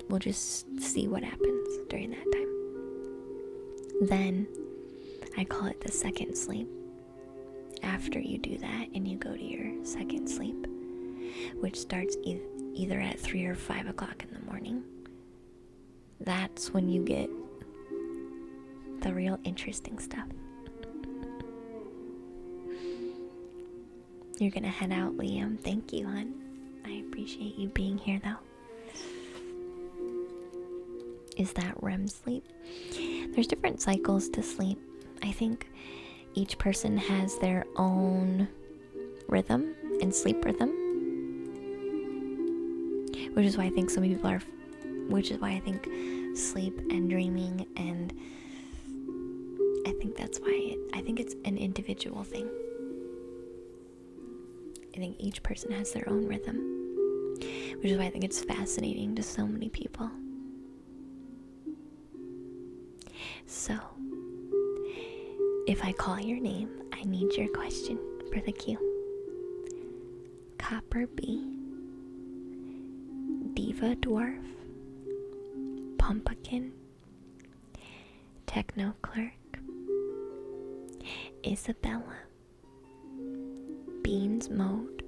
we'll just see what happens during that time. Then I call it the second sleep. After you do that and you go to your second sleep, which starts either at 3 or 5 o'clock in the morning, that's when you get the real interesting stuff. You're gonna head out, Liam. Thank you, hon. I appreciate you being here, though. Is that REM sleep? There's different cycles to sleep. I think each person has their own rhythm and sleep rhythm, which is why I think sleep and dreaming, and I think that's why I think it's an individual thing. I think each person has their own rhythm, which is why I think it's fascinating to so many people. So, if I call your name, I need your question for the cue. Copper Bee, Diva Dwarf, Pumpkin, Techno Clerk, Isabella, Beans Mode,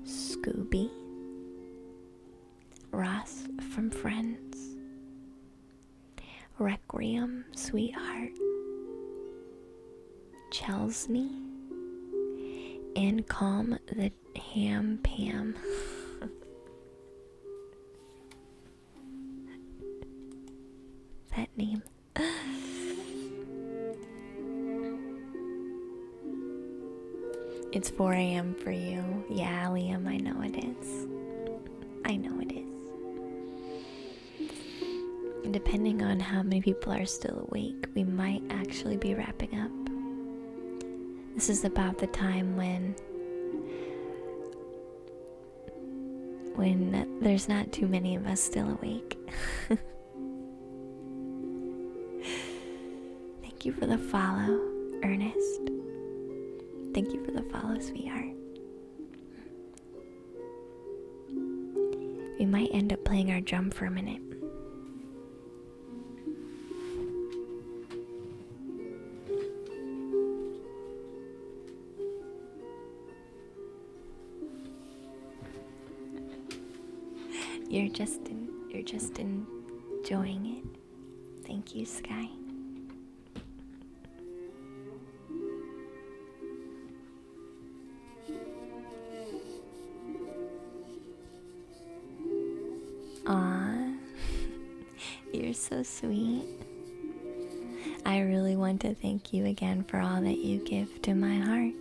Scooby, Ross from Friends, Requiem Sweetheart, Chelsea, and Calm the Ham Pam. That name. It's 4 a.m. for you. Yeah, Liam, I know it is. I know it is. And depending on how many people are still awake, we might actually be wrapping up. This is about the time when there's not too many of us still awake. Thank you for the follow, Ernest. Thank you for the follow, sweetheart. We might end up playing our drum for a minute. You're just enjoying it. Thank you, Sky. Aw, you're so sweet. I really want to thank you again for all that you give to my heart.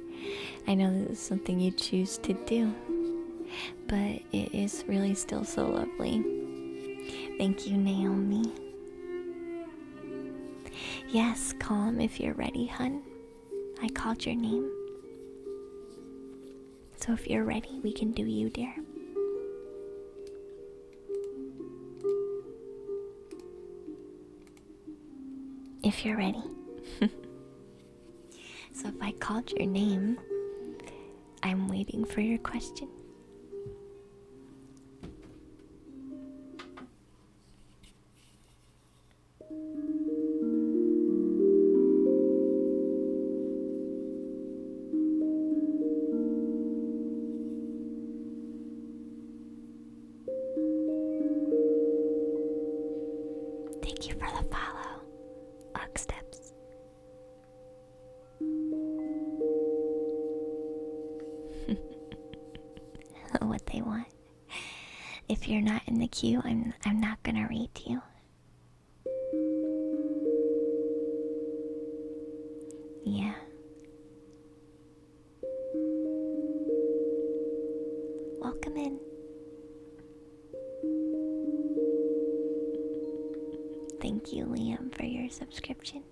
I know this is something you choose to do, but it is really still so lovely. Thank you, Naomi. Yes, Calm, if you're ready, hun. I called your name. So if you're ready, we can do you, dear. If you're ready. So if I called your name, I'm waiting for your question. Thank you for the follow, Ugsteps. What they want. If you're not in the queue, I'm not gonna read you. Yeah. Welcome in. Thank you, Liam, for your subscription.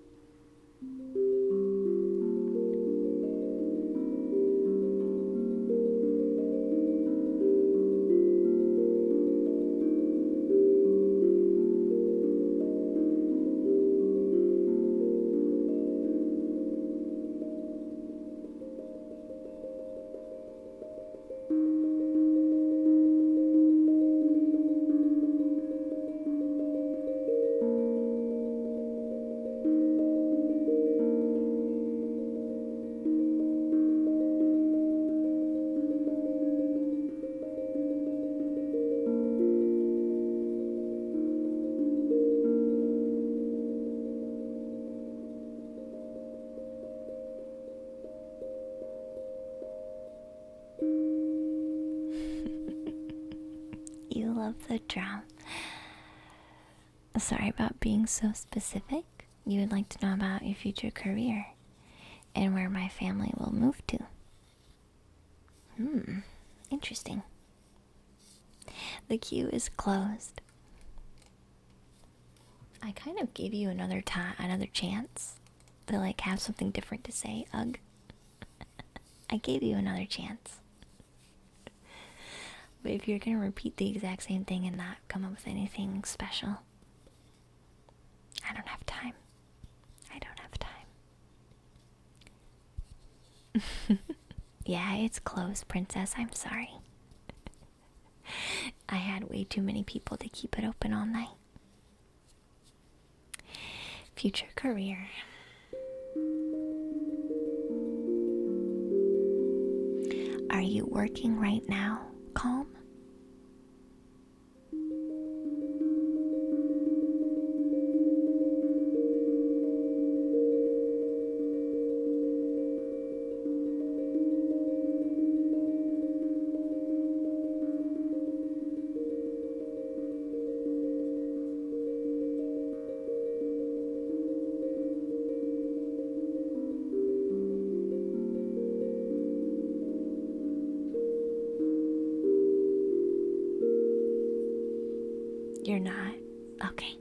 You love the drum. Sorry about being so specific. You would like to know about your future career and where my family will move to. Interesting. The queue is closed. I kind of gave you another chance to like have something different to say. Ugh. I gave you another chance. But if you're gonna repeat the exact same thing and not come up with anything special, I don't have time. I don't have time. Yeah, it's closed, princess. I'm sorry. I had way too many people to keep it open all night. Future career. Are you working right now, Calm? You're not? Okay.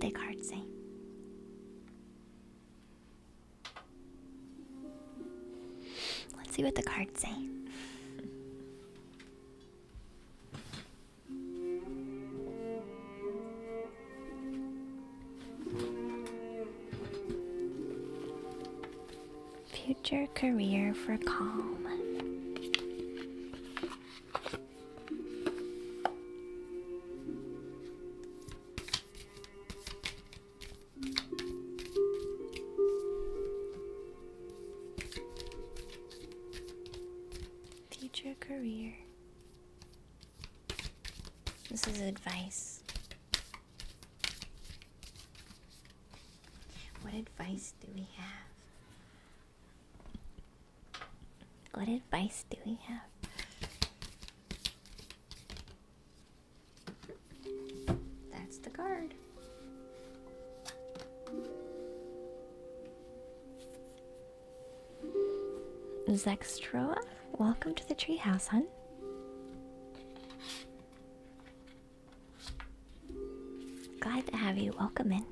birthday card say? Let's see what the cards say. Future career for Calm. Future career. This is advice. What advice do we have? What advice do we have? That's the card. Zextroa, welcome to the treehouse, hun. Glad to have you. Welcome in.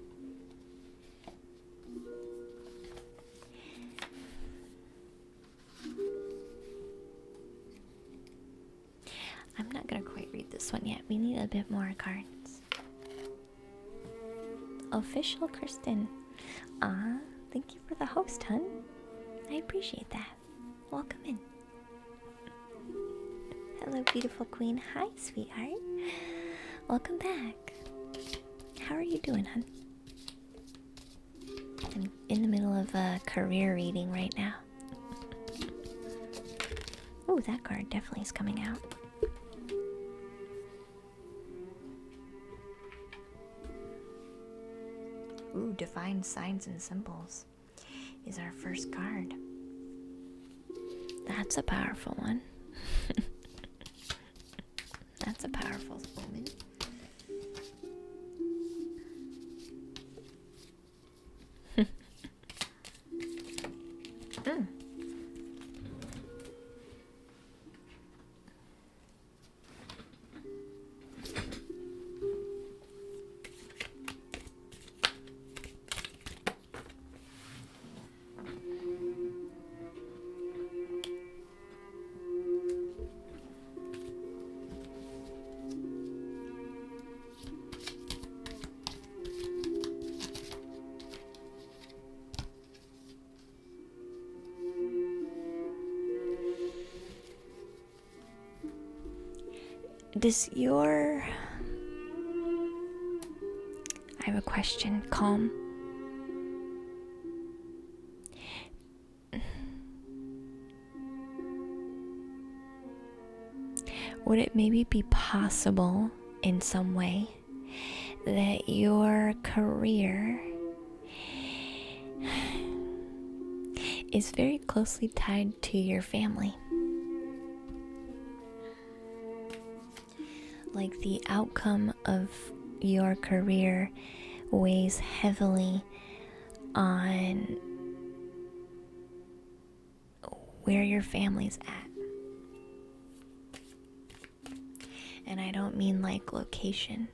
I'm not gonna quite read this one yet. We need a bit more cards. Official Kristen. Thank you for the host, hun. I appreciate that. Welcome in. Hello, beautiful queen. Hi, sweetheart. Welcome back. How are you doing, hun? I'm in the middle of a career reading right now. Oh, that card definitely is coming out. Ooh, Divine Signs and Symbols is our first card. That's a powerful one. That's a powerful woman. Does your... I have a question. Calm. Would it maybe be possible in some way that your career is very closely tied to your family? Like the outcome of your career weighs heavily on where your family's at. And I don't mean like location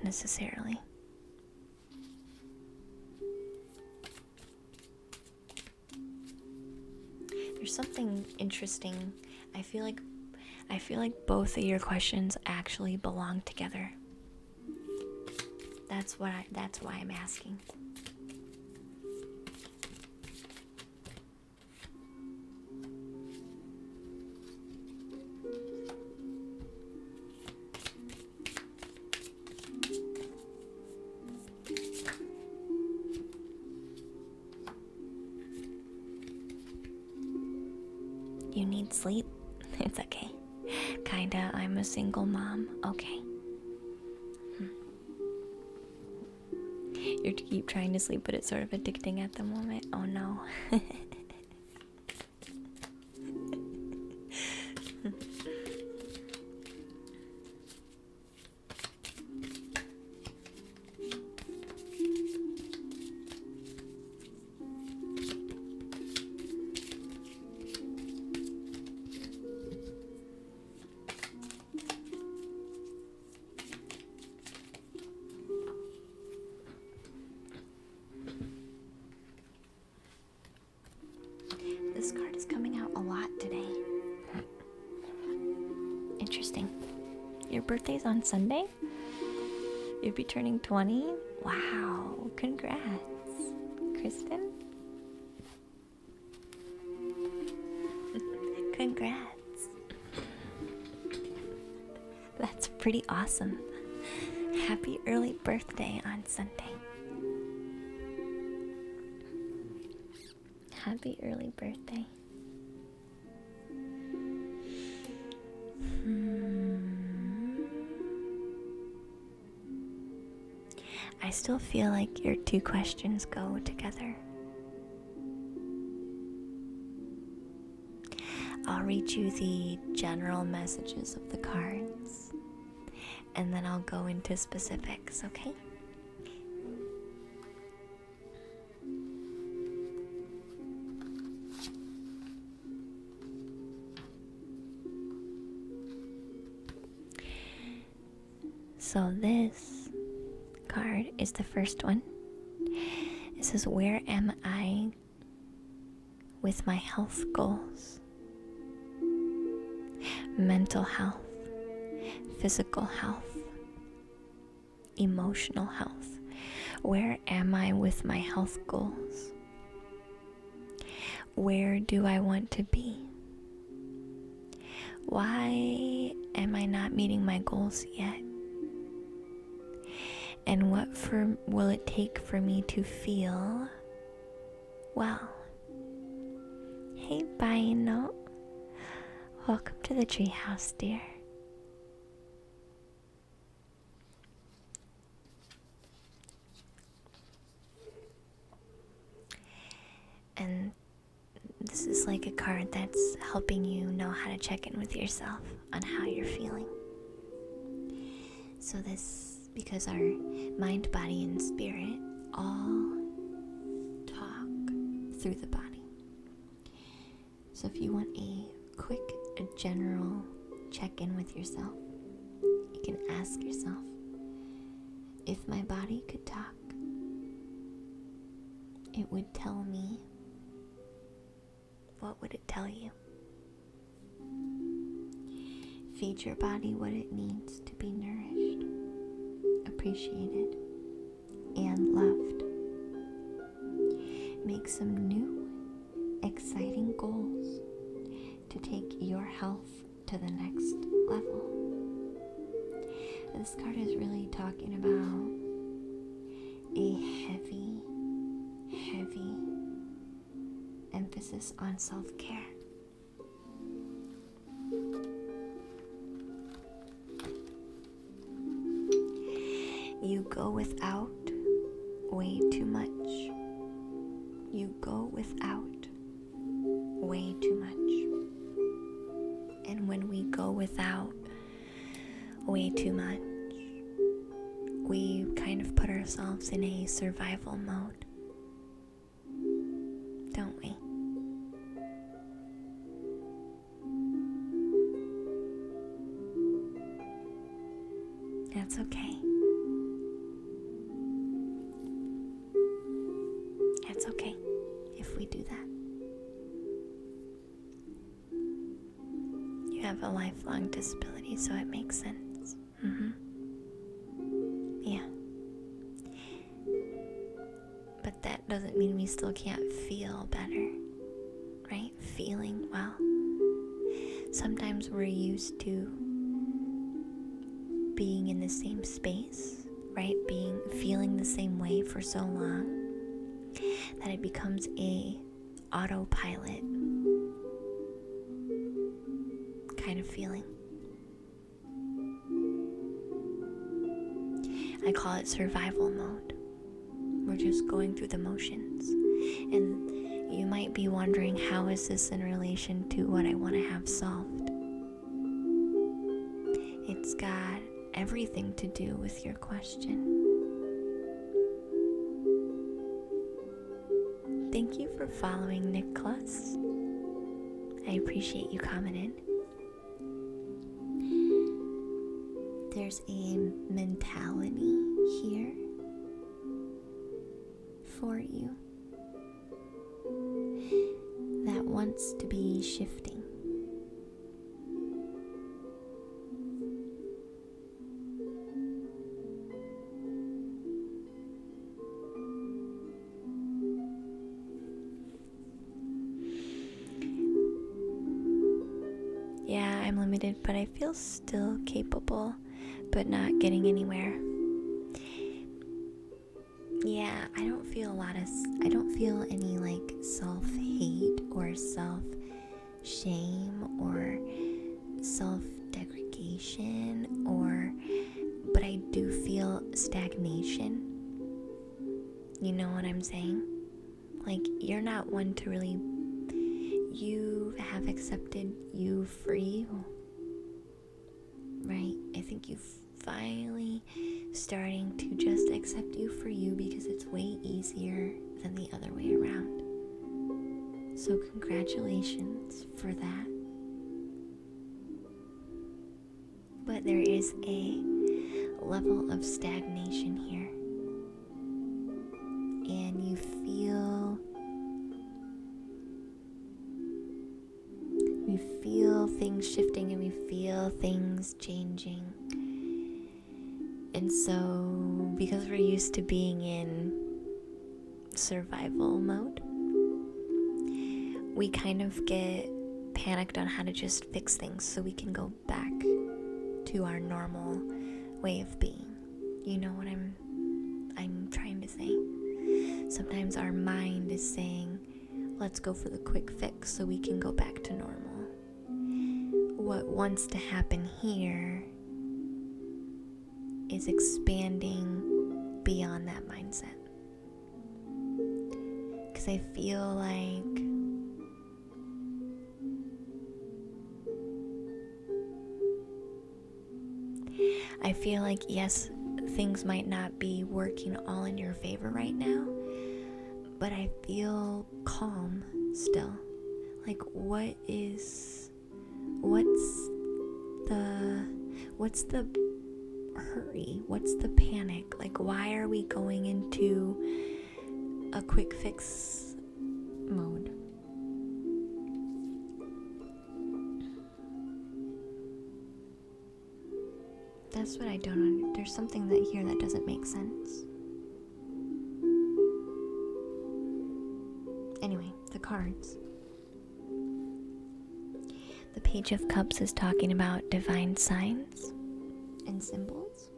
necessarily. There's something interesting. I feel like both of your questions actually belong together. That's why I'm asking. You need sleep? It's okay. Kinda, I'm a single mom. Okay. You keep trying to sleep, but it's sort of addicting at the moment. Oh no. birthday's on Sunday? You'd be turning 20? Wow, congrats. Kristen? Congrats. That's pretty awesome. Happy early birthday on Sunday. Happy early birthday. I still feel like your two questions go together. I'll read you the general messages of the cards, and then I'll go into specifics, okay? So this card is the first one. It says, where am I with my health goals? Mental health, physical health, emotional health. Where am I with my health goals? Where do I want to be? Why am I not meeting my goals yet? And what will it take for me to feel well? Hey, Bino. Welcome to the treehouse, dear. And this is like a card that's helping you know how to check in with yourself on how you're feeling. So this, because our mind, body, and spirit all talk through the body. So if you want a general check-in with yourself, you can ask yourself, if my body could talk, it would tell me, what would it tell you? Feed your body what it needs to be nourished, appreciated, and loved. Make some new, exciting goals to take your health to the next level. This card is really talking about a heavy emphasis on self-care. You go without way too much. You go without way too much. And when we go without way too much, we kind of put ourselves in a survival mode, don't we? That's okay. It's okay if we do that. You have a lifelong disability, so it makes sense. Yeah. But that doesn't mean we still can't feel better, right? Feeling well. Sometimes we're used to being in the same space, right? Feeling the same way for so long that it becomes a autopilot kind of feeling. I call it survival mode. We're just going through the motions. And you might be wondering, how is this in relation to what I want to have solved? It's got everything to do with your question. Thank you for following, Nicholas. I appreciate you coming in. There's a mentality here for you that wants to be shifting. time limited, but I feel still capable, but not getting anywhere. Yeah, I don't feel any like self-hate or self-shame or self-degradation but I do feel stagnation. You know what I'm saying? Like, you're not one to really, you have accepted you for you, right? I think you finally starting to just accept you for you because it's way easier than the other way around. So congratulations for that. But there is a level of stagnation here. And we feel things shifting and we feel things changing. And so, because we're used to being in survival mode, we kind of get panicked on how to just fix things so we can go back to our normal way of being. You know what I'm trying to say? Sometimes our mind is saying, let's go for the quick fix so we can go back to normal. What wants to happen here is expanding beyond that mindset. Because I feel like, yes, things might not be working all in your favor right now, but I feel calm still. Like, what's the hurry? What's the panic? Like, why are we going into a quick fix mode? That's what I don't there's something here that doesn't make sense. Anyway, the cards. The Page of Cups is talking about divine signs and symbols.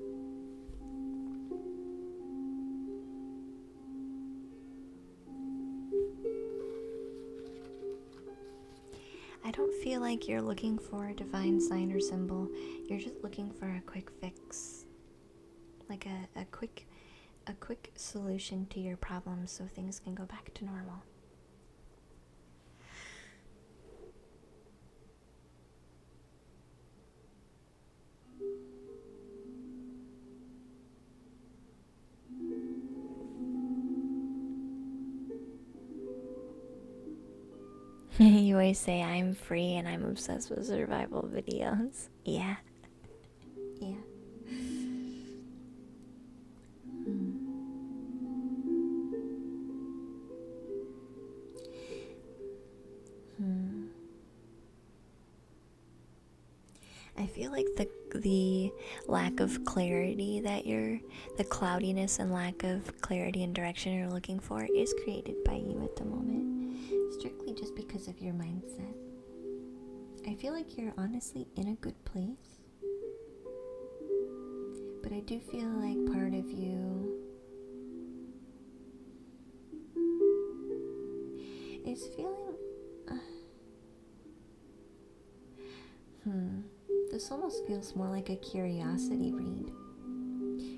I don't feel like you're looking for a divine sign or symbol. You're just looking for a quick fix. Like a quick solution to your problems so things can go back to normal. You always say I'm free and I'm obsessed with survival videos. Yeah. Yeah. I feel like the lack of clarity the cloudiness and lack of clarity and direction you're looking for is created by you at the moment, strictly just because of your mindset. I feel like you're honestly in a good place, but I do feel like part of you is feeling this almost feels more like a curiosity read,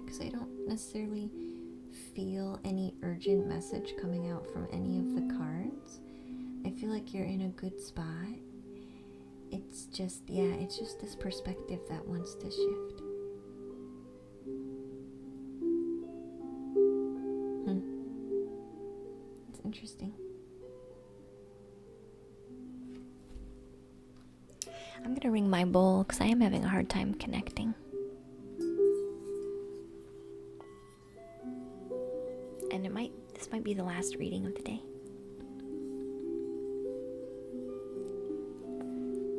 because I don't necessarily feel any urgent message coming out from any of the cards. I feel like you're in a good spot. It's just this perspective that wants to shift. It's interesting. I'm gonna ring my bowl because I am having a hard time connecting. And this might be the last reading of the day.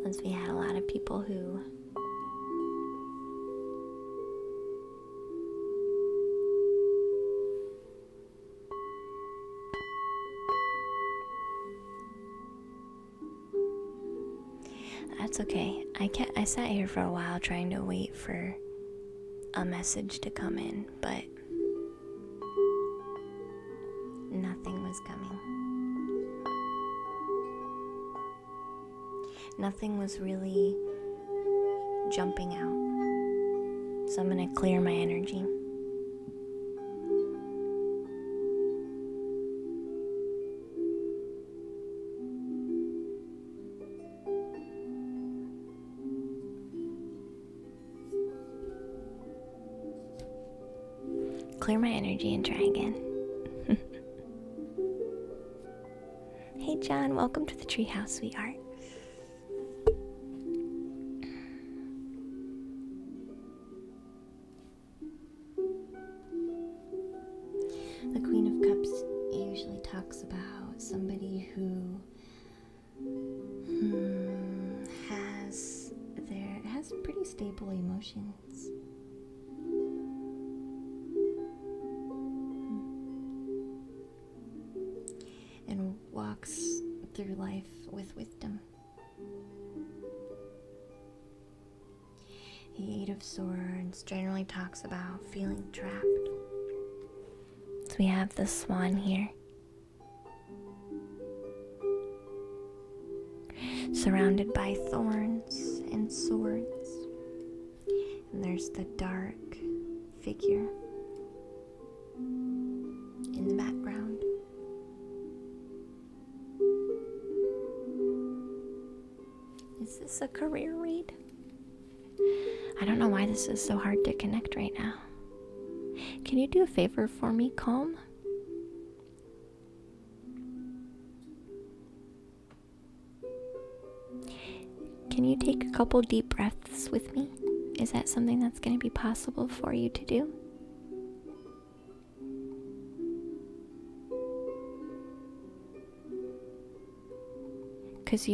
Since we had a lot of people who That's okay. I sat here for a while trying to wait for a message to come in, but nothing was coming. Nothing was really jumping out. So I'm gonna clear my energy. Clear my energy and try again. Hey John, welcome to the treehouse, sweetheart. The Queen of Cups usually talks about somebody who has pretty stable emotions. And walks through life with wisdom. The Eight of Swords generally talks about feeling trapped. So we have the Swan here. Surrounded by thorns and swords. And there's the dark figure in the background. Is this a career read? I don't know why this is so hard to connect right now. Can you do a favor for me, Calm? Can you take a couple deep breaths with me? Is that something that's going to be possible for you to do? Because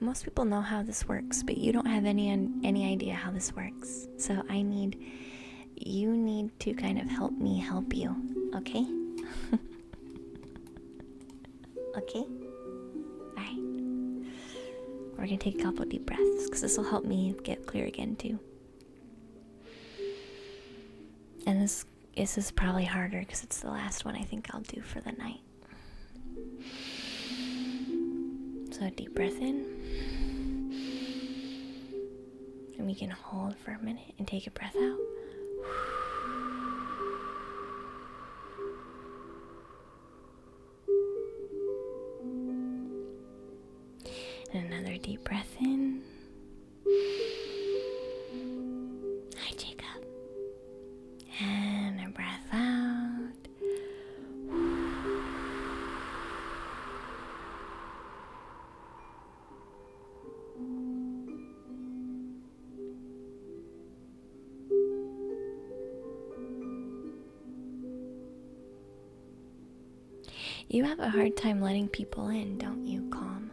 most people know how this works, but you don't have any idea how this works. So you need to kind of help me help you, okay? Okay? Alright. We're gonna take a couple deep breaths, because this will help me get clear again too. And this is probably harder, because it's the last one I think I'll do for the night. So a deep breath in. And we can hold for a minute and take a breath out. And another deep breath in. Hi, Jacob. And a breath out. You have a hard time letting people in, don't you, Calm?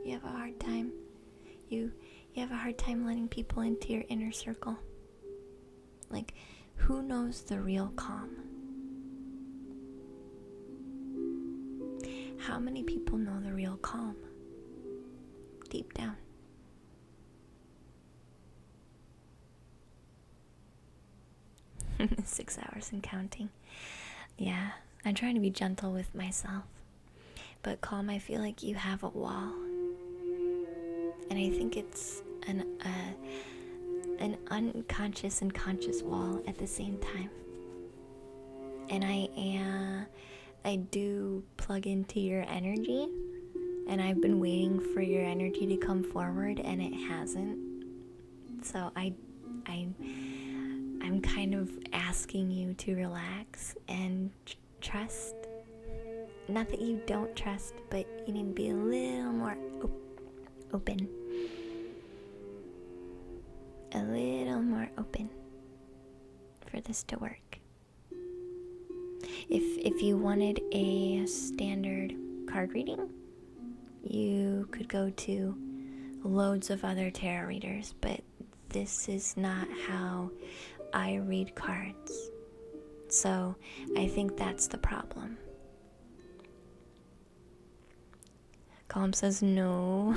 You have a hard time. You have a hard time letting people into your inner circle. Like, who knows the real Calm? How many people know the real Calm? Deep down. Six hours and counting. Yeah, I'm trying to be gentle with myself. But Calm, I feel like you have a wall. And I think it's an unconscious and conscious wall at the same time. And I do plug into your energy. And I've been waiting for your energy to come forward, and it hasn't. So I'm kind of asking you to relax and trust. Not that you don't trust, but you need to be a little more open. A little more open for this to work. If you wanted a standard card reading, you could go to loads of other tarot readers, but this is not how I read cards. So I think that's the problem. Calm says no.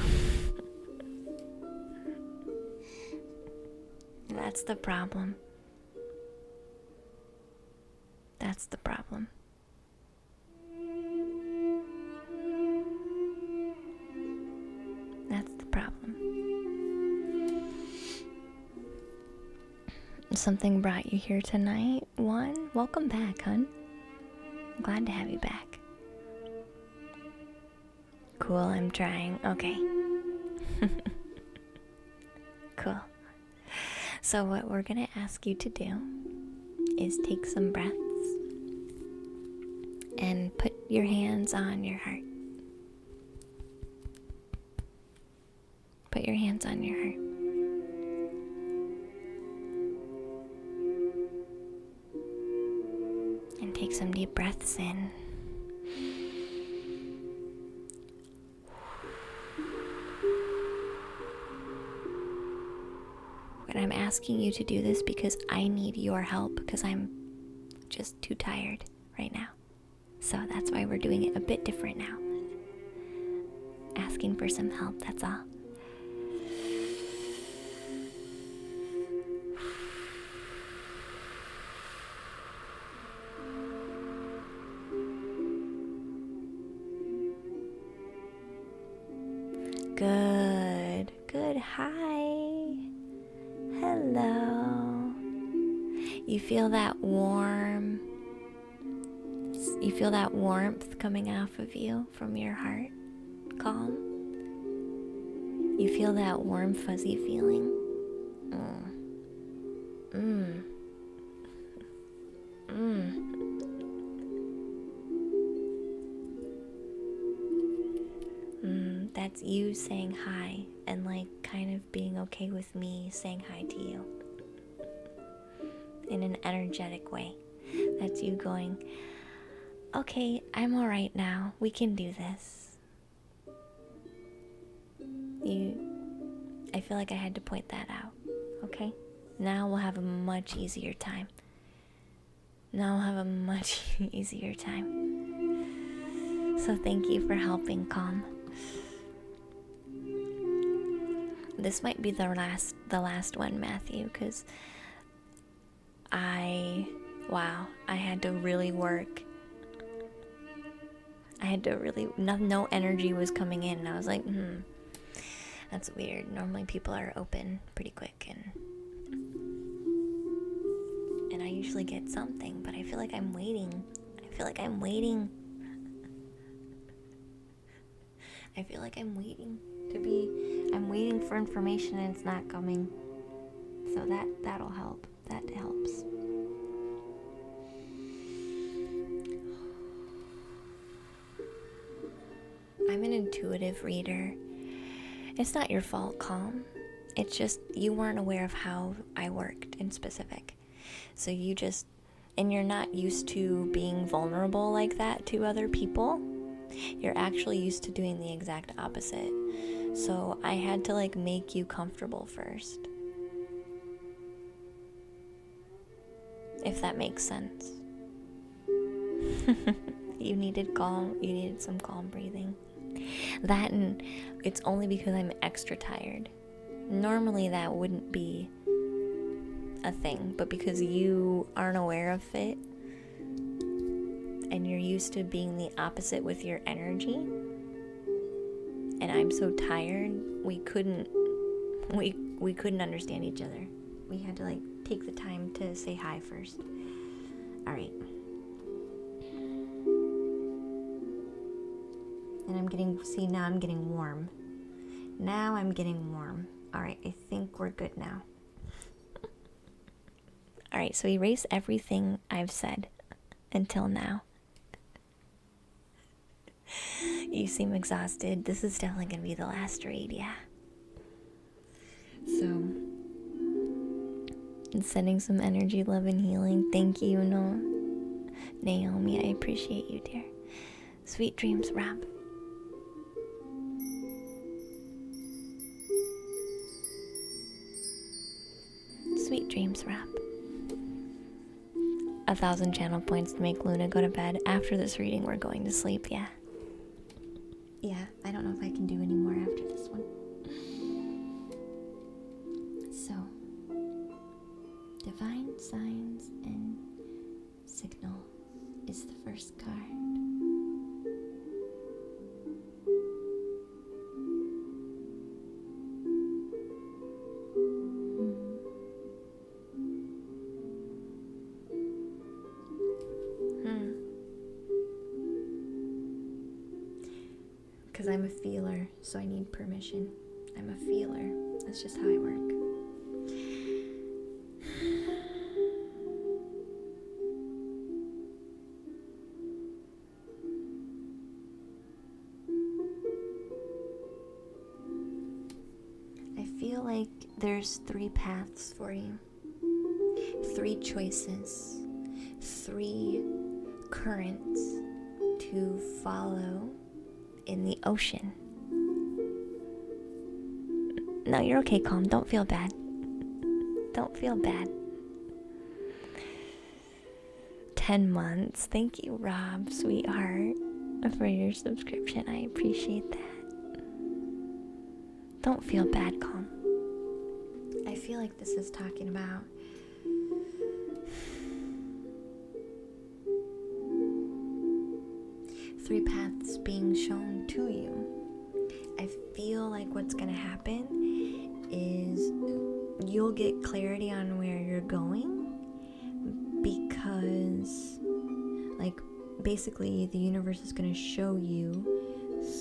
That's the problem. That's the problem. That's the problem. Something brought you here tonight, Juan. Welcome back, hun. I'm glad to have you back. Cool, I'm trying. Okay. Cool. So what we're gonna ask you to do is take some breaths and put your hands on your heart. Put your hands on your heart. And take some deep breaths in. And I'm asking you to do this because I need your help, because I'm just too tired right now. So that's why we're doing it a bit different now. Asking for some help, that's all. Good, good. Hi. Hello. You feel that warmth coming off of you from your heart? Calm. You feel that warm, fuzzy feeling? That's you saying hi and like kind of being okay with me saying hi to you in an energetic way. That's you going, okay, I'm alright now. We can do this. I feel like I had to point that out. Okay? Now we'll have a much easier time. So thank you for helping, Calm. This might be the last one, Matthew, because I had to really work. No energy was coming in, and I was like, that's weird. Normally people are open pretty quick, and I usually get something, but I feel like I'm waiting. I'm waiting for information and it's not coming. So that'll help. That helps. I'm an intuitive reader. It's not your fault, Calm. It's just you weren't aware of how I worked in specific. So you're not used to being vulnerable like that to other people. You're actually used to doing the exact opposite. So I had to make you comfortable first. If that makes sense. You needed some calm breathing. That, and it's only because I'm extra tired. Normally that wouldn't be a thing, but because you aren't aware of it and you're used to being the opposite with your energy, and I'm so tired, we couldn't understand each other. We had to take the time to say hi first. All right. And now I'm getting warm. All right, I think we're good now. All right, so erase everything I've said until now. You seem exhausted. This is definitely going to be the last read, yeah. So, sending some energy, love, and healing. Thank you, Naomi. I appreciate you, dear. Sweet dreams, Rob. Sweet dreams, Rob. 1,000 channel points to make Luna go to bed. After this reading, we're going to sleep, yeah. Yeah, I don't know if I can do any more after this one. So, Divine Signs and Signals is the first card. Because I'm a feeler, so I need permission. I'm a feeler. That's just how I work. I feel like there's 3 paths for you. 3 choices. 3 currents to follow in the ocean. No, you're okay, Calm. Don't feel bad. Don't feel bad. 10 months. Thank you, Rob, sweetheart, for your subscription. I appreciate that. Don't feel bad, Calm. I feel like this is talking about three paths being shown to you. I feel like what's gonna happen is you'll get clarity on where you're going, because like basically the universe is gonna show you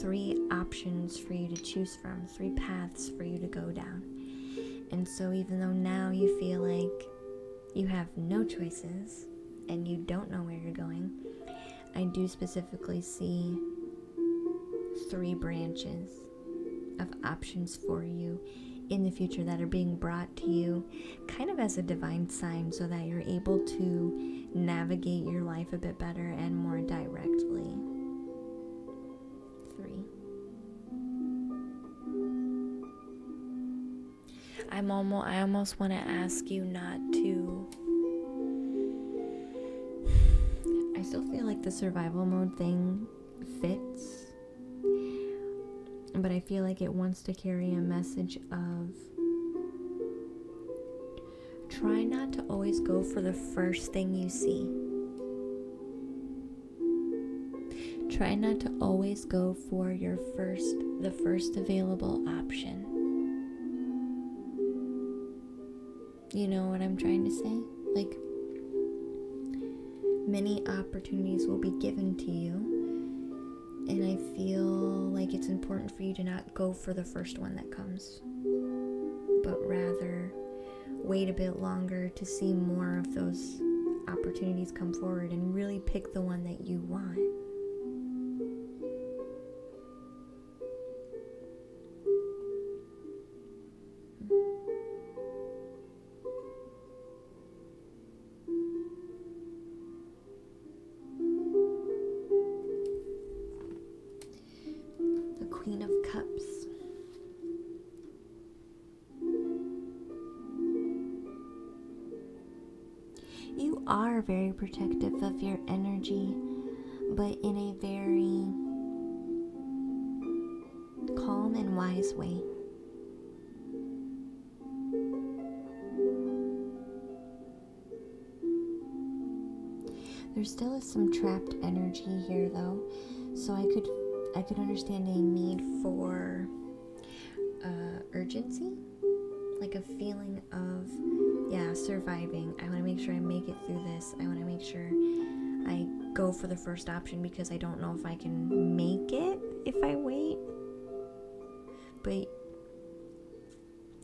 3 options for you to choose from, 3 paths for you to go down. And so even though now you feel like you have no choices and you don't know where you're going, I do specifically see 3 branches of options for you in the future that are being brought to you kind of as a divine sign, so that you're able to navigate your life a bit better and more directly. 3. I almost want to ask you not to. I still feel like the survival mode thing fits, but I feel like it wants to carry a message of try not to always go for the first thing you see. Try not to always go for the first available option. You know what I'm trying to say? Like, many opportunities will be given to you, and I feel like it's important for you to not go for the first one that comes, but rather wait a bit longer to see more of those opportunities come forward and really pick the one that you want. Queen of Cups. You are very protective of your energy, but in a very calm and wise way. There still is some trapped energy here though, so I could understand a need for urgency, like a feeling of, surviving. I want to make sure I make it through this. I want to make sure I go for the first option because I don't know if I can make it if I wait. But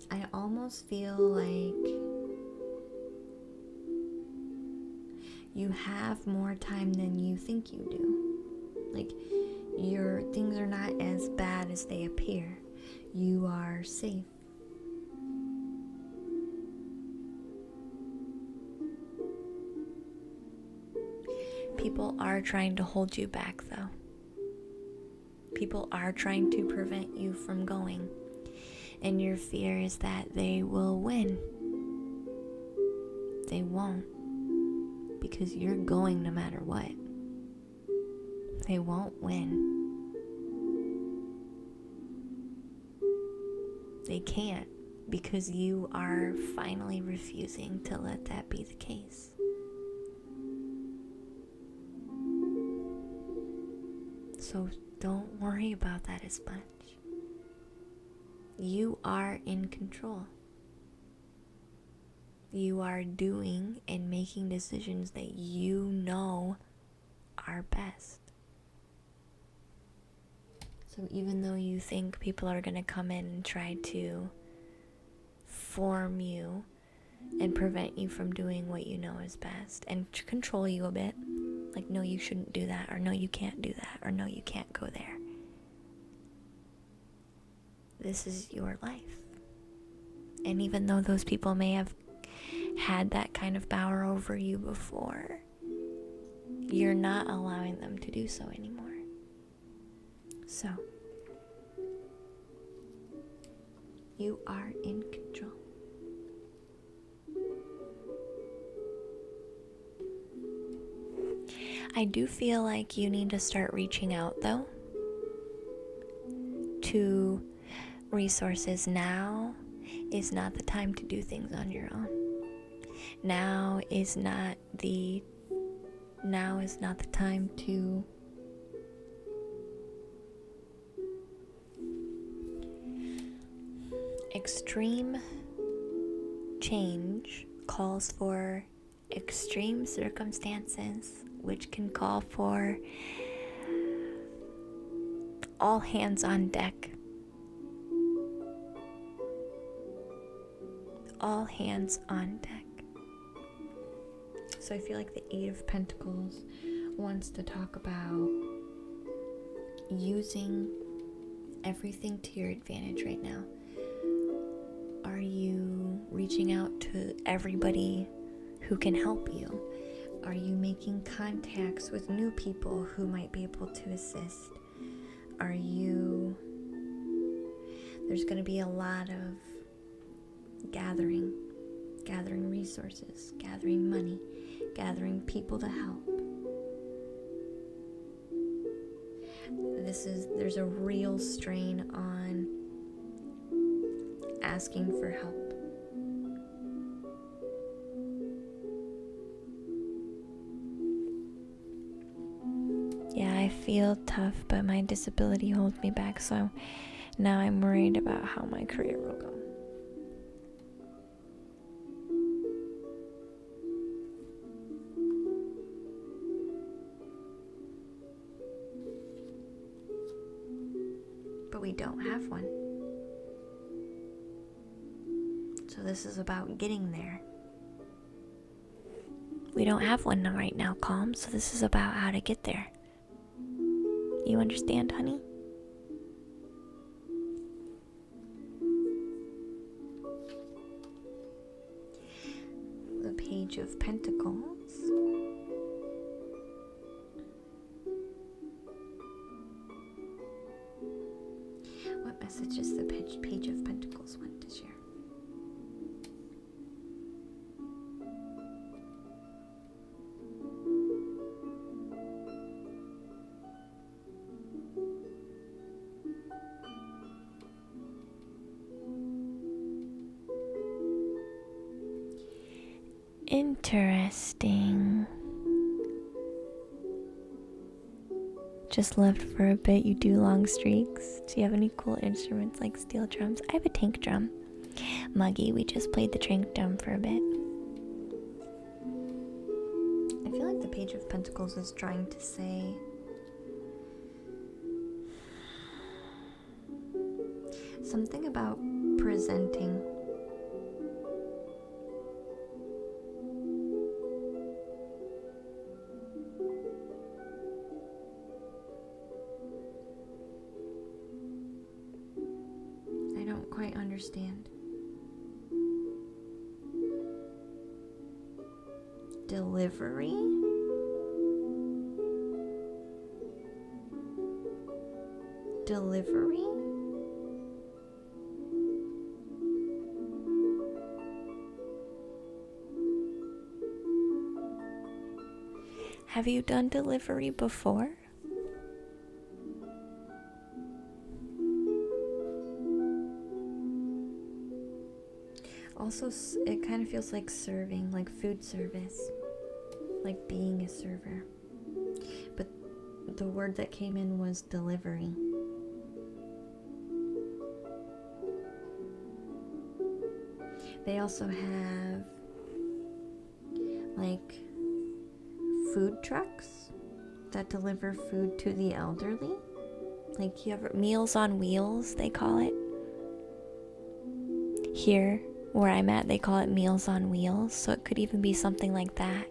I almost feel like you have more time than you think you do. Like, your things are not as bad as they appear. You are safe. People are trying to hold you back, though. People are trying to prevent you from going. And your fear is that they will win. They won't. because you're going no matter what. They won't win. They can't, because you are finally refusing to let that be the case. So don't worry about that as much. You are in control. You are doing and making decisions that you know are best. So even though you think people are going to come in and try to form you and prevent you from doing what you know is best and to control you a bit, like, no, you shouldn't do that, or no, you can't do that, or no, you can't go there. This is your life. And even though those people may have had that kind of power over you before, you're not allowing them to do so anymore. So, you are in control. I do feel like you need to start reaching out, though, to resources. Now is not the time to do things on your own. Now is not the time to extreme change calls for extreme circumstances, which can call for all hands on deck. All hands on deck. So I feel like the Eight of Pentacles wants to talk about using everything to your advantage right now. Are you reaching out to everybody who can help you? Are you making contacts with new people who might be able to assist? There's going to be a lot of gathering resources, gathering money, gathering people to help. There's a real strain on asking for help. Yeah, I feel tough, but my disability holds me back, so now I'm worried about how my career will go. But we don't have one. So this is about getting there. We don't have one right now, Calm, so this is about how to get there. You understand, honey? The Page of Pentacles. What message does the Page of Pentacles want to share? Interesting. Just left for a bit. You do long streaks. Do you have any cool instruments like steel drums? I have a tank drum. Muggy, we just played the tank drum for a bit. I feel like the Page of Pentacles is trying to say something about presenting. Quite understand. Delivery? Delivery? Have you done delivery before? Also, it kind of feels like serving, like food service, like being a server. But the word that came in was delivery. They also have like food trucks that deliver food to the elderly. Like you have Meals on Wheels, they call it. Here, where I'm at, they call it Meals on Wheels, so it could even be something like that.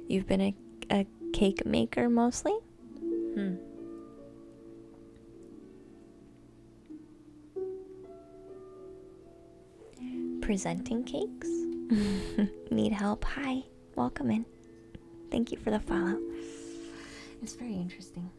You've been a cake maker mostly? Presenting cakes? Need help? Hi, welcome in. Thank you for the follow. It's very interesting.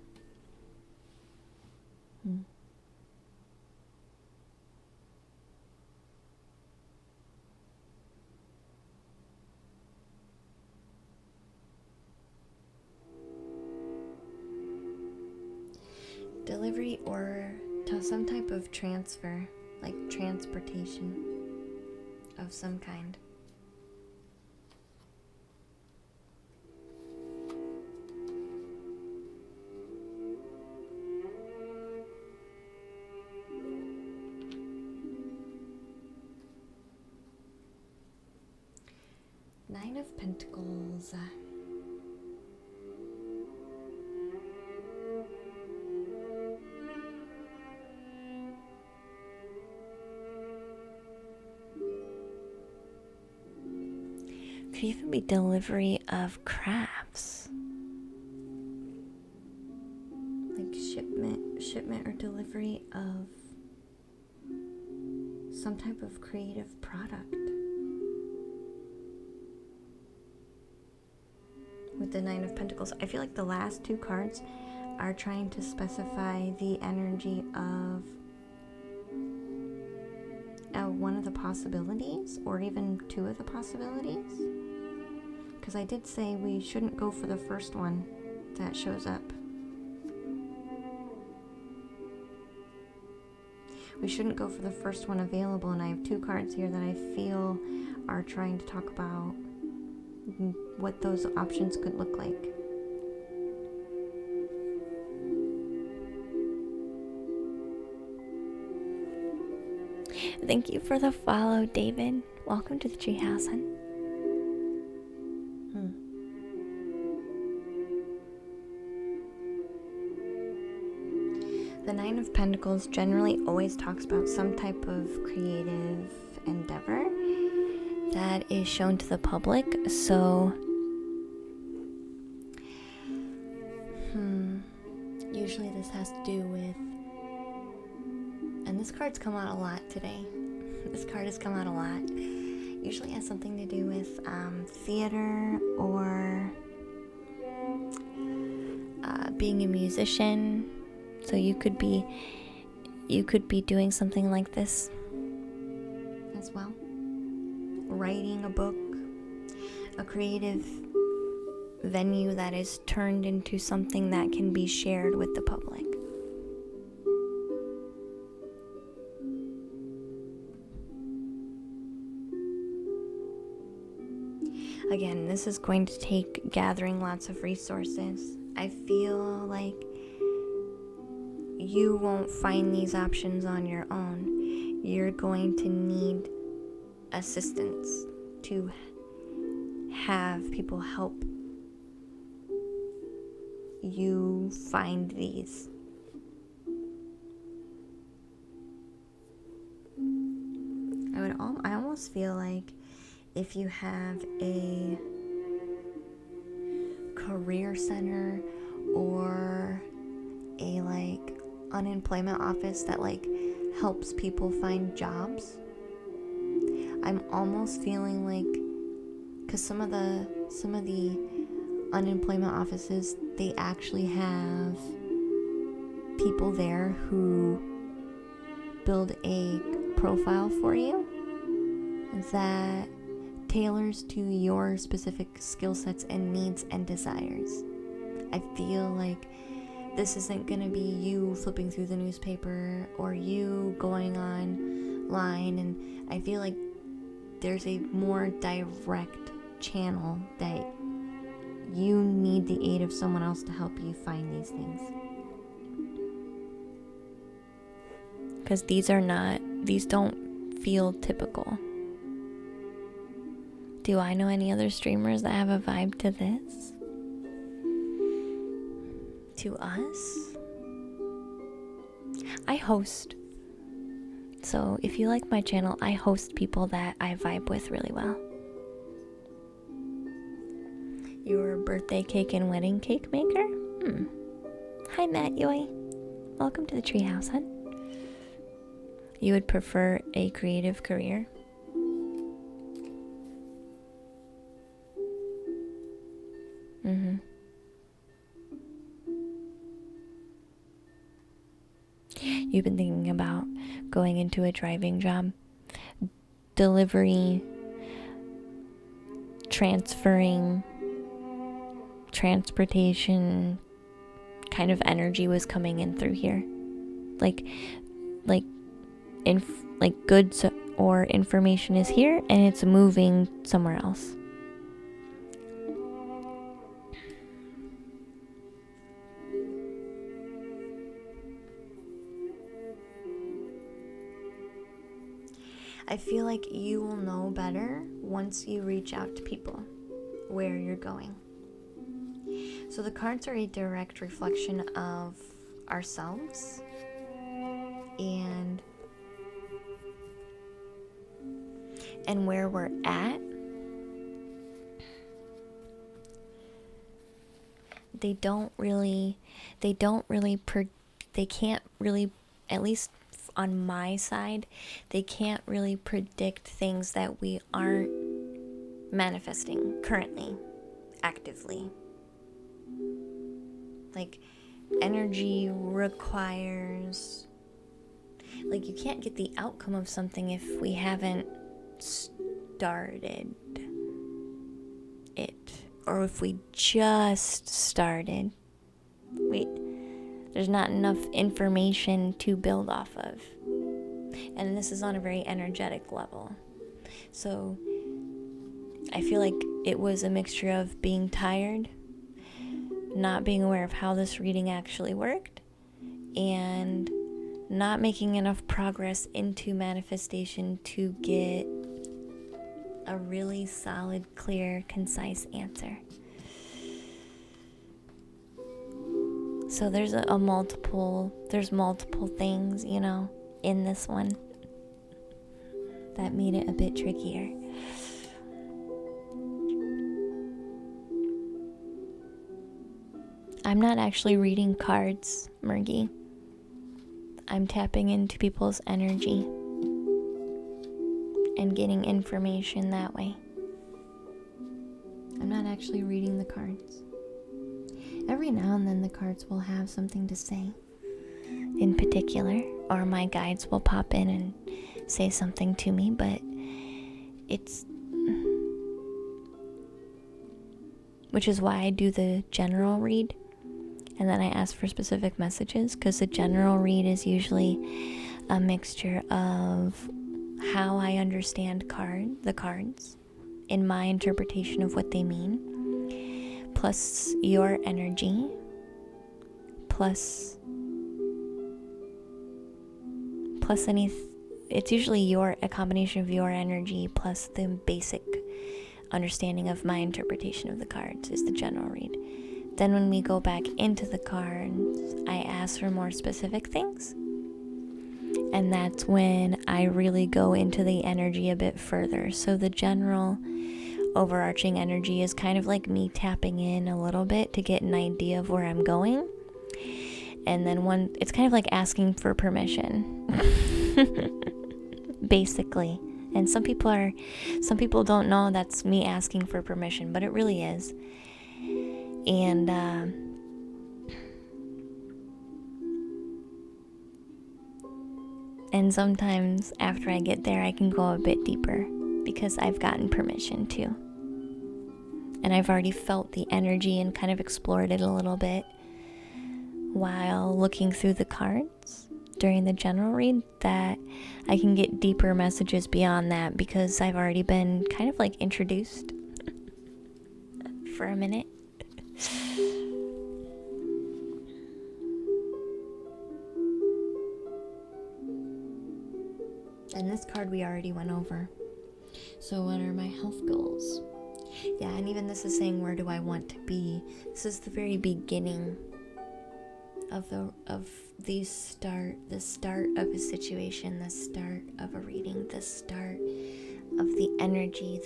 Delivery or some type of transfer, like transportation of some kind. Nine of Pentacles. Could even be delivery of crafts. Like shipment or delivery of some type of creative product. With the Nine of Pentacles, I feel like the last two cards are trying to specify the energy of one of the possibilities, or even two of the possibilities. Because I did say we shouldn't go for the first one that shows up. We shouldn't go for the first one available, and I have two cards here that I feel are trying to talk about what those options could look like. Thank you for the follow, David. Welcome to the treehouse, hun. The Nine of Pentacles generally always talks about some type of creative endeavor that is shown to the public. So, usually this has to do with, and this card's come out a lot today. This card has come out a lot. Usually has something to do with theater or being a musician. So you could be doing something like this as well. Writing a book, a creative venue that is turned into something that can be shared with the public. Again, this is going to take gathering lots of resources. I feel like you won't find these options on your own. You're going to need assistance to have people help you find these. I almost feel like if you have a career center or a like unemployment office that like helps people find jobs, I'm almost feeling like, because some of the unemployment offices, they actually have people there who build a profile for you that tailors to your specific skill sets and needs and desires. I feel like this isn't going to be you flipping through the newspaper or you going online, and I feel like there's a more direct channel that you need the aid of someone else to help you find these things. Because these don't feel typical. Do I know any other streamers that have a vibe to this? To us? I host. So if you like my channel, I host people that I vibe with really well. Your birthday cake and wedding cake maker? Hi, Matt Yoy. Welcome to the treehouse, hun. You would prefer a creative career? You've been thinking about going into a driving job, delivery, transferring, transportation kind of energy was coming in through here. Like goods or information is here and it's moving somewhere else. I feel like you will know better once you reach out to people where you're going. So the cards are a direct reflection of ourselves and where we're at. They can't really, at least on my side, they can't really predict things that we aren't manifesting currently, actively. Like, energy requires, like, you can't get the outcome of something if we haven't started it, or if we just started. There's not enough information to build off of. And this is on a very energetic level. So I feel like it was a mixture of being tired, not being aware of how this reading actually worked, and not making enough progress into manifestation to get a really solid, clear, concise answer. So there's multiple things, in this one that made it a bit trickier. I'm not actually reading cards, Murgy. I'm tapping into people's energy and getting information that way. I'm not actually reading the cards. Every now and then the cards will have something to say in particular, or my guides will pop in and say something to me, but which is why I do the general read and then I ask for specific messages, because the general read is usually a mixture of how I understand the cards in my interpretation of what they mean, plus your energy, plus it's usually a combination of your energy plus the basic understanding of my interpretation of the cards is the general read. Then when we go back into the cards, I ask for more specific things. And that's when I really go into the energy a bit further. So the general overarching energy is kind of like me tapping in a little bit to get an idea of where I'm going. And then it's kind of like asking for permission. Basically. And some people don't know that's me asking for permission, but it really is. And And sometimes after I get there, I can go a bit deeper because I've gotten permission to. And I've already felt the energy and kind of explored it a little bit while looking through the cards during the general read, that I can get deeper messages beyond that because I've already been kind of like introduced for a minute. And this card we already went over. So what are my health goals? Yeah, and even this is saying, where do I want to be? This is the very beginning of the start of a situation, the start of a reading, the start of the energy.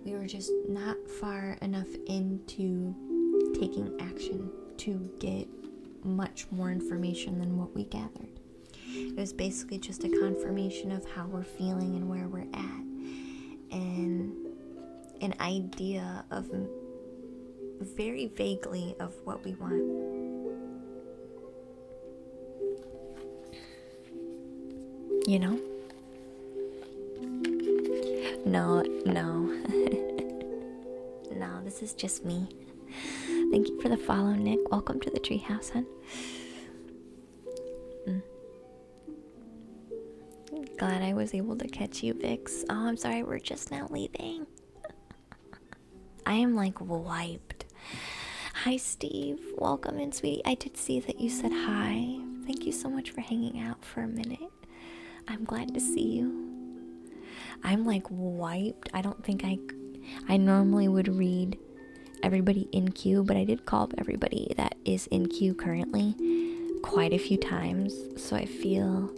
We were just not far enough into taking action to get much more information than what we gathered. It was basically just a confirmation of how we're feeling and where we're at, and an idea of very vaguely of what we want. You know? No. No, this is just me. Thank you for the follow, Nick. Welcome to the treehouse, hun. Glad I was able to catch you, Vix. Oh, I'm sorry, we're just now leaving. I am like wiped. Hi, Steve. Welcome in, sweetie. I did see that you said hi. Thank you so much for hanging out for a minute. I'm glad to see you. I'm like wiped. I don't think I normally would read everybody in queue, but I did call up everybody that is in queue currently quite a few times, so I feel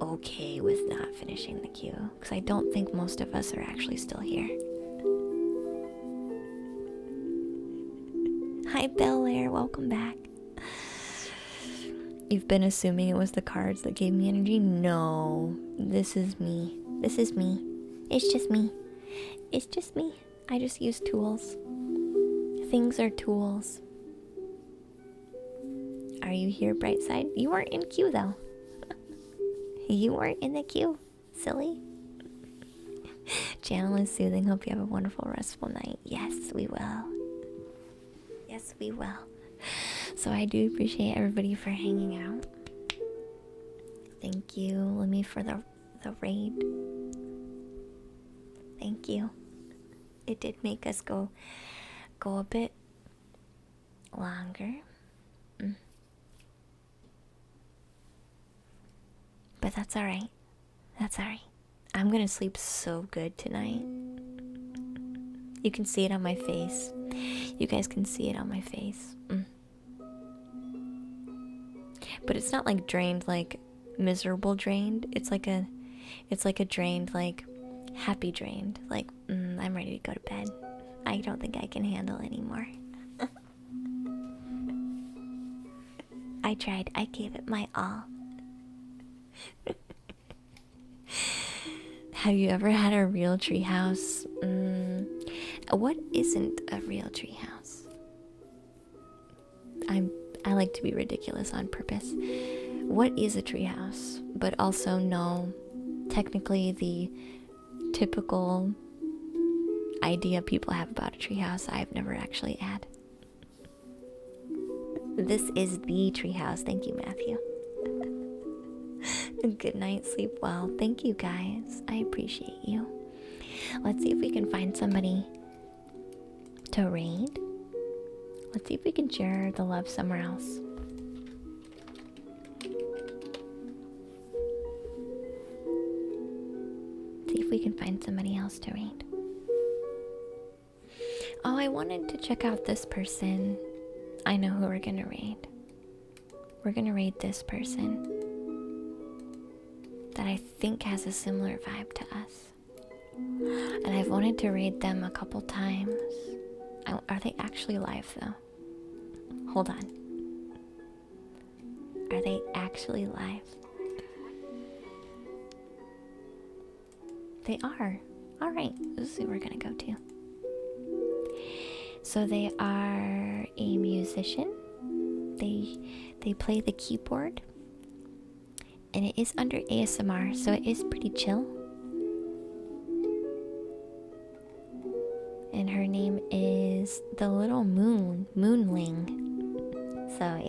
okay with not finishing the queue, because I don't think most of us are actually still here. Hi, Bel Air, welcome back. You've been assuming it was the cards that gave me energy? No, this is me. This is me. It's just me. It's just me. I just use tools. Things are tools. Are you here, Brightside? You weren't in queue, though. You weren't in the queue, silly. Channel is soothing. Hope you have a wonderful, restful night. Yes, we will. Yes, we will. So I do appreciate everybody for hanging out. Thank you, Lemmy, for the raid. Thank you. It did make us go a bit longer. But that's alright. That's alright. I'm gonna sleep so good tonight. You can see it on my face. You guys can see it on my face. But it's not like drained, like miserable drained. It's like a drained, like happy drained. Like, I'm ready to go to bed. I don't think I can handle anymore. I tried. I gave it my all. Have you ever had a real treehouse? What isn't a real treehouse? I like to be ridiculous on purpose. What is a treehouse? But also no, technically the typical idea people have about a treehouse, I've never actually had. This is the treehouse. Thank you, Matthew. Good night, sleep well. Thank you, guys. I appreciate you. Let's see if we can find somebody to raid. Let's see if we can share the love somewhere else. See if we can find somebody else to raid. Oh, I wanted to check out this person. I know who we're gonna raid. We're gonna raid this person that I think has a similar vibe to us. And I've wanted to raid them a couple times. Are they actually live though? Hold on. Are they actually live? They are. Alright, this is who we're gonna go to. So they are a musician. They play the keyboard. And it is under ASMR, so it is pretty chill. And her name is the Little Moonling. So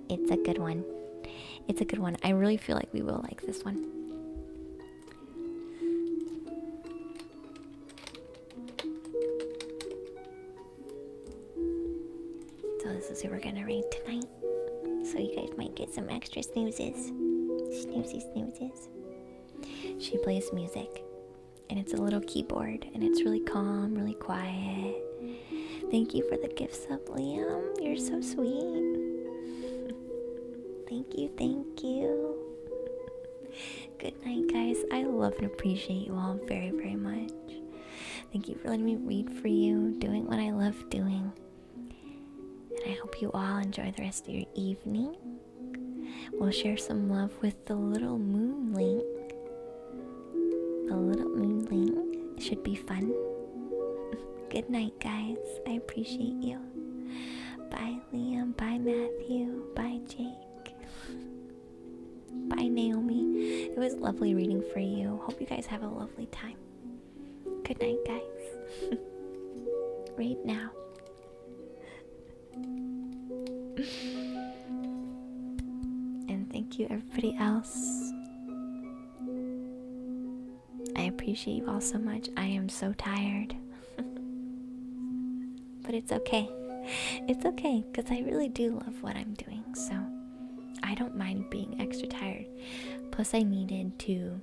it's a good one. It's a good one. I really feel like we will like this one. So this is who we're gonna read tonight. So you guys might get some extra snoozes. Snoozes. She plays music. And it's a little keyboard. And it's really calm, really quiet. Thank you for the gifts up, Liam. You're so sweet. Thank you. Good night, guys. I love and appreciate you all very, very much. Thank you for letting me read for you, doing what I love doing. And I hope you all enjoy the rest of your evening. We'll share some love with the Little Moonling. The Little Moonling. It should be fun. Good night, guys. I appreciate you. Bye, Liam. Bye, Matthew. Bye, Jake. Bye, Naomi. It was lovely reading for you. Hope you guys have a lovely time. Good night, guys. Read now. And thank you, everybody else. I appreciate you all so much. I am so tired. But it's okay. It's okay, because I really do love what I'm doing, so I don't mind being extra tired. Plus, I needed to...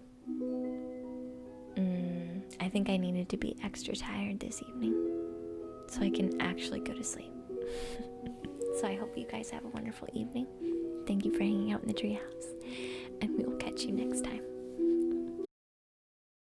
I think I needed to be extra tired this evening so I can actually go to sleep. So I hope you guys have a wonderful evening. Thank you for hanging out in the treehouse, and we will catch you next time.